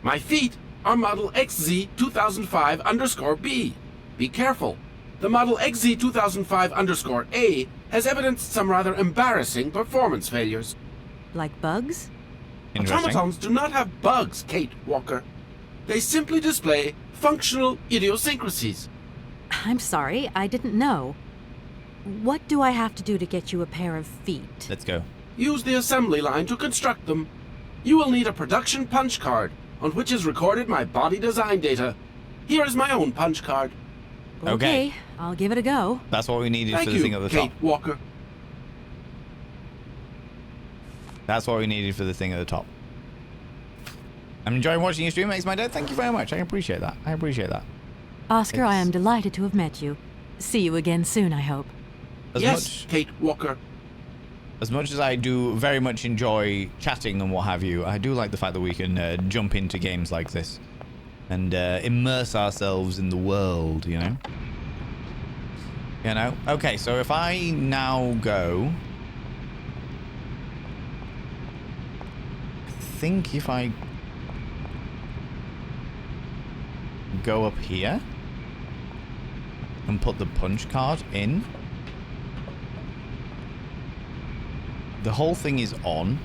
Speaker 8: My feet are model XZ2005_B. Be careful. The model XZ2005_A has evidenced some rather embarrassing performance failures.
Speaker 5: Like bugs?
Speaker 1: Interesting.
Speaker 8: Automatons do not have bugs, Kate Walker. They simply display functional idiosyncrasies.
Speaker 5: I'm sorry. I didn't know. What do I have to do to get you a pair of feet?
Speaker 1: Let's go.
Speaker 8: Use the assembly line to construct them. You will need a production punch card, on which is recorded my body design data. Here is my own punch card.
Speaker 1: Okay.
Speaker 5: I'll give it a go.
Speaker 1: That's what we needed
Speaker 8: Thank
Speaker 1: for the thing at
Speaker 8: you,
Speaker 1: the
Speaker 8: Kate
Speaker 1: top.
Speaker 8: Walker.
Speaker 1: That's what we needed for the thing at the top. I'm enjoying watching you stream. Makes my day. Thank you very much. I appreciate that.
Speaker 5: Oscar, I
Speaker 1: It's-
Speaker 5: am delighted to have met you. See you again soon, I hope.
Speaker 8: Yes, Kate Walker.
Speaker 1: As much as I do very much enjoy chatting and what have you, I do like the fact that we can jump into games like this and immerse ourselves in the world, you know? Okay, so if I now go... I think if I go up here and put the punch card in, the whole thing is on.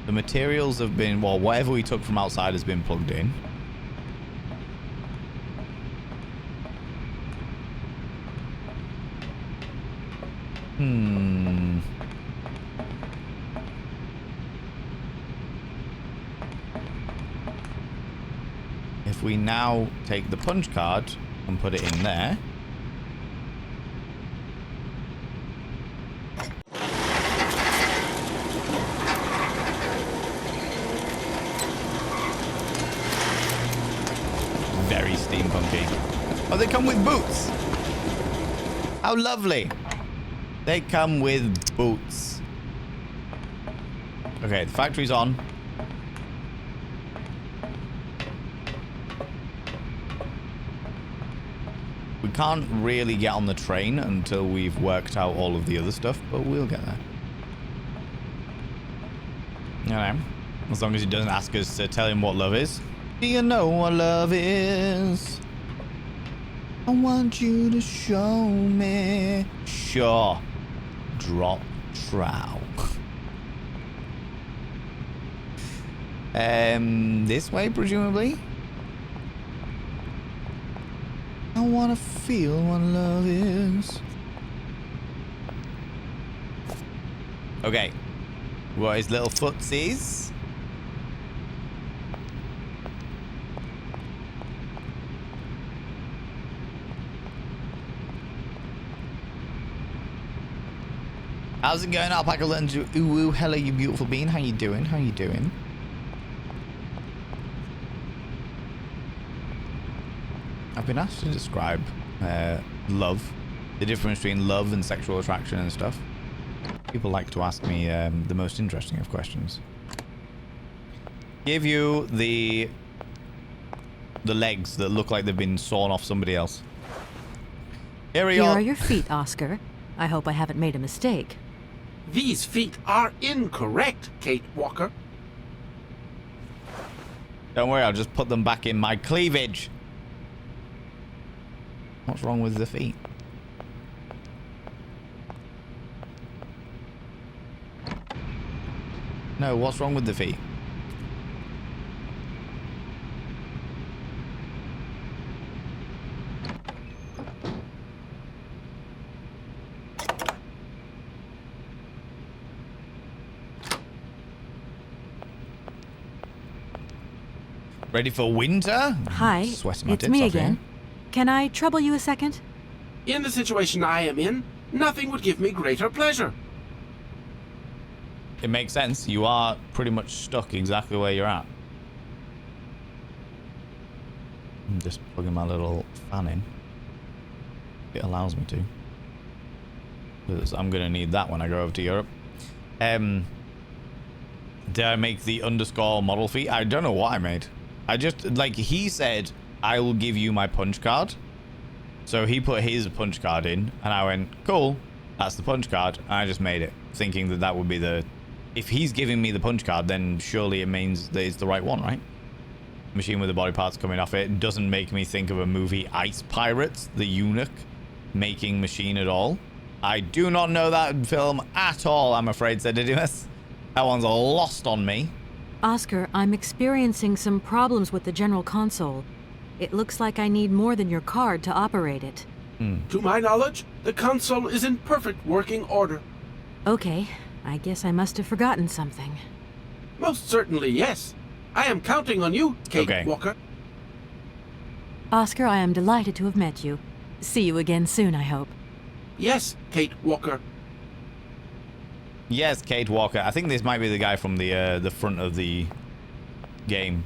Speaker 1: The materials have been, well, whatever we took from outside has been plugged in. If we now take the punch card and put it in there. Very steampunky. Oh, they come with boots. How lovely. They come with boots. Okay, the factory's on. We can't really get on the train until we've worked out all of the other stuff, but we'll get there. You know, as long as he doesn't ask us to tell him what love is. Do you know what love is? I want you to show me. Sure. Drop trow. This way, presumably. I wanna feel what love is. Okay. What his little footsies? How's it going, Alpaca Lunge? Ooh, hello, you beautiful bean. How you doing? How you doing? I've been asked to describe love, the difference between love and sexual attraction and stuff. People like to ask me the most interesting of questions. Give you the legs that look like they've been sawn off somebody else. Here
Speaker 5: are your feet, Oscar. I hope I haven't made a mistake.
Speaker 8: These feet are incorrect, Kate Walker.
Speaker 1: Don't worry, I'll just put them back in my cleavage. What's wrong with the feet? No, what's wrong with the feet? Ready for winter?
Speaker 5: Hi,
Speaker 1: Sweating my
Speaker 5: it's
Speaker 1: tits
Speaker 5: me
Speaker 1: off here.
Speaker 5: again. Can I trouble you a second?
Speaker 8: In the situation I am in, nothing would give me greater pleasure.
Speaker 1: It makes sense. You are pretty much stuck exactly where you're at. I'm just plugging my little fan in. It allows me to. Because I'm going to need that when I go over to Europe. Did I make the underscore model feet? I don't know what I made. I just, like, he said, I will give you my punch card. So he put his punch card in, and I went, cool, that's the punch card. And I just made it, thinking that that would be the... If he's giving me the punch card, then surely it means that it's the right one, right? Machine with the body parts coming off it doesn't make me think of a movie Ice Pirates, the eunuch, making machine at all. I do not know that film at all, I'm afraid, said Didymus. That one's lost on me.
Speaker 5: Oscar, I'm experiencing some problems with the general console. It looks like I need more than your card to operate it.
Speaker 8: To my knowledge, the console is in perfect working order.
Speaker 5: Okay, I guess I must have forgotten something.
Speaker 8: Most certainly, yes. I am counting on you, Kate Walker.
Speaker 5: Oscar, I am delighted to have met you. See you again soon, I hope.
Speaker 8: Yes, Kate Walker.
Speaker 1: Yes, Kate Walker. I think this might be the guy from the front of the game.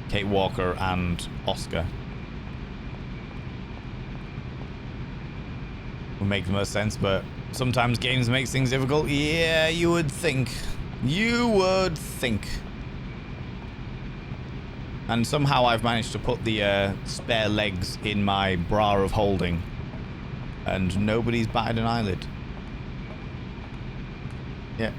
Speaker 1: Kate Walker and Oscar. Would make the most sense, but sometimes games make things difficult. Yeah, you would think. You would think. And somehow I've managed to put the spare legs in my bra of holding. And nobody's batted an eyelid. Yeah.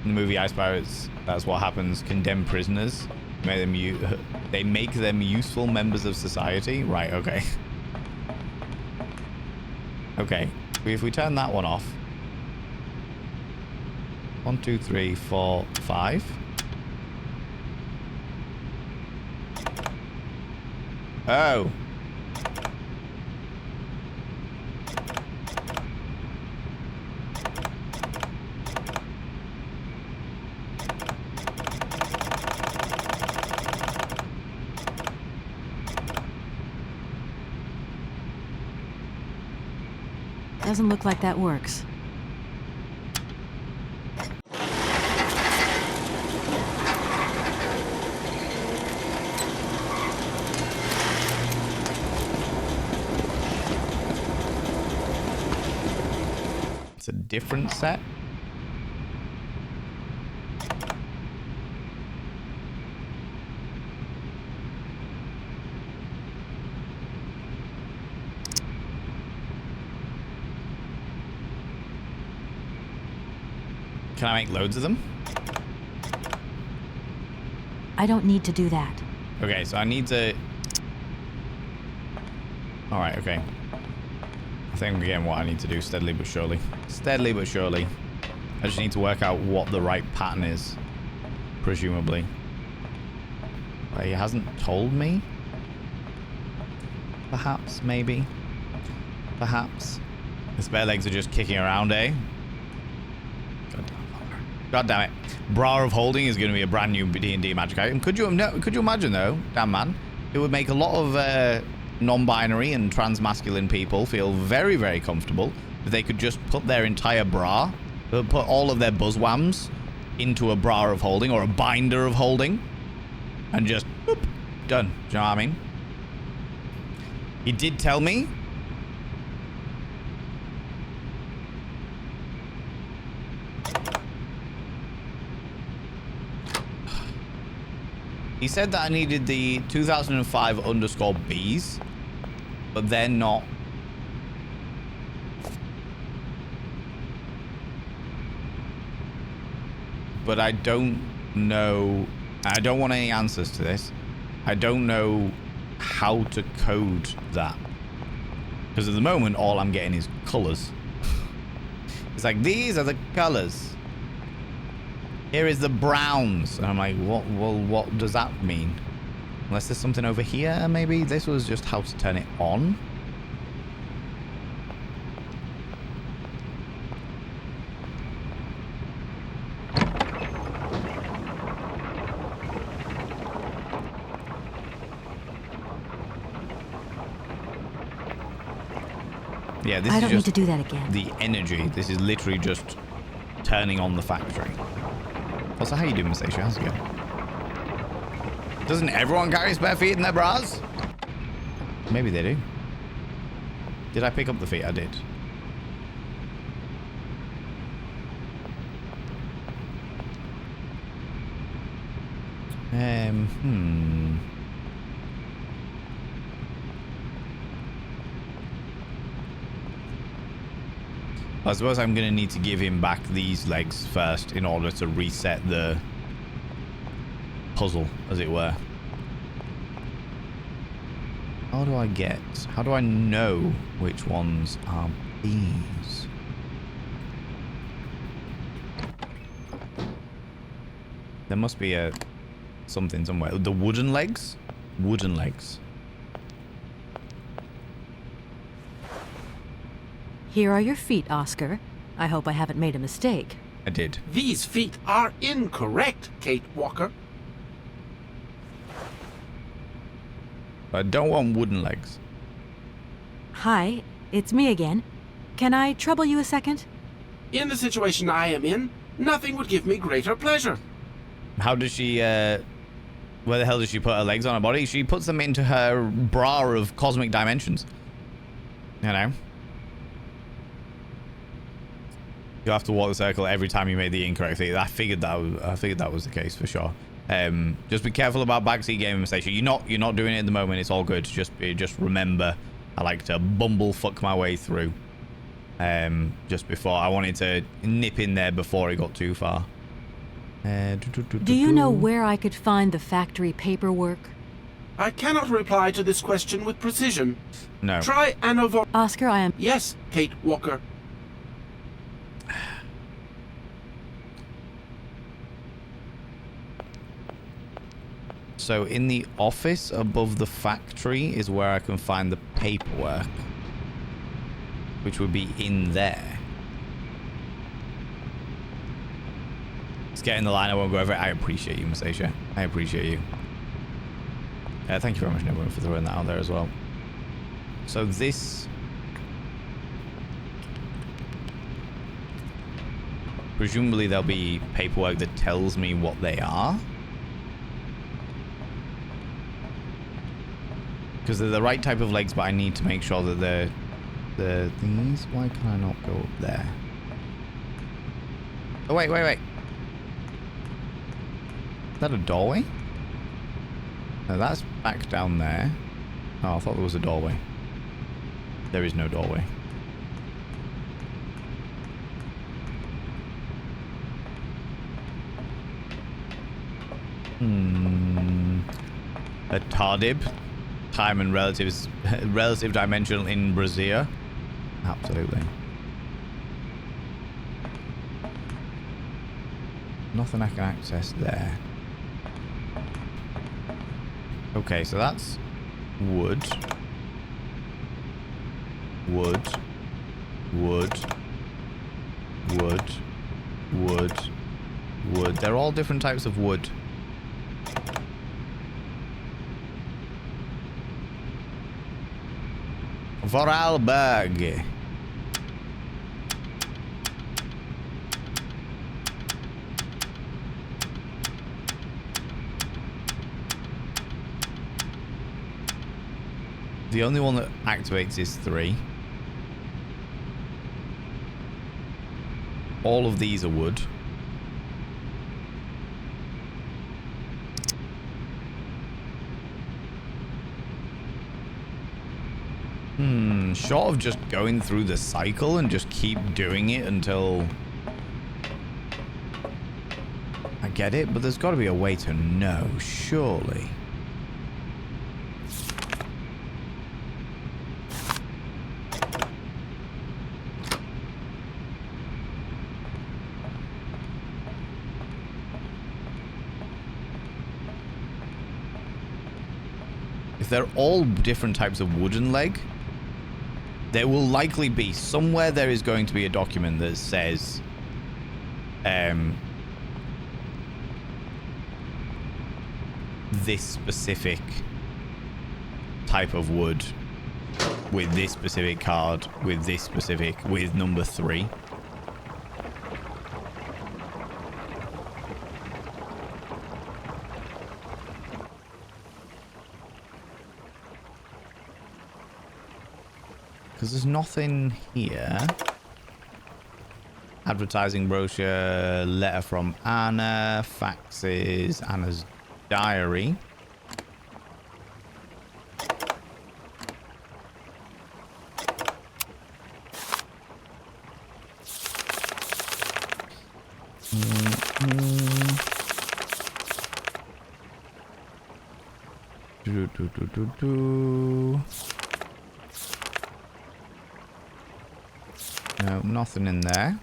Speaker 1: In the movie Ice Pirates, that's what happens. Condemned prisoners. They make them useful members of society. Right, okay. Okay. If we turn that one off. 1, 2, 3, 4, 5. Oh.
Speaker 5: Doesn't look like that works.
Speaker 1: It's a different set. Can I make loads of them?
Speaker 5: I don't need to do that.
Speaker 1: Okay, so I need to... Alright, okay. I think I'm getting what I need to do steadily but surely. Steadily but surely. I just need to work out what the right pattern is. Presumably. But he hasn't told me? Perhaps, maybe. Perhaps. The spare legs are just kicking around, eh? God damn it. Bra of Holding is going to be a brand new D&D magic item. Could you imagine, though, damn man, it would make a lot of non-binary and trans-masculine people feel very, very comfortable if they could just put their entire bra, put all of their buzzwams into a bra of holding or a binder of holding and just, boop, done. Do you know what I mean? He did tell me he said that I needed the 2005 _Bs, but they're not. But I don't know. I don't want any answers to this. I don't know how to code that. Because at the moment, all I'm getting is colors. It's like, these are the colors. Here is the browns. And I'm like, what? Well, what does that mean? Unless there's something over here, maybe? This was just how to turn it on. Yeah, this
Speaker 5: I
Speaker 1: is
Speaker 5: don't need
Speaker 1: just
Speaker 5: to do that again.
Speaker 1: the energy. This is literally just turning on the factory. Also, how you doing, Miss Aisha? How's it going? Doesn't everyone carry spare feet in their bras? Maybe they do. Did I pick up the feet? I did. I suppose I'm going to need to give him back these legs first in order to reset the puzzle, as it were. How do I know which ones are these? There must be a something somewhere. The wooden legs? Wooden legs.
Speaker 5: Here are your feet, Oscar. I hope I haven't made a mistake.
Speaker 1: I did.
Speaker 8: These feet are incorrect, Kate Walker.
Speaker 1: I don't want wooden legs.
Speaker 5: Hi, it's me again. Can I trouble you a second?
Speaker 8: In the situation I am in, nothing would give me greater pleasure.
Speaker 1: How does she, where the hell does she put her legs on her body? She puts them into her bra of cosmic dimensions. You know? You have to walk the circle every time you made the incorrect thing. I figured that was the case for sure. Just be careful about backseat gaming station. You're not doing it at the moment. It's all good. Just remember, I like to bumblefuck my way through. Just before I wanted to nip in there before it got too far.
Speaker 5: Do you know where I could find the factory paperwork?
Speaker 8: I cannot reply to this question with precision.
Speaker 1: No.
Speaker 8: Try Anovo.
Speaker 5: Oscar, I am...
Speaker 8: Yes, Kate Walker.
Speaker 1: So in the office above the factory is where I can find the paperwork, which would be in there. Let's get in the line. I won't go over it. I appreciate you, Miss Aisha. I appreciate you. Thank you very much, everyone, for throwing that out there as well. So this... presumably there'll be paperwork that tells me what they are. Because they're the right type of legs, but I need to make sure that they're the thingies. Why can I not go up there? Oh, wait. Is that a doorway? No, that's back down there. Oh, I thought there was a doorway. There is no doorway. A tardib. Time and relative dimensional in Brazil. Absolutely. Nothing I can access there. Okay, so that's wood. Wood. Wood. Wood. Wood. Wood. They're all different types of wood. Vorarlberg. The only one that activates is 3. All of these are wood. Short of just going through the cycle and just keep doing it until I get it, but there's got to be a way to know, surely. If they're all different types of wooden leg, there will likely be somewhere there is going to be a document that says this specific type of wood with this specific card with this specific with number 3. Because there's nothing here. Advertising brochure, letter from Anna, faxes, Anna's diary. No, nothing in there.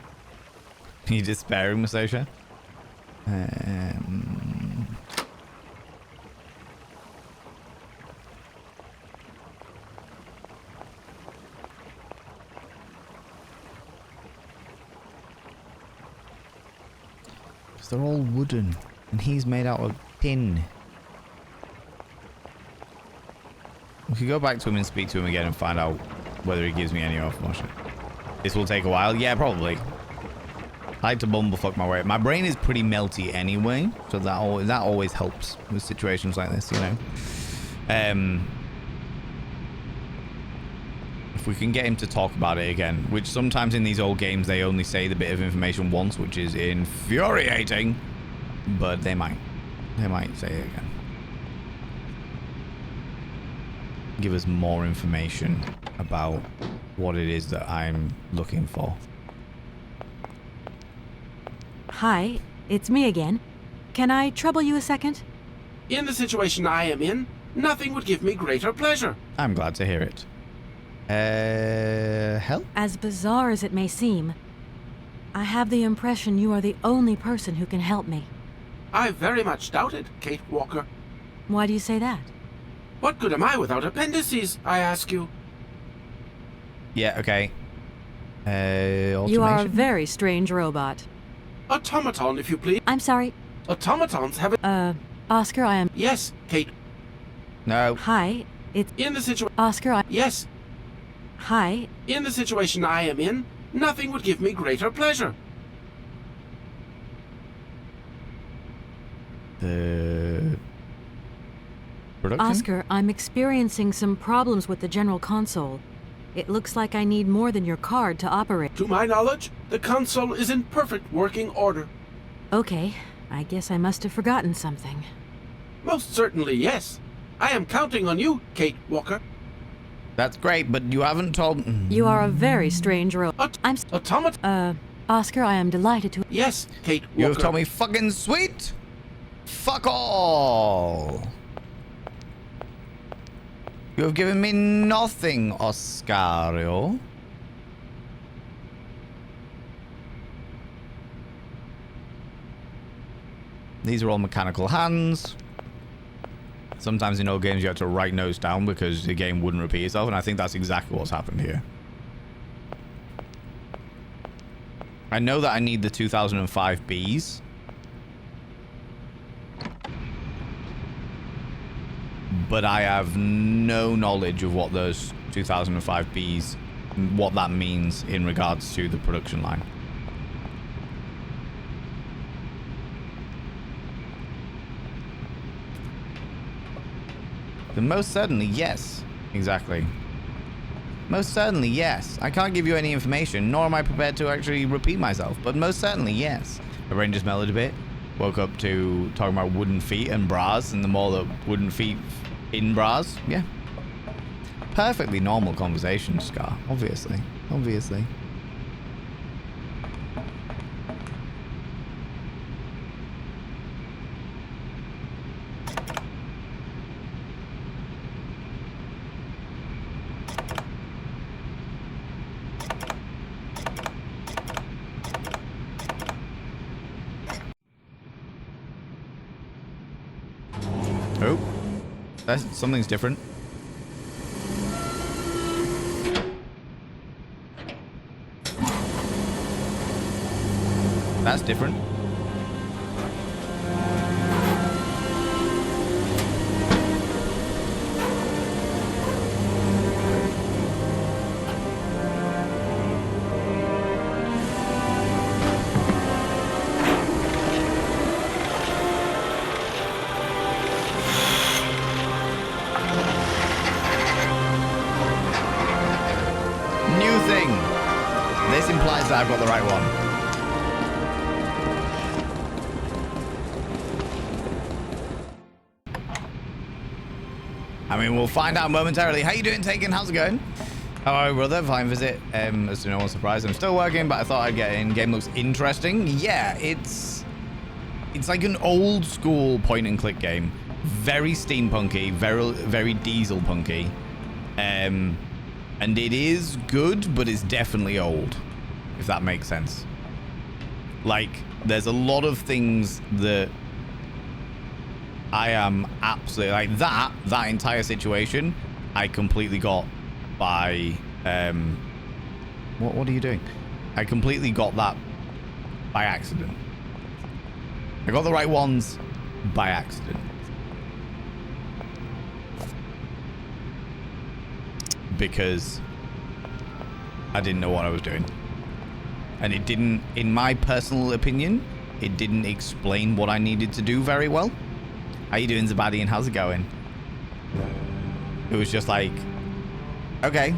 Speaker 1: Are you despairing, Masosha? Because they're all wooden, and he's made out of tin. We could go back to him and speak to him again and find out whether he gives me any information. This will take a while. Yeah, probably. I like to bumblefuck my way. My brain is pretty melty anyway, so that always helps with situations like this, you know. If we can get him to talk about it again, which sometimes in these old games they only say the bit of information once, which is infuriating, but they might say it again. Give us more information about what it is that I'm looking for.
Speaker 5: Hi, it's me again. Can I trouble you a second?
Speaker 8: In the situation I am in, nothing would give me greater pleasure.
Speaker 1: I'm glad to hear it. Help?
Speaker 5: As bizarre as it may seem, I have the impression you are the only person who can help me.
Speaker 8: I very much doubt it, Kate Walker.
Speaker 5: Why do you say that?
Speaker 8: What good am I without appendices, I ask you?
Speaker 1: Yeah, okay. Automation?
Speaker 5: You are a very strange robot.
Speaker 8: Automaton, if you please.
Speaker 5: I'm sorry.
Speaker 8: Automatons have a...
Speaker 5: Oscar, I am...
Speaker 8: Yes, Kate.
Speaker 1: No.
Speaker 5: Hi, it's...
Speaker 8: In the situation...
Speaker 5: Oscar, I...
Speaker 8: Yes.
Speaker 5: Hi.
Speaker 8: In the situation I am in, nothing would give me greater pleasure.
Speaker 1: The... production?
Speaker 5: Oscar, I'm experiencing some problems with the general console. It looks like I need more than your card to operate.
Speaker 8: To my knowledge, the console is in perfect working order.
Speaker 5: Okay, I guess I must have forgotten something.
Speaker 8: Most certainly, yes. I am counting on you, Kate Walker.
Speaker 1: That's great, but you haven't told...
Speaker 5: You are a very strange robot.
Speaker 8: Automat...
Speaker 5: Oscar, I am delighted to...
Speaker 8: Yes, Kate Walker.
Speaker 1: You have told me fucking sweet! Fuck all! You have given me nothing, Oscario. These are all mechanical hands. Sometimes in old games you have to write notes down because the game wouldn't repeat itself, and I think that's exactly what's happened here. I know that I need the 2005 Bs. But I have no knowledge of what those 2005 Bs, what that means in regards to the production line. But most certainly, yes. Exactly. Most certainly, yes. I can't give you any information, nor am I prepared to actually repeat myself, but most certainly, yes. My brain just mellowed a bit. Woke up to talking about wooden feet and bras, and the more that wooden feet in bras, yeah. Perfectly normal conversation, Scar. Obviously. Obviously. Oh. Something's different. That's different. New thing. This implies that I've got the right one. I mean, we'll find out momentarily. How you doing, Taken? How's it going? How are you, brother? Fine visit. As to no one's surprise, I'm still working, but I thought I'd get in. Game looks interesting. Yeah, it's like an old school point and click game. Very steampunky, very diesel punky. And it is good, but it's definitely old, if that makes sense. Like, there's a lot of things that I am absolutely like that entire situation I completely got by what are you doing? I completely got that by accident. I got the right ones by accident. Because I didn't know what I was doing. And it didn't, in my personal opinion, it didn't explain what I needed to do very well. How you doing, Zabadian? How's it going? It was just like, okay,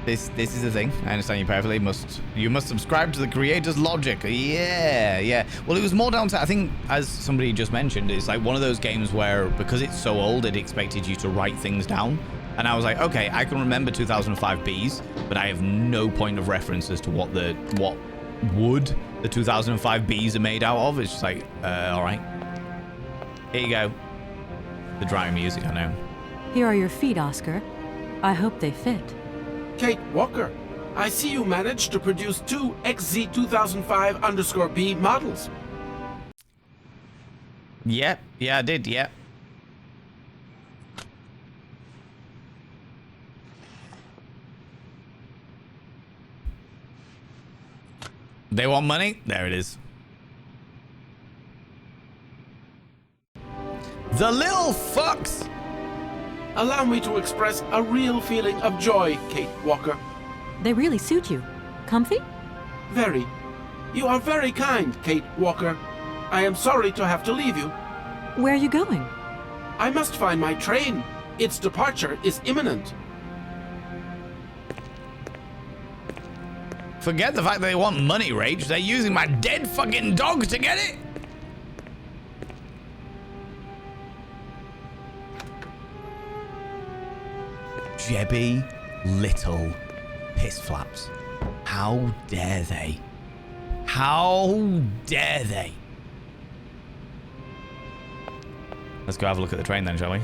Speaker 1: this is the thing. I understand you perfectly. You must subscribe to the creator's logic. Yeah. Well, it was more down to, I think, as somebody just mentioned, it's like one of those games where, because it's so old, it expected you to write things down. And I was like, okay, I can remember 2005 Bs, but I have no point of reference as to what wood the 2005 Bs are made out of. It's just like, all right. Here you go. The drawing music, I know.
Speaker 5: Here are your feet, Oscar. I hope they fit.
Speaker 8: Kate Walker, I see you managed to produce 2 XZ2005_B models.
Speaker 1: Yep. Yeah, I did. Yep. They want money? There it is. The little fucks!
Speaker 8: Allow me to express a real feeling of joy, Kate Walker.
Speaker 5: They really suit you. Comfy?
Speaker 8: Very. You are very kind, Kate Walker. I am sorry to have to leave you.
Speaker 5: Where are you going?
Speaker 8: I must find my train. Its departure is imminent.
Speaker 1: Forget the fact that they want money, Rage. They're using my dead fucking dog to get it. Jebby little piss flaps. How dare they? How dare they? Let's go have a look at the train then, shall we?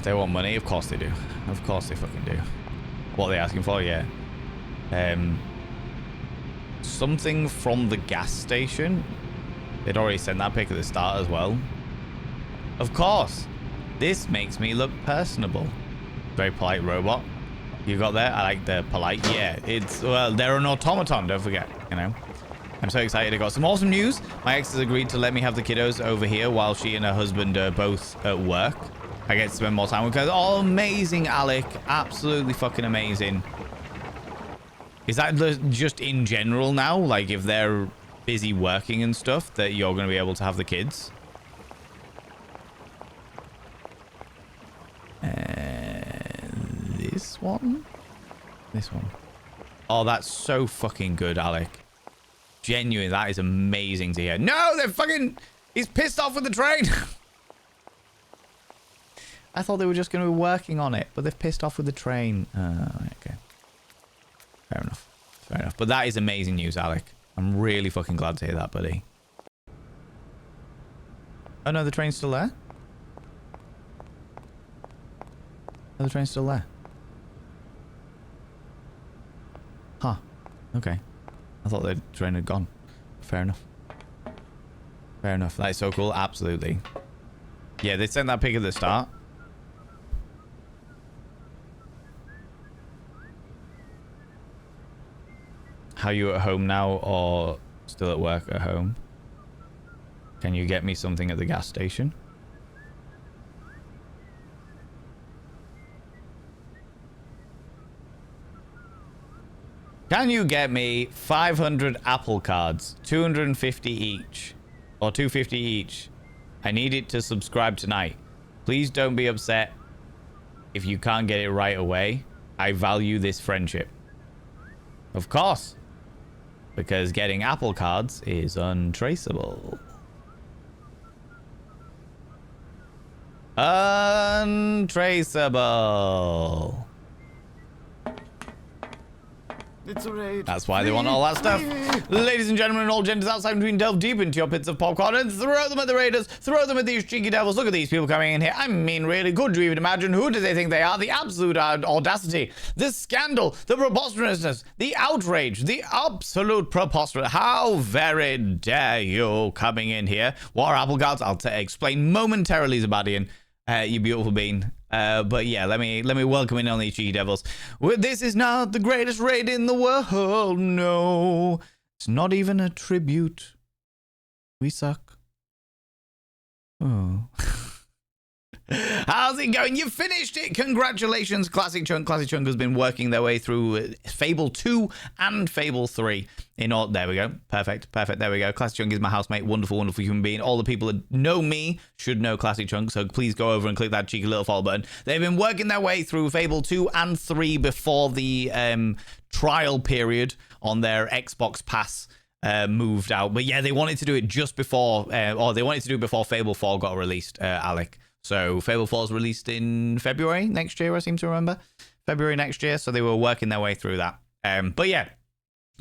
Speaker 1: They want money? Of course they do. Of course they fucking do. What are they asking for? Yeah. Something from the gas station. They'd already sent that pic at the start as well. Of course. This makes me look personable. Very polite robot. You got there? I like the polite. Yeah, it's, well, they're an automaton, don't forget, you know. I'm so excited. I got some awesome news. My ex has agreed to let me have the kiddos over here while she and her husband are both at work. I get to spend more time with her. Oh, amazing, Alec. Absolutely fucking amazing. Is that just in general now? Like, if they're busy working and stuff, that you're going to be able to have the kids? This one? This one. Oh, that's so fucking good, Alec. Genuine, that is amazing to hear. No, they're fucking... He's pissed off with the train. I thought they were just going to be working on it, but they've pissed off with the train. Okay. Fair enough. Fair enough. But that is amazing news, Alec. I'm really fucking glad to hear that, buddy. Oh, no, the train's still there? Oh, the train's still there. Huh. Okay. I thought the train had gone. Fair enough. Fair enough. That is so cool. Absolutely. Yeah, they sent that pic at the start. How you at home now or still at work at home? Can you get me something at the gas station? Can you get me 500 Apple cards? 250 each. Or 250 each. I need it to subscribe tonight. Please don't be upset if you can't get it right away. I value this friendship. Of course. Because getting Apple cards is untraceable. Untraceable.
Speaker 2: It's alright.
Speaker 1: That's why they want all that stuff. Ladies and gentlemen, all genders outside between, delve deep into your pits of popcorn and throw them at the raiders. Throw them at these cheeky devils. Look at these people coming in here. I mean, really, could you even imagine? Who do they think they are? The absolute audacity, the scandal, the preposterousness, the outrage, the absolute preposterous. How very dare you coming in here? What are apple cards? I'll explain momentarily, Zabadian. You beautiful bean. But yeah, let me welcome in on these cheeky devils. Well, this is not the greatest raid in the world. No, it's not even a tribute. We suck. Oh. How's it going? You finished it. Congratulations, Classic Chunk. Classic Chunk has been working their way through Fable 2 and Fable 3. There we go. Perfect. There we go. Classic Chunk is my housemate. Wonderful, wonderful human being. All the people that know me should know Classic Chunk, so please go over and click that cheeky little follow button. They've been working their way through Fable 2 and 3 before the trial period on their Xbox Pass moved out. But yeah, they wanted to do it just before, or they wanted to do it before Fable 4 got released, Alec. So Fable 4 is released in February next year, I seem to remember. February next year, so they were working their way through that. But yeah,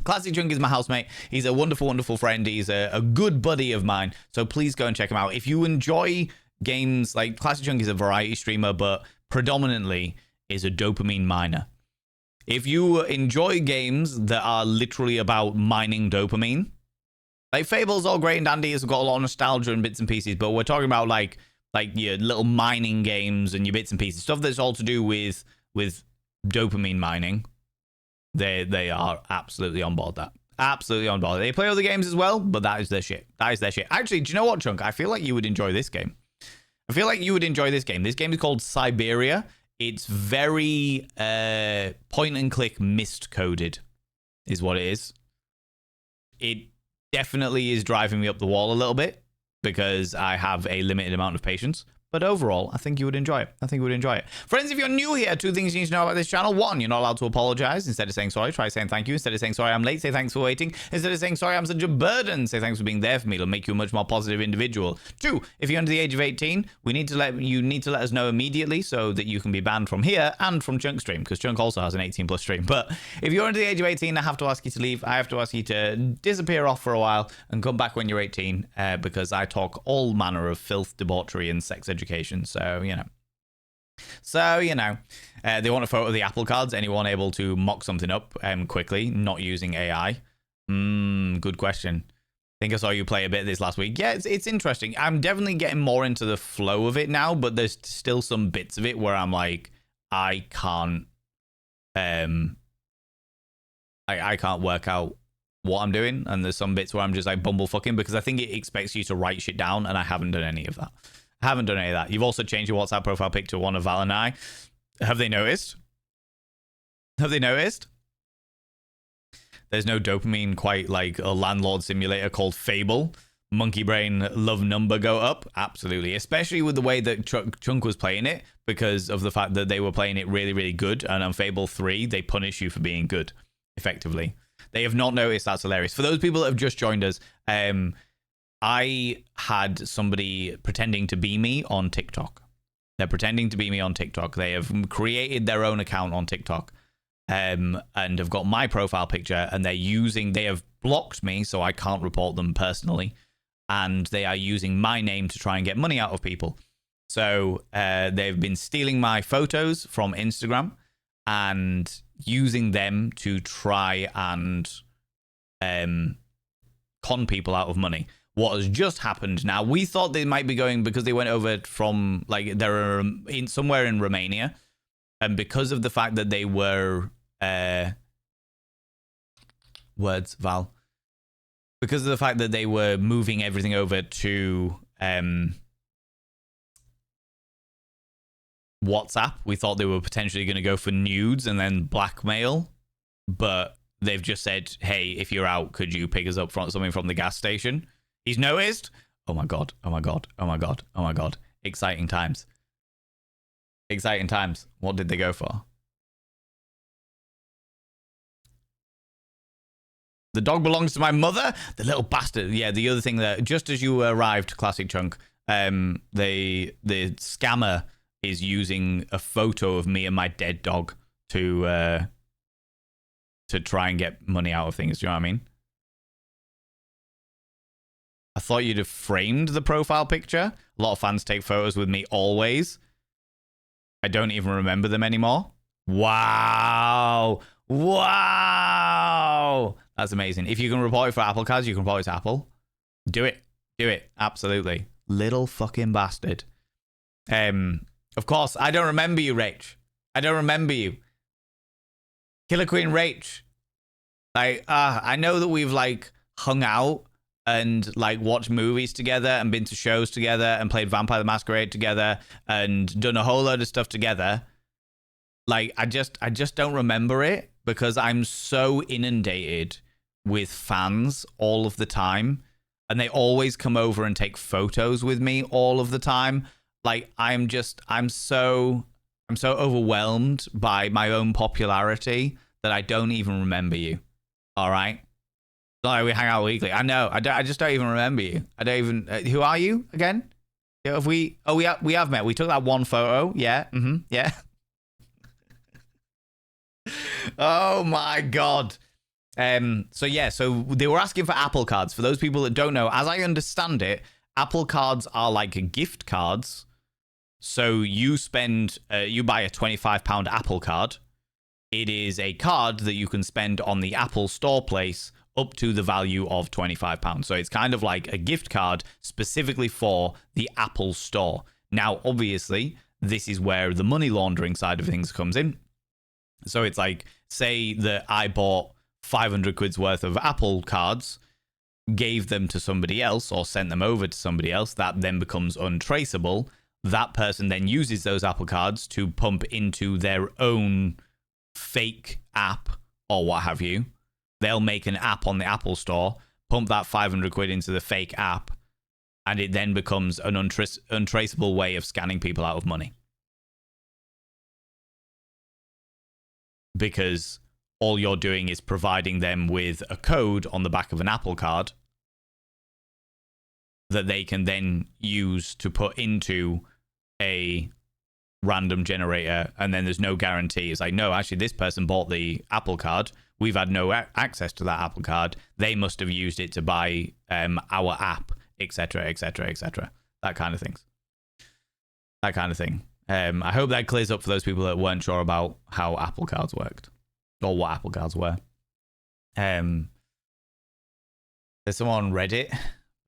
Speaker 1: Classic Chunk is my housemate. He's a wonderful, wonderful friend. He's a good buddy of mine. So please go and check him out. If you enjoy games, like Classic Chunk is a variety streamer, but predominantly is a dopamine miner. If you enjoy games that are literally about mining dopamine, like Fable's all great and dandy, it's got a lot of nostalgia and bits and pieces, but we're talking about like your little mining games and your bits and pieces, stuff that's all to do with dopamine mining. They are absolutely on board that. Absolutely on board. They play other games as well, but that is their shit. That is their shit. Actually, do you know what, Chunk? I feel like you would enjoy this game. This game is called Syberia. It's very point and click mist coded, is what it is. It definitely is driving me up the wall a little bit, because I have a limited amount of patience. But overall, I think you would enjoy it. I think you would enjoy it. Friends, if you're new here, 2 things you need to know about this channel. 1, you're not allowed to apologize. Instead of saying sorry, try saying thank you. Instead of saying sorry, I'm late, say thanks for waiting. Instead of saying sorry, I'm such a burden, say thanks for being there for me. It'll make you a much more positive individual. 2, if you're under the age of 18, you need to let us know immediately so that you can be banned from here and from Chunk Stream, because Chunk also has an 18 plus stream. But if you're under the age of 18, I have to ask you to leave. I have to ask you to disappear off for a while and come back when you're 18, because I talk all manner of filth, debauchery, and sex education. So, you know. They want a photo of the Apple cards. Anyone able to mock something up quickly, not using AI? Good question. I think I saw you play a bit of this last week. Yeah, it's interesting. I'm definitely getting more into the flow of it now, but there's still some bits of it where I'm like, I can't work out what I'm doing, and there's some bits where I'm just like bumblefucking, because I think it expects you to write shit down, and I haven't done any of that. You've also changed your WhatsApp profile pic to one of Val and I. Have they noticed? There's no dopamine quite like a landlord simulator called Fable. Monkey brain love number go up? Absolutely. Especially with the way that Chunk was playing it, because of the fact that they were playing it really, really good. And on Fable 3, they punish you for being good, effectively. They have not noticed. That's hilarious. For those people that have just joined us, I had somebody pretending to be me on TikTok. They're pretending to be me on TikTok. They have created their own account on TikTok, and have got my profile picture, and they have blocked me, so I can't report them personally, and they are using my name to try and get money out of people. So they've been stealing my photos from Instagram and using them to try and con people out of money. What has just happened now, we thought they might be going, because they went over from, like, they're somewhere in Romania, and because of the fact that they were because of the fact that they were moving everything over to WhatsApp, we thought they were potentially going to go for nudes and then blackmail, but they've just said, hey, if you're out, could you pick us up from something from the gas station? He's noticed. Oh my god. Exciting times. What did they go for? The dog belongs to my mother? The little bastard. Yeah, the other thing that, just as you arrived, Classic Chunk, the scammer is using a photo of me and my dead dog to try and get money out of things. Do you know what I mean? I thought you'd have framed the profile picture. A lot of fans take photos with me always. I don't even remember them anymore. Wow. That's amazing. If you can report it for Apple cards, you can report it to Apple. Do it. Absolutely. Little fucking bastard. Of course, I don't remember you, Rach. I don't remember you. Killer Queen Rach. Like, I know that we've, like, hung out and, like, watched movies together and been to shows together and played Vampire the Masquerade together and done a whole load of stuff together. Like, I just don't remember it, because I'm so inundated with fans all of the time, and they always come over and take photos with me all of the time. Like, I'm so overwhelmed by my own popularity that I don't even remember you. All right? Like, we hang out weekly. I know. I just don't even remember you. I don't even. Who are you again? Have we? Oh, we have met. We took that one photo. Yeah. Yeah. Oh my god. So they were asking for Apple cards. For those people that don't know, as I understand it, Apple cards are like gift cards. So you you buy a £25 Apple card. It is a card that you can spend on the Apple Store place up to the value of £25. So it's kind of like a gift card specifically for the Apple Store. Now, obviously, this is where the money laundering side of things comes in. So it's like, say that I bought 500 quid's worth of Apple cards, gave them to somebody else or sent them over to somebody else, that then becomes untraceable. That person then uses those Apple cards to pump into their own fake app or what have you. They'll make an app on the Apple Store, pump that 500 quid into the fake app, And it then becomes an untraceable way of scanning people out of money. Because all you're doing is providing them with a code on the back of an Apple Card that they can then use to put into a random generator, and then there's no guarantee. It's like, no, actually, this person bought the Apple Card. We've had no access to that Apple Card. They must have used it to buy our app, etc., etc., etc. That kind of things. That kind of thing. I hope that clears up for those people that weren't sure about how Apple Cards worked or what Apple Cards were. There's someone on Reddit.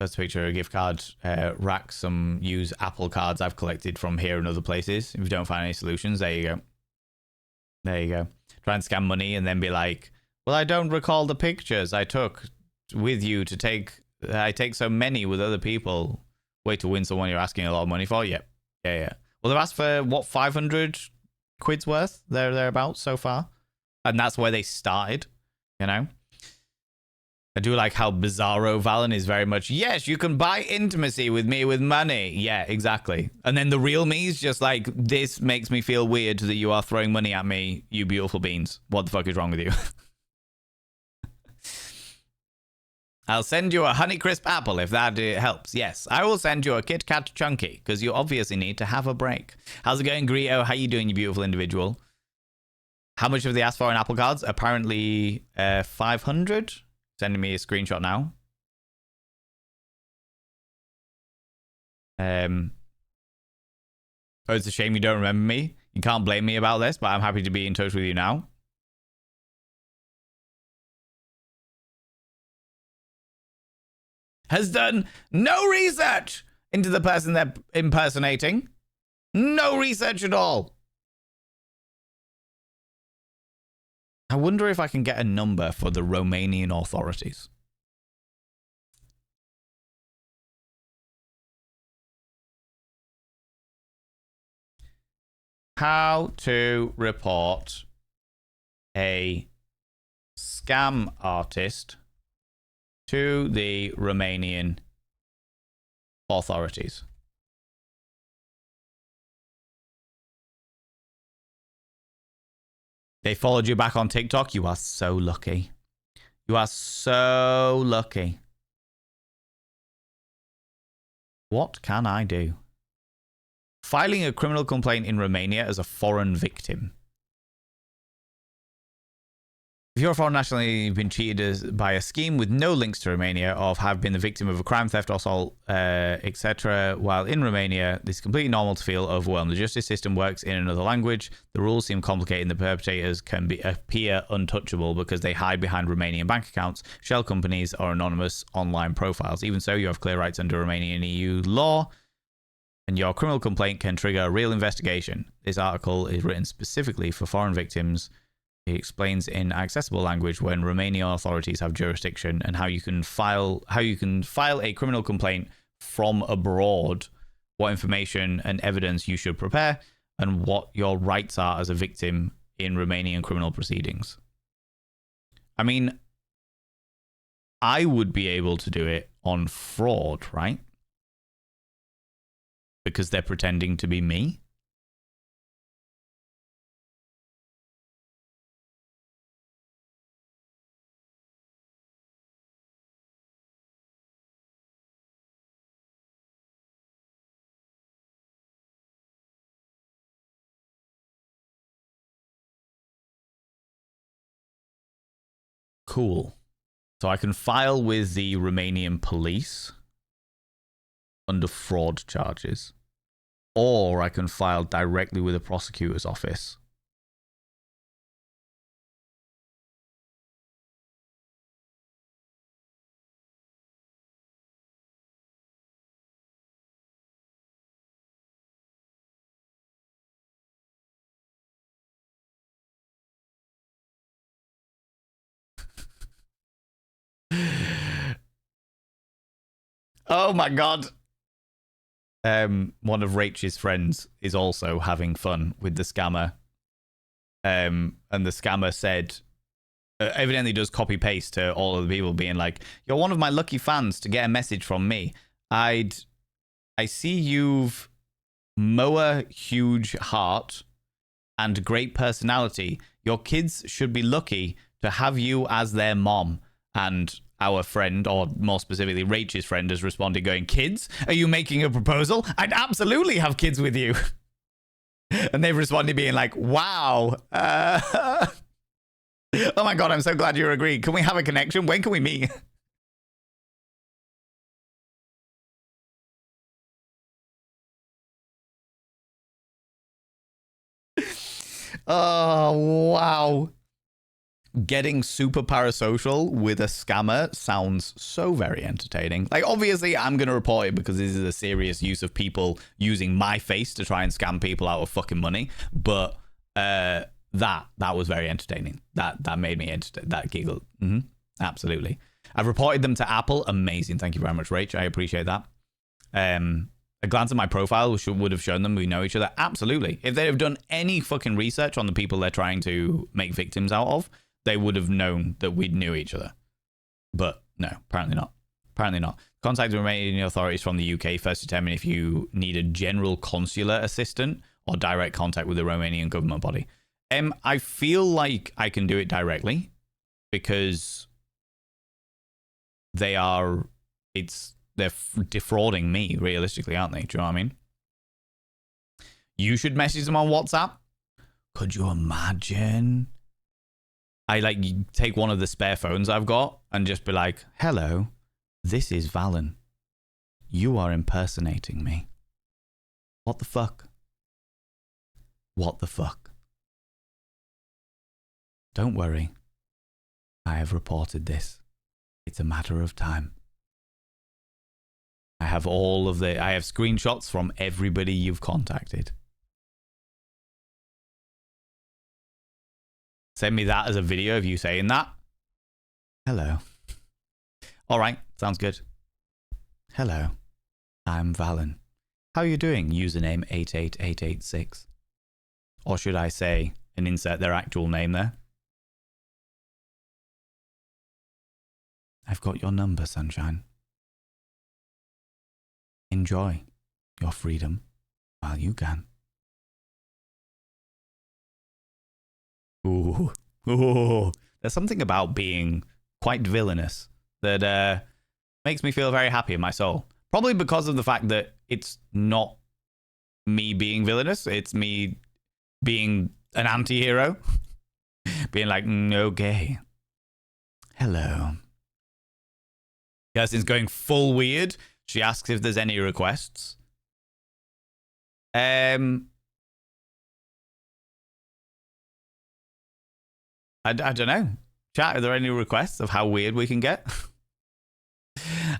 Speaker 1: First picture of a gift card rack. Some use Apple Cards I've collected from here and other places. If you don't find any solutions, there you go. There you go. Try and scam money and then be like, well, I don't recall the pictures I took with you to take. I take so many with other people. Way to win someone you're asking a lot of money for. Yep. Yeah. Well, they've asked for, what, 500 quid's worth? Thereabouts so far. And that's where they started, you know? I do like how Bizarro Valen is very much, yes, you can buy intimacy with me with money. Yeah, exactly. And then the real me is just like, this makes me feel weird that you are throwing money at me, you beautiful beans. What the fuck is wrong with you? I'll send you a Honeycrisp apple if that helps. Yes, I will send you a Kit Kat Chunky because you obviously need to have a break. How's it going, Grio? How you doing, you beautiful individual? How much have they asked for in Apple Cards? Apparently 500. Sending me a screenshot now. Oh, it's a shame you don't remember me. You can't blame me about this, but I'm happy to be in touch with you now. Has done no research into the person they're impersonating. No research at all. I wonder if I can get a number for the Romanian authorities. How to report a scam artist to the Romanian authorities. They followed you back on TikTok. You are so lucky. You are so lucky. What can I do? Filing a criminal complaint in Romania as a foreign victim. If you're a foreign national and you've been cheated by a scheme with no links to Romania, or have been the victim of a crime, theft, or assault, etc., while in Romania, this is completely normal to feel overwhelmed. The justice system works in another language. The rules seem complicated, and the perpetrators can appear untouchable because they hide behind Romanian bank accounts, shell companies, or anonymous online profiles. Even so, you have clear rights under Romanian EU law, and your criminal complaint can trigger a real investigation. This article is written specifically for foreign victims. It explains in accessible language when Romanian authorities have jurisdiction and how you can file a criminal complaint from abroad, what information and evidence you should prepare, and what your rights are as a victim in Romanian criminal proceedings. I mean, I would be able to do it on fraud, right? Because they're pretending to be me. Cool. So I can file with the Romanian police under fraud charges, or I can file directly with the prosecutor's office. Oh my god. One of Rachel's friends is also having fun with the scammer. And the scammer said, evidently does copy paste to all of the people being like, you're one of my lucky fans to get a message from me. I see you've moa huge heart and great personality. Your kids should be lucky to have you as their mom. And our friend, or more specifically Rachel's friend, has responded going, kids? Are you making a proposal? I'd absolutely have kids with you. And they've responded being like, wow. Oh my God, I'm so glad you're agreed. Can we have a connection? When can we meet? Oh, wow. Getting super parasocial with a scammer sounds so very entertaining. Like, obviously, I'm going to report it because this is a serious use of people using my face to try and scam people out of fucking money. But that was very entertaining. That made me entertain. That giggle. Absolutely. I've reported them to Apple. Amazing. Thank you very much, Rach. I appreciate that. A glance at my profile would have shown them we know each other. Absolutely. If they have done any fucking research on the people they're trying to make victims out of, they would have known that we knew each other. But no, apparently not. Apparently not. Contacts with Romanian authorities from the UK first determine if you need a general consular assistant or direct contact with the Romanian government body. I feel like I can do it directly because they're defrauding me, realistically, aren't they? Do you know what I mean? You should message them on WhatsApp. Could you imagine? I take one of the spare phones I've got and just be like, hello, this is Valen. You are impersonating me. What the fuck? What the fuck? Don't worry. I have reported this. It's a matter of time. I have I have screenshots from everybody you've contacted. Send me that as a video of you saying that. Hello. All right, sounds good. Hello, I'm Valen. How are you doing? Username 88886. Or should I say, and insert their actual name there? I've got your number, sunshine. Enjoy your freedom while you can. Ooh. There's something about being quite villainous that makes me feel very happy in my soul. Probably because of the fact that it's not me being villainous. It's me being an anti-hero. Being like, okay. Hello. Kirsten's going full weird. She asks if there's any requests. I don't know. Chat, are there any requests of how weird we can get?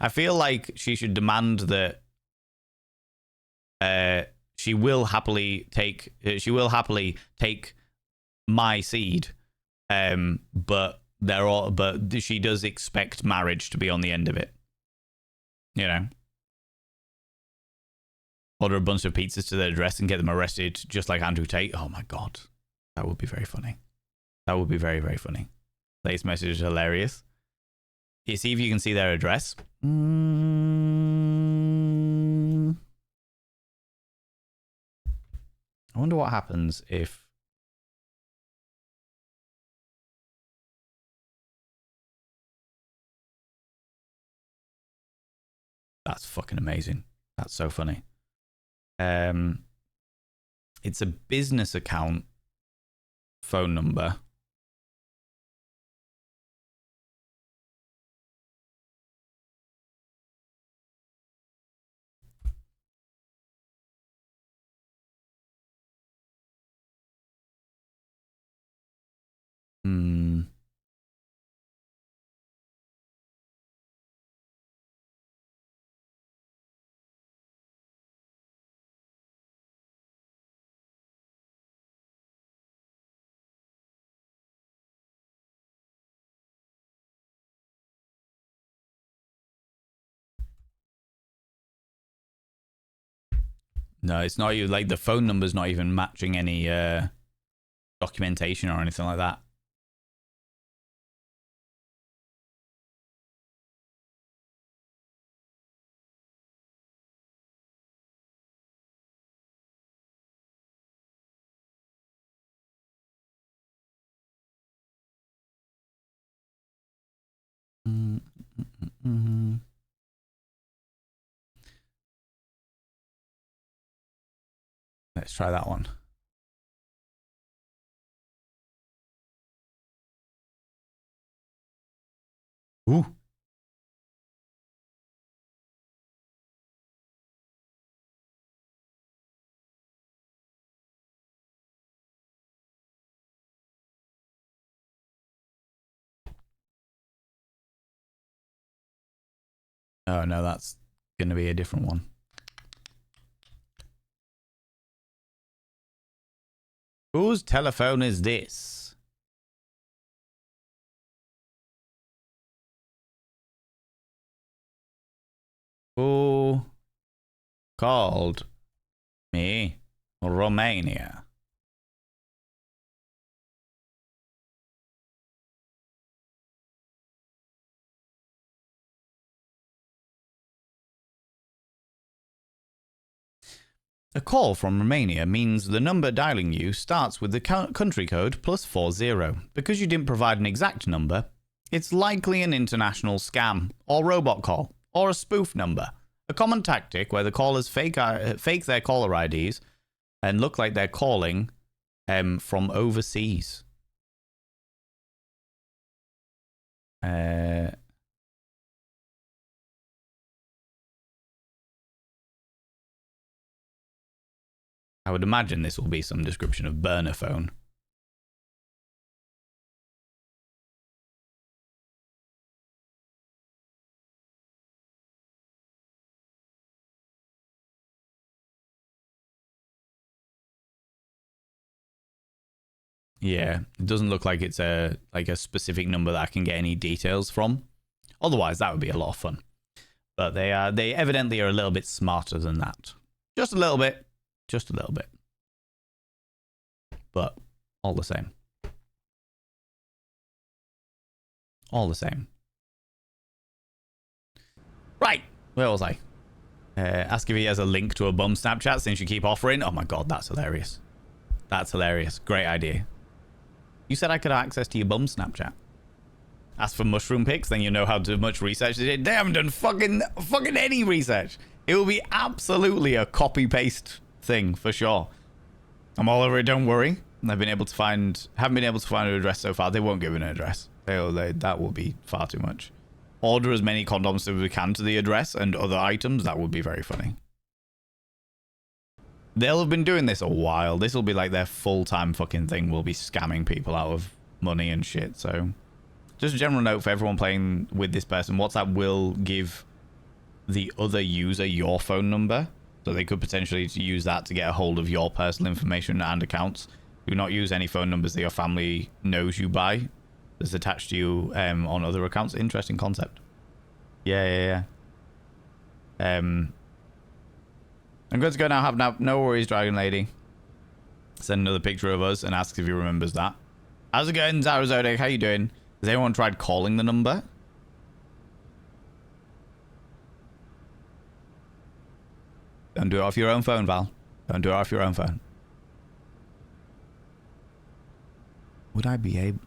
Speaker 1: I feel like she should demand that she will happily take my seed, but she does expect marriage to be on the end of it. You know, order a bunch of pizzas to their address and get them arrested, just like Andrew Tate. Oh my God, that would be very funny. That would be very, very funny. Latest message is hilarious. You see if you can see their address. I wonder what happens if... That's fucking amazing. That's so funny. It's a business account phone number. No, it's not even like the phone number's not even matching any documentation or anything like that. Mm-hmm. Let's try that one. Ooh. Oh, no, that's going to be a different one. Whose telephone is this? Who called me Romania? A call from Romania means the number dialing you starts with the country code +40. Because you didn't provide an exact number, it's likely an international scam, or robot call, or a spoof number. A common tactic where the callers fake their caller IDs and look like they're calling from overseas. I would imagine this will be some description of burner phone. Yeah, it doesn't look like it's a specific number that I can get any details from. Otherwise, that would be a lot of fun. But they evidently are a little bit smarter than that. Just a little bit. Just a little bit. But all the same. All the same. Right. Where was I? Ask if he has a link to a bum Snapchat since you keep offering. Oh my god, that's hilarious. That's hilarious. Great idea. You said I could have access to your bum Snapchat. Ask for mushroom pics, then you know how much research they did. They haven't done fucking any research. It will be absolutely a copy-paste thing for sure. I'm all over it, don't worry. Haven't been able to find an address so far. They won't give an address. That will be far too much. Order as many condoms as we can to the address and other items. That would be very funny. They'll have been doing this a while. This will be like their full-time fucking thing. We'll be scamming people out of money and shit. So just a general note for everyone playing with this person. WhatsApp will give the other user your phone number. So they could potentially use that to get a hold of your personal information and accounts. Do not use any phone numbers that your family knows you by. That's attached to you on other accounts. Interesting concept. Yeah. I'm going to go now. Have no worries, Dragon Lady. Send another picture of us and ask if he remembers that. How's it going, Zara Zodiac? How you doing? Has anyone tried calling the number? Don't do it off your own phone, Val. Don't do it off your own phone. Would I be able...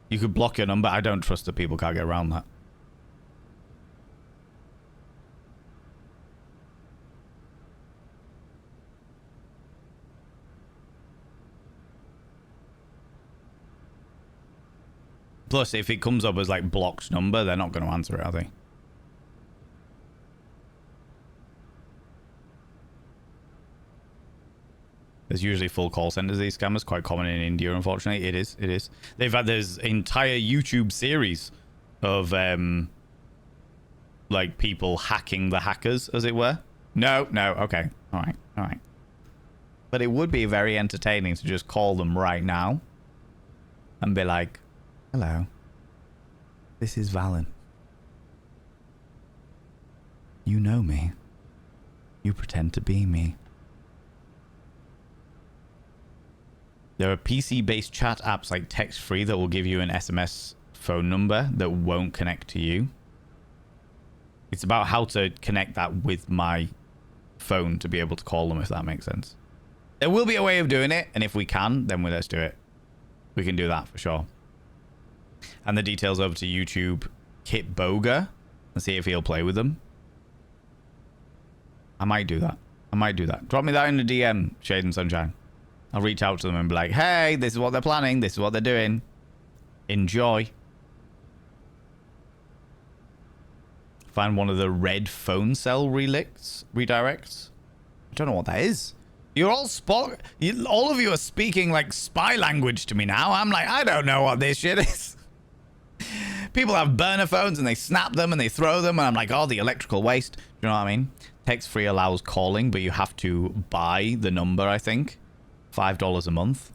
Speaker 1: You could block your number. I don't trust that people can't get around that. Plus, if it comes up as like blocked number, they're not going to answer it, are they? There's usually full call centers. These scammers quite common in India. Unfortunately, it is. There's entire YouTube series of like people hacking the hackers, as it were. No. Okay. All right. But it would be very entertaining to just call them right now and be like, "Hello, this is Valen. You know me. You pretend to be me." There are PC-based chat apps like text-free that will give you an SMS phone number that won't connect to you. It's about how to connect that with my phone to be able to call them, if that makes sense. There will be a way of doing it, and if we can, then let's do it. We can do that for sure. And the details over to YouTube Kit Boga and see if he'll play with them. I might do that. Drop me that in the DM, Shade and Sunshine. I'll reach out to them and be like, hey, this is what they're planning. This is what they're doing. Enjoy. Find one of the red phone cell redirects. I don't know what that is. You're all all of you are speaking like spy language to me now. I'm like, I don't know what this shit is. People have burner phones and they snap them and they throw them, and I'm like, oh, the electrical waste. Do you know what I mean? Text free allows calling, but you have to buy the number, I think. $5 a month.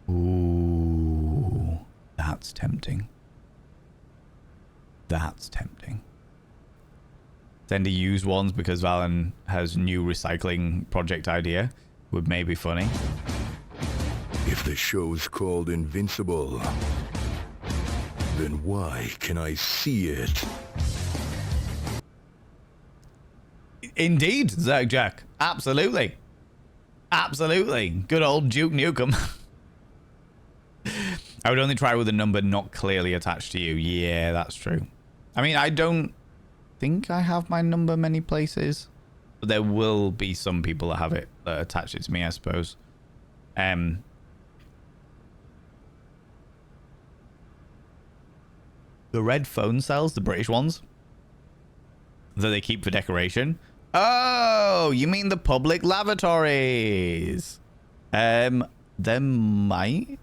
Speaker 1: Ooh, that's tempting. That's tempting. Send a used ones because Valen has new recycling project idea. Would maybe funny.
Speaker 9: If the show's called Invincible, then why can I see it?
Speaker 1: Indeed, Zerg Jack. Absolutely. Absolutely. Good old Duke Nukem. I would only try with a number not clearly attached to you. Yeah, that's true. I mean, I don't think I have my number many places, but there will be some people that have it, that attach it to me, I suppose. The red phone cells, the British ones, that they keep for decoration. Oh, you mean the public lavatories? There might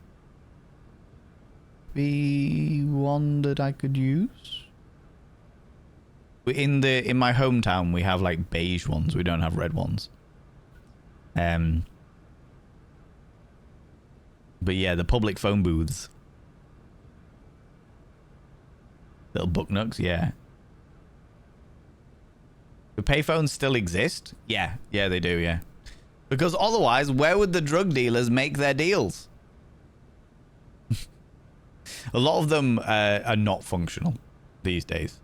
Speaker 1: be one that I could use. In my hometown, we have like beige ones. We don't have red ones. But yeah, the public phone booths. Little book nooks, yeah. Do payphones still exist? Yeah, they do, yeah. Because otherwise, where would the drug dealers make their deals? A lot of them are not functional these days.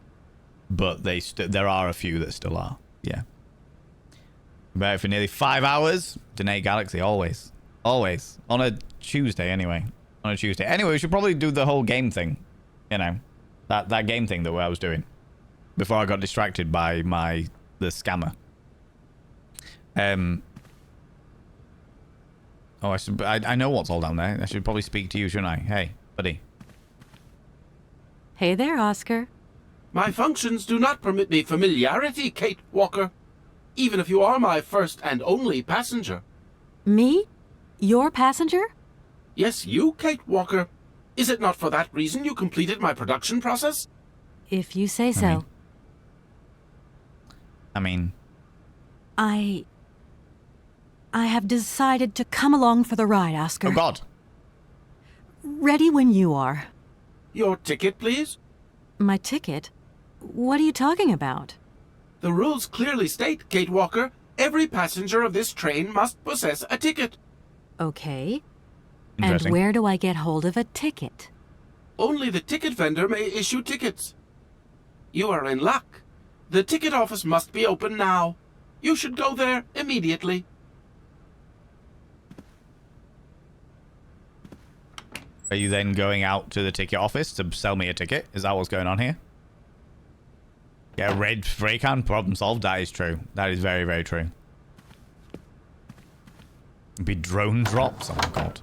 Speaker 1: But there are a few that still are, yeah. About for nearly 5 hours, Danae Galaxy, always. Always. On a Tuesday, anyway. On a Tuesday. Anyway, we should probably do the whole game thing. You know, that game thing that I was doing. Before I got distracted by the scammer. Oh, I know what's all down there. I should probably speak to you, shouldn't I? Hey, buddy.
Speaker 5: Hey there, Oscar.
Speaker 8: My functions do not permit me familiarity, Kate Walker. Even if you are my first and only passenger.
Speaker 5: Me? Your passenger?
Speaker 8: Yes, you, Kate Walker. Is it not for that reason you completed my production process?
Speaker 5: If you say so.
Speaker 1: I mean...
Speaker 5: I have decided to come along for the ride, Oscar.
Speaker 1: Oh, God.
Speaker 5: Ready when you are.
Speaker 8: Your ticket, please?
Speaker 5: My ticket? What are you talking about?
Speaker 8: The rules clearly state, Kate Walker, every passenger of this train must possess a ticket.
Speaker 5: Okay. And where do I get hold of a ticket?
Speaker 8: Only the ticket vendor may issue tickets. You are in luck. The ticket office must be open now. You should go there immediately.
Speaker 1: Are you then going out to the ticket office to sell me a ticket? Is that what's going on here? Yeah, red Freycan, problem solved. That is true. That is very, very true. It'd be drone drops. Oh my God.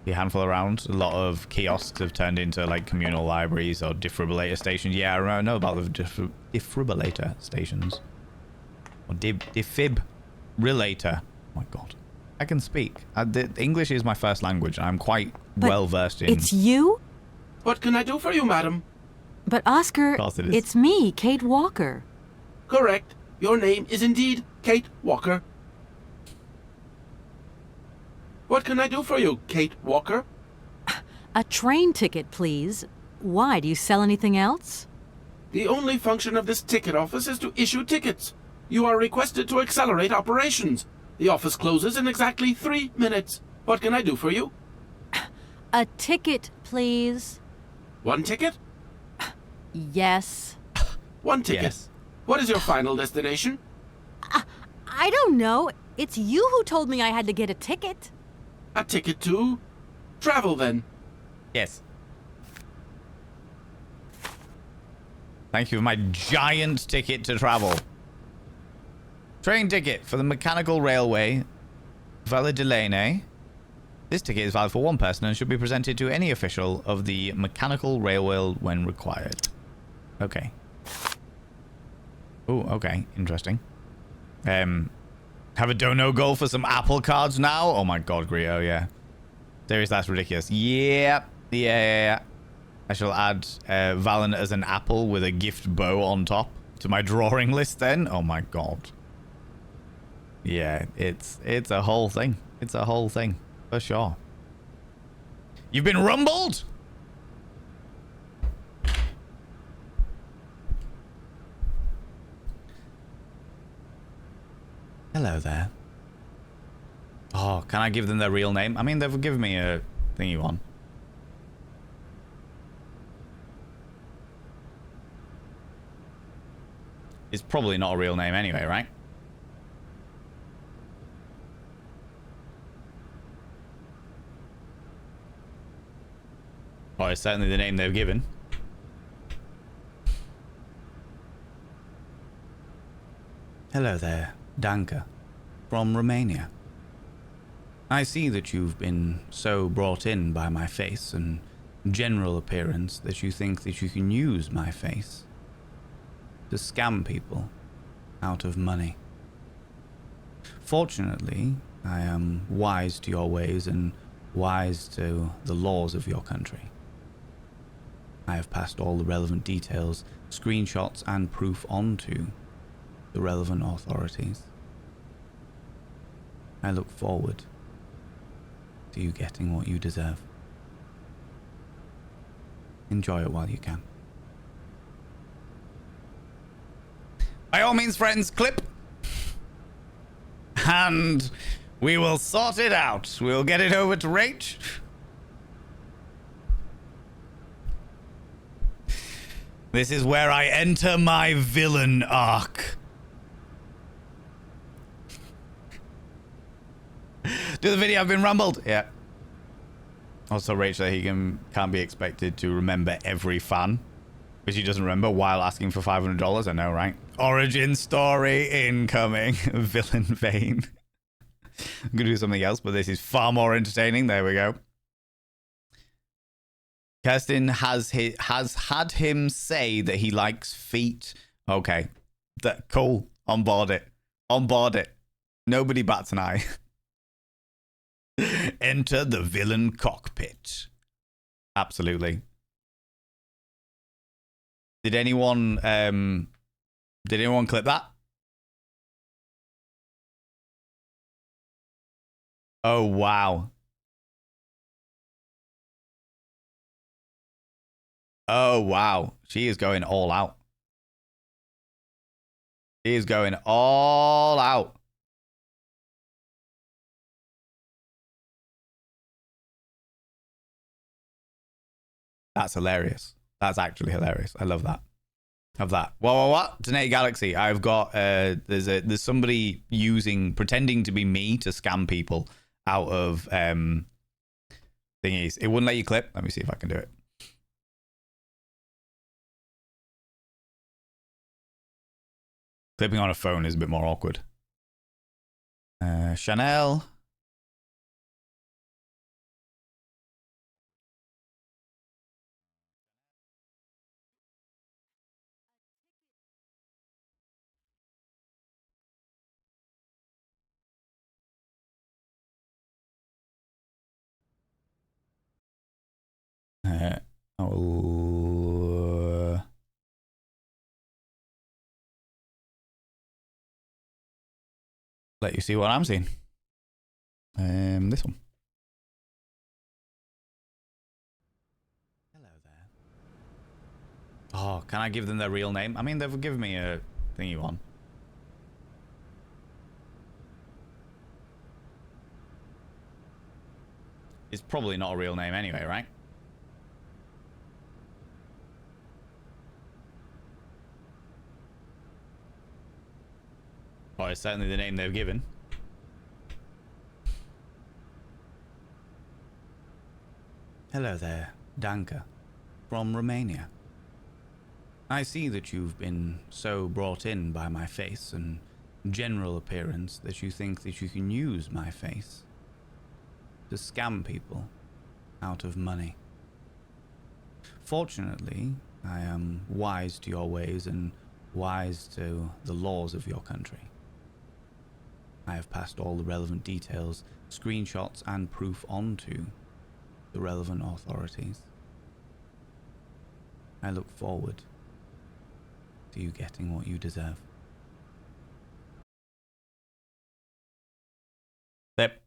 Speaker 1: Be a handful around. A lot of kiosks have turned into like communal libraries or defibrillator stations. Yeah, I know about the defibrillator stations. Or defibrillator. Oh my God. I can speak. English is my first language. I'm quite well versed in.
Speaker 5: It's you?
Speaker 8: What can I do for you, madam?
Speaker 5: But Oscar, it's me, Kate Walker.
Speaker 8: Correct. Your name is indeed Kate Walker. What can I do for you, Kate Walker?
Speaker 5: A train ticket, please. Why? Do you sell anything else?
Speaker 8: The only function of this ticket office is to issue tickets. You are requested to accelerate operations. The office closes in exactly 3 minutes. What can I do for you?
Speaker 5: A ticket, please.
Speaker 8: One ticket?
Speaker 5: Yes.
Speaker 8: One ticket.
Speaker 1: Yes.
Speaker 8: What is your final destination?
Speaker 5: I don't know. It's you who told me I had to get a ticket.
Speaker 8: A ticket to travel, then.
Speaker 1: Yes. Thank you for my giant ticket to travel. Train ticket for the Mechanical Railway, Valladolid. This ticket is valid for one person and should be presented to any official of the Mechanical Railway when required. Okay. Oh, okay. Interesting. Have a dono goal for some Apple cards now? Oh my god, Grio, yeah. Seriously, that's ridiculous. Yeah. I shall add Valen as an apple with a gift bow on top to my drawing list then. Oh my god. Yeah, it's a whole thing. It's a whole thing, for sure. You've been rumbled? Hello there. Oh, can I give them their real name? I mean, they've given me a thingy one. It's probably not a real name anyway, right? Oh, it's certainly the name they've given. Hello there, Danka, from Romania. I see that you've been so brought in by my face and general appearance that you think that you can use my face to scam people out of money. Fortunately, I am wise to your ways and wise to the laws of your country. I have passed all the relevant details, screenshots, and proof on to the relevant authorities. I look forward to you getting what you deserve. Enjoy it while you can. By all means, friends, clip. And we will sort it out. We'll get it over to Rach. This is where I enter my villain arc. Do the video, I've been rumbled. Yeah. Also, Rach said he can't be expected to remember every fan, which he doesn't remember while asking for $500. I know, right? Origin story incoming. Villain vein. I'm going to do something else, but this is far more entertaining. There we go. Kirsten has had him say that he likes feet. Okay. Cool. On board it. On board it. Nobody bats an eye. Enter the villain cockpit. Absolutely. Did anyone clip that? Oh wow. Oh wow. She is going all out. She is going all out. That's hilarious. That's actually hilarious. I love that. Of that. What? Today Galaxy. I've got there's somebody pretending to be me to scam people out of thingies. It wouldn't let you clip. Let me see if I can do it. Clipping on a phone is a bit more awkward. Chanel. Let you see what I'm seeing. This one. Hello there. Oh, can I give them their real name? I mean, they've given me a thingy one. It's probably not a real name anyway, right? Oh, it's certainly the name they've given. Hello there, Danka, from Romania. I see that you've been so brought in by my face and general appearance that you think that you can use my face to scam people out of money. Fortunately, I am wise to your ways and wise to the laws of your country. I have passed all the relevant details, screenshots, and proof on to the relevant authorities. I look forward to you getting what you deserve. Yep.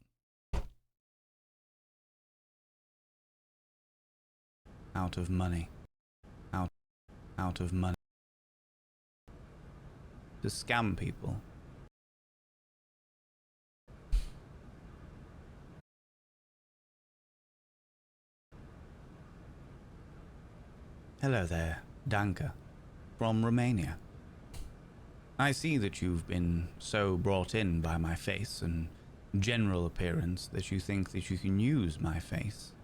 Speaker 1: Out of money. Out of money. To scam people. Hello there, Danka, from Romania. I see that you've been so brought in by my face and general appearance that you think that you can use my face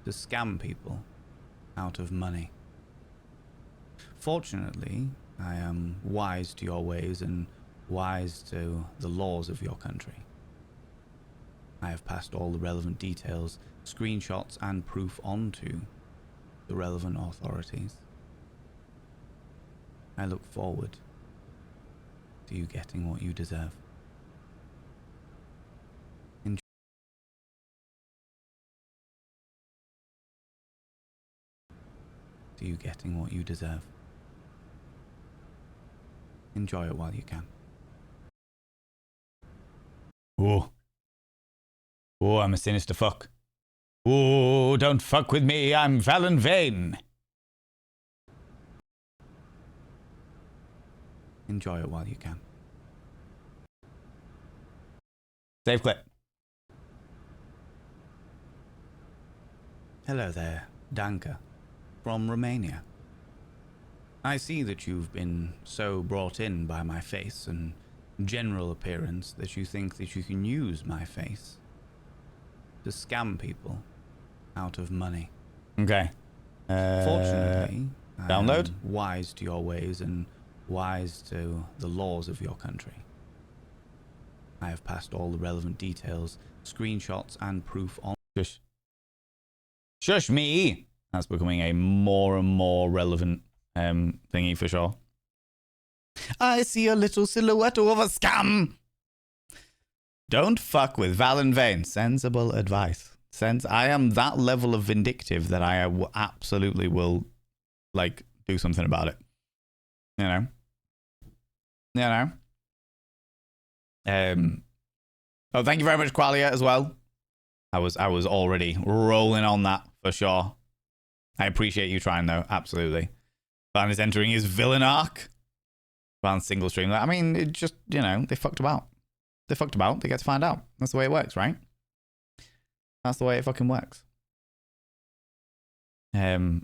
Speaker 1: to scam people out of money. Fortunately, I am wise to your ways and wise to the laws of your country. I have passed all the relevant details, screenshots, and proof on to the relevant authorities. I look forward to you getting what you deserve. To you getting what you deserve. Enjoy it while you can. Oh. Oh, I'm a sinister fuck. Oh, don't fuck with me, I'm Valen Vane. Enjoy it while you can. Save clip. Hello there, Danka, from Romania. I see that you've been so brought in by my face and general appearance that you think that you can use my face to scam people out of money. Okay. Fortunately, download. I am wise to your ways and wise to the laws of your country. I have passed all the relevant details, screenshots, and proof on. Shush. Shush me! That's becoming a more and more relevant thingy for sure. I see a little silhouette of a scam. Don't fuck with Valen Vane. Sensible advice. I am that level of vindictive that I absolutely will, like, do something about it. You know? Oh, thank you very much, Qualia, as well. I was already rolling on that for sure. I appreciate you trying though, absolutely. Van is entering his villain arc. Van single stream. I mean, it just, you know, they fucked about. They fucked about. They get to find out. That's the way it works, right? That's the way it fucking works. I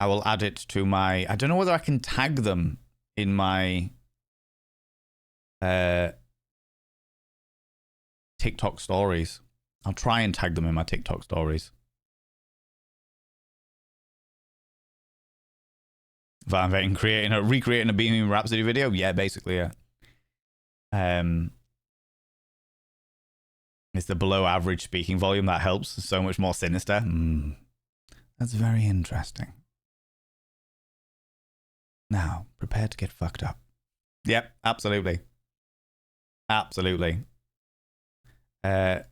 Speaker 1: will add it to my. I don't know whether I can tag them in my TikTok stories. I'll try and tag them in my TikTok stories. Van Vane recreating a Bohemian Rhapsody video? Yeah, basically, yeah. It's the below average speaking volume that helps. So much more sinister. That's very interesting. Now, prepare to get fucked up. Yep, absolutely. Absolutely. Yeah,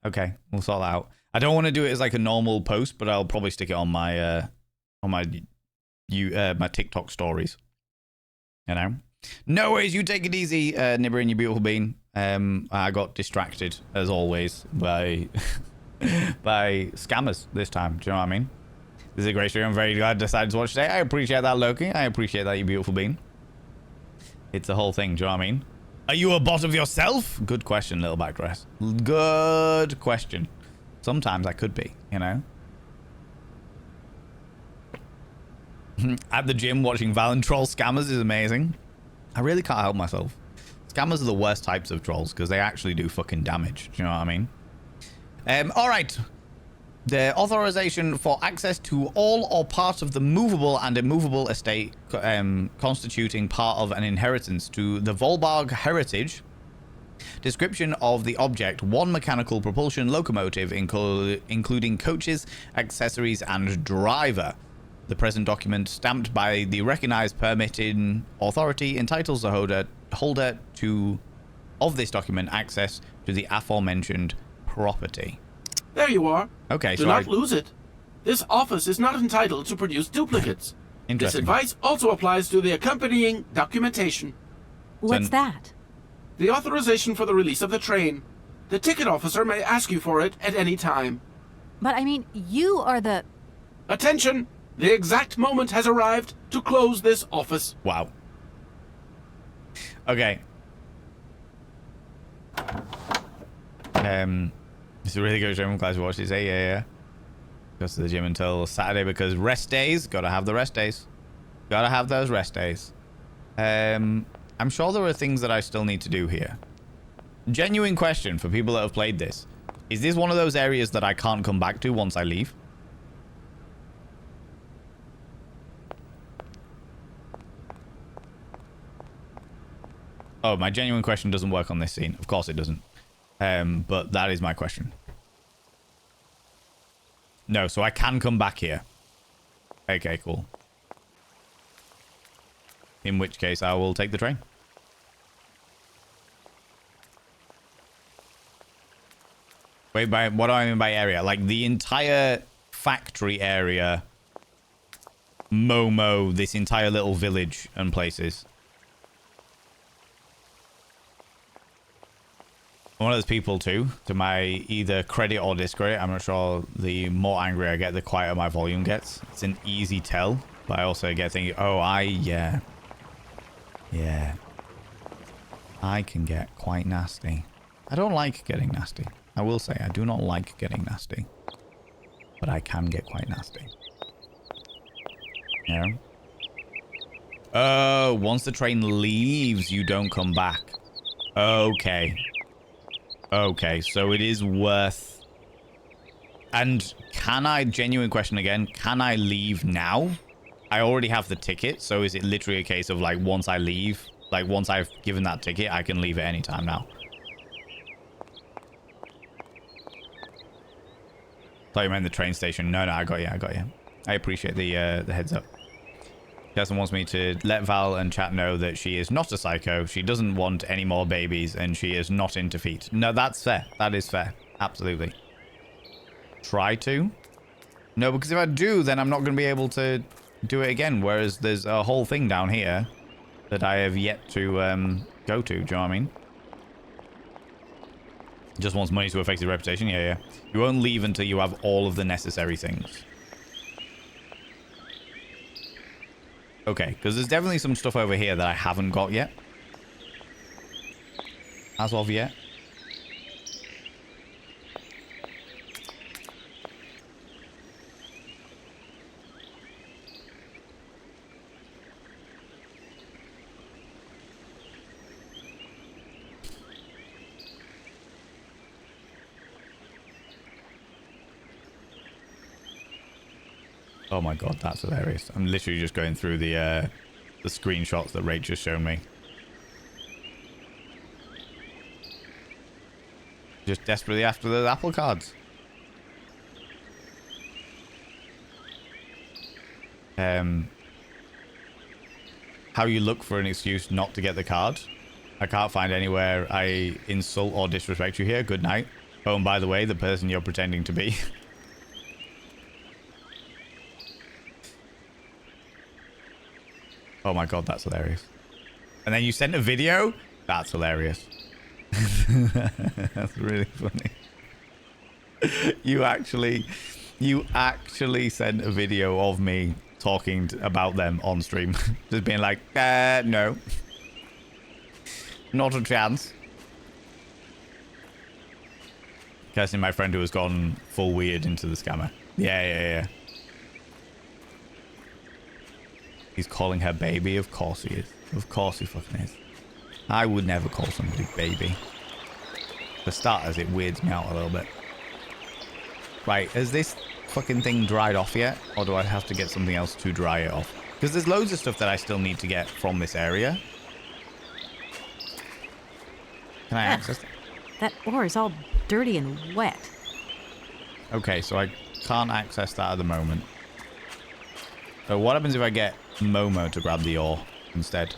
Speaker 1: okay, we'll sort that out. I don't want to do it as like a normal post, but I'll probably stick it on my my TikTok stories. You know? No worries, you take it easy, Nibber and your beautiful bean. I got distracted, as always, by by scammers this time. Do you know what I mean? This is a great stream. I'm very glad I decided to watch today. I appreciate that, Loki. I appreciate that, you beautiful bean. It's the whole thing. Do you know what I mean? Are you a bot of yourself? Good question, little backdress. Good question. Sometimes I could be, you know? At the gym, watching Valen troll scammers is amazing. I really can't help myself. Scammers are the worst types of trolls because they actually do fucking damage. Do you know what I mean? All right. The authorization for access to all or part of the movable and immovable estate constituting part of an inheritance to the Volbarg heritage. Description of the object: one mechanical propulsion locomotive, including coaches, accessories, and driver. The present document, stamped by the recognized permitting authority, entitles the holder of this document access to the aforementioned property.
Speaker 8: There you are.
Speaker 1: Okay,
Speaker 8: Do not lose it. This office is not entitled to produce duplicates. This
Speaker 1: Interesting.
Speaker 8: advice also applies to the accompanying documentation.
Speaker 5: What's that?
Speaker 8: The authorization for the release of the train. The ticket officer may ask you for it at any time.
Speaker 5: But I mean, you are the...
Speaker 8: Attention! The exact moment has arrived to close this office.
Speaker 1: Wow. Okay. It's a really good gym class to watch. Yeah. Goes to the gym until Saturday because rest days. Gotta have the rest days. Gotta have those rest days. I'm sure there are things that I still need to do here. Genuine question for people that have played this. Is this one of those areas that I can't come back to once I leave? Oh, my genuine question doesn't work on this scene. Of course it doesn't. But that is my question. No, so I can come back here. Okay, cool. In which case, I will take the train. Wait, what do I mean by area? Like the entire factory area, Momo, this entire little village and places. One of those people too, to my either credit or discredit. I'm not sure. The more angry I get, the quieter my volume gets. It's an easy tell, but I also get thinking, oh, yeah, I can get quite nasty. I don't like getting nasty. I will say I do not like getting nasty, but I can get quite nasty. Yeah. Oh, once the train leaves, you don't come back. Okay. Okay, so it is worth... And can I, genuine question again, can I leave now? I already have the ticket, so is it literally a case of like once I leave, like once I've given that ticket, I can leave at any time now? Thought you meant the train station. No, I got you. I appreciate the heads up. Justin wants me to let Val and chat know that she is not a psycho. She doesn't want any more babies, and she is not into feet. No, that's fair. That is fair. Absolutely. Try to? No, because if I do, then I'm not going to be able to do it again. Whereas there's a whole thing down here that I have yet to go to. Do you know what I mean? Just wants money to affect his reputation. Yeah. You won't leave until you have all of the necessary things. Okay, because there's definitely some stuff over here that I haven't got yet. As of yet. Oh my god, that's hilarious. I'm literally just going through the screenshots that Rach just shown me. Just desperately after those Apple cards. How you look for an excuse not to get the card. I can't find anywhere I insult or disrespect you here. Good night. Oh, and by the way, the person you're pretending to be. Oh my god, that's hilarious. And then you sent a video? That's hilarious. That's really funny. You actually sent a video of me talking about them on stream. Just being like, no. Not a chance. Guessing my friend who has gone full weird into the scammer. Yeah. He's calling her baby. Of course he is. Of course he fucking is. I would never call somebody baby. For starters, it weirds me out a little bit. Right, has this fucking thing dried off yet? Or do I have to get something else to dry it off? Because there's loads of stuff that I still need to get from this area. Can I access it?
Speaker 5: That ore is all dirty and wet.
Speaker 1: Okay, so I can't access that at the moment. So what happens if I get Momo to grab the ore instead?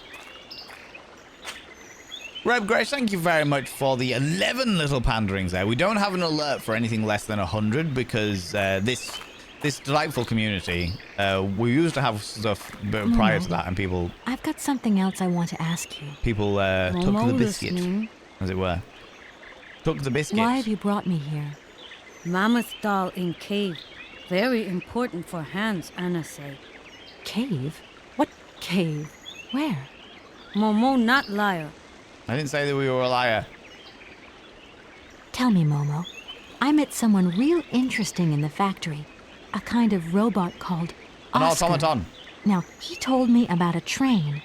Speaker 1: Reb Grace, thank you very much for the 11 little panderings there. We don't have an alert for anything less than 100 because this delightful community, we used to have stuff prior to that, and people...
Speaker 5: I've got something else I want to ask you.
Speaker 1: People took the biscuit, as it were. Took the biscuit.
Speaker 5: Why have you brought me here?
Speaker 6: Mammoth doll in cave. Very important for hands, Anna say.
Speaker 5: Cave? What cave? Where?
Speaker 6: Momo not liar.
Speaker 1: I didn't say that we were a liar.
Speaker 5: Tell me, Momo. I met someone real interesting in the factory. A kind of robot called Oscar.
Speaker 1: An automaton.
Speaker 5: Now, he told me about a train.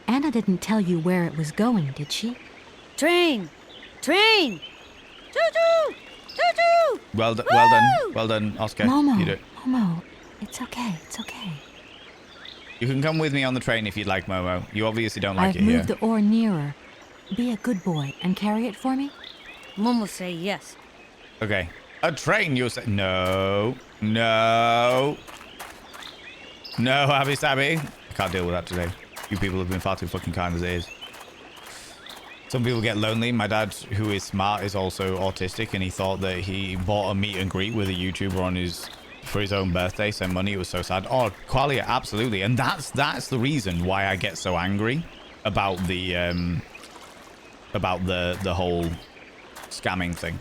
Speaker 5: Anna didn't tell you where it was going, did she?
Speaker 6: Train! Train! Choo-choo! Choo-choo!
Speaker 1: Well done, well done, Oscar.
Speaker 5: Momo,
Speaker 1: You do it.
Speaker 5: Momo, it's okay, it's okay.
Speaker 1: You can come with me on the train if you'd like, Momo. You obviously don't like
Speaker 5: I've
Speaker 1: it here.
Speaker 5: moved the ore nearer. Be a good boy and carry it for me?
Speaker 6: Momo say yes.
Speaker 1: Okay. A train, you say? No. No. No, Abby Stabby. I can't deal with that today. You people have been far too fucking kind as it is. Some people get lonely. My dad, who is smart, is also autistic, and he thought that he bought a meet and greet with a YouTuber for his own birthday, sent money. It was so sad. Oh, Qualia, absolutely. And that's the reason why I get so angry about the whole scamming thing,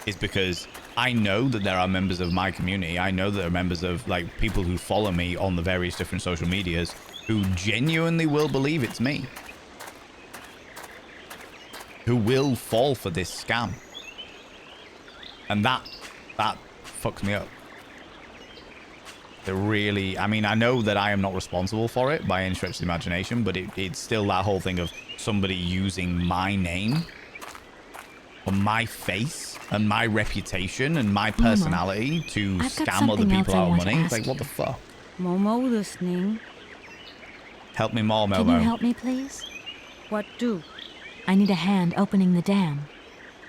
Speaker 1: is because I know that there are members of my community. I know that there are members of like people who follow me on the various different social medias who genuinely will believe it's me, who will fall for this scam, and that fucks me up. It really, I mean, I know that I am not responsible for it by any stretch of the imagination, but it's still that whole thing of somebody using my name or my face and my reputation and my personality to scam other people out of money. It's like, what the fuck?
Speaker 6: Momo listening.
Speaker 1: Help me more, Momo.
Speaker 5: Can you help me, please?
Speaker 6: What do?
Speaker 5: I need a hand opening the dam.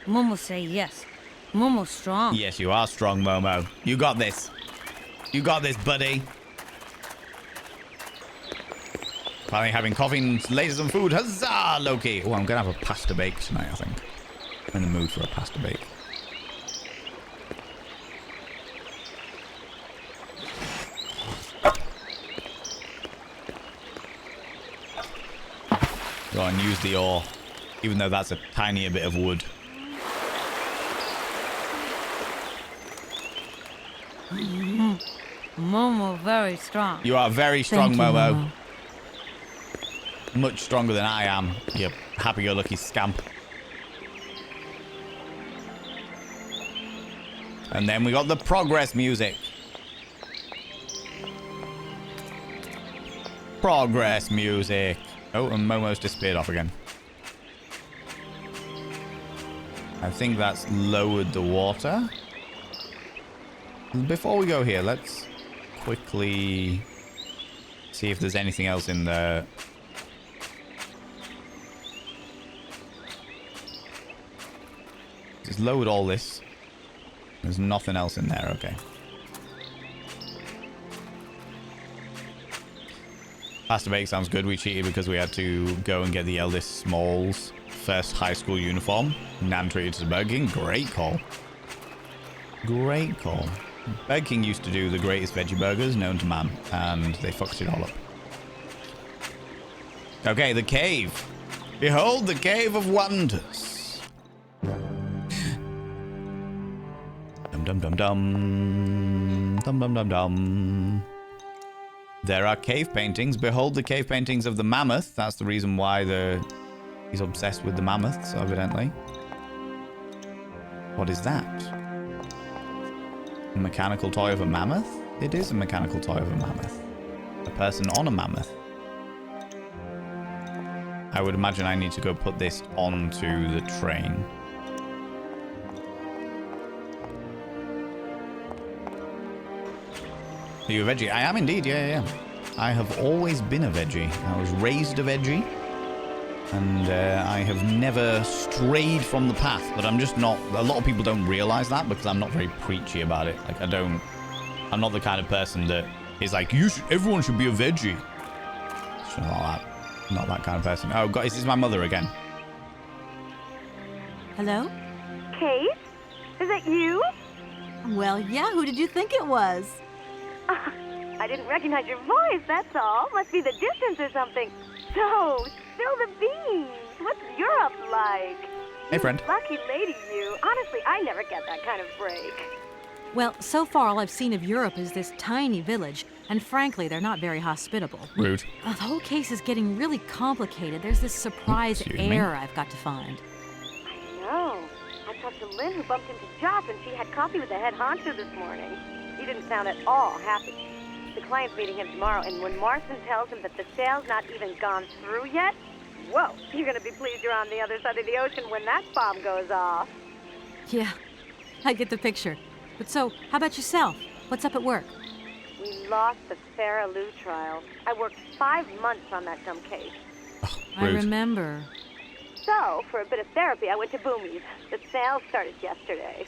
Speaker 6: Momo say yes. Momo strong.
Speaker 1: Yes, you are strong, Momo. You got this. You got this, buddy. Finally having coffee and later some food. Huzzah, Loki. Oh, I'm going to have a pasta bake tonight, I think. I'm in the mood for a pasta bake. Go on, use the ore. Even though that's a tinier bit of wood.
Speaker 6: Momo very strong.
Speaker 1: You are very strong,
Speaker 5: Thank you,
Speaker 1: Momo. Much stronger than I am, you happy-go-lucky scamp. And then we got the progress music. Progress music. Oh, and Momo's disappeared off again. I think that's lowered the water. Before we go here, let's quickly see if there's anything else in there. Just lowered all this. There's nothing else in there, okay. Pasta bake sounds good. We cheated because we had to go and get the eldest Small's first high school uniform. Nan treated us to Burger King. Great call. Great call. Burger King used to do the greatest veggie burgers known to man, and they fucked it all up. Okay, the cave. Behold the Cave of Wonders. Dum dum dum. Dum dum dum dum. There are cave paintings. Behold the cave paintings of the mammoth. That's the reason why he's obsessed with the mammoths, evidently. What is that? A mechanical toy of a mammoth? It is a mechanical toy of a mammoth. A person on a mammoth. I would imagine I need to go put this onto the train. Are you a veggie? I am indeed, yeah. I have always been a veggie. I was raised a veggie. And I have never strayed from the path, but I'm just not... A lot of people don't realize that because I'm not very preachy about it. Like, I'm not the kind of person that is like, everyone should be a veggie. It's not that kind of person. Oh, God, this is my mother again.
Speaker 5: Hello?
Speaker 7: Kate? Is that you?
Speaker 5: Well, yeah, who did you think it was?
Speaker 7: I didn't recognize your voice, that's all. Must be the distance or something. So, spill the beans. What's Europe like?
Speaker 1: Hey, friend.
Speaker 7: Lucky lady, you. Honestly, I never get that kind of break.
Speaker 5: Well, so far all I've seen of Europe is this tiny village, and frankly, they're not very hospitable.
Speaker 1: Rude.
Speaker 5: The whole case is getting really complicated. There's this surprise heir I've got to find.
Speaker 7: I know. I talked to Lynn, who bumped into Joss, and she had coffee with the head honcho this morning. He didn't sound at all happy. The client's meeting him tomorrow, and when Marston tells him that the sale's not even gone through yet, whoa, you're gonna be pleased you're on the other side of the ocean when that bomb goes off.
Speaker 5: Yeah, I get the picture. But so, how about yourself? What's up at work?
Speaker 7: We lost the Farah Lou trial. I worked 5 months on that dumb case.
Speaker 1: Oh,
Speaker 5: I remember.
Speaker 7: So, for a bit of therapy, I went to Boomie's. The sale started yesterday.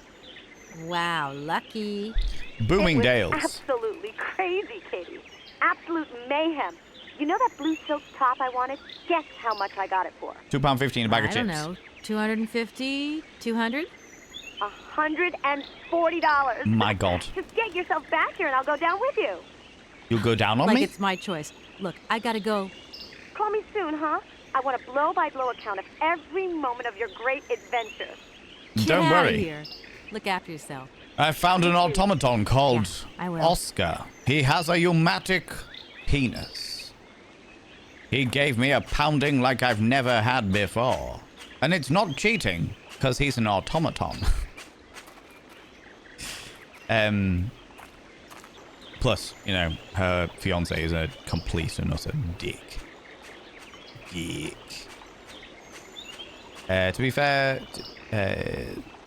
Speaker 5: Wow, lucky.
Speaker 1: Booming Dales.
Speaker 7: Absolutely crazy, Katie. Absolute mayhem. You know that blue silk top I wanted? Guess how much I got it for?
Speaker 1: £2.50 a bag of chips.
Speaker 5: I don't know. 250? 200?
Speaker 7: $140.
Speaker 1: My God.
Speaker 7: Just get yourself back here and I'll go down with you.
Speaker 1: You'll go down on
Speaker 5: like
Speaker 1: me?
Speaker 5: It's my choice. Look, I gotta go.
Speaker 7: Call me soon, huh? I want a blow-by-blow account of every moment of your great adventure.
Speaker 1: Don't
Speaker 5: Get
Speaker 1: worry.
Speaker 5: Out of here. Look after yourself.
Speaker 1: I found an automaton called
Speaker 5: I will.
Speaker 1: Oscar. He has a pneumatic penis. He gave me a pounding like I've never had before. And it's not cheating, because he's an automaton. Plus, you know, her fiance is a complete and utter dick. To be fair,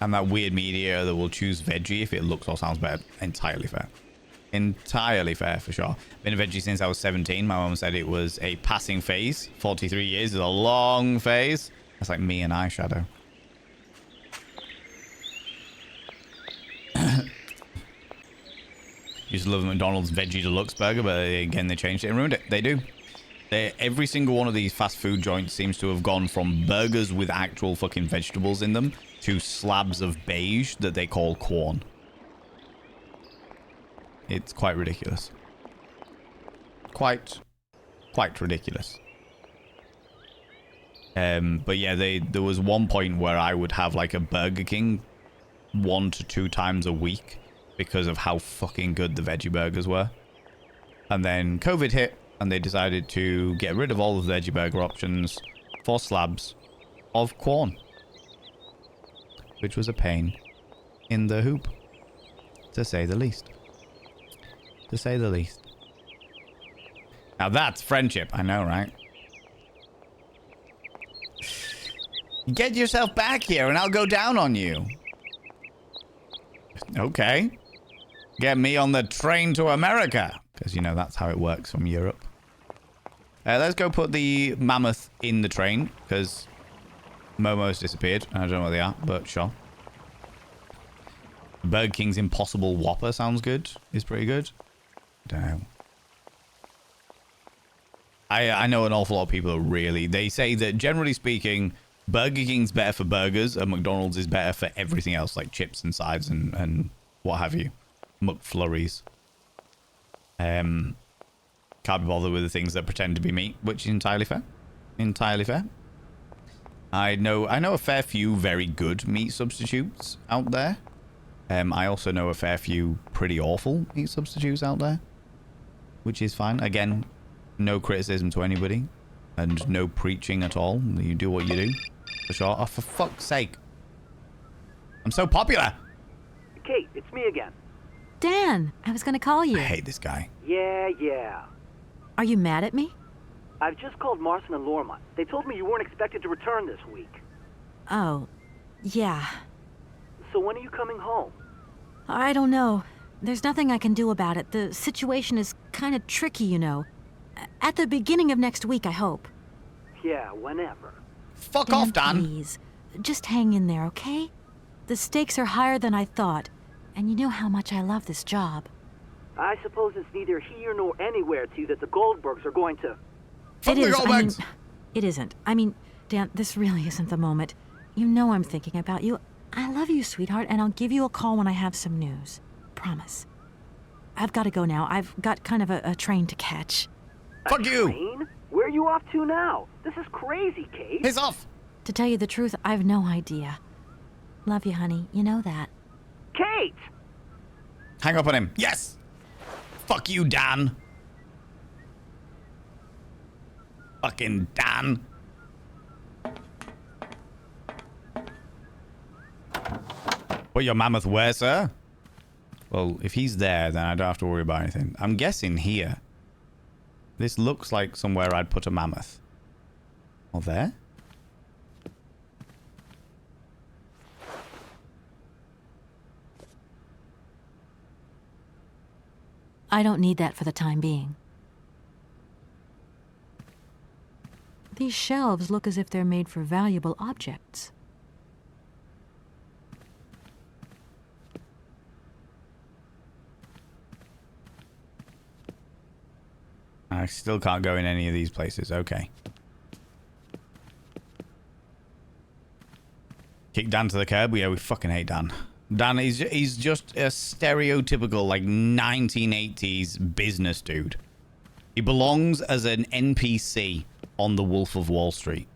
Speaker 1: I'm that weird media that will choose veggie if it looks or sounds better. Entirely fair. Entirely fair, for sure. Been a veggie since I was 17. My mum said it was a passing phase. 43 years is a long phase. That's like me and eyeshadow. Used to love McDonald's Veggie Deluxe Burger, but again, they changed it and ruined it. They do. Every single one of these fast food joints seems to have gone from burgers with actual fucking vegetables in them to slabs of beige that they call corn. It's quite ridiculous. Quite ridiculous. But yeah, there was one point where I would have like a Burger King 1 to 2 times a week because of how fucking good the veggie burgers were. And then COVID hit and they decided to get rid of all of the veggie burger options for slabs of corn, which was a pain in the hoop, to say the least. To say the least. Now that's friendship, I know, right? Get yourself back here and I'll go down on you. Okay. Get me on the train to America. Because, you know, that's how it works from Europe. Let's go put the mammoth in the train. Because Momo's disappeared. I don't know where they are, but sure. Burger King's Impossible Whopper sounds good. Is pretty good. Don't know. I know an awful lot of people are really... They say that, generally speaking, Burger King's better for burgers and McDonald's is better for everything else, like chips and sides and what have you. McFlurries. Can't be bothered with the things that pretend to be meat, which is entirely fair. Entirely fair. I know a fair few very good meat substitutes out there. I also know a fair few pretty awful meat substitutes out there, which is fine. Again, no criticism to anybody, and no preaching at all. You do what you do, for sure. Oh, for fuck's sake. I'm so popular!
Speaker 10: Kate, it's me again.
Speaker 5: Dan, I was gonna call you.
Speaker 1: I hate this guy.
Speaker 10: Yeah.
Speaker 5: Are you mad at me?
Speaker 10: I've just called Marston and Lormont. They told me you weren't expected to return this week.
Speaker 5: Oh, yeah.
Speaker 10: So when are you coming home?
Speaker 5: I don't know. There's nothing I can do about it. The situation is kind of tricky, you know. At the beginning of next week, I hope.
Speaker 10: Yeah, whenever.
Speaker 1: Fuck off, Dan.
Speaker 5: Please, just hang in there, okay? The stakes are higher than I thought, and you know how much I love this job.
Speaker 10: I suppose it's neither here nor anywhere to you that the Goldbergs are going to...
Speaker 1: Fuck the Goldbergs.
Speaker 5: It isn't. I mean, Dan, this really isn't the moment. You know I'm thinking about you. I love you, sweetheart, and I'll give you a call when I have some news. Promise. I've got to go now. I've got kind of a train to catch.
Speaker 1: Fuck you!
Speaker 10: Train? Where are you off to now? This is crazy, Kate.
Speaker 1: Piss off!
Speaker 5: To tell you the truth, I've no idea. Love you, honey. You know that.
Speaker 10: Kate!
Speaker 1: Hang up on him. Yes! Fuck you, Dan. Fucking Dan. Put your mammoth where, sir? Well, if he's there, then I don't have to worry about anything. I'm guessing here. This looks like somewhere I'd put a mammoth. Or there?
Speaker 5: I don't need that for the time being. These shelves look as if they're made for valuable objects.
Speaker 1: I still can't go in any of these places. Okay. Kick Dan to the curb? Yeah, we fucking hate Dan. Dan, he's just a stereotypical, like, 1980s business dude. He belongs as an NPC on The Wolf of Wall Street.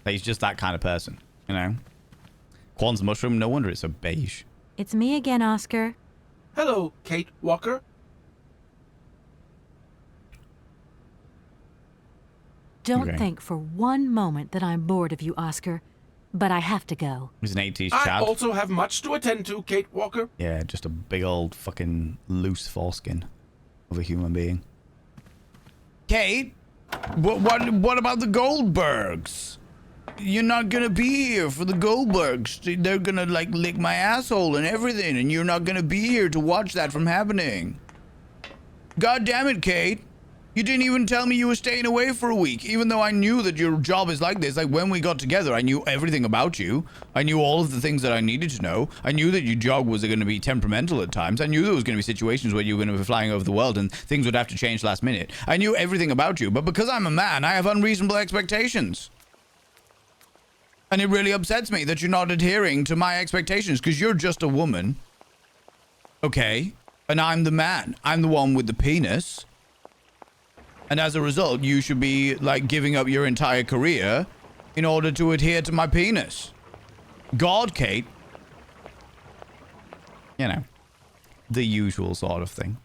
Speaker 1: He's just that kind of person, you know? Quan's mushroom, no wonder it's so beige.
Speaker 5: It's me again, Oscar.
Speaker 8: Hello, Kate Walker.
Speaker 5: Don't
Speaker 1: Okay.
Speaker 5: think for one moment that I'm bored of you, Oscar. But I have to go.
Speaker 1: He's an 80s
Speaker 8: I
Speaker 1: chap.
Speaker 8: also have much to attend to, Kate Walker.
Speaker 1: Yeah, just a big old fucking loose foreskin of a human being. Kate, what about the Goldbergs? You're not gonna be here for the Goldbergs. They're gonna like lick my asshole and everything, and you're not gonna be here to watch that from happening. God damn it, Kate. You didn't even tell me you were staying away for a week, even though I knew that your job is like this. Like, when we got together, I knew everything about you. I knew all of the things that I needed to know. I knew that your job was going to be temperamental at times. I knew there was going to be situations where you were going to be flying over the world and things would have to change last minute. I knew everything about you, but because I'm a man, I have unreasonable expectations. And it really upsets me that you're not adhering to my expectations, because you're just a woman. Okay? And I'm the man. I'm the one with the penis. And as a result, you should be, like, giving up your entire career in order to adhere to my penis. God, Kate. You know, the usual sort of thing.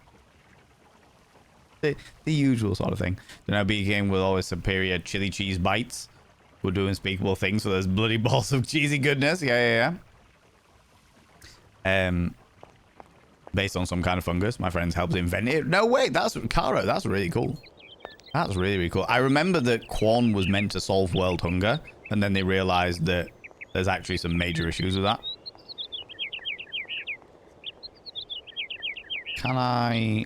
Speaker 1: The usual sort of thing. Then I became with all his superior chili cheese bites. Who do unspeakable things for those bloody balls of cheesy goodness. Yeah. Based on some kind of fungus. My friends helped invent it. No, wait, that's Caro. That's really cool. That's really, really cool. I remember that Quan was meant to solve world hunger, and then they realized that there's actually some major issues with that. Can I...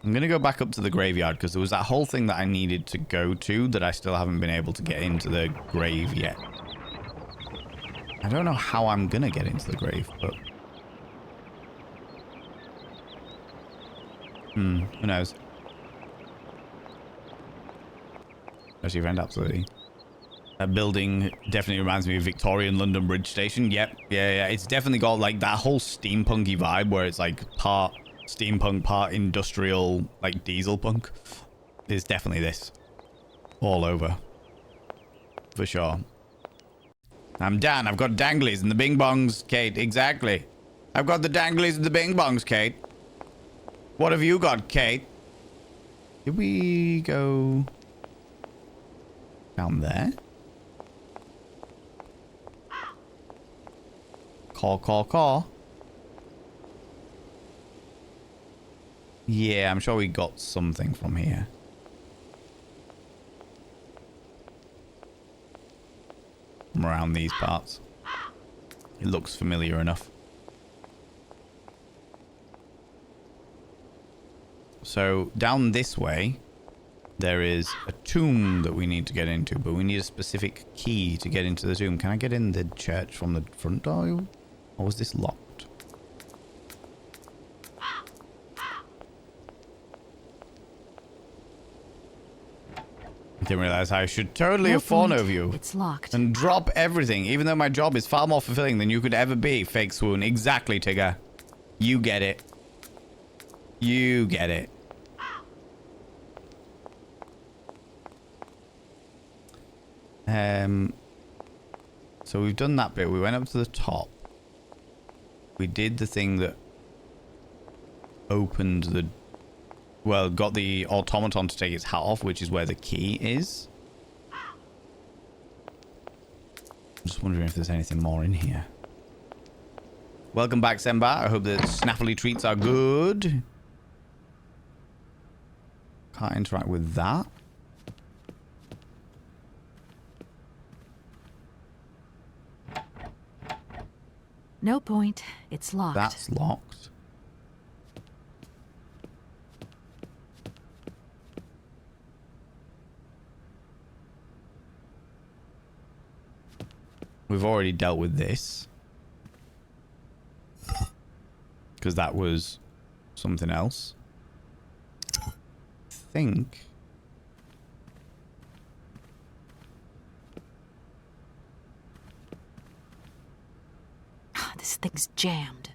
Speaker 1: I'm going to go back up to the graveyard, because there was that whole thing that I needed to go to that I still haven't been able to get into the grave yet. I don't know how I'm going to get into the grave, but... who knows? That's your friend, absolutely. That building definitely reminds me of Victorian London Bridge Station. Yep, yeah. It's definitely got like that whole steampunky vibe where it's like part steampunk, part industrial, like diesel punk. It's definitely this. All over. For sure. I'm Dan. I've got danglies and the bing bongs, Kate. Exactly. I've got the danglies and the bing bongs, Kate. What have you got, Kate? Did we go down there? Call. Yeah, I'm sure we got something from here. from around these parts. It looks familiar enough. So, down this way, there is a tomb that we need to get into, but we need a specific key to get into the tomb. Can I get in the church from the front door? Or was this locked? Didn't realize I should totally have fawned over you.
Speaker 5: It's locked.
Speaker 1: And drop everything, even though my job is far more fulfilling than you could ever be, Fake Swoon. Exactly, Tigger. You get it. You get it. So we've done that bit. We went up to the top. We did the thing that opened the... Well, got the automaton to take its hat off, which is where the key is. I'm just wondering if there's anything more in here. Welcome back, Semba. I hope the snaffly treats are good. Can't interact with that.
Speaker 5: No point. It's locked.
Speaker 1: That's locked. We've already dealt with this. Because that was something else. I think...
Speaker 5: This thing's jammed.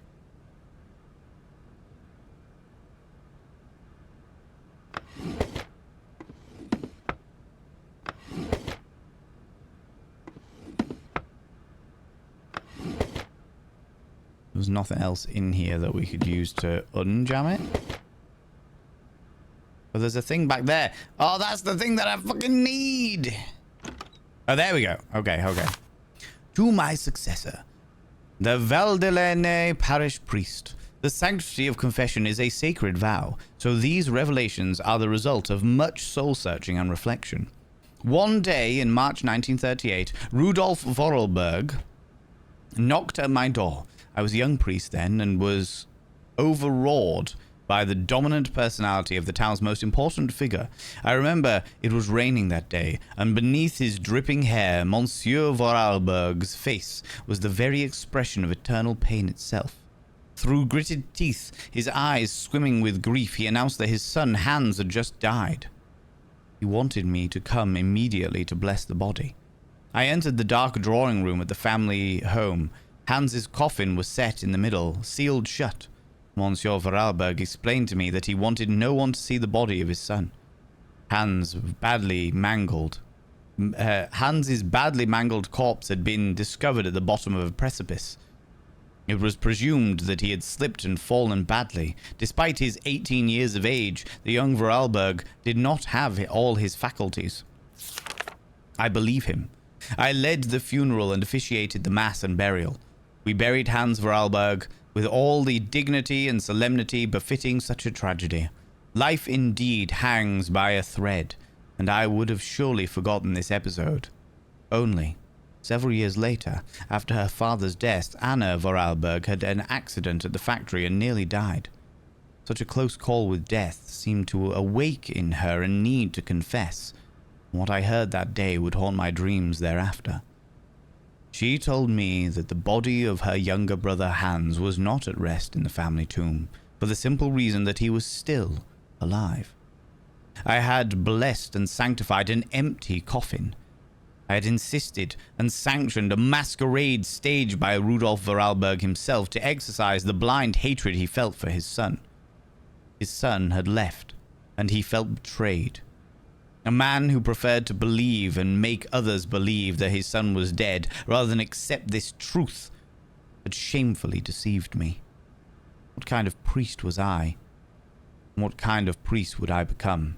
Speaker 1: There's nothing else in here that we could use to unjam it. But there's a thing back there. Oh, that's the thing that I fucking need. Oh, there we go. Okay, okay. To my successor, the Valdelene parish priest. The sanctity of confession is a sacred vow, so these revelations are the result of much soul-searching and reflection. One day in March 1938, Rudolf Vorarlberg knocked at my door. I was a young priest then and was overawed by the dominant personality of the town's most important figure. I remember it was raining that day, and beneath his dripping hair, Monsieur Vorarlberg's face was the very expression of eternal pain itself. Through gritted teeth, his eyes swimming with grief, he announced that his son Hans had just died. He wanted me to come immediately to bless the body. I entered the dark drawing room at the family home. Hans's coffin was set in the middle, sealed shut. Monsieur Vorarlberg explained to me that he wanted no one to see the body of his son. Hans's badly mangled corpse had been discovered at the bottom of a precipice. It was presumed that he had slipped and fallen badly. Despite his 18 years of age, the young Vorarlberg did not have all his faculties. I believe him. I led the funeral and officiated the mass and burial. We buried Hans Vorarlberg with all the dignity and solemnity befitting such a tragedy. Life indeed hangs by a thread, and I would have surely forgotten this episode. Only, several years later, after her father's death, Anna Vorarlberg had an accident at the factory and nearly died. Such a close call with death seemed to awake in her a need to confess. What I heard that day would haunt my dreams thereafter. She told me that the body of her younger brother Hans was not at rest in the family tomb, for the simple reason that he was still alive. I had blessed and sanctified an empty coffin. I had insisted and sanctioned a masquerade staged by Rudolf Vorarlberg himself to exercise the blind hatred he felt for his son. His son had left, and he felt betrayed. A man who preferred to believe and make others believe that his son was dead rather than accept this truth had shamefully deceived me. What kind of priest was I? And what kind of priest would I become?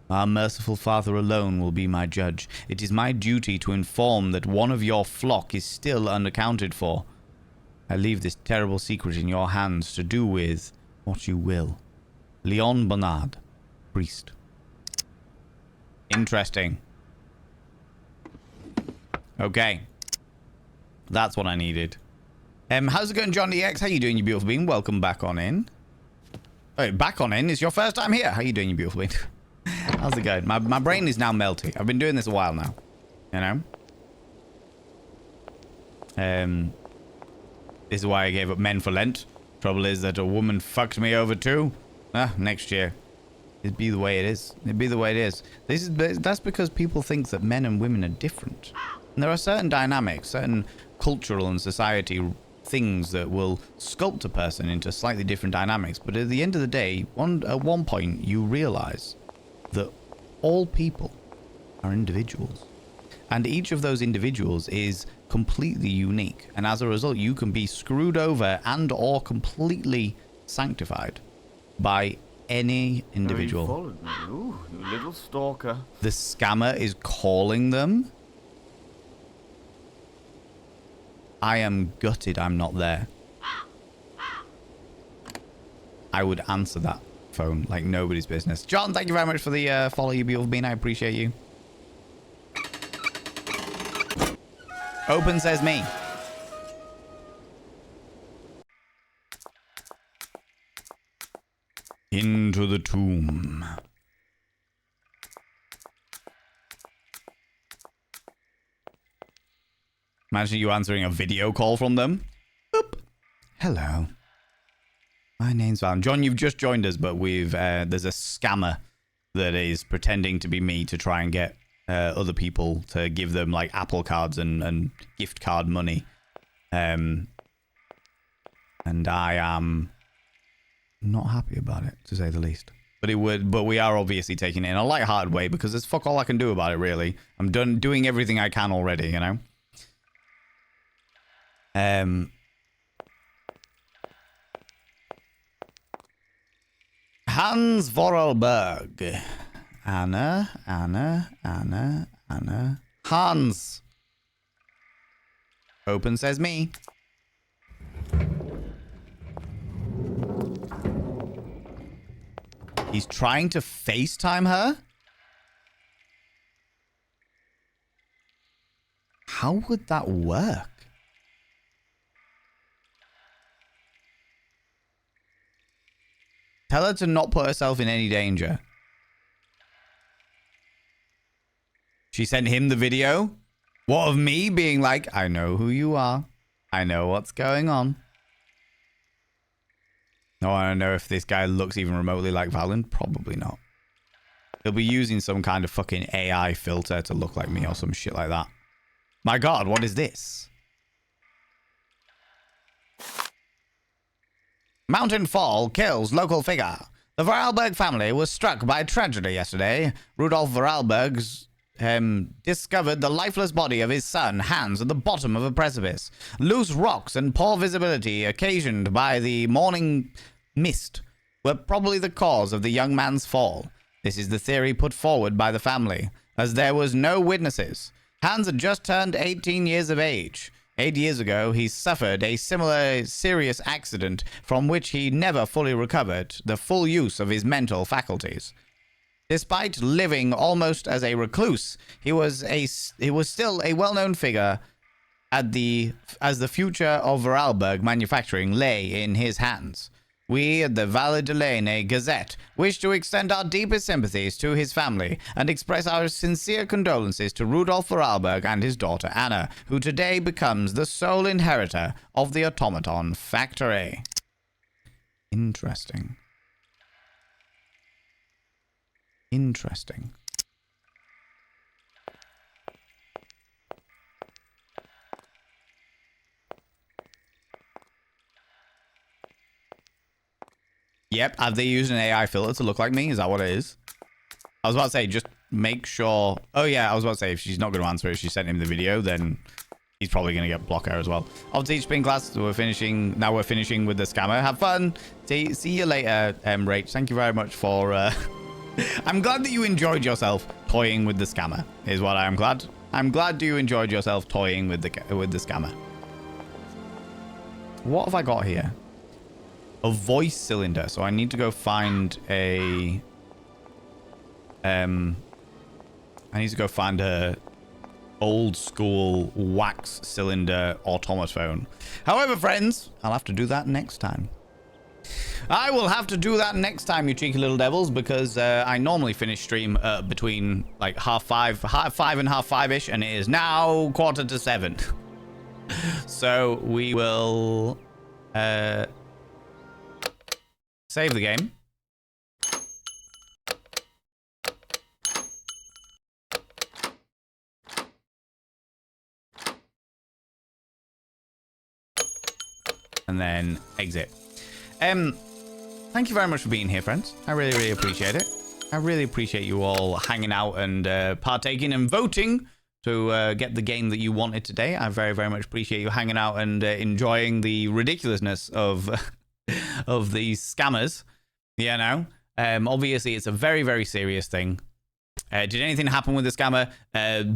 Speaker 1: Our merciful Father alone will be my judge. It is my duty to inform that one of your flock is still unaccounted for. I leave this terrible secret in your hands to do with what you will. Leon Bernard, priest. Interesting. Okay. That's what I needed. How's it going, John EX? How you doing, you beautiful being? Welcome back on in. Oh, back on in? It's your first time here. How you doing, you beautiful being? How's it going? My brain is now melty. I've been doing this a while now. You know? This is why I gave up Men for Lent. Trouble is that a woman fucked me over too. Next year. It'd be the way it is. It'd be the way it is. That's because people think that men and women are different. And there are certain dynamics, certain cultural and society things that will sculpt a person into slightly different dynamics. But at the end of the day, at one point, you realize that all people are individuals. And each of those individuals is completely unique. And as a result, you can be screwed over and or completely sanctified by any individual.
Speaker 2: You followed me. Ooh, you little stalker.
Speaker 1: The scammer is calling them. I am gutted I'm not there. I would answer that phone like nobody's business. John, thank you very much for the follow, you beautiful being. I appreciate you. Open says me. Into the tomb. Imagine you answering a video call from them. Boop. Hello. My name's Val. John, you've just joined us, but we've there's a scammer that is pretending to be me to try and get other people to give them like Apple cards and gift card money. And I am not happy about it, to say the least. But we are obviously taking it in a light-hearted way because there's fuck all I can do about it, really. I'm done doing everything I can already, you know? Hans Vorarlberg. Anna. Hans. Open says me. He's trying to FaceTime her? How would that work? Tell her to not put herself in any danger. She sent him the video? What, of me being like, I know who you are. I know what's going on. I want to know if this guy looks even remotely like Valen. Probably not. He'll be using some kind of fucking AI filter to look like me or some shit like that. My god, what is this? Mountain fall kills local figure. The Vorarlberg family was struck by tragedy yesterday. Rudolf Vorarlberg's discovered the lifeless body of his son, Hans, at the bottom of a precipice. Loose rocks and poor visibility occasioned by the morning mist were probably the cause of the young man's fall. This is the theory put forward by the family, as there was no witnesses. Hans had just turned 18 years of age. 8 years ago, he suffered a similar serious accident from which he never fully recovered the full use of his mental faculties. Despite living almost as a recluse, he was still a well-known figure as the future of Vorarlberg manufacturing lay in his hands. We at the Valle de Lene Gazette wish to extend our deepest sympathies to his family and express our sincere condolences to Rudolf Vorarlberg and his daughter Anna, who today becomes the sole inheritor of the automaton factory. Interesting. Interesting. Yep, have they used an AI filter to look like me? Is that what it is? I was about to say, just make sure... Oh yeah, I was about to say, if she's not going to answer it, she sent him the video, then he's probably going to get block her as well. I'll teach spin class. Now we're finishing with the scammer. Have fun. See you later, Rach. Thank you very much for... I'm glad that you enjoyed yourself toying with the scammer, is what I am glad. I'm glad you enjoyed yourself toying with the scammer. What have I got here? A voice cylinder. So I need to go find a... I need to go find a old school wax cylinder automaton. However, friends, I'll have to do that next time. I will have to do that next time, you cheeky little devils, because I normally finish stream between like 5:30 and 5:30ish, and it is now 6:45. So we will save the game. And then exit. Thank you very much for being here, friends. I really, really appreciate it. I really appreciate you all hanging out and partaking and voting to get the game that you wanted today. I very, very much appreciate you hanging out and enjoying the ridiculousness of of these scammers. You know, obviously it's a very, very serious thing. Did anything happen with the scammer?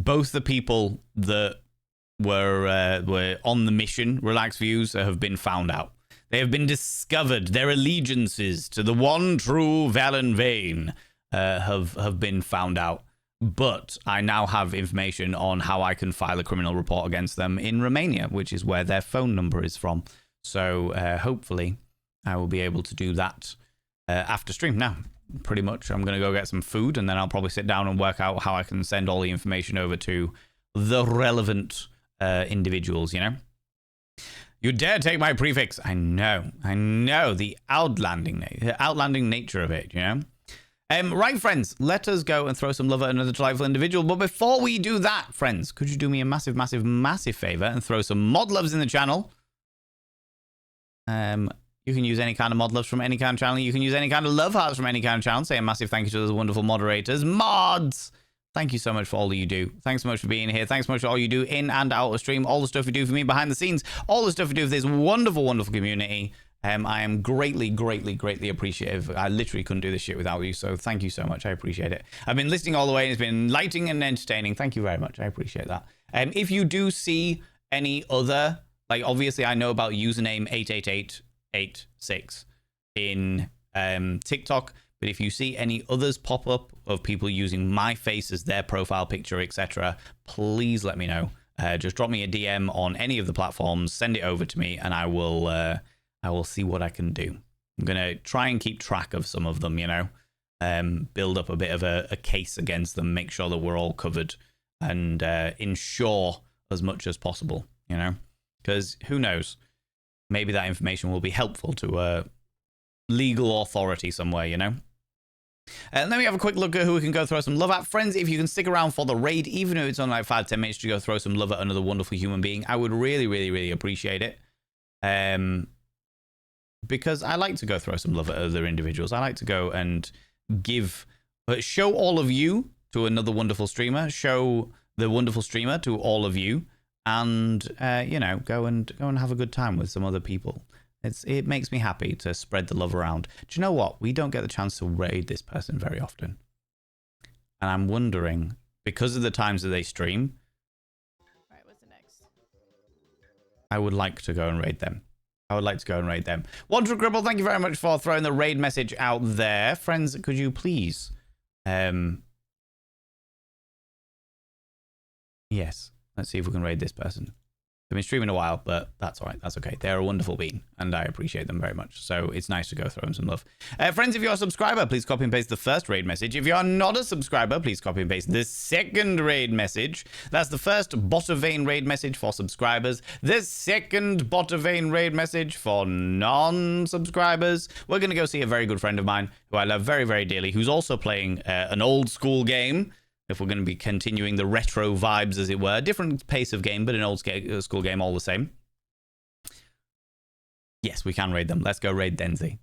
Speaker 1: Both the people that were on the mission, Relax Views, have been found out. They have been discovered. Their allegiances to the one true Valen Vane have been found out. But I now have information on how I can file a criminal report against them in Romania, which is where their phone number is from. So hopefully I will be able to do that after stream. Now, pretty much I'm going to go get some food, and then I'll probably sit down and work out how I can send all the information over to the relevant individuals, you know? You dare take my prefix. I know, the outlanding nature of it, you know? Right, friends, let us go and throw some love at another delightful individual. But before we do that, friends, could you do me a massive, massive, massive favor and throw some mod loves in the channel? You can use any kind of mod loves from any kind of channel. You can use any kind of love hearts from any kind of channel. Say a massive thank you to those wonderful moderators. Mods! Thank you so much for all that you do. Thanks so much for being here. Thanks so much for all you do in and out of stream. All the stuff you do for me behind the scenes. All the stuff you do for this wonderful, wonderful community. I am greatly, greatly, greatly appreciative. I literally couldn't do this shit without you. So thank you so much. I appreciate it. I've been listening all the way, and it's been enlightening and entertaining. Thank you very much. I appreciate that. If you do see any other, like obviously I know about username 88886 in TikTok. But if you see any others pop up of people using my face as their profile picture, etc., please let me know. Just drop me a DM on any of the platforms, send it over to me, and I will see what I can do. I'm gonna try and keep track of some of them, you know, build up a bit of a case against them, make sure that we're all covered, and ensure as much as possible, you know, because who knows, maybe that information will be helpful to a legal authority somewhere, you know. And then we have a quick look at who we can go throw some love at. Friends, if you can stick around for the raid, even if it's only like 5-10 minutes to go throw some love at another wonderful human being, I would really, really, really appreciate it. Because I like to go throw some love at other individuals. I like to go and show all of you to another wonderful streamer, show the wonderful streamer to all of you, and, you know, go and have a good time with some other people. It makes me happy to spread the love around. Do you know what? We don't get the chance to raid this person very often. And I'm wondering, because of the times that they stream,
Speaker 11: Alright, what's the next?
Speaker 1: I would like to go and raid them. Wanderer Gribble, thank you very much for throwing the raid message out there. Friends, could you please... Yes, let's see if we can raid this person. They've been streaming a while, but that's all right. That's okay. They're a wonderful being, and I appreciate them very much. So it's nice to go throw them some love. Friends, if you're a subscriber, please copy and paste the first raid message. If you're not a subscriber, please copy and paste the second raid message. That's the first Bottervane raid message for subscribers. The second Bottervane raid message for non-subscribers. We're going to go see a very good friend of mine, who I love very, very dearly, who's also playing an old school game. If we're going to be continuing the retro vibes, as it were. Different pace of game, but an old school game all the same. Yes, we can raid them. Let's go raid Denzi.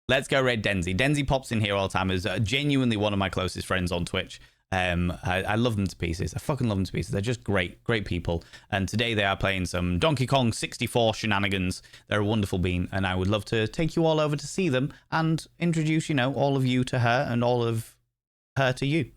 Speaker 1: Denzi pops in here all the time. Is genuinely one of my closest friends on Twitch. I love them to pieces. I fucking love them to pieces. They're just great people. And today they are playing some Donkey Kong 64 shenanigans. They're a wonderful bean, and I would love to take you all over to see them and introduce, you know, all of you to her and all of her to you.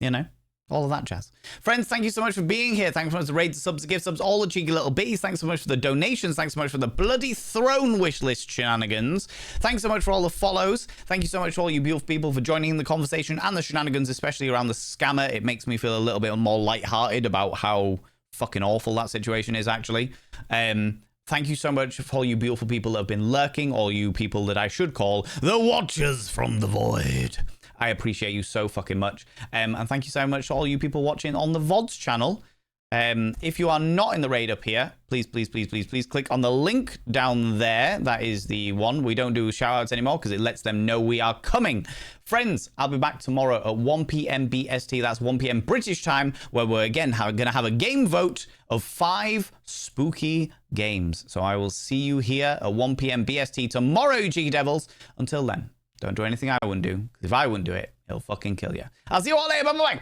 Speaker 1: You know? All of that jazz. Friends, thank you so much for being here. Thanks so much for the raids, subs, gift subs, all the cheeky little bees. Thanks so much for the donations. Thanks so much for the bloody throne wish list shenanigans. Thanks so much for all the follows. Thank you so much for all you beautiful people for joining in the conversation and the shenanigans, especially around the scammer. It makes me feel a little bit more lighthearted about how fucking awful that situation is, actually. Thank you so much for all you beautiful people that have been lurking, all you people that I should call the Watchers from the Void. I appreciate you so fucking much. And thank you so much to all you people watching on the VODs channel. If you are not in the raid up here, please click on the link down there. That is the one. We don't do shout outs anymore because it lets them know we are coming. Friends, I'll be back tomorrow at 1 p.m. BST. That's 1 p.m. British time, where we're again going to have a game vote of 5 spooky games. So I will see you here at 1 p.m. BST tomorrow, you cheeky devils. Until then, don't do anything I wouldn't do, because if I wouldn't do it, it'll fucking kill you. I'll see you all later. Bye-bye.